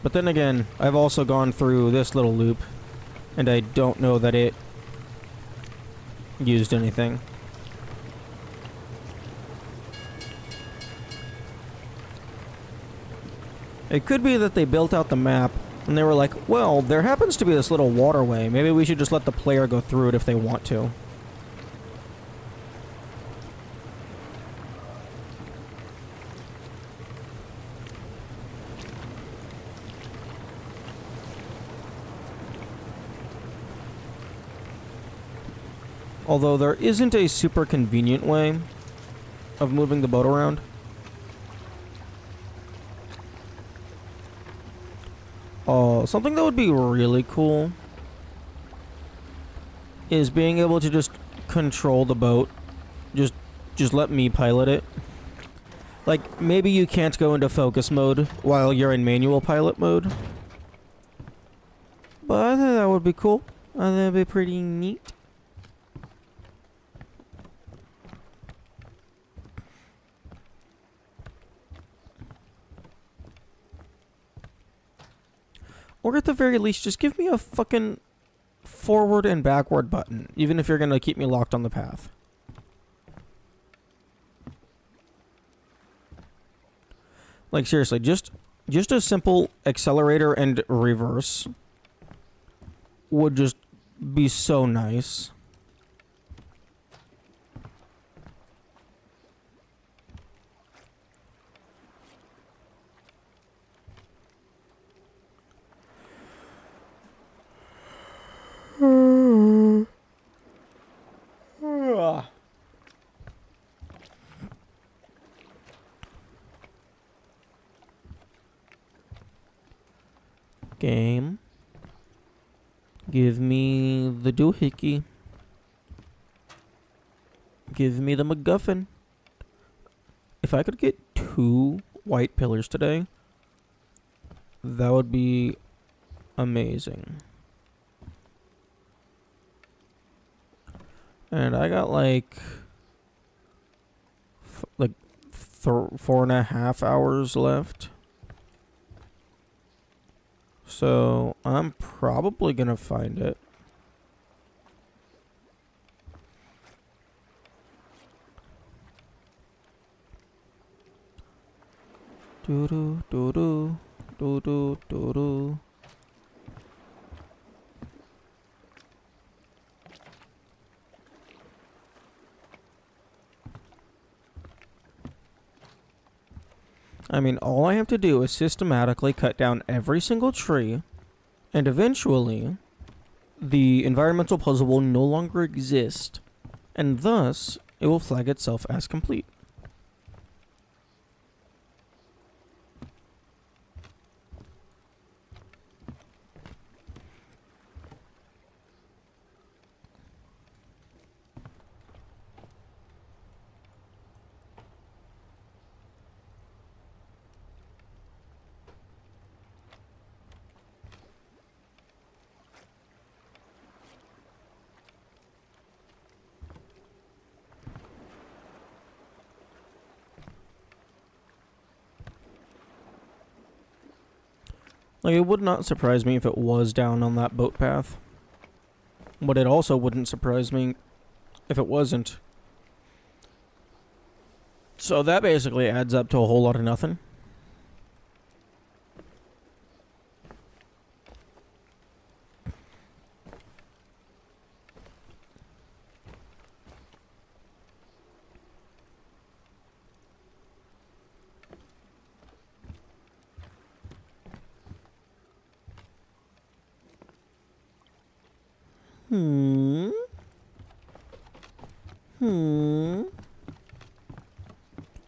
But then again, I've also gone through this little loop, and I don't know that it used anything. It could be that they built out the map, and they were like, well, there happens to be this little waterway. Maybe we should just let the player go through it if they want to. Although there isn't a super convenient way of moving the boat around. Something that would be really cool is being able to just control the boat. Just let me pilot it. Like, maybe you can't go into focus mode while you're in manual pilot mode. But I think that would be cool. I think that'd be pretty neat. Or at the very least, just give me a fucking forward and backward button, even if you're gonna keep me locked on the path. Like, seriously, just a simple accelerator and reverse would just be so nice. Game. Give me the doohickey. Give me the MacGuffin. If I could get 2 white pillars today, that would be amazing. And I got like 4.5 hours left. So I'm probably gonna find it. Doo doo doo doo doo doo doo doo. I mean, all I have to do is systematically cut down every single tree, and eventually, the environmental puzzle will no longer exist, and thus, it will flag itself as complete. Like, it would not surprise me if it was down on that boat path. But it also wouldn't surprise me if it wasn't. So that basically adds up to a whole lot of nothing.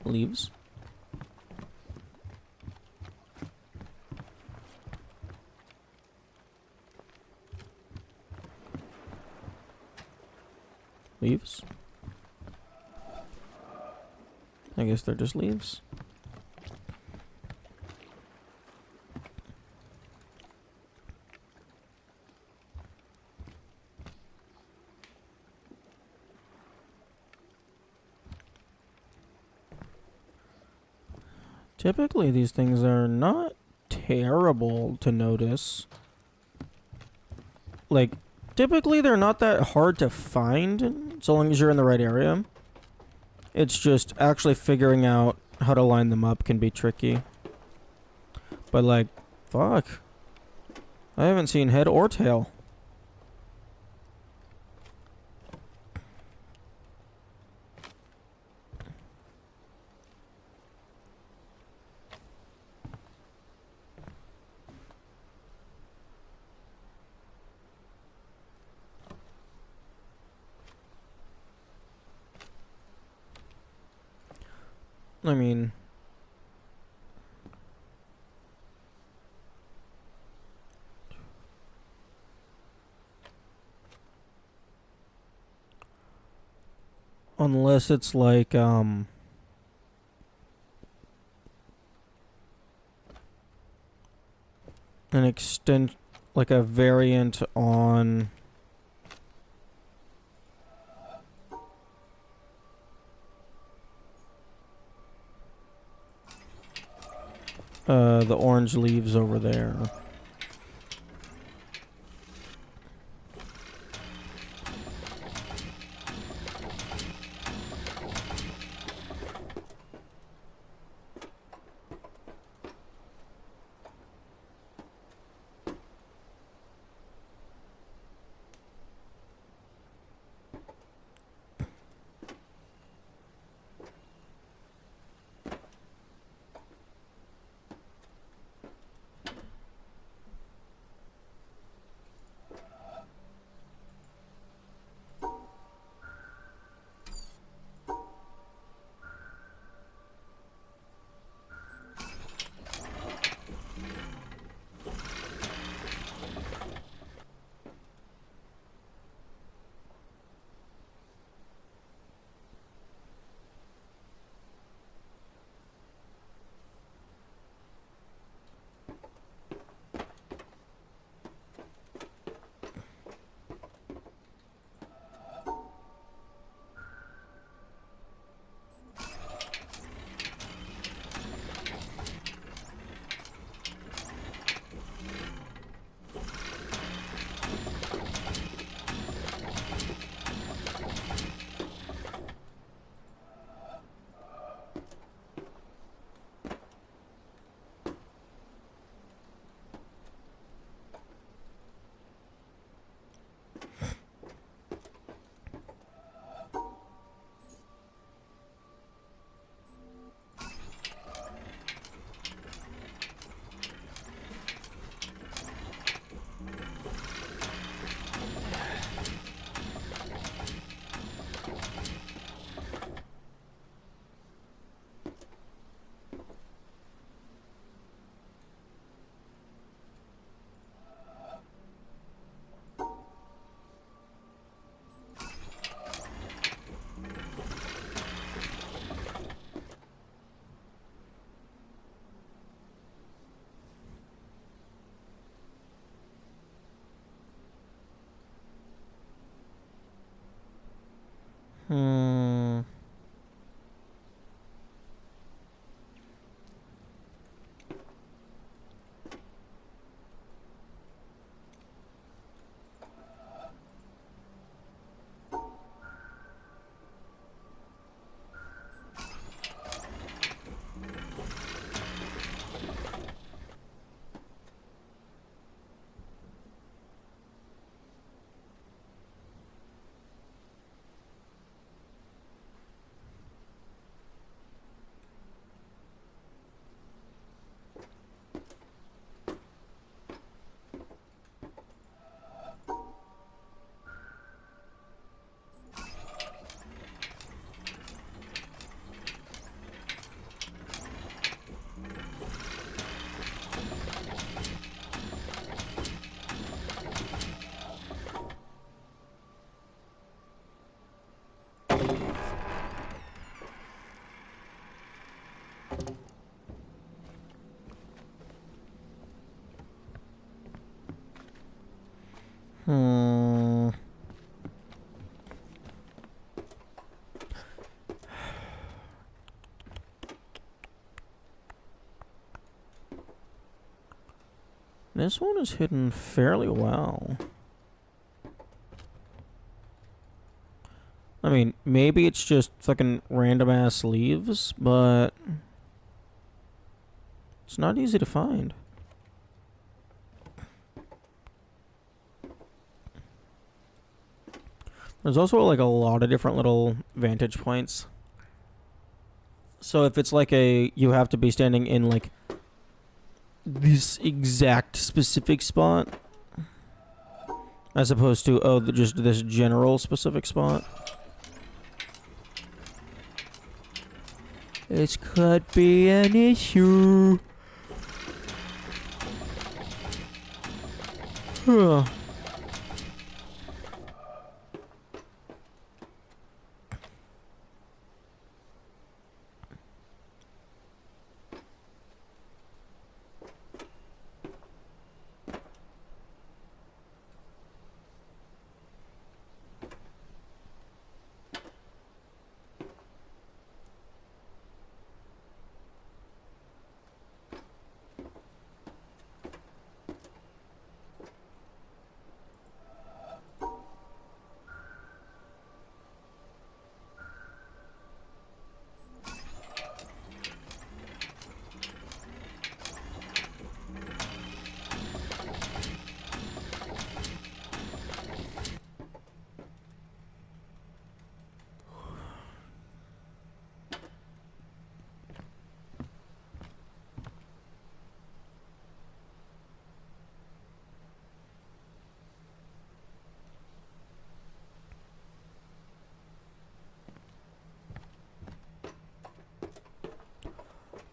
Leaves. Leaves. I guess they're just leaves. Typically, these things are not terrible to notice. Like, typically they're not that hard to find, so long as you're in the right area. It's just actually figuring out how to line them up can be tricky. But like, fuck. I haven't seen head or tail. I mean, unless it's like, an extent, like a variant on the orange leaves over there. Hmm. Hmm. This one is hidden fairly well. I mean, maybe it's just fucking random ass leaves, but it's not easy to find. There's also like a lot of different little vantage points. So if it's like you have to be standing in like this exact specific spot, as opposed to, just this general specific spot. This could be an issue. Huh.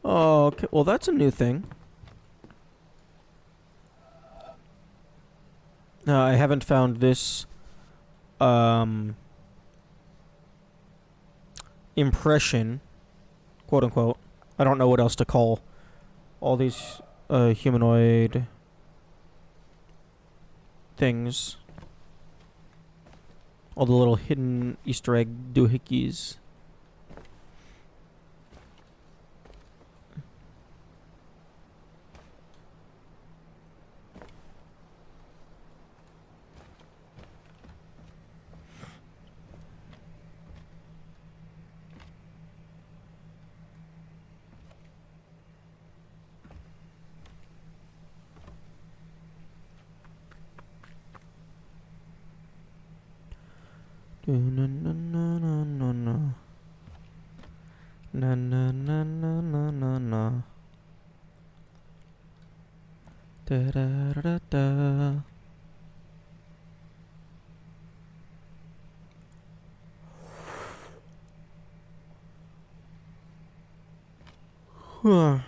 Oh, okay. Well, that's a new thing. I haven't found this impression, quote unquote. I don't know what else to call all these humanoid things. All the little hidden Easter egg doohickeys. Na na na na na na. Na na na na na na na. Da da da da. Huh.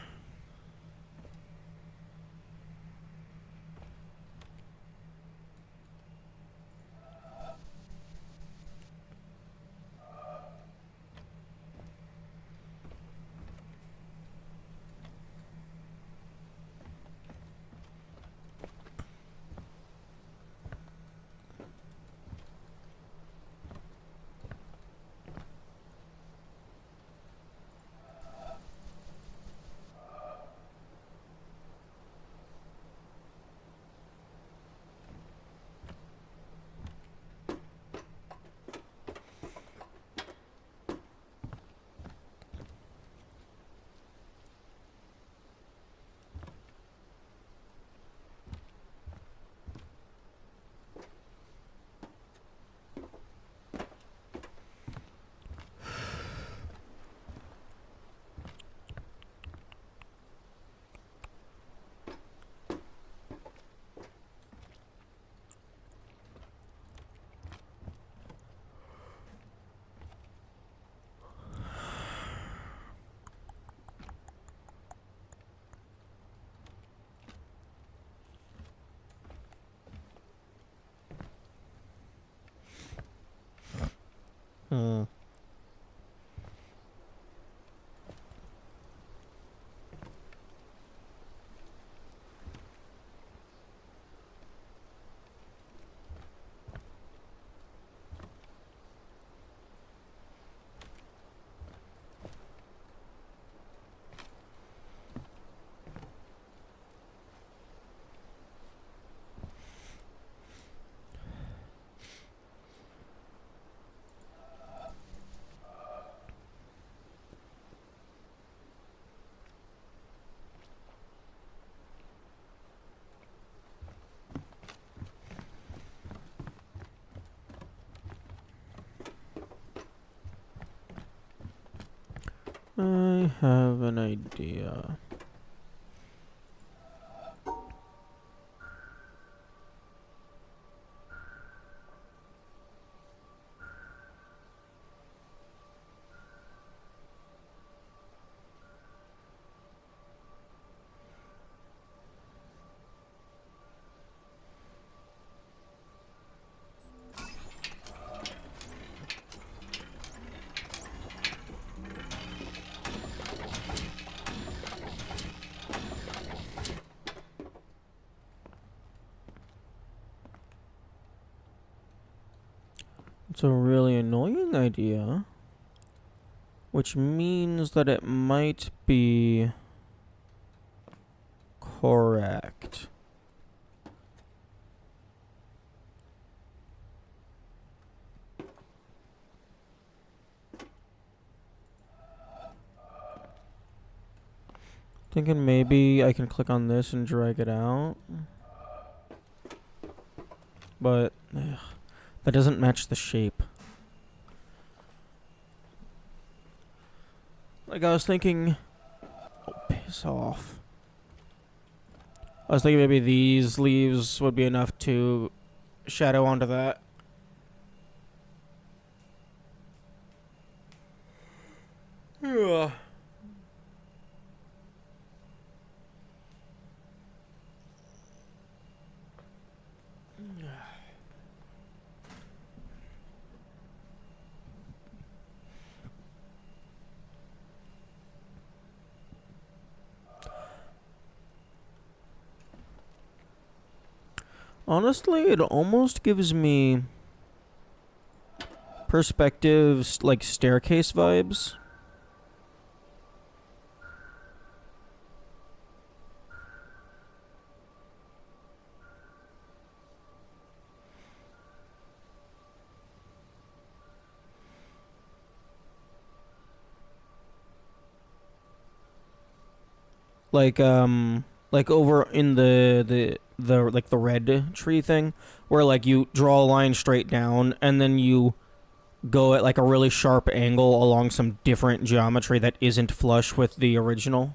Hmm. I have an idea. It's a really annoying idea, which means that it might be correct. Thinking maybe I can click on this and drag it out. But that doesn't match the shape. Like I was thinking... Oh, piss off. I was thinking maybe these leaves would be enough to shadow onto that. Yeah. Honestly, it almost gives me perspectives like staircase vibes. Like over in the like the red tree thing, where like you draw a line straight down and then you go at like a really sharp angle along some different geometry that isn't flush with the original.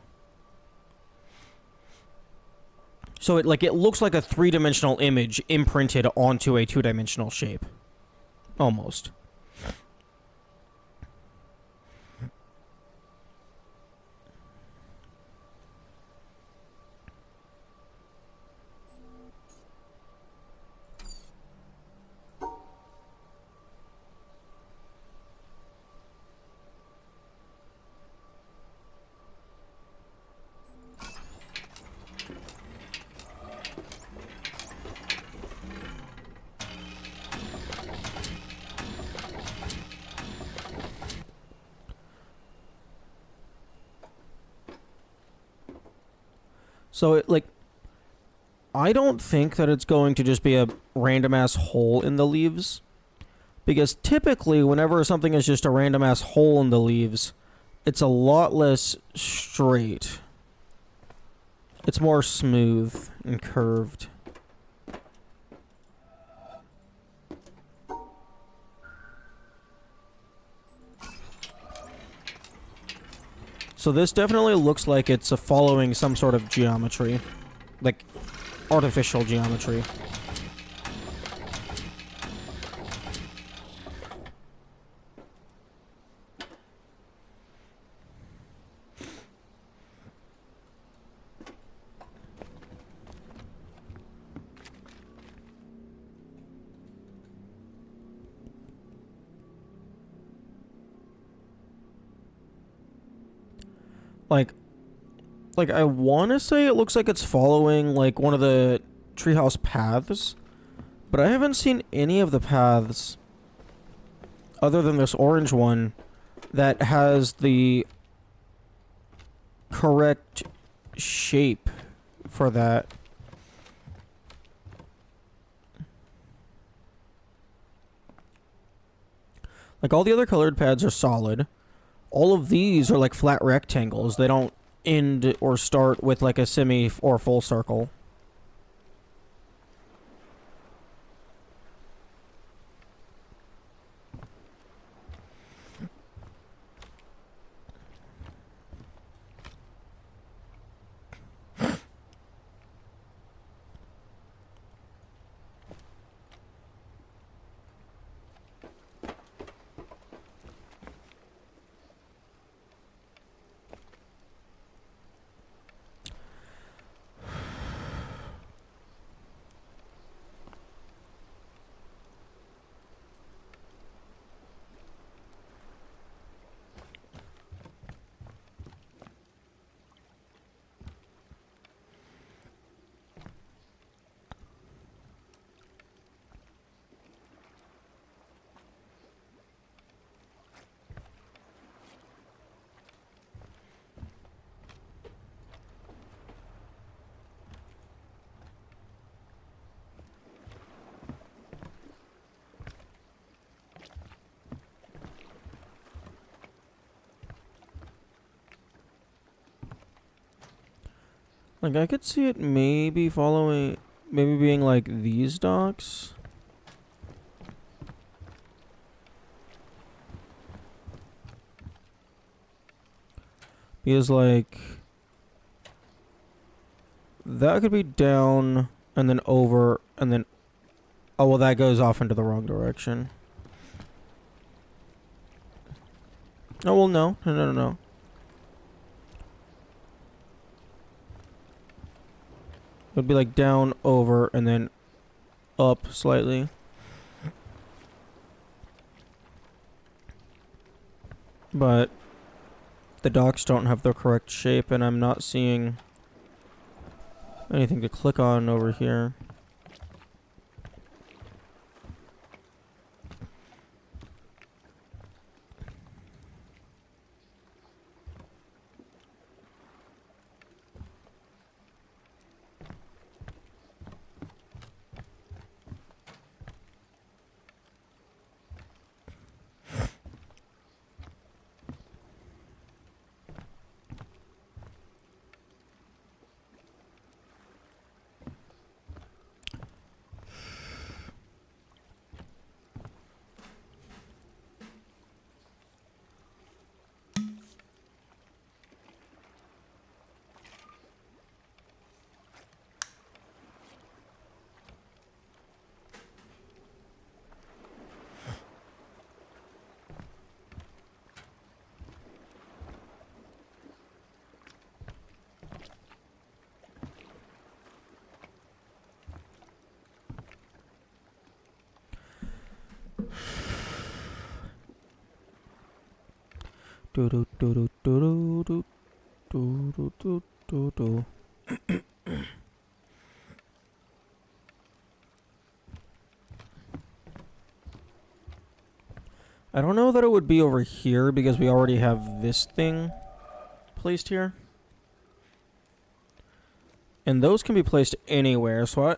So it looks like a three-dimensional image imprinted onto a two-dimensional shape. Almost. So I don't think that it's going to just be a random ass hole in the leaves. Because typically, whenever something is just a random ass hole in the leaves, it's a lot less straight. It's more smooth and curved. So this definitely looks like it's following some sort of geometry. Like, artificial geometry. Like I want to say it looks like it's following like one of the treehouse paths, but I haven't seen any of the paths other than this orange one that has the correct shape for that. Like all the other colored pads are solid. All of these are like flat rectangles. They don't end or start with like a semi or full circle. Like, I could see it maybe following, maybe being like these docks. Because, like, that could be down and then over and then, oh, well, that goes off into the wrong direction. Oh, well, no. No. It would be like down, over, and then up slightly. But the docks don't have the correct shape, and I'm not seeing anything to click on over here. Do do do do do do do do do do do. I don't know that it would be over here because we already have this thing placed here. And those can be placed anywhere, so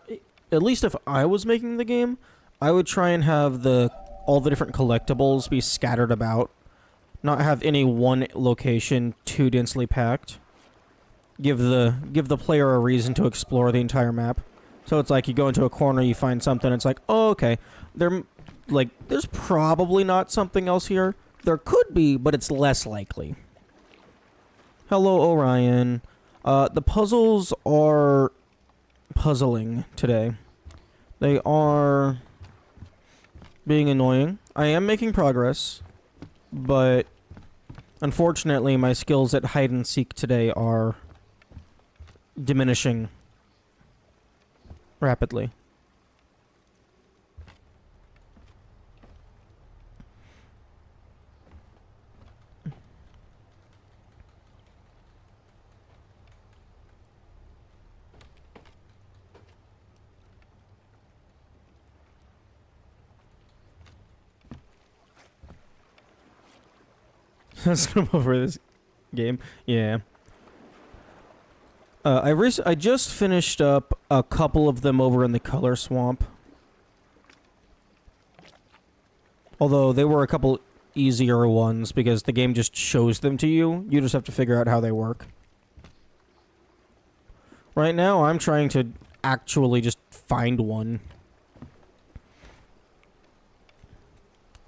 at least if I was making the game, I would try and have all the different collectibles be scattered about. Not have any one location too densely packed. Give the player a reason to explore the entire map. So it's like you go into a corner, you find something, it's like, oh, okay. There's probably not something else here. There could be, but it's less likely. Hello, Orion. The puzzles are puzzling today. They are being annoying. I am making progress, but unfortunately my skills at hide and seek today are diminishing rapidly. Let's come over this game. Yeah. I just finished up a couple of them over in the Color Swamp. Although they were a couple easier ones because the game just shows them to you. You just have to figure out how they work. Right now, I'm trying to actually just find one.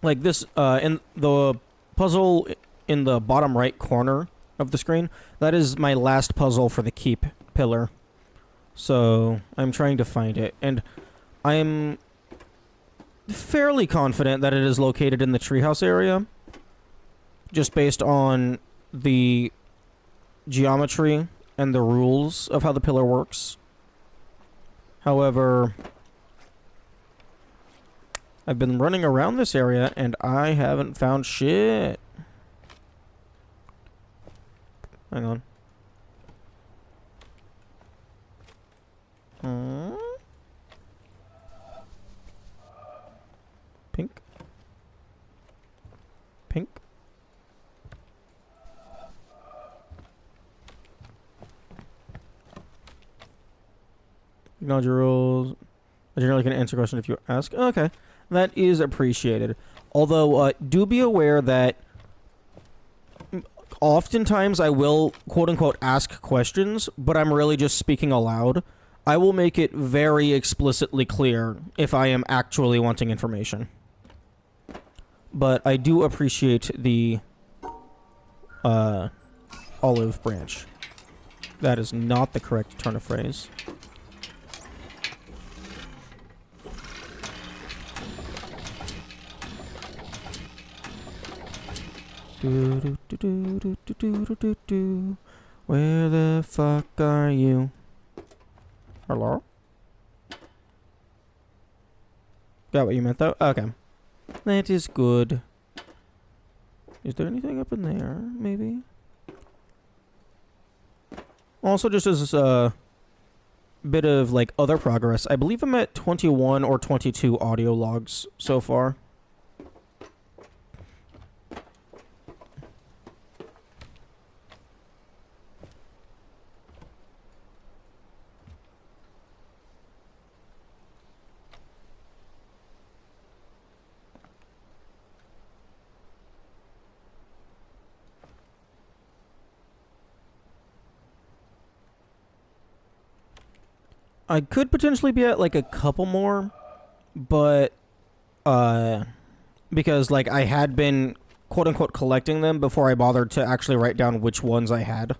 Like this, in the puzzle in the bottom right corner of the screen, that is my last puzzle for the keep pillar. So, I'm trying to find it. And I'm fairly confident that it is located in the treehouse area. Just based on the geometry and the rules of how the pillar works. However, I've been running around this area and I haven't found shit. Hang on. Pink. Pink. Acknowledge your rules. I generally can answer a question if you ask. Okay. That is appreciated. Although, do be aware that oftentimes I will quote unquote ask questions, but I'm really just speaking aloud. I will make it very explicitly clear if I am actually wanting information. But I do appreciate the olive branch. That is not the correct turn of phrase. Do, do, do, do, do, do, do, do, do. Where the fuck are you? Hello? Got what you meant though? Okay. That is good. Is there anything up in there? Maybe? Also, just as a bit of like other progress, I believe I'm at 21 or 22 audio logs so far. I could potentially be at like a couple more, but because like I had been quote unquote collecting them before I bothered to actually write down which ones I had.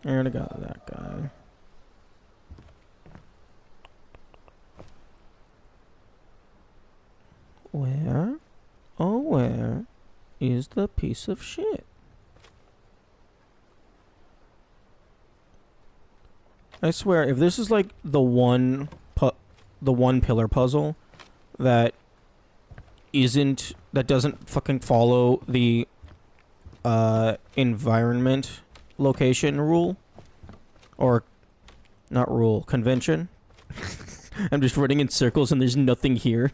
I already got that guy. Where? Oh, where is the piece of shit? I swear, if this is like the one pillar puzzle that doesn't fucking follow the environment location rule, or not rule, convention. I'm just running in circles and there's nothing here.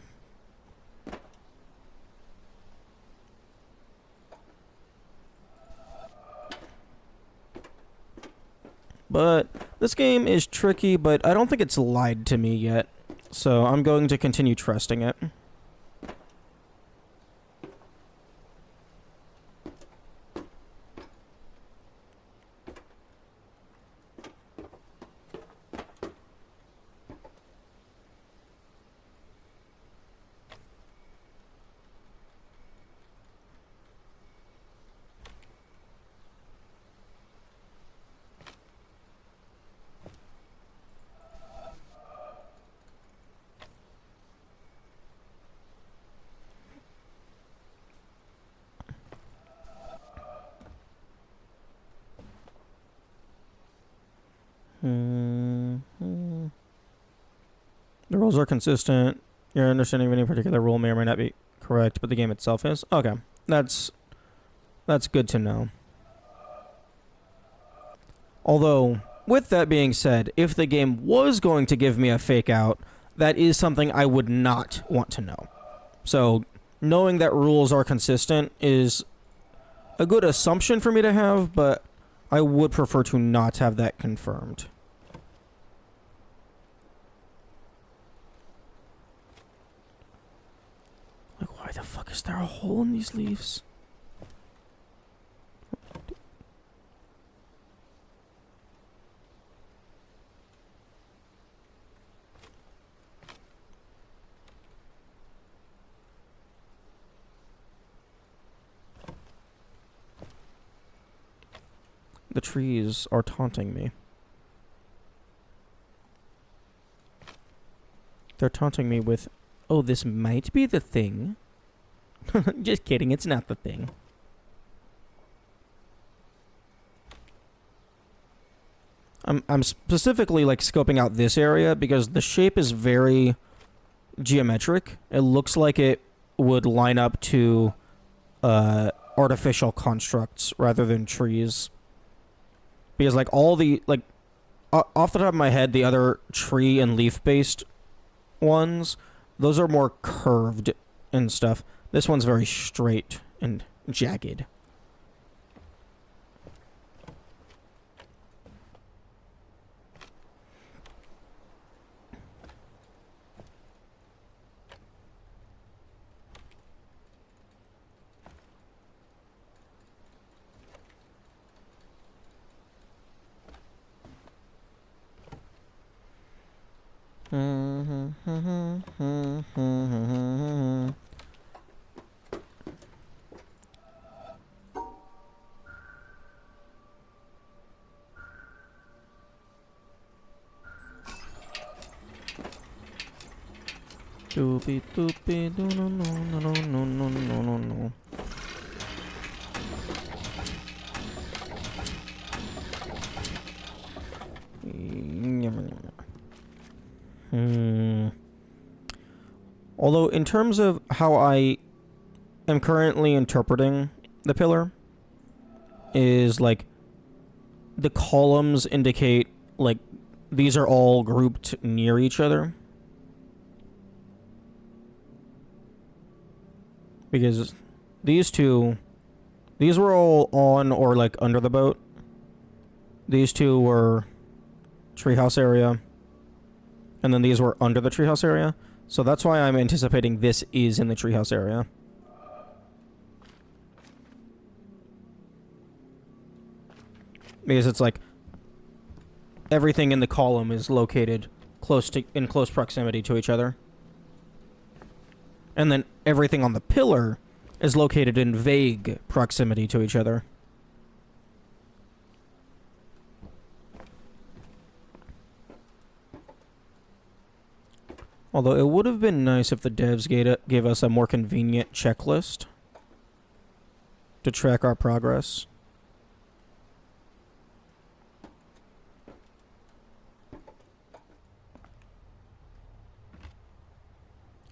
But this game is tricky, but I don't think it's lied to me yet. So I'm going to continue trusting it. The rules are consistent. Your understanding of any particular rule may or may not be correct, but the game itself is. Okay. That's good to know. Although, with that being said, if the game was going to give me a fake out, that is something I would not want to know. So, knowing that rules are consistent is a good assumption for me to have, but I would prefer to not have that confirmed. Like, why the fuck is there a hole in these leaves? The trees are taunting me. They're taunting me with, oh, this might be the thing. Just kidding, it's not the thing. I'm specifically like scoping out this area because the shape is very geometric. It looks like it would line up to artificial constructs rather than trees. Because like all the like off the top of my head, the other tree and leaf based ones, those are more curved and stuff. This one's very straight and jagged. Doopy doopy doo no no no no no no no no no. Although, in terms of how I am currently interpreting the pillar, is like the columns indicate like these are all grouped near each other. Because these were all on or like under the boat. These two were treehouse area. And then these were under the treehouse area. So that's why I'm anticipating this is in the treehouse area. Because it's like everything in the column is located in close proximity to each other. And then everything on the pillar is located in vague proximity to each other. Although it would have been nice if the devs gave us a more convenient checklist to track our progress.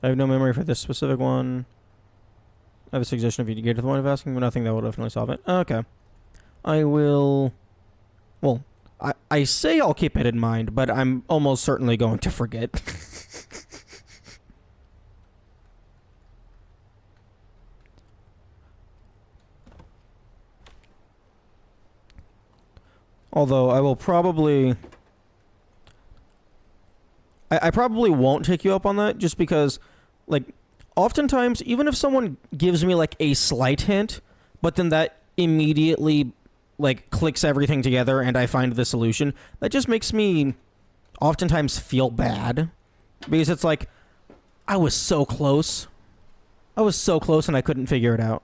I have no memory for this specific one. I have a suggestion if you get to the point of asking, but nothing that will definitely solve it. Okay. I will... Well, I say I'll keep it in mind, but I'm almost certainly going to forget. Although I will probably... I probably won't take you up on that, just because, like, oftentimes, even if someone gives me, like, a slight hint, but then that immediately, like, clicks everything together and I find the solution, that just makes me oftentimes feel bad. Because it's like, I was so close. I was so close and I couldn't figure it out.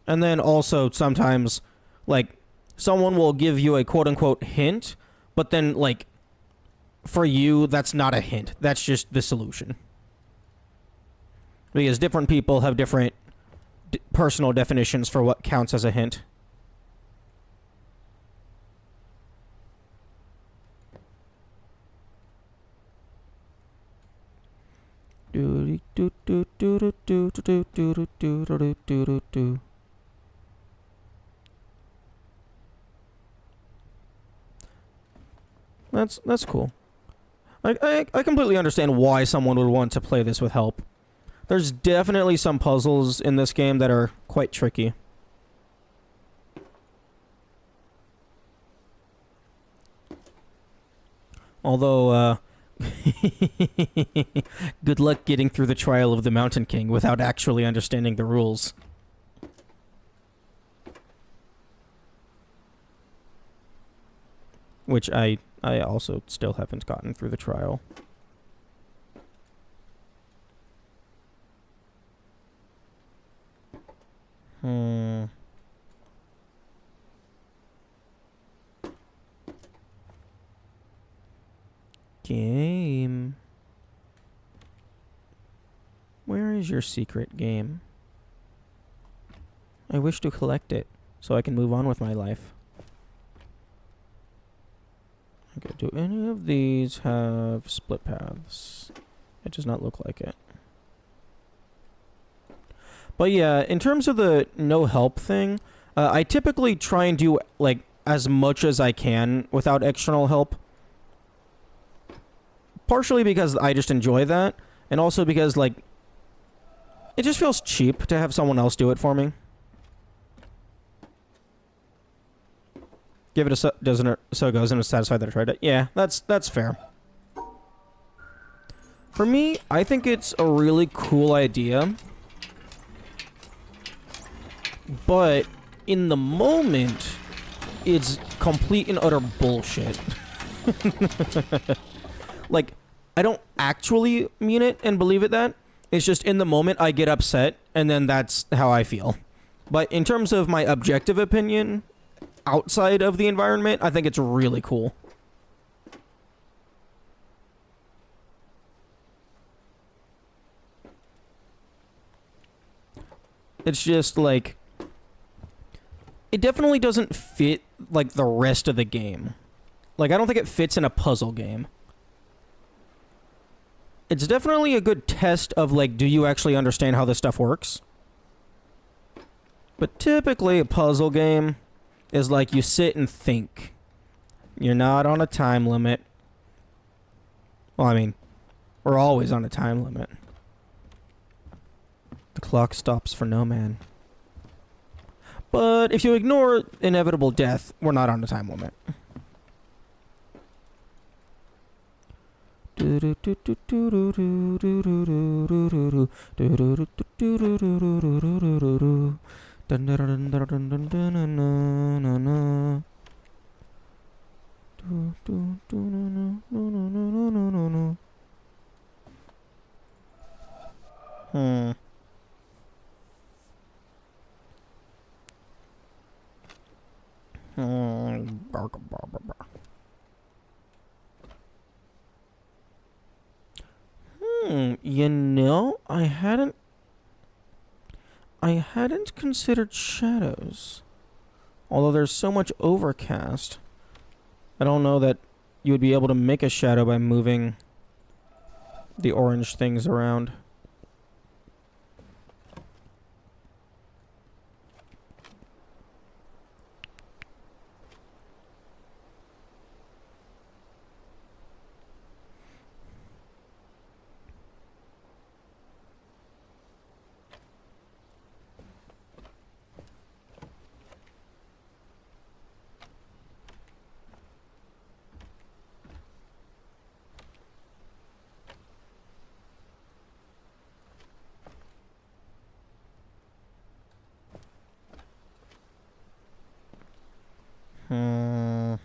And then also sometimes, like, someone will give you a quote-unquote hint, but then, like, for you, that's not a hint. That's just the solution. Because different people have different personal definitions for what counts as a hint. That's cool. I completely understand why someone would want to play this with help. There's definitely some puzzles in this game that are quite tricky. Although, good luck getting through the trial of the Mountain King without actually understanding the rules. Which I also still haven't gotten through the trial. Game. Where is your secret game? I wish to collect it so I can move on with my life. Okay, do any of these have split paths? It does not look like it. But yeah, in terms of the no help thing, I typically try and do, like, as much as I can without external help. Partially because I just enjoy that, and also because, like, it just feels cheap to have someone else do it for me. Give it a so it goes and is satisfied that I tried it. Yeah, that's fair. For me, I think it's a really cool idea. But in the moment, it's complete and utter bullshit. Like, I don't actually mean it and believe it that. It's just in the moment I get upset, and then that's how I feel. But in terms of my objective opinion, outside of the environment, I think it's really cool. It's just like, it definitely doesn't fit like the rest of the game. Like, I don't think it fits in a puzzle game. It's definitely a good test of like, do you actually understand how this stuff works? But typically a puzzle game is like you sit and think. You're not on a time limit. Well, I mean, we're always on a time limit. The clock stops for no man. But if you ignore inevitable death, we're not on a time limit. Hmm. You know, I hadn't considered shadows. Although there's so much overcast, I don't know that you would be able to make a shadow by moving the orange things around. Hmm.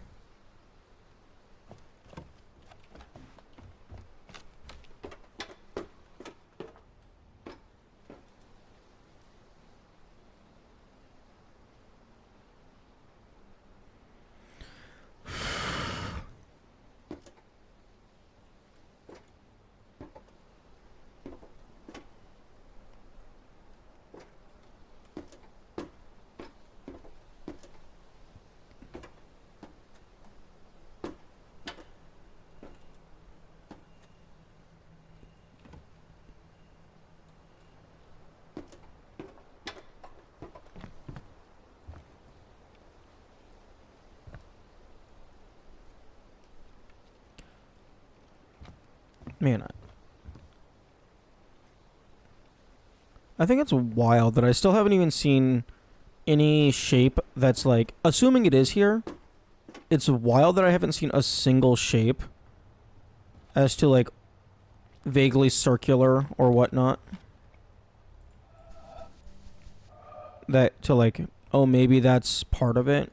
Man, I think it's wild that I still haven't even seen any shape that's like, assuming it is here, it's wild that I haven't seen a single shape as to like vaguely circular or whatnot. That to like, oh, maybe that's part of it.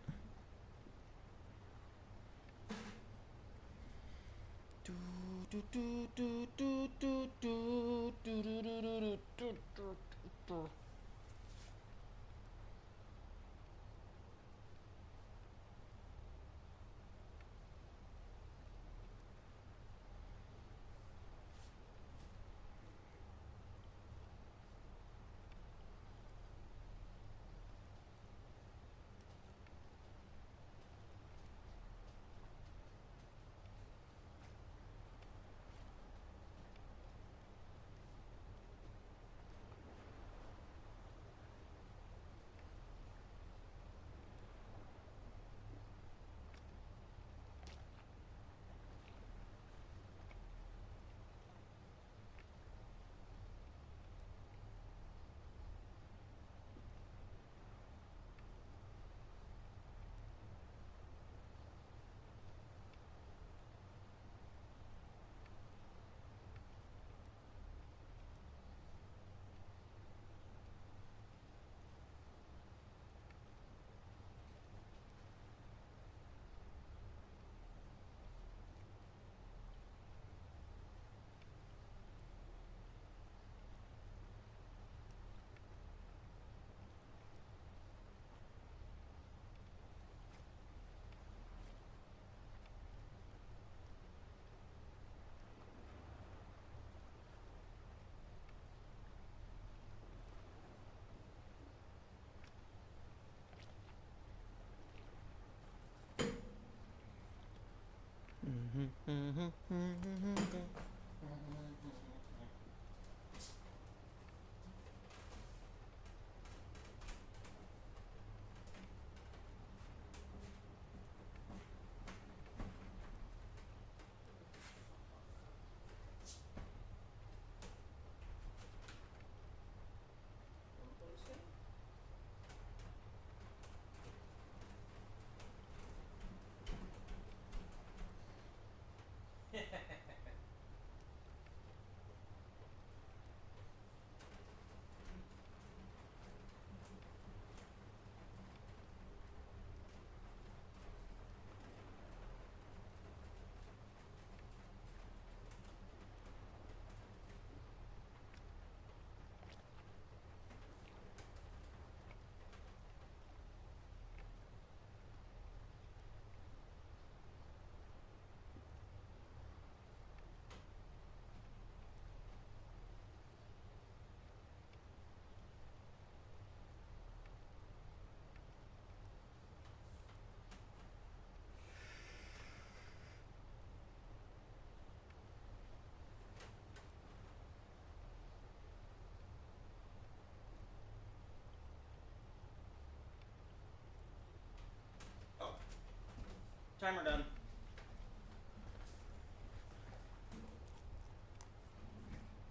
Timer done.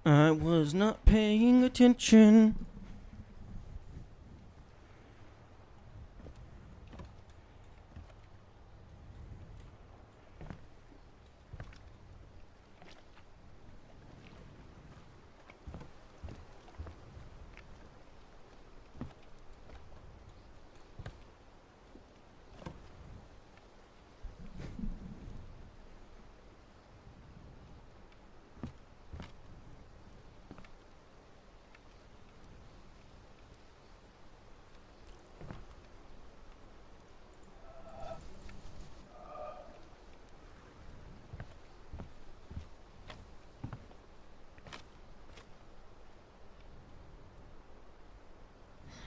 I was not paying attention.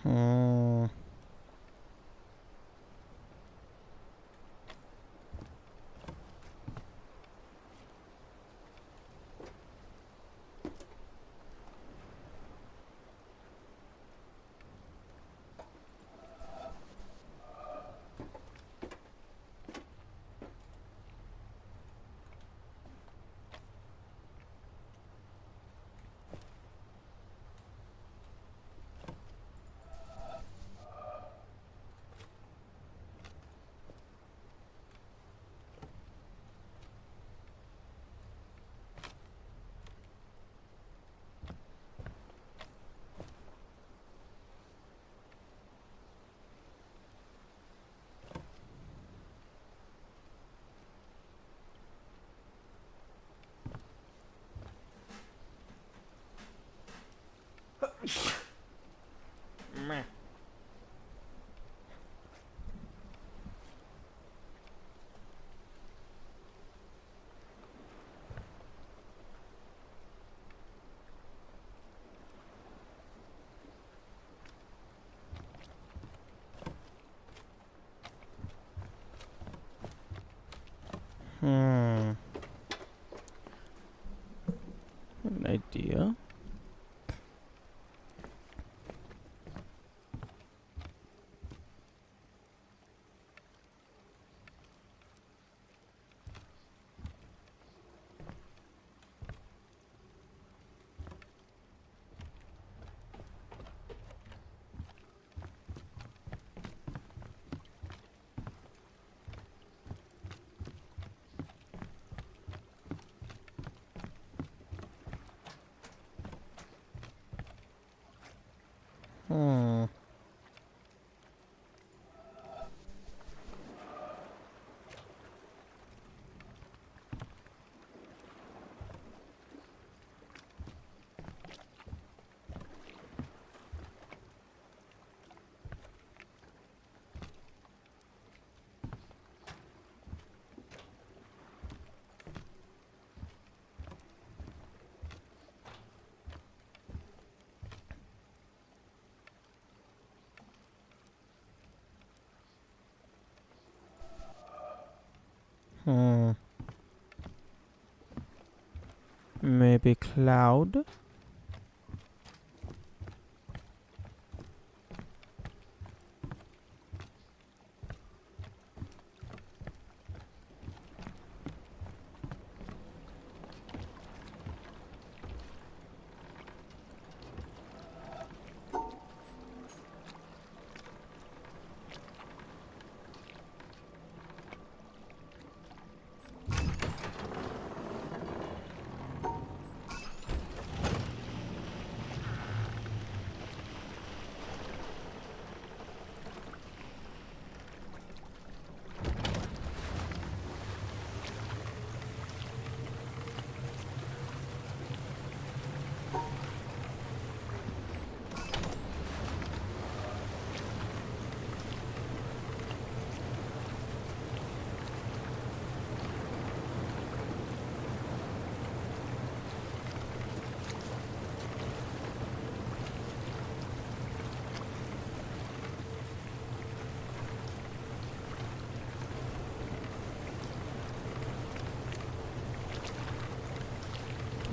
Hmm. Meh. Hmm. An idea. Hmm. Maybe cloud?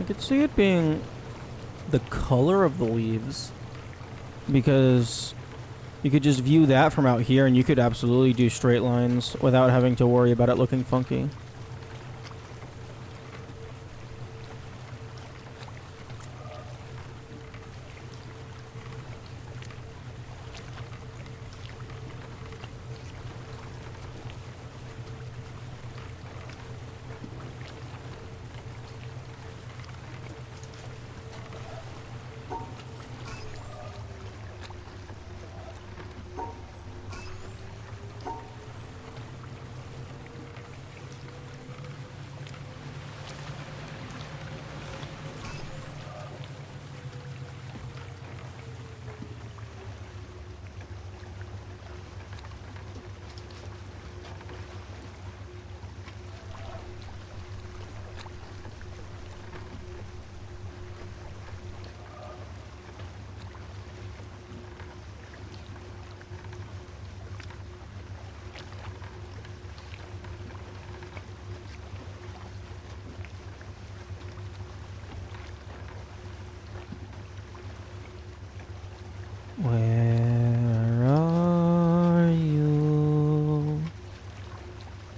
I could see it being the color of the leaves, because you could just view that from out here and you could absolutely do straight lines without having to worry about it looking funky. Where are you?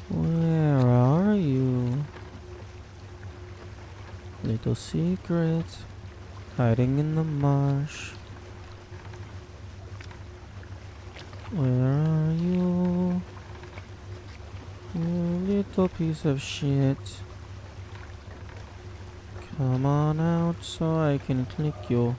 Where are you? Little secret hiding in the marsh. Where are you? You little piece of shit. Come on out so I can click you.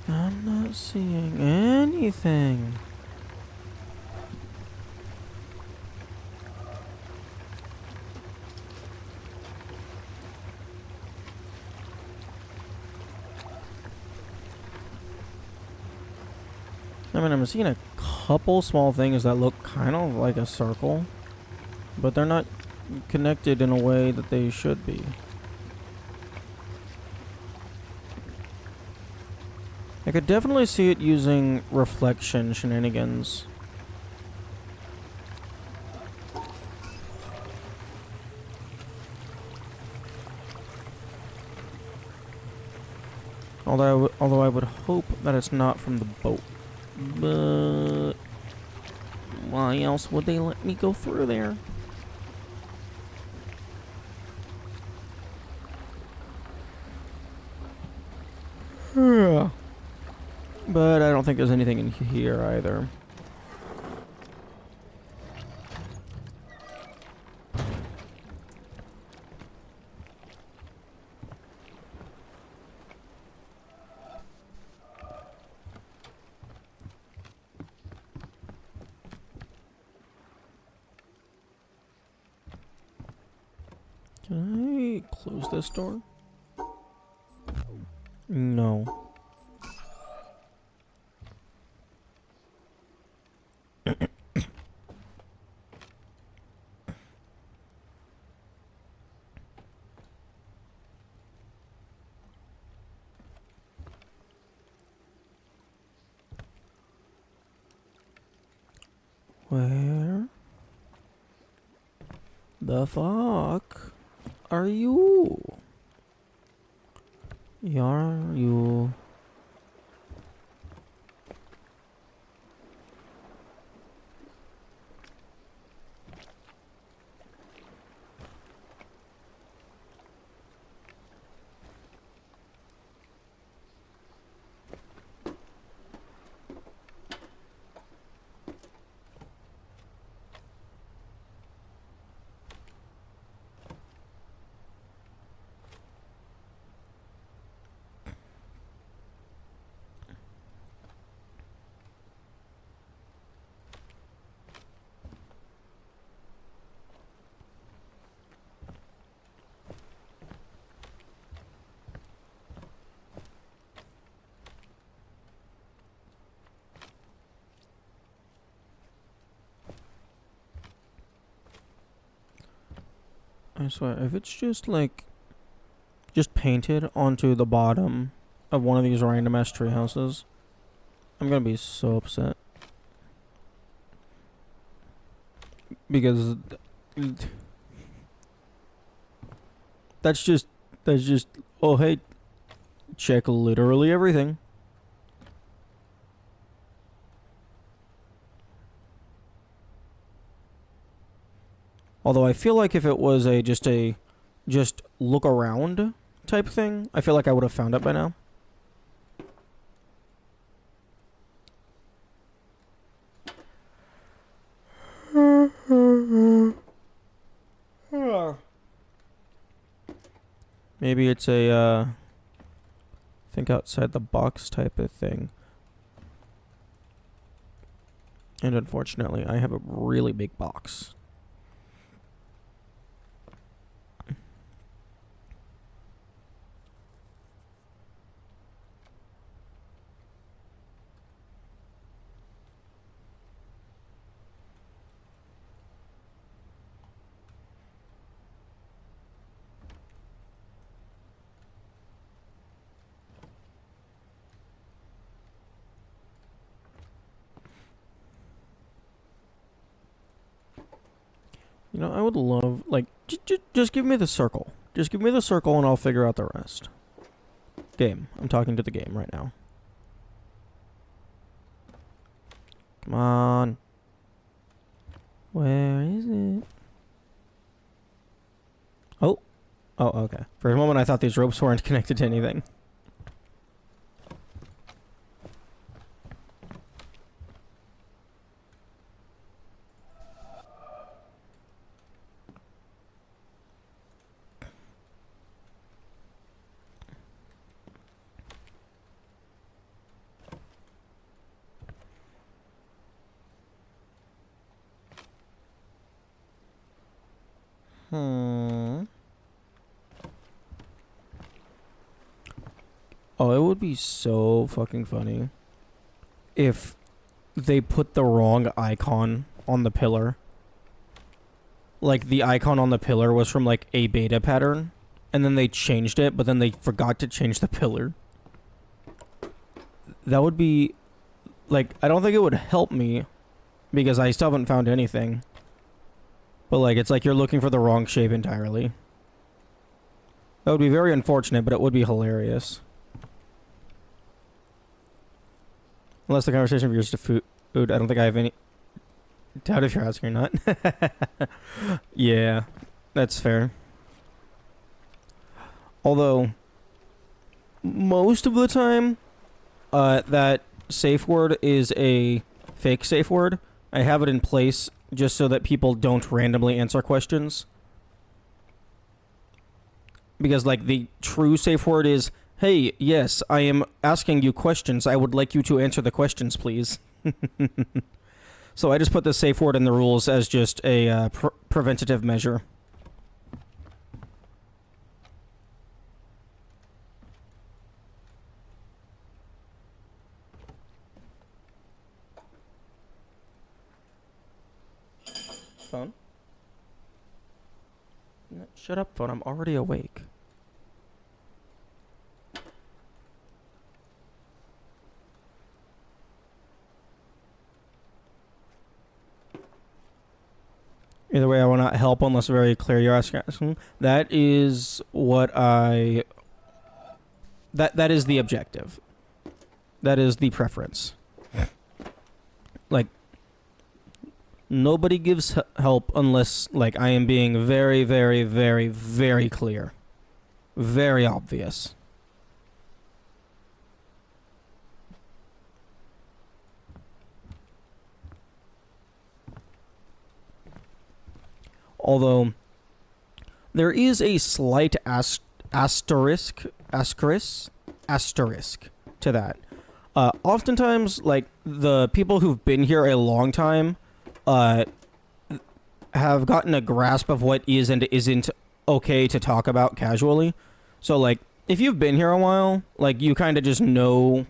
I'm not seeing anything. I mean, I'm seeing a couple small things that look kind of like a circle, but they're not connected in a way that they should be. I could definitely see it using reflection shenanigans. Although I would hope that it's not from the boat. But why else would they let me go through there? But I don't think there's anything in here either. close this door? No. Where the fuck are you? Are you? I swear, if it's just like, just painted onto the bottom of one of these random ass tree houses, I'm gonna be so upset. Because that's just, oh hey, check literally everything. Although I feel like if it was just look around type thing, I feel like I would have found it by now. Maybe it's a think outside the box type of thing. And unfortunately, I have a really big box. You know, I would love, like, just give me the circle. Just give me the circle and I'll figure out the rest. Game. I'm talking to the game right now. Come on. Where is it? Oh. Oh, okay. For a moment I thought these ropes weren't connected to anything. Oh, it would be so fucking funny if they put the wrong icon on the pillar. Like, the icon on the pillar was from, like, a beta pattern, and then they changed it, but then they forgot to change the pillar. That would be, like, I don't think it would help me, because I still haven't found anything. But, like, it's like you're looking for the wrong shape entirely. That would be very unfortunate, but it would be hilarious. Unless the conversation veers to food, I don't think I have any doubt if you're asking or not. Yeah, that's fair. Although, most of the time, that safe word is a fake safe word. I have it in place just so that people don't randomly answer questions. Because, like, the true safe word is, hey, yes, I am asking you questions. I would like you to answer the questions, please. So I just put the safe word in the rules as just a preventative measure. phone. No, shut up, phone. I'm already awake. Either way, I will not help unless very clear you're asking. That is what I... That is the objective. That is the preference. Like, nobody gives help unless, like, I am being very, very, very, very clear. Very obvious. Although, there is a slight asterisk to that. Oftentimes, like, the people who've been here a long time have gotten a grasp of what is and isn't okay to talk about casually. So, like, if you've been here a while, like, you kind of just know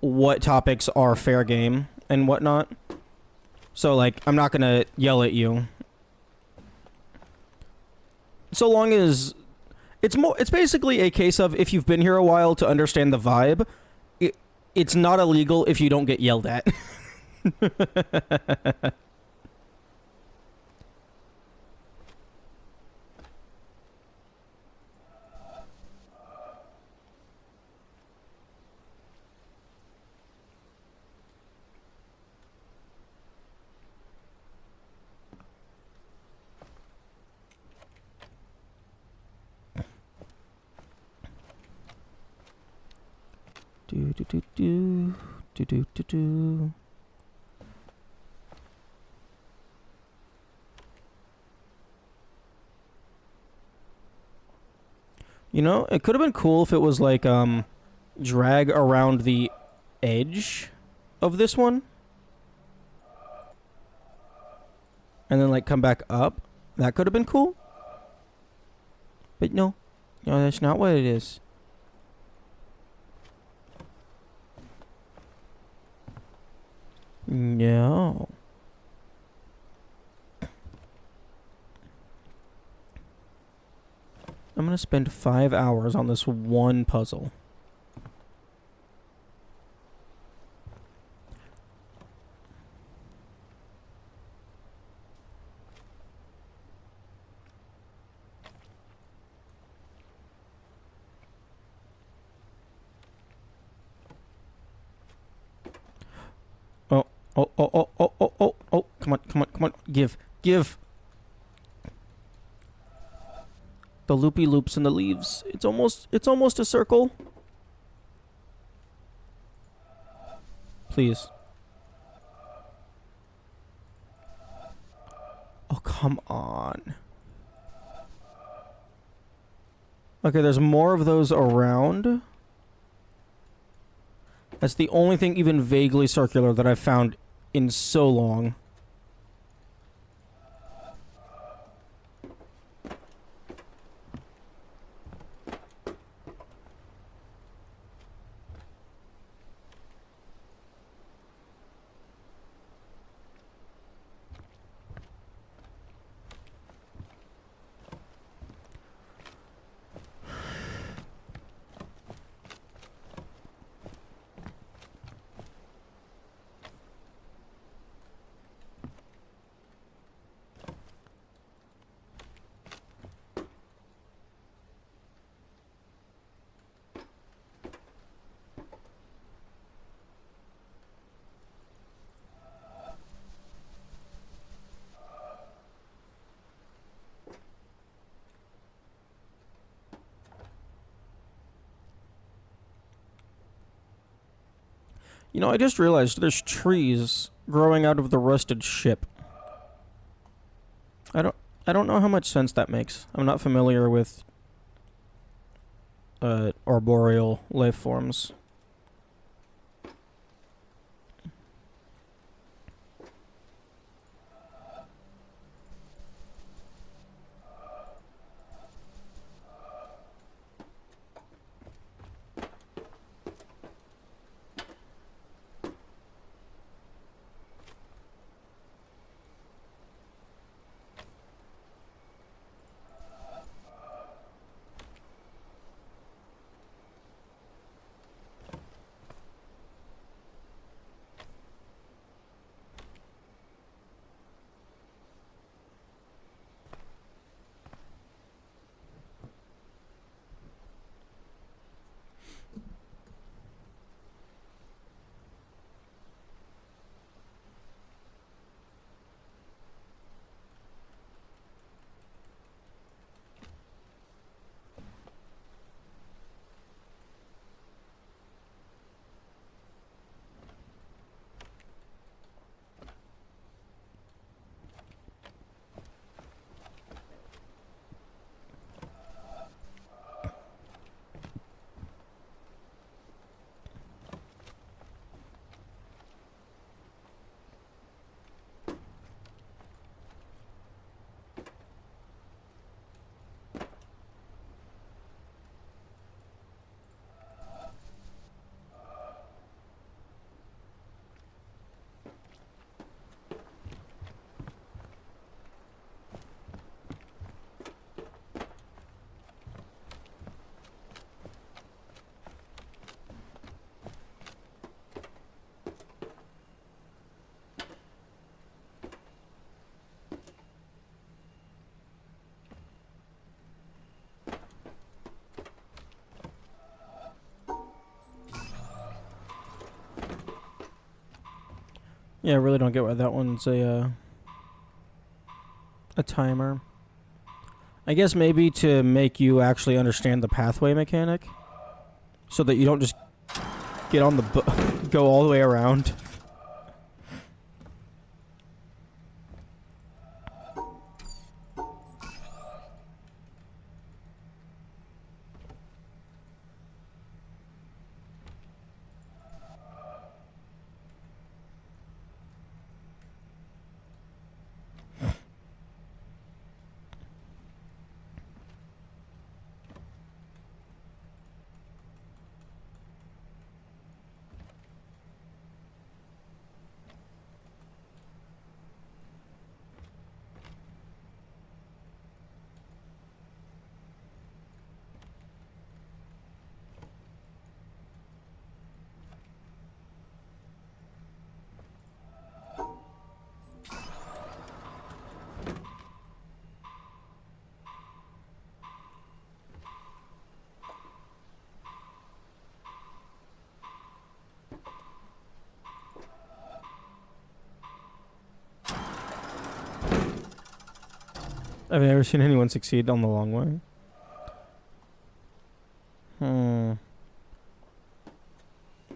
what topics are fair game and whatnot. So, like, I'm not gonna yell at you. So long as... It's basically a case of, if you've been here a while to understand the vibe, it's not illegal if you don't get yelled at. Do do do do do do do do. You know, it could have been cool if it was like drag around the edge of this one and then like come back up. That could have been cool. But no, that's not what it is. No. I'm gonna spend 5 hours on this one puzzle. Oh, come on. Give. The loopy loops in the leaves. It's almost a circle. Please. Oh, come on. Okay, there's more of those around. That's the only thing even vaguely circular that I've found in so long. You know, I just realized there's trees growing out of the rusted ship. I don't know how much sense that makes. I'm not familiar with arboreal life forms. Yeah, I really don't get why that one's a timer. I guess maybe to make you actually understand the pathway mechanic, so that you don't just get on the go all the way around. I've never seen anyone succeed on the long way.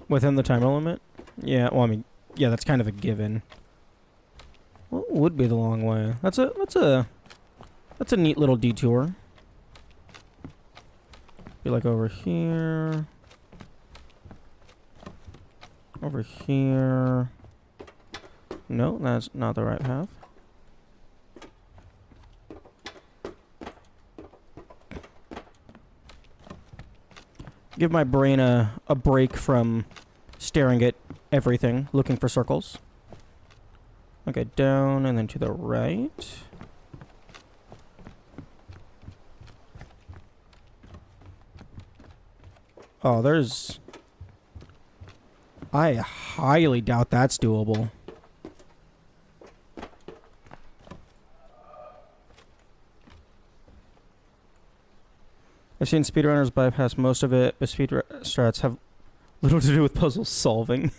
Within the timer limit? Yeah, well, I mean, yeah, that's kind of a given. What would be the long way? That's a neat little detour. Be like over here. Over here. No, that's not the right path. Give my brain a break from staring at everything, looking for circles. Okay, down and then to the right. Oh, there's... I highly doubt that's doable. I've seen speedrunners bypass most of it, but speed strats have little to do with puzzle solving.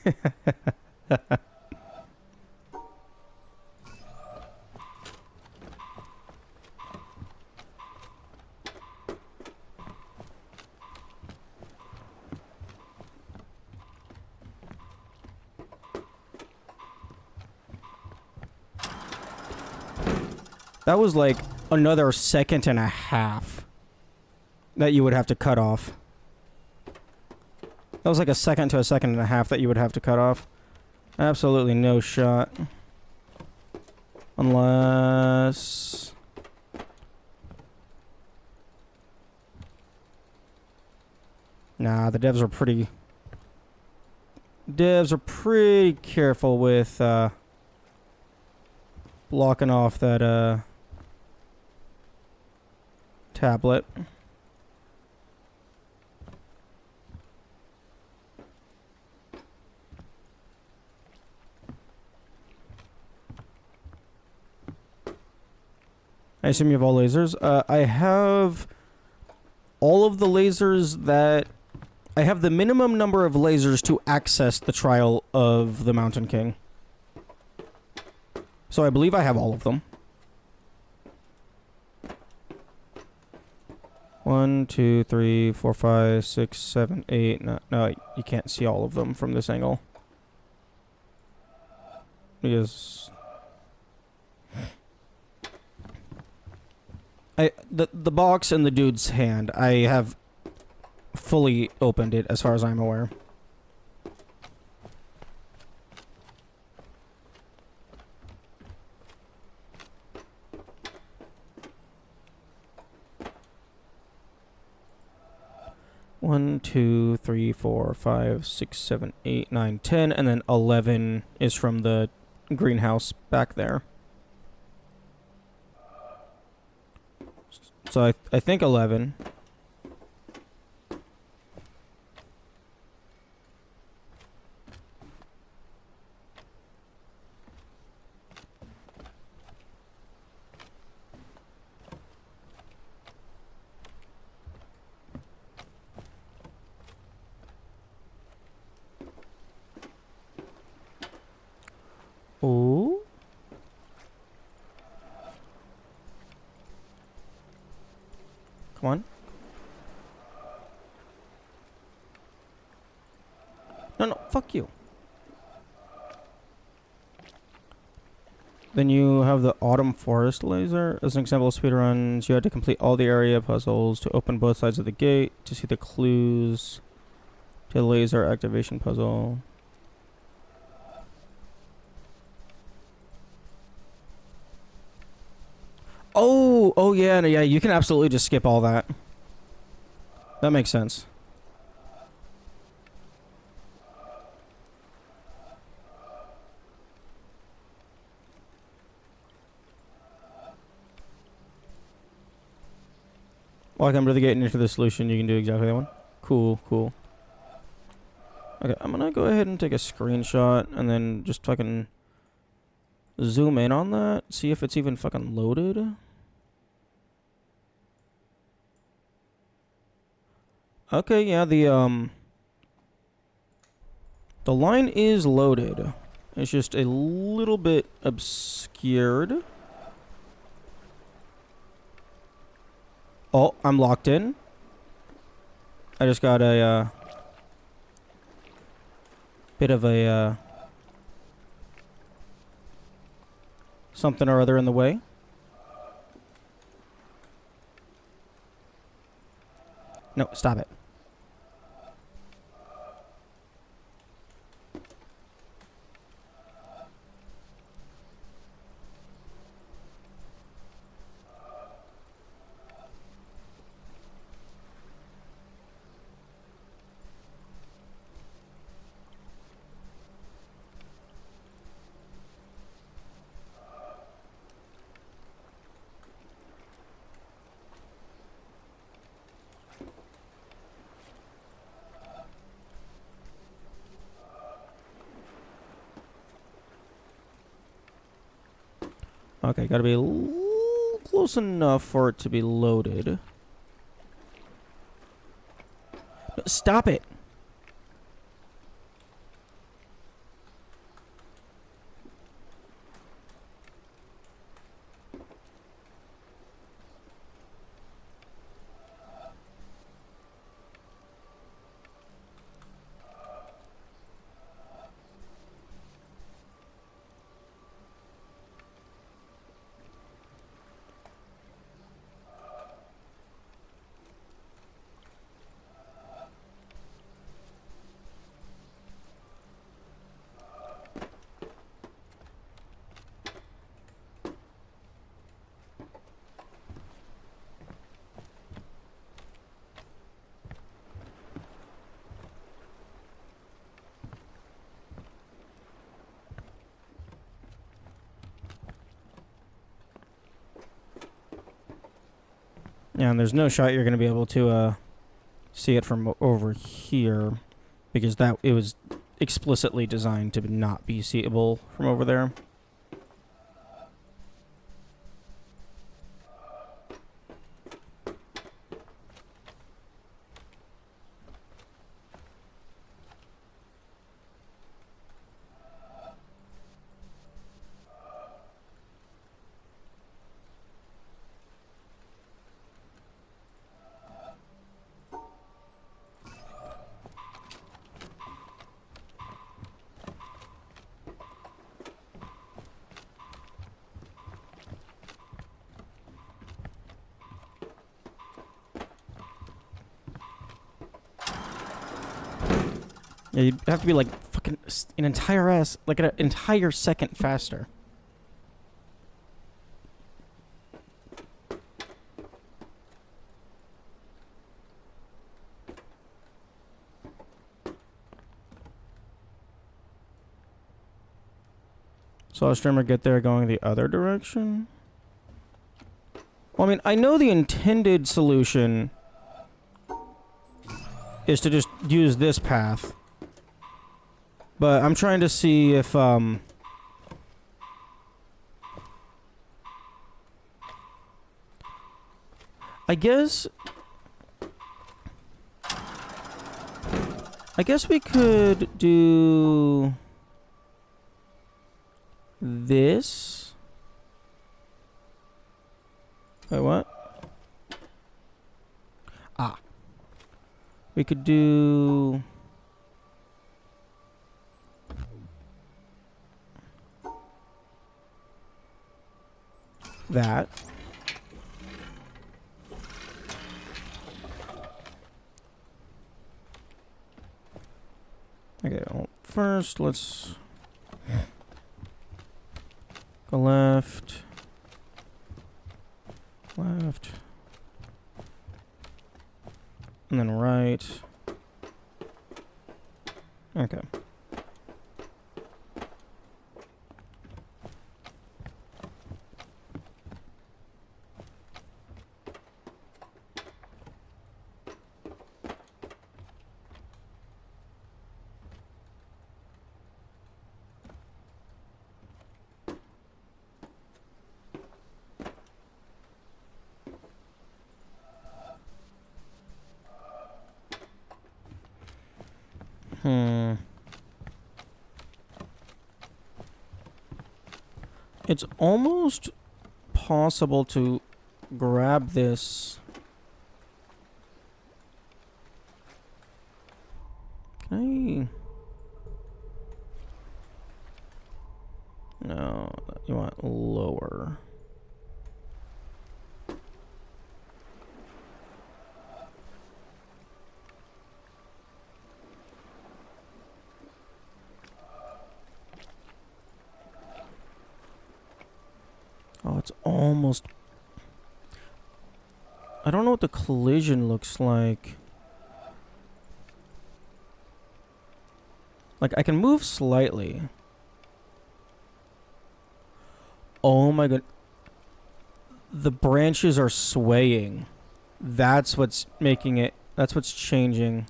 That was like another second and a half that you would have to cut off. That was like a second to a second and a half that you would have to cut off. Absolutely no shot. Unless... Nah, the devs are pretty... Devs are pretty careful with, blocking off that, tablet. I assume you have all lasers. I have all of the lasers that... I have the minimum number of lasers to access the Trial of the Mountain King. So I believe I have all of them. 1, 2, 3, 4, 5, 6, 7, 8. No, you can't see all of them from this angle. Because... The box in the dude's hand, I have fully opened it as far as I'm aware. One, 2, 3, 4, 5, 6, 7, 8, 9, 10, and then 11 is from the greenhouse back there. So I think 11. Oh. Come on. No, no, fuck you. Then you have the Autumn Forest laser. As an example of speedruns, you had to complete all the area puzzles to open both sides of the gate, to see the clues to the laser activation puzzle. Oh yeah, no, yeah, you can absolutely just skip all that. That makes sense. Welcome to the gate and enter the solution. You can do exactly that one. Cool, cool. Okay, I'm gonna go ahead and take a screenshot and then just fucking zoom in on that. See if it's even fucking loaded. Okay, yeah, the line is loaded. It's just a little bit obscured. Oh, I'm locked in. I just got a bit of a something or other in the way. No, stop it. Okay, gotta be close enough for it to be loaded. No, stop it! Yeah, and there's no shot you're gonna be able to see it from over here, because that it was explicitly designed to not be seeable from over there. Yeah, you'd have to be like fucking an entire second faster. Saw a streamer get there going the other direction. Well, I mean, I know the intended solution is to just use this path. But I'm trying to see if, I guess we could do... this. Wait, what? Ah. We could do... that. Okay, well, first let's go left, left, and then right. Okay. It's almost possible to grab this. Can I? No, you want lower. Oh, it's almost... I don't know what the collision looks like. Like, I can move slightly. Oh my god. The branches are swaying. That's what's making it... That's what's changing.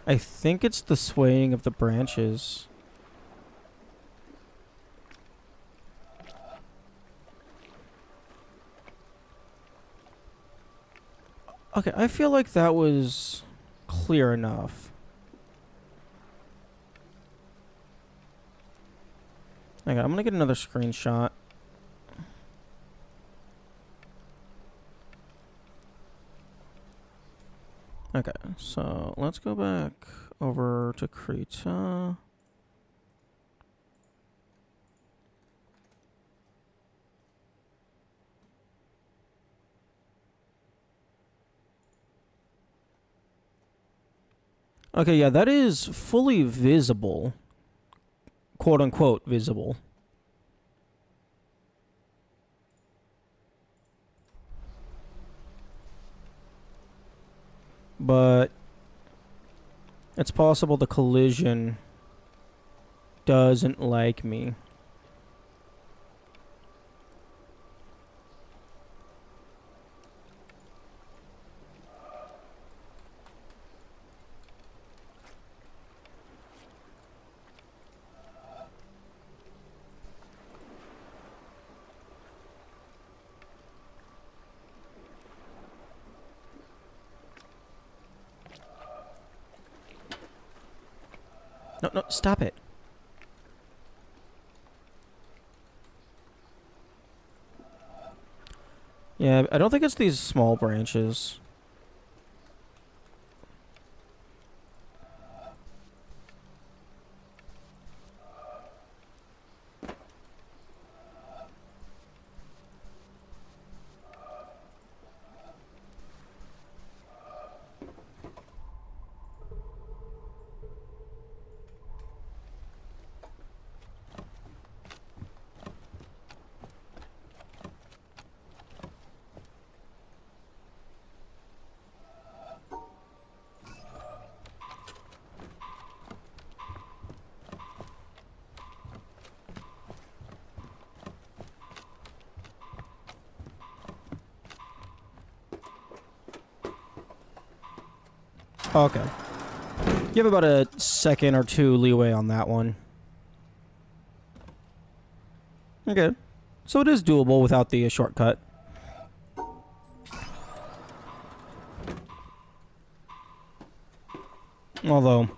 I think it's the swaying of the branches. Okay, I feel like that was clear enough. Okay, I'm gonna get another screenshot. Okay, so let's go back over to Krita. Okay, yeah, that is fully visible. Quote unquote visible. But it's possible the collision doesn't like me. No, no, stop it. Yeah, I don't think it's these small branches. Okay. You have about a second or two leeway on that one. Okay. So it is doable without the shortcut. Although...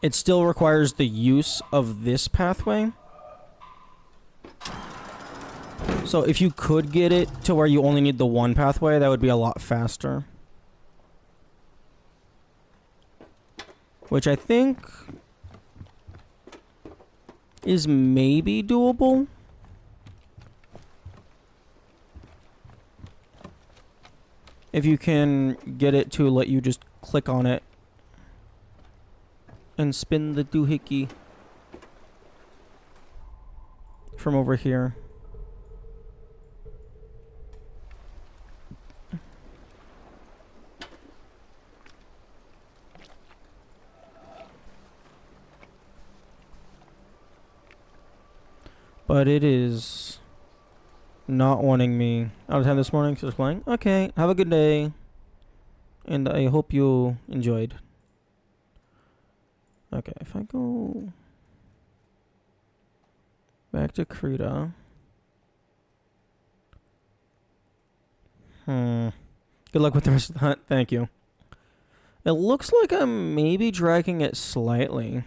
it still requires the use of this pathway. So if you could get it to where you only need the one pathway, that would be a lot faster. Which I think is maybe doable. If you can get it to let you just click on it and spin the doohickey from over here. But it is not wanting me out of time this morning, so just playing. Okay, have a good day. And I hope you enjoyed. Okay, if I go back to Krita. Good luck with the rest of the hunt. Thank you. It looks like I'm maybe dragging it slightly.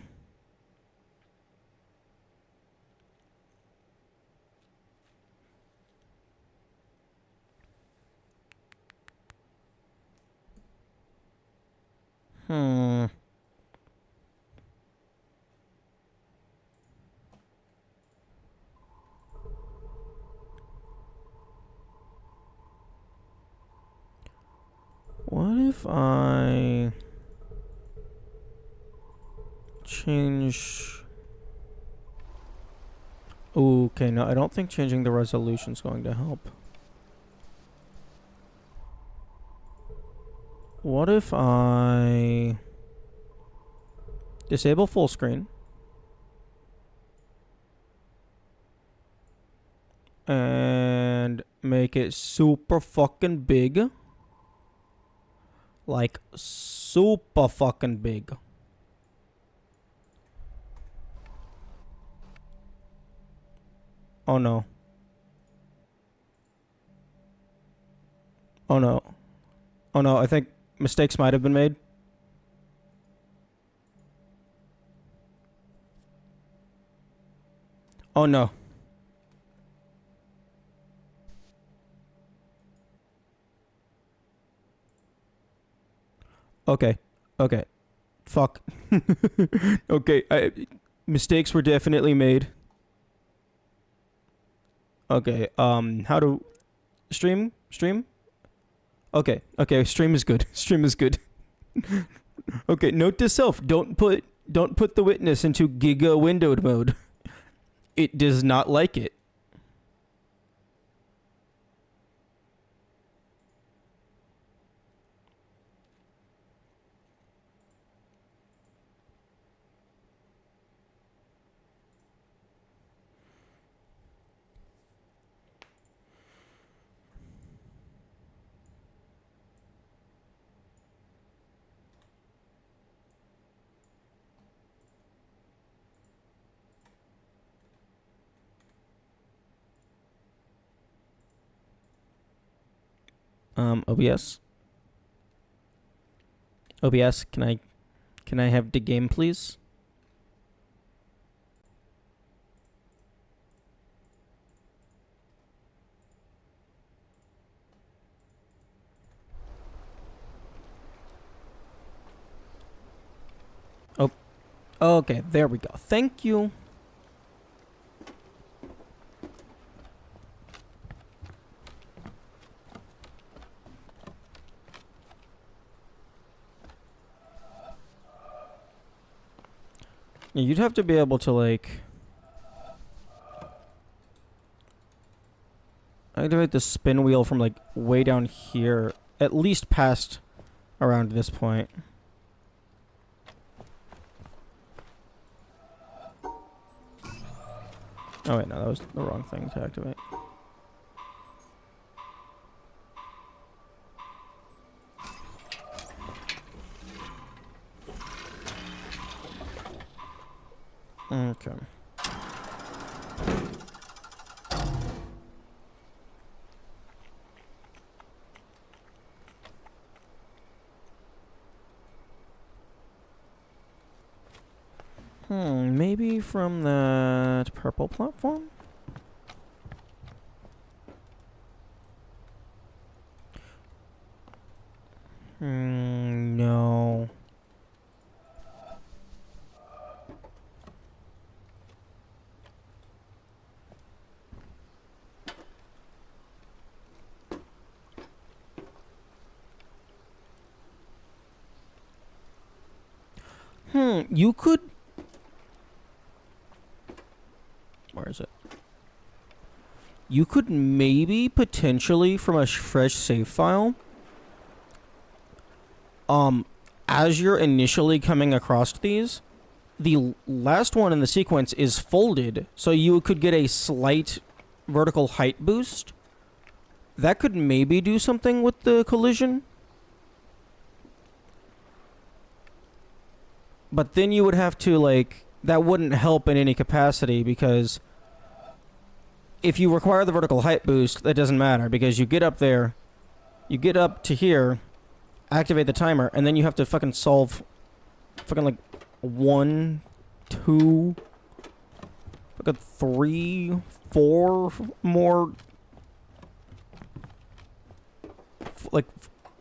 What if I change... Okay, no, I don't think changing the resolution is going to help. What if I disable full screen and make it super fucking big? Like, super fucking big. Oh no. Oh no. Oh no, I think mistakes might have been made. Oh no. Okay. Okay. Fuck. Okay, mistakes were definitely made. Okay, how to... Stream? Stream? Okay, okay, stream is good. Stream is good. Okay, note to self, don't put the witness into giga windowed mode. It does not like it. OBS? OBS, can I have the game, please? Oh, okay, there we go. Thank you. Yeah, you'd have to be able to, like... activate the spin wheel from, like, way down here. At least past around this point. Oh wait, no, that was the wrong thing to activate. Maybe from that purple platform? No. You could... Where is it? You could maybe potentially from a fresh save file, as you're initially coming across these, the last one in the sequence is folded, so you could get a slight vertical height boost. That could maybe do something with the collision. But then you would have to, like, that wouldn't help in any capacity, because if you require the vertical height boost, that doesn't matter, because you get up there, you get up to here, activate the timer, and then you have to fucking solve fucking like 1, 2, fucking 3, 4 more, like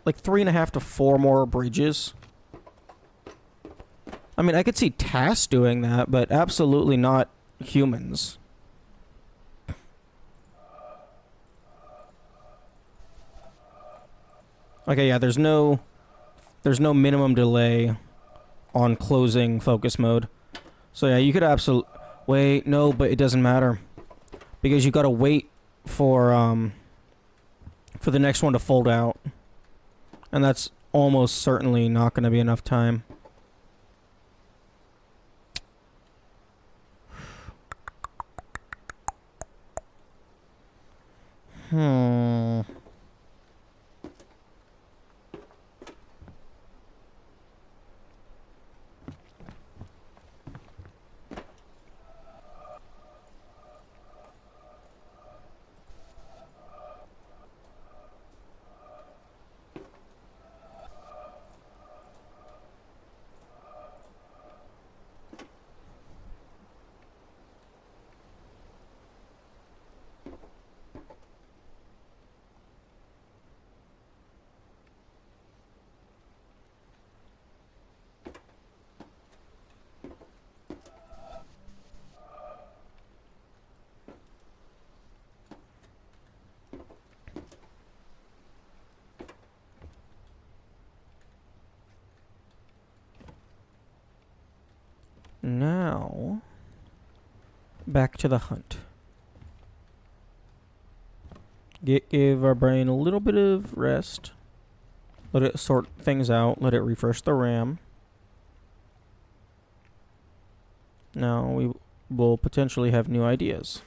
3.5 to 4 more bridges. I mean, I could see tasks doing that, but absolutely not humans. Okay, yeah, there's no minimum delay on closing focus mode. So yeah, you could wait, no, but it doesn't matter. Because you gotta wait for the next one to fold out. And that's almost certainly not gonna be enough time. Now, back to the hunt. Give our brain a little bit of rest. Let it sort things out. Let it refresh the RAM. Now we will potentially have new ideas.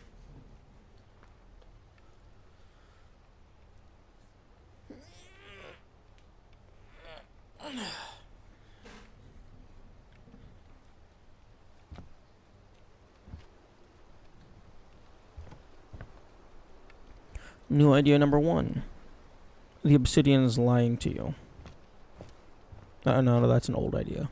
New idea number 1. The obsidian is lying to you. No, that's an old idea.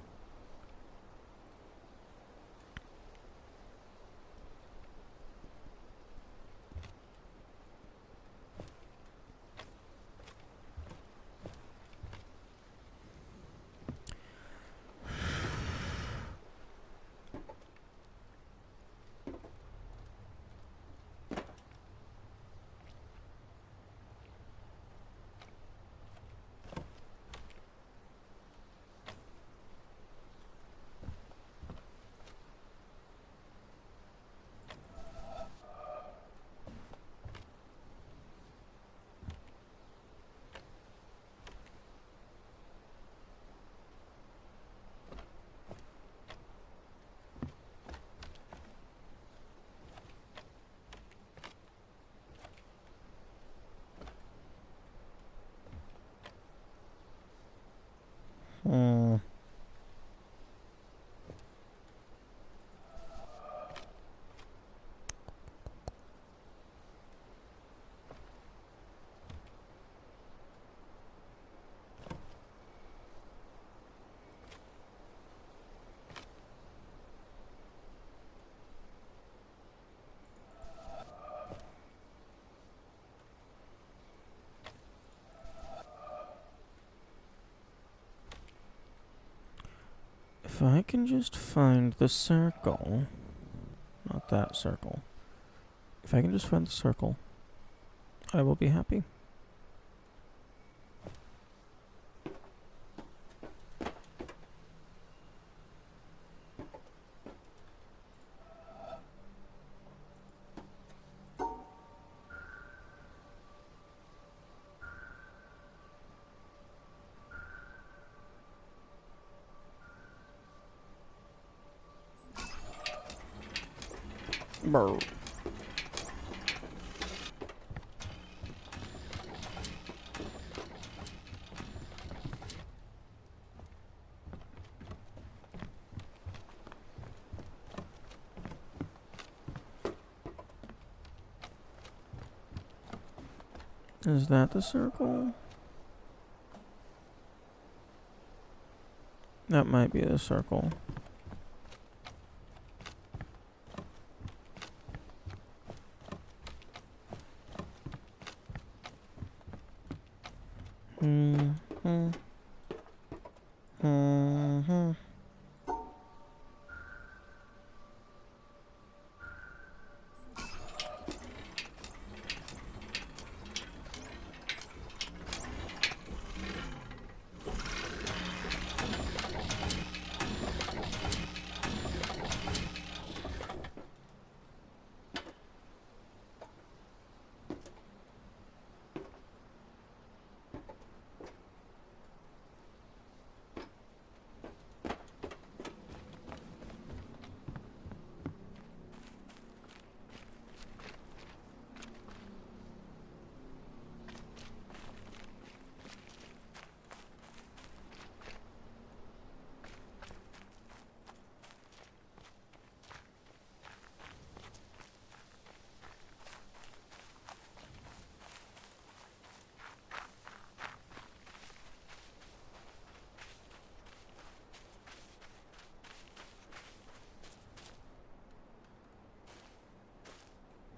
I can just find the circle, not that circle. If I can just find the circle, I will be happy. Brr. Is that the circle? That might be the circle.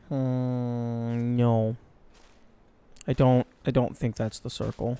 No. I don't think that's the circle.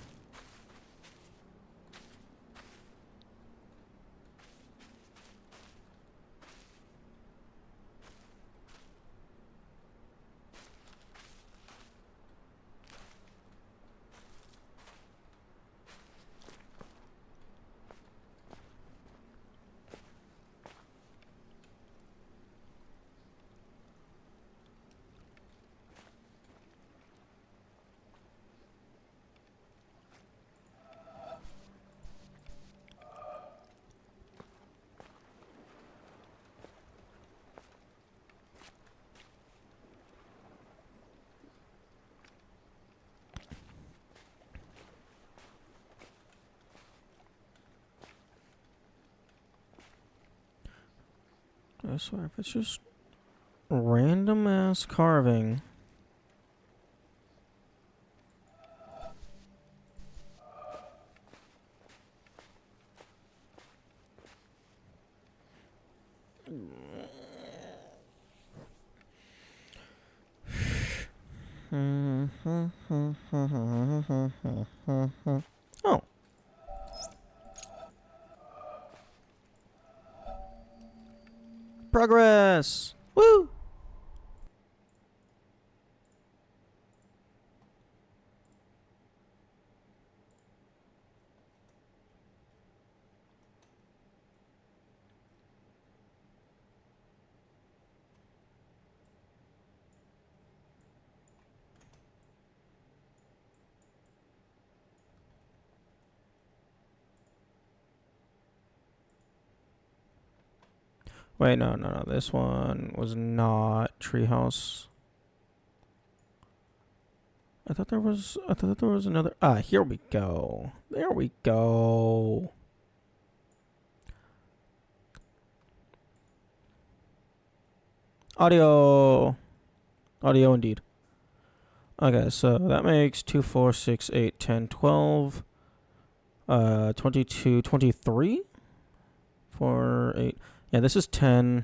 I swear, if it's just random ass carving. Oh. Progress! Woo! Wait, no. This one was not treehouse. I thought there was another. Ah, here we go. There we go. Audio. Audio indeed. Okay, so that makes 2, 4, 6, 8, 10, 12, 22, 23? 4, 8. Yeah, this is 10.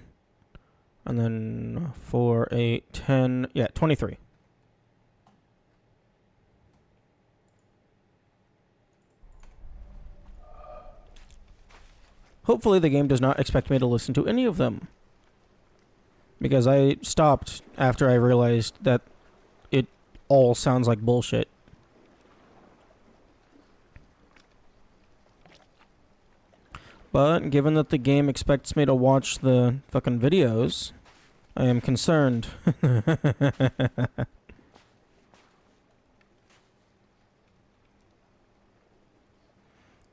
And then 4, 8, 10. Yeah, 23. Hopefully the game does not expect me to listen to any of them. Because I stopped after I realized that it all sounds like bullshit. But given that the game expects me to watch the fucking videos, I am concerned.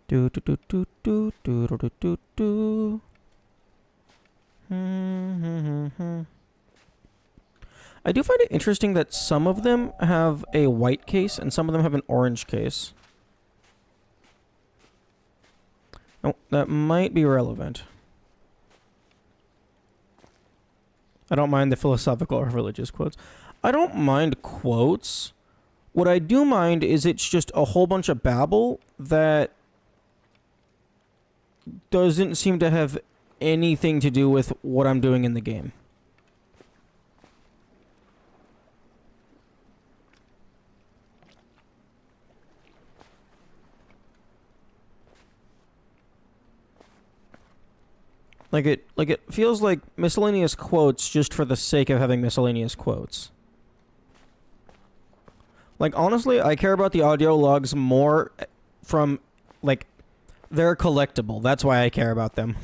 Do do do do do do do do do do. I do find it interesting that some of them have a white case and some of them have an orange case. Oh, that might be relevant. I don't mind the philosophical or religious quotes. I don't mind quotes. What I do mind is it's just a whole bunch of babble that doesn't seem to have anything to do with what I'm doing in the game. Like it feels like miscellaneous quotes just for the sake of having miscellaneous quotes. Like, honestly, I care about the audio logs more from, like, they're collectible. That's why I care about them.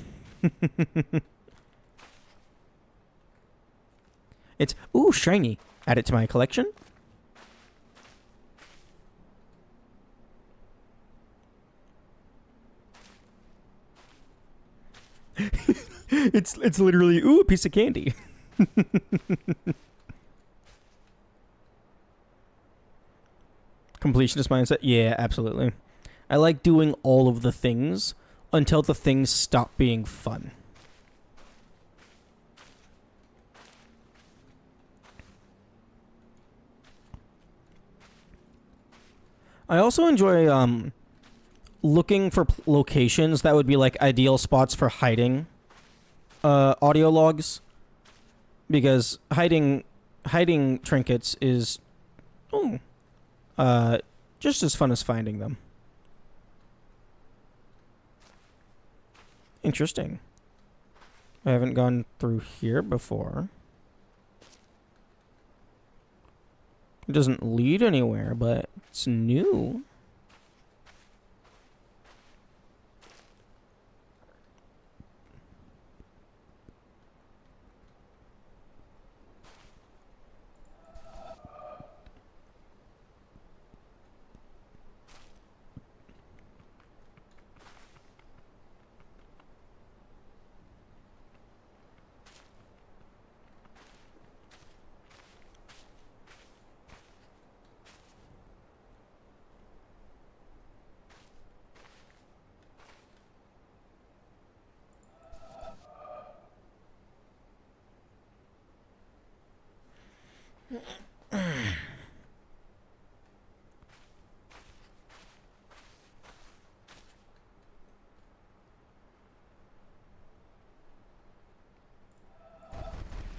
It's, ooh, shiny. Add it to my collection. It's literally, ooh, a piece of candy. Completionist mindset. Yeah, absolutely. I like doing all of the things until the things stop being fun. I also enjoy looking for locations that would be like ideal spots for hiding audio logs, because hiding trinkets is just as fun as finding them. Interesting. I haven't gone through here before. It doesn't lead anywhere, but it's new.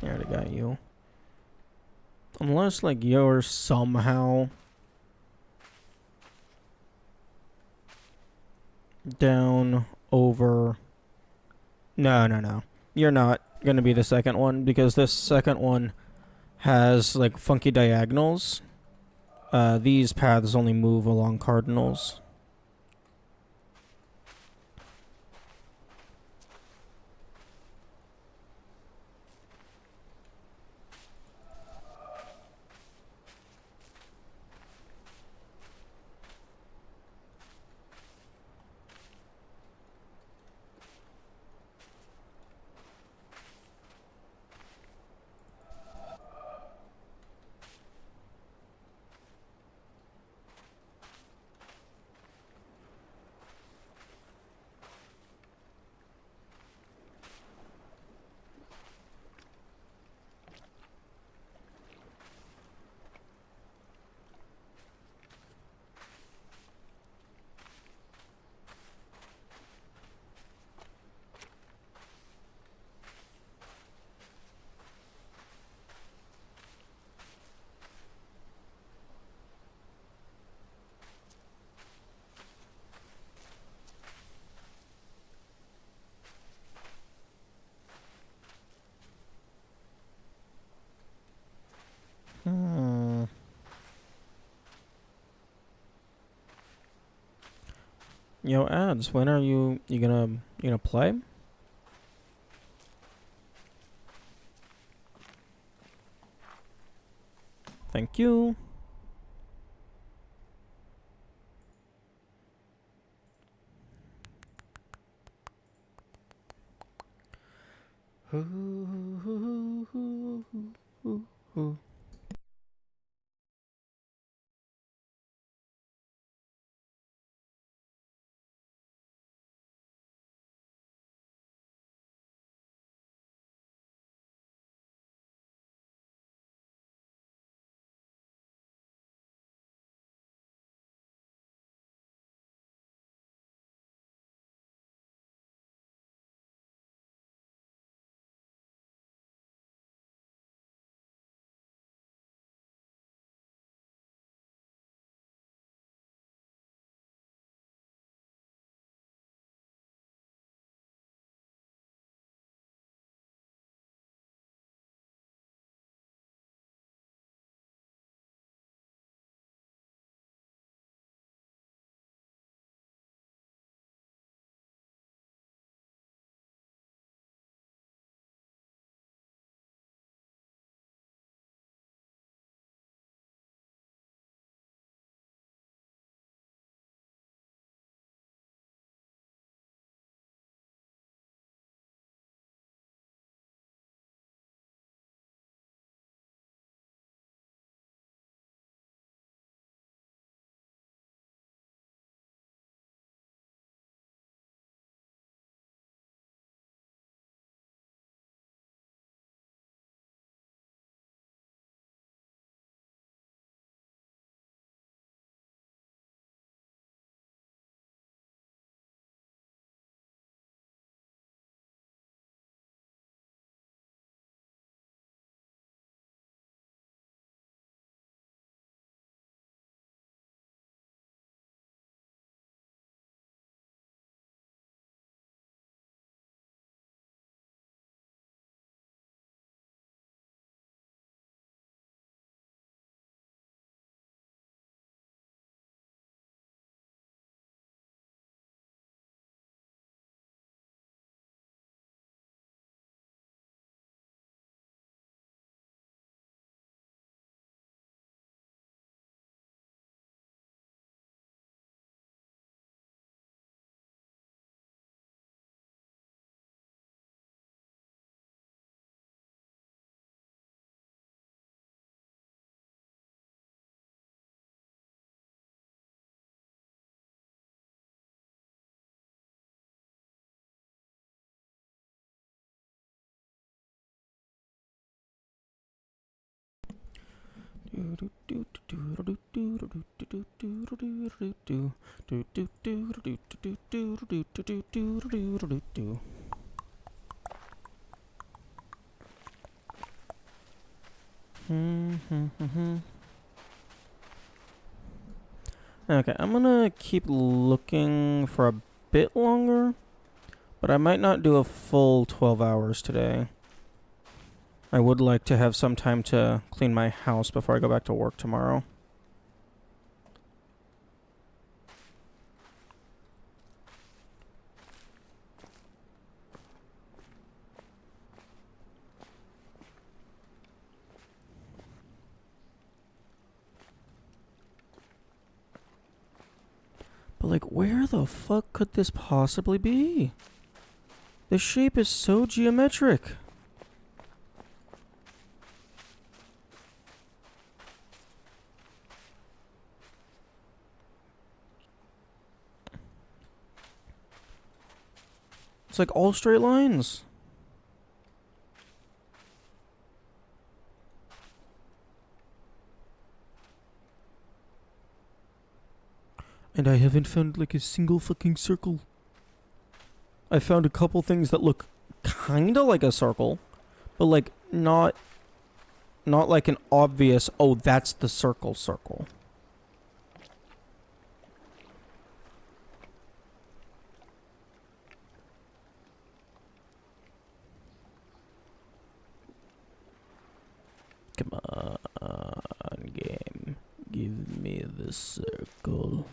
I already got you. Unless, like, you're somehow down over... No. You're not going to be the second one, because this second one has, like, funky diagonals. These paths only move along cardinals. Yo, ads. When are you gonna play? Thank you. Okay, I'm gonna keep looking for a bit longer, but I might not do a full 12 hours today. I would like to have some time to clean my house before I go back to work tomorrow. But like, where the fuck could this possibly be? The shape is so geometric. It's like all straight lines. And I haven't found like a single fucking circle. I found a couple things that look kinda like a circle, but like not like an obvious, oh, that's the circle. Come on, game. Give me the circle.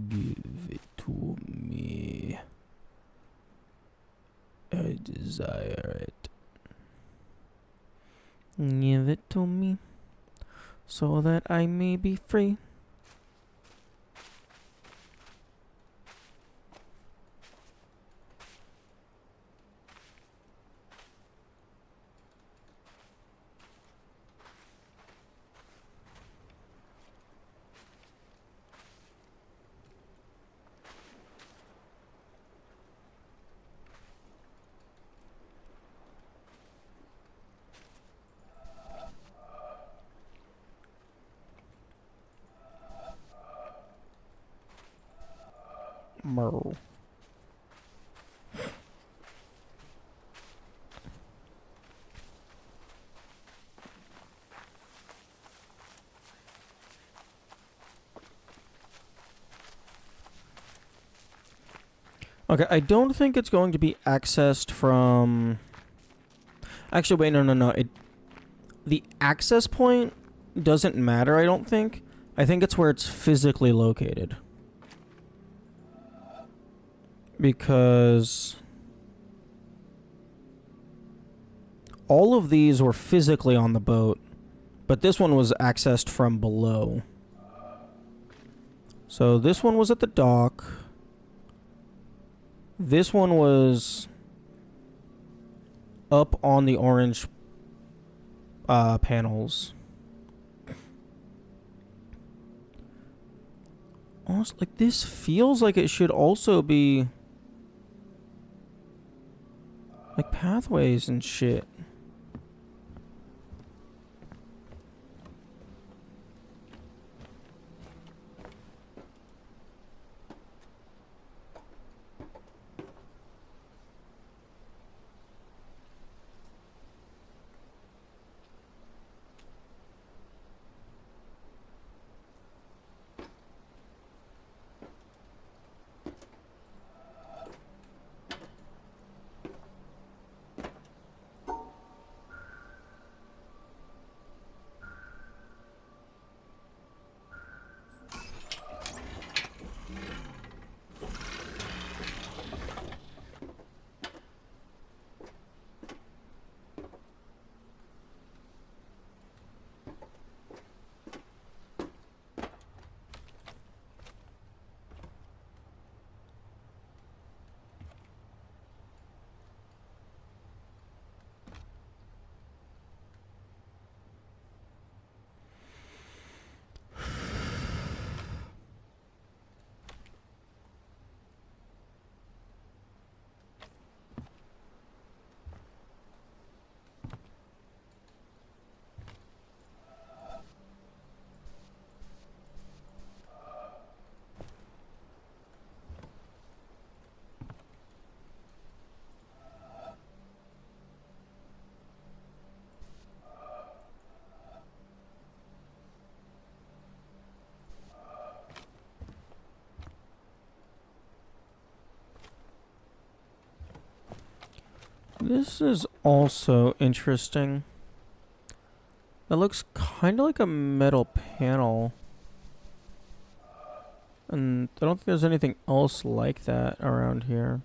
Give it to desire it. Give it to me, so that I may be free. Merle. Okay, I don't think it's going to be accessed from... Actually, wait, no. The access point doesn't matter, I don't think. I think it's where it's physically located. Because... all of these were physically on the boat, but this one was accessed from below. So this one was at the dock. This one was up on the orange panels. Almost like this feels like it should also be like pathways and shit. This is also interesting. It looks kind of like a metal panel. And I don't think there's anything else like that around here.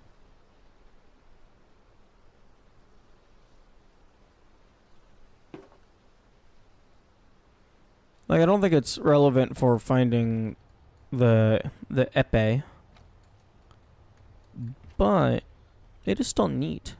Like, I don't think it's relevant for finding the epee. But it is still neat.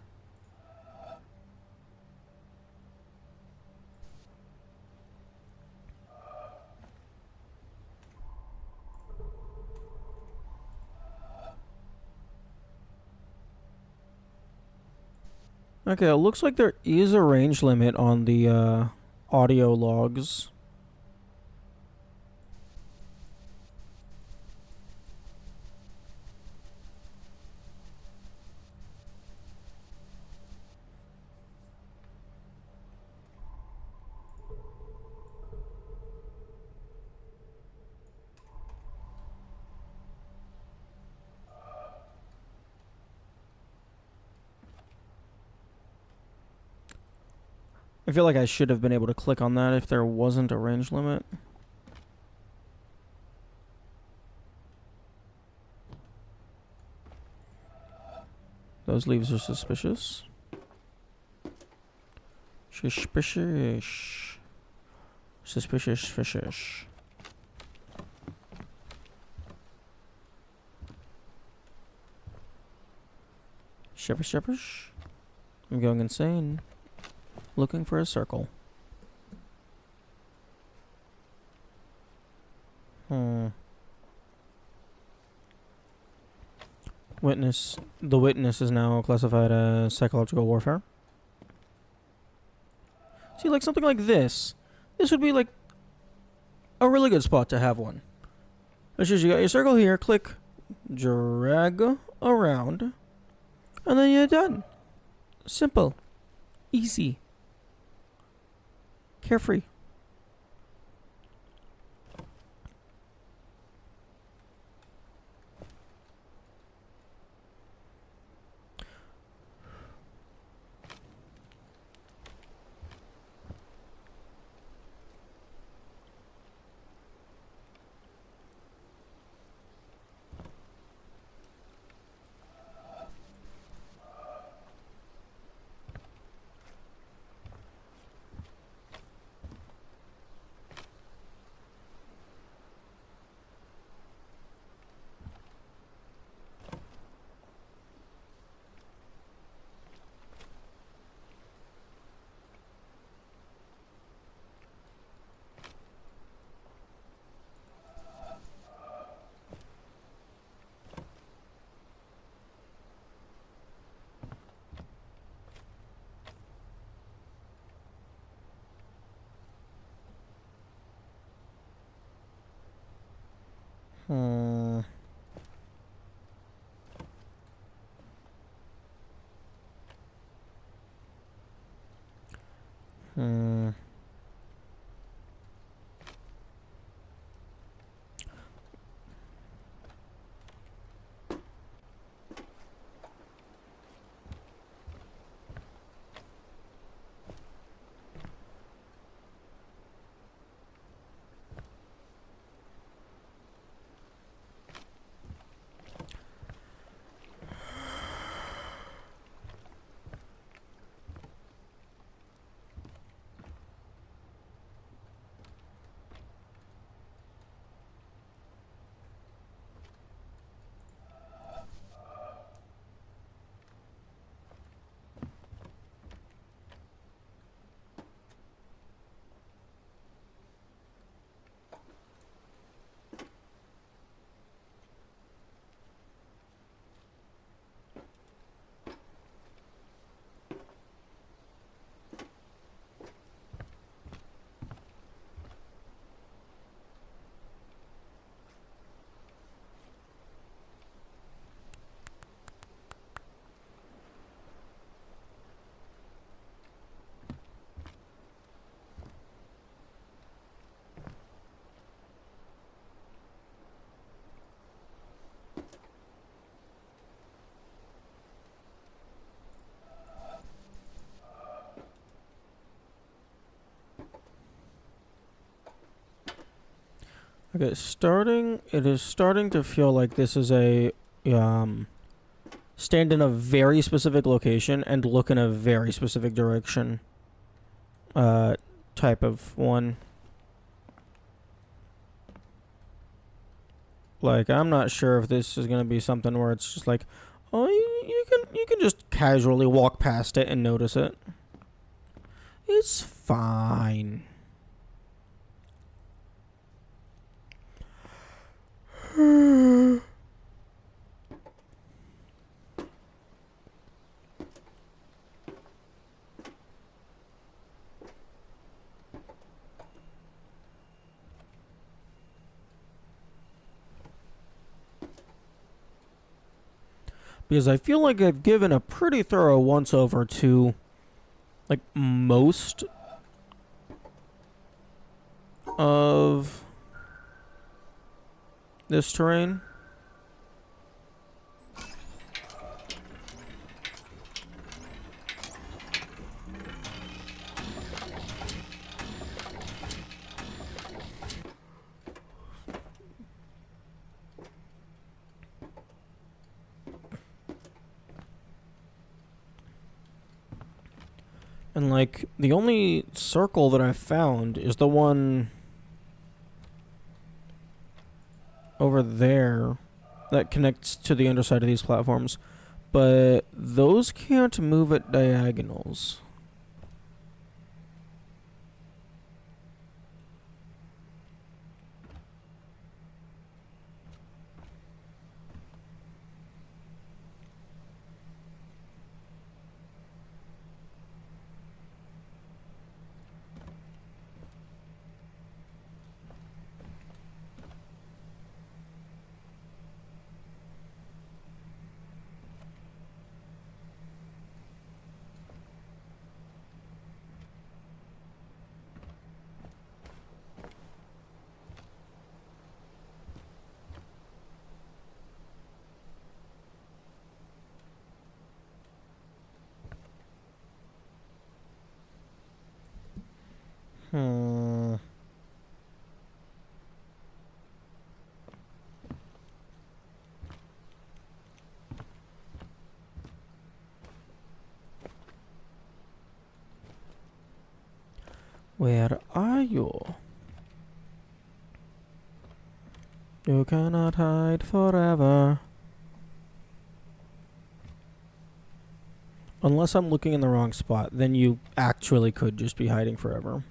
Okay, it looks like there is a range limit on the audio logs. I feel like I should have been able to click on that if there wasn't a range limit. Those leaves are suspicious. Suspicious. Suspicious fishes. Shepherd. I'm going insane. Looking for a circle. Witness. The witness is now classified as psychological warfare. See, like something like this. This would be like a really good spot to have one. It's just you got your circle here, click, drag around, and then you're done. Simple. Easy. Carefree. Hmm. Hmm. Okay, it is starting to feel like this is a, stand in a very specific location and look in a very specific direction, type of one. Like, I'm not sure if this is gonna be something where it's just like, oh, you can just casually walk past it and notice it. It's fine. Because I feel like I've given a pretty thorough once over to, like, most of this terrain. And, like, the only circle that I've found is the one over there that connects to the underside of these platforms. But those can't move at diagonals. Hmm. Where are you? You cannot hide forever. Unless I'm looking in the wrong spot, then you actually could just be hiding forever.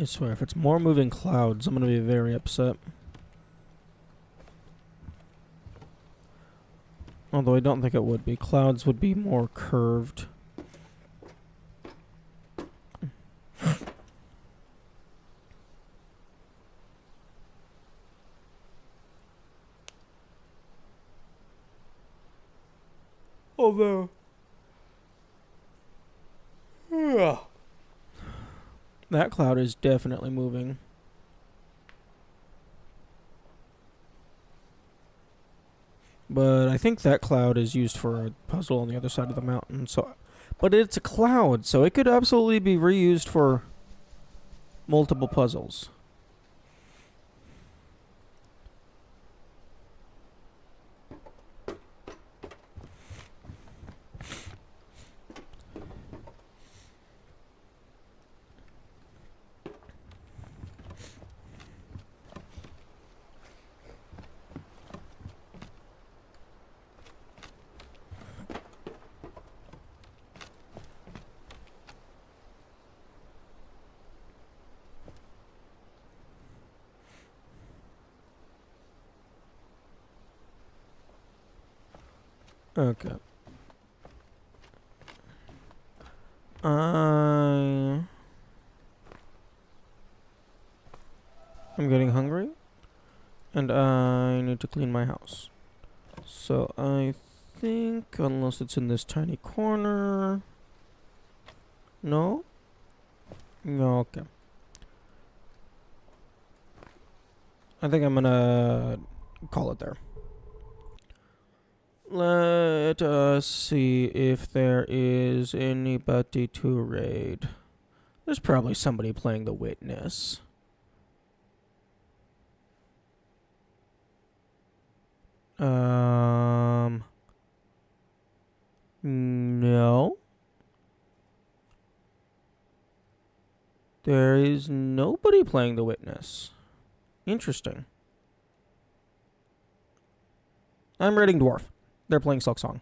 I swear, if it's more moving clouds, I'm gonna be very upset. Although I don't think it would be. Clouds would be more curved. Although... that cloud is definitely moving. But I think that cloud is used for a puzzle on the other side of the mountain. So, but it's a cloud, so it could absolutely be reused for multiple puzzles. Okay. I'm getting hungry, and I need to clean my house. So I think, unless it's in this tiny corner... No? No, okay. I think I'm gonna call it there. Let us see if there is anybody to raid. There's probably somebody playing the witness. No. There is nobody playing the witness. Interesting. I'm raiding Dwarf. They're playing Silk Song.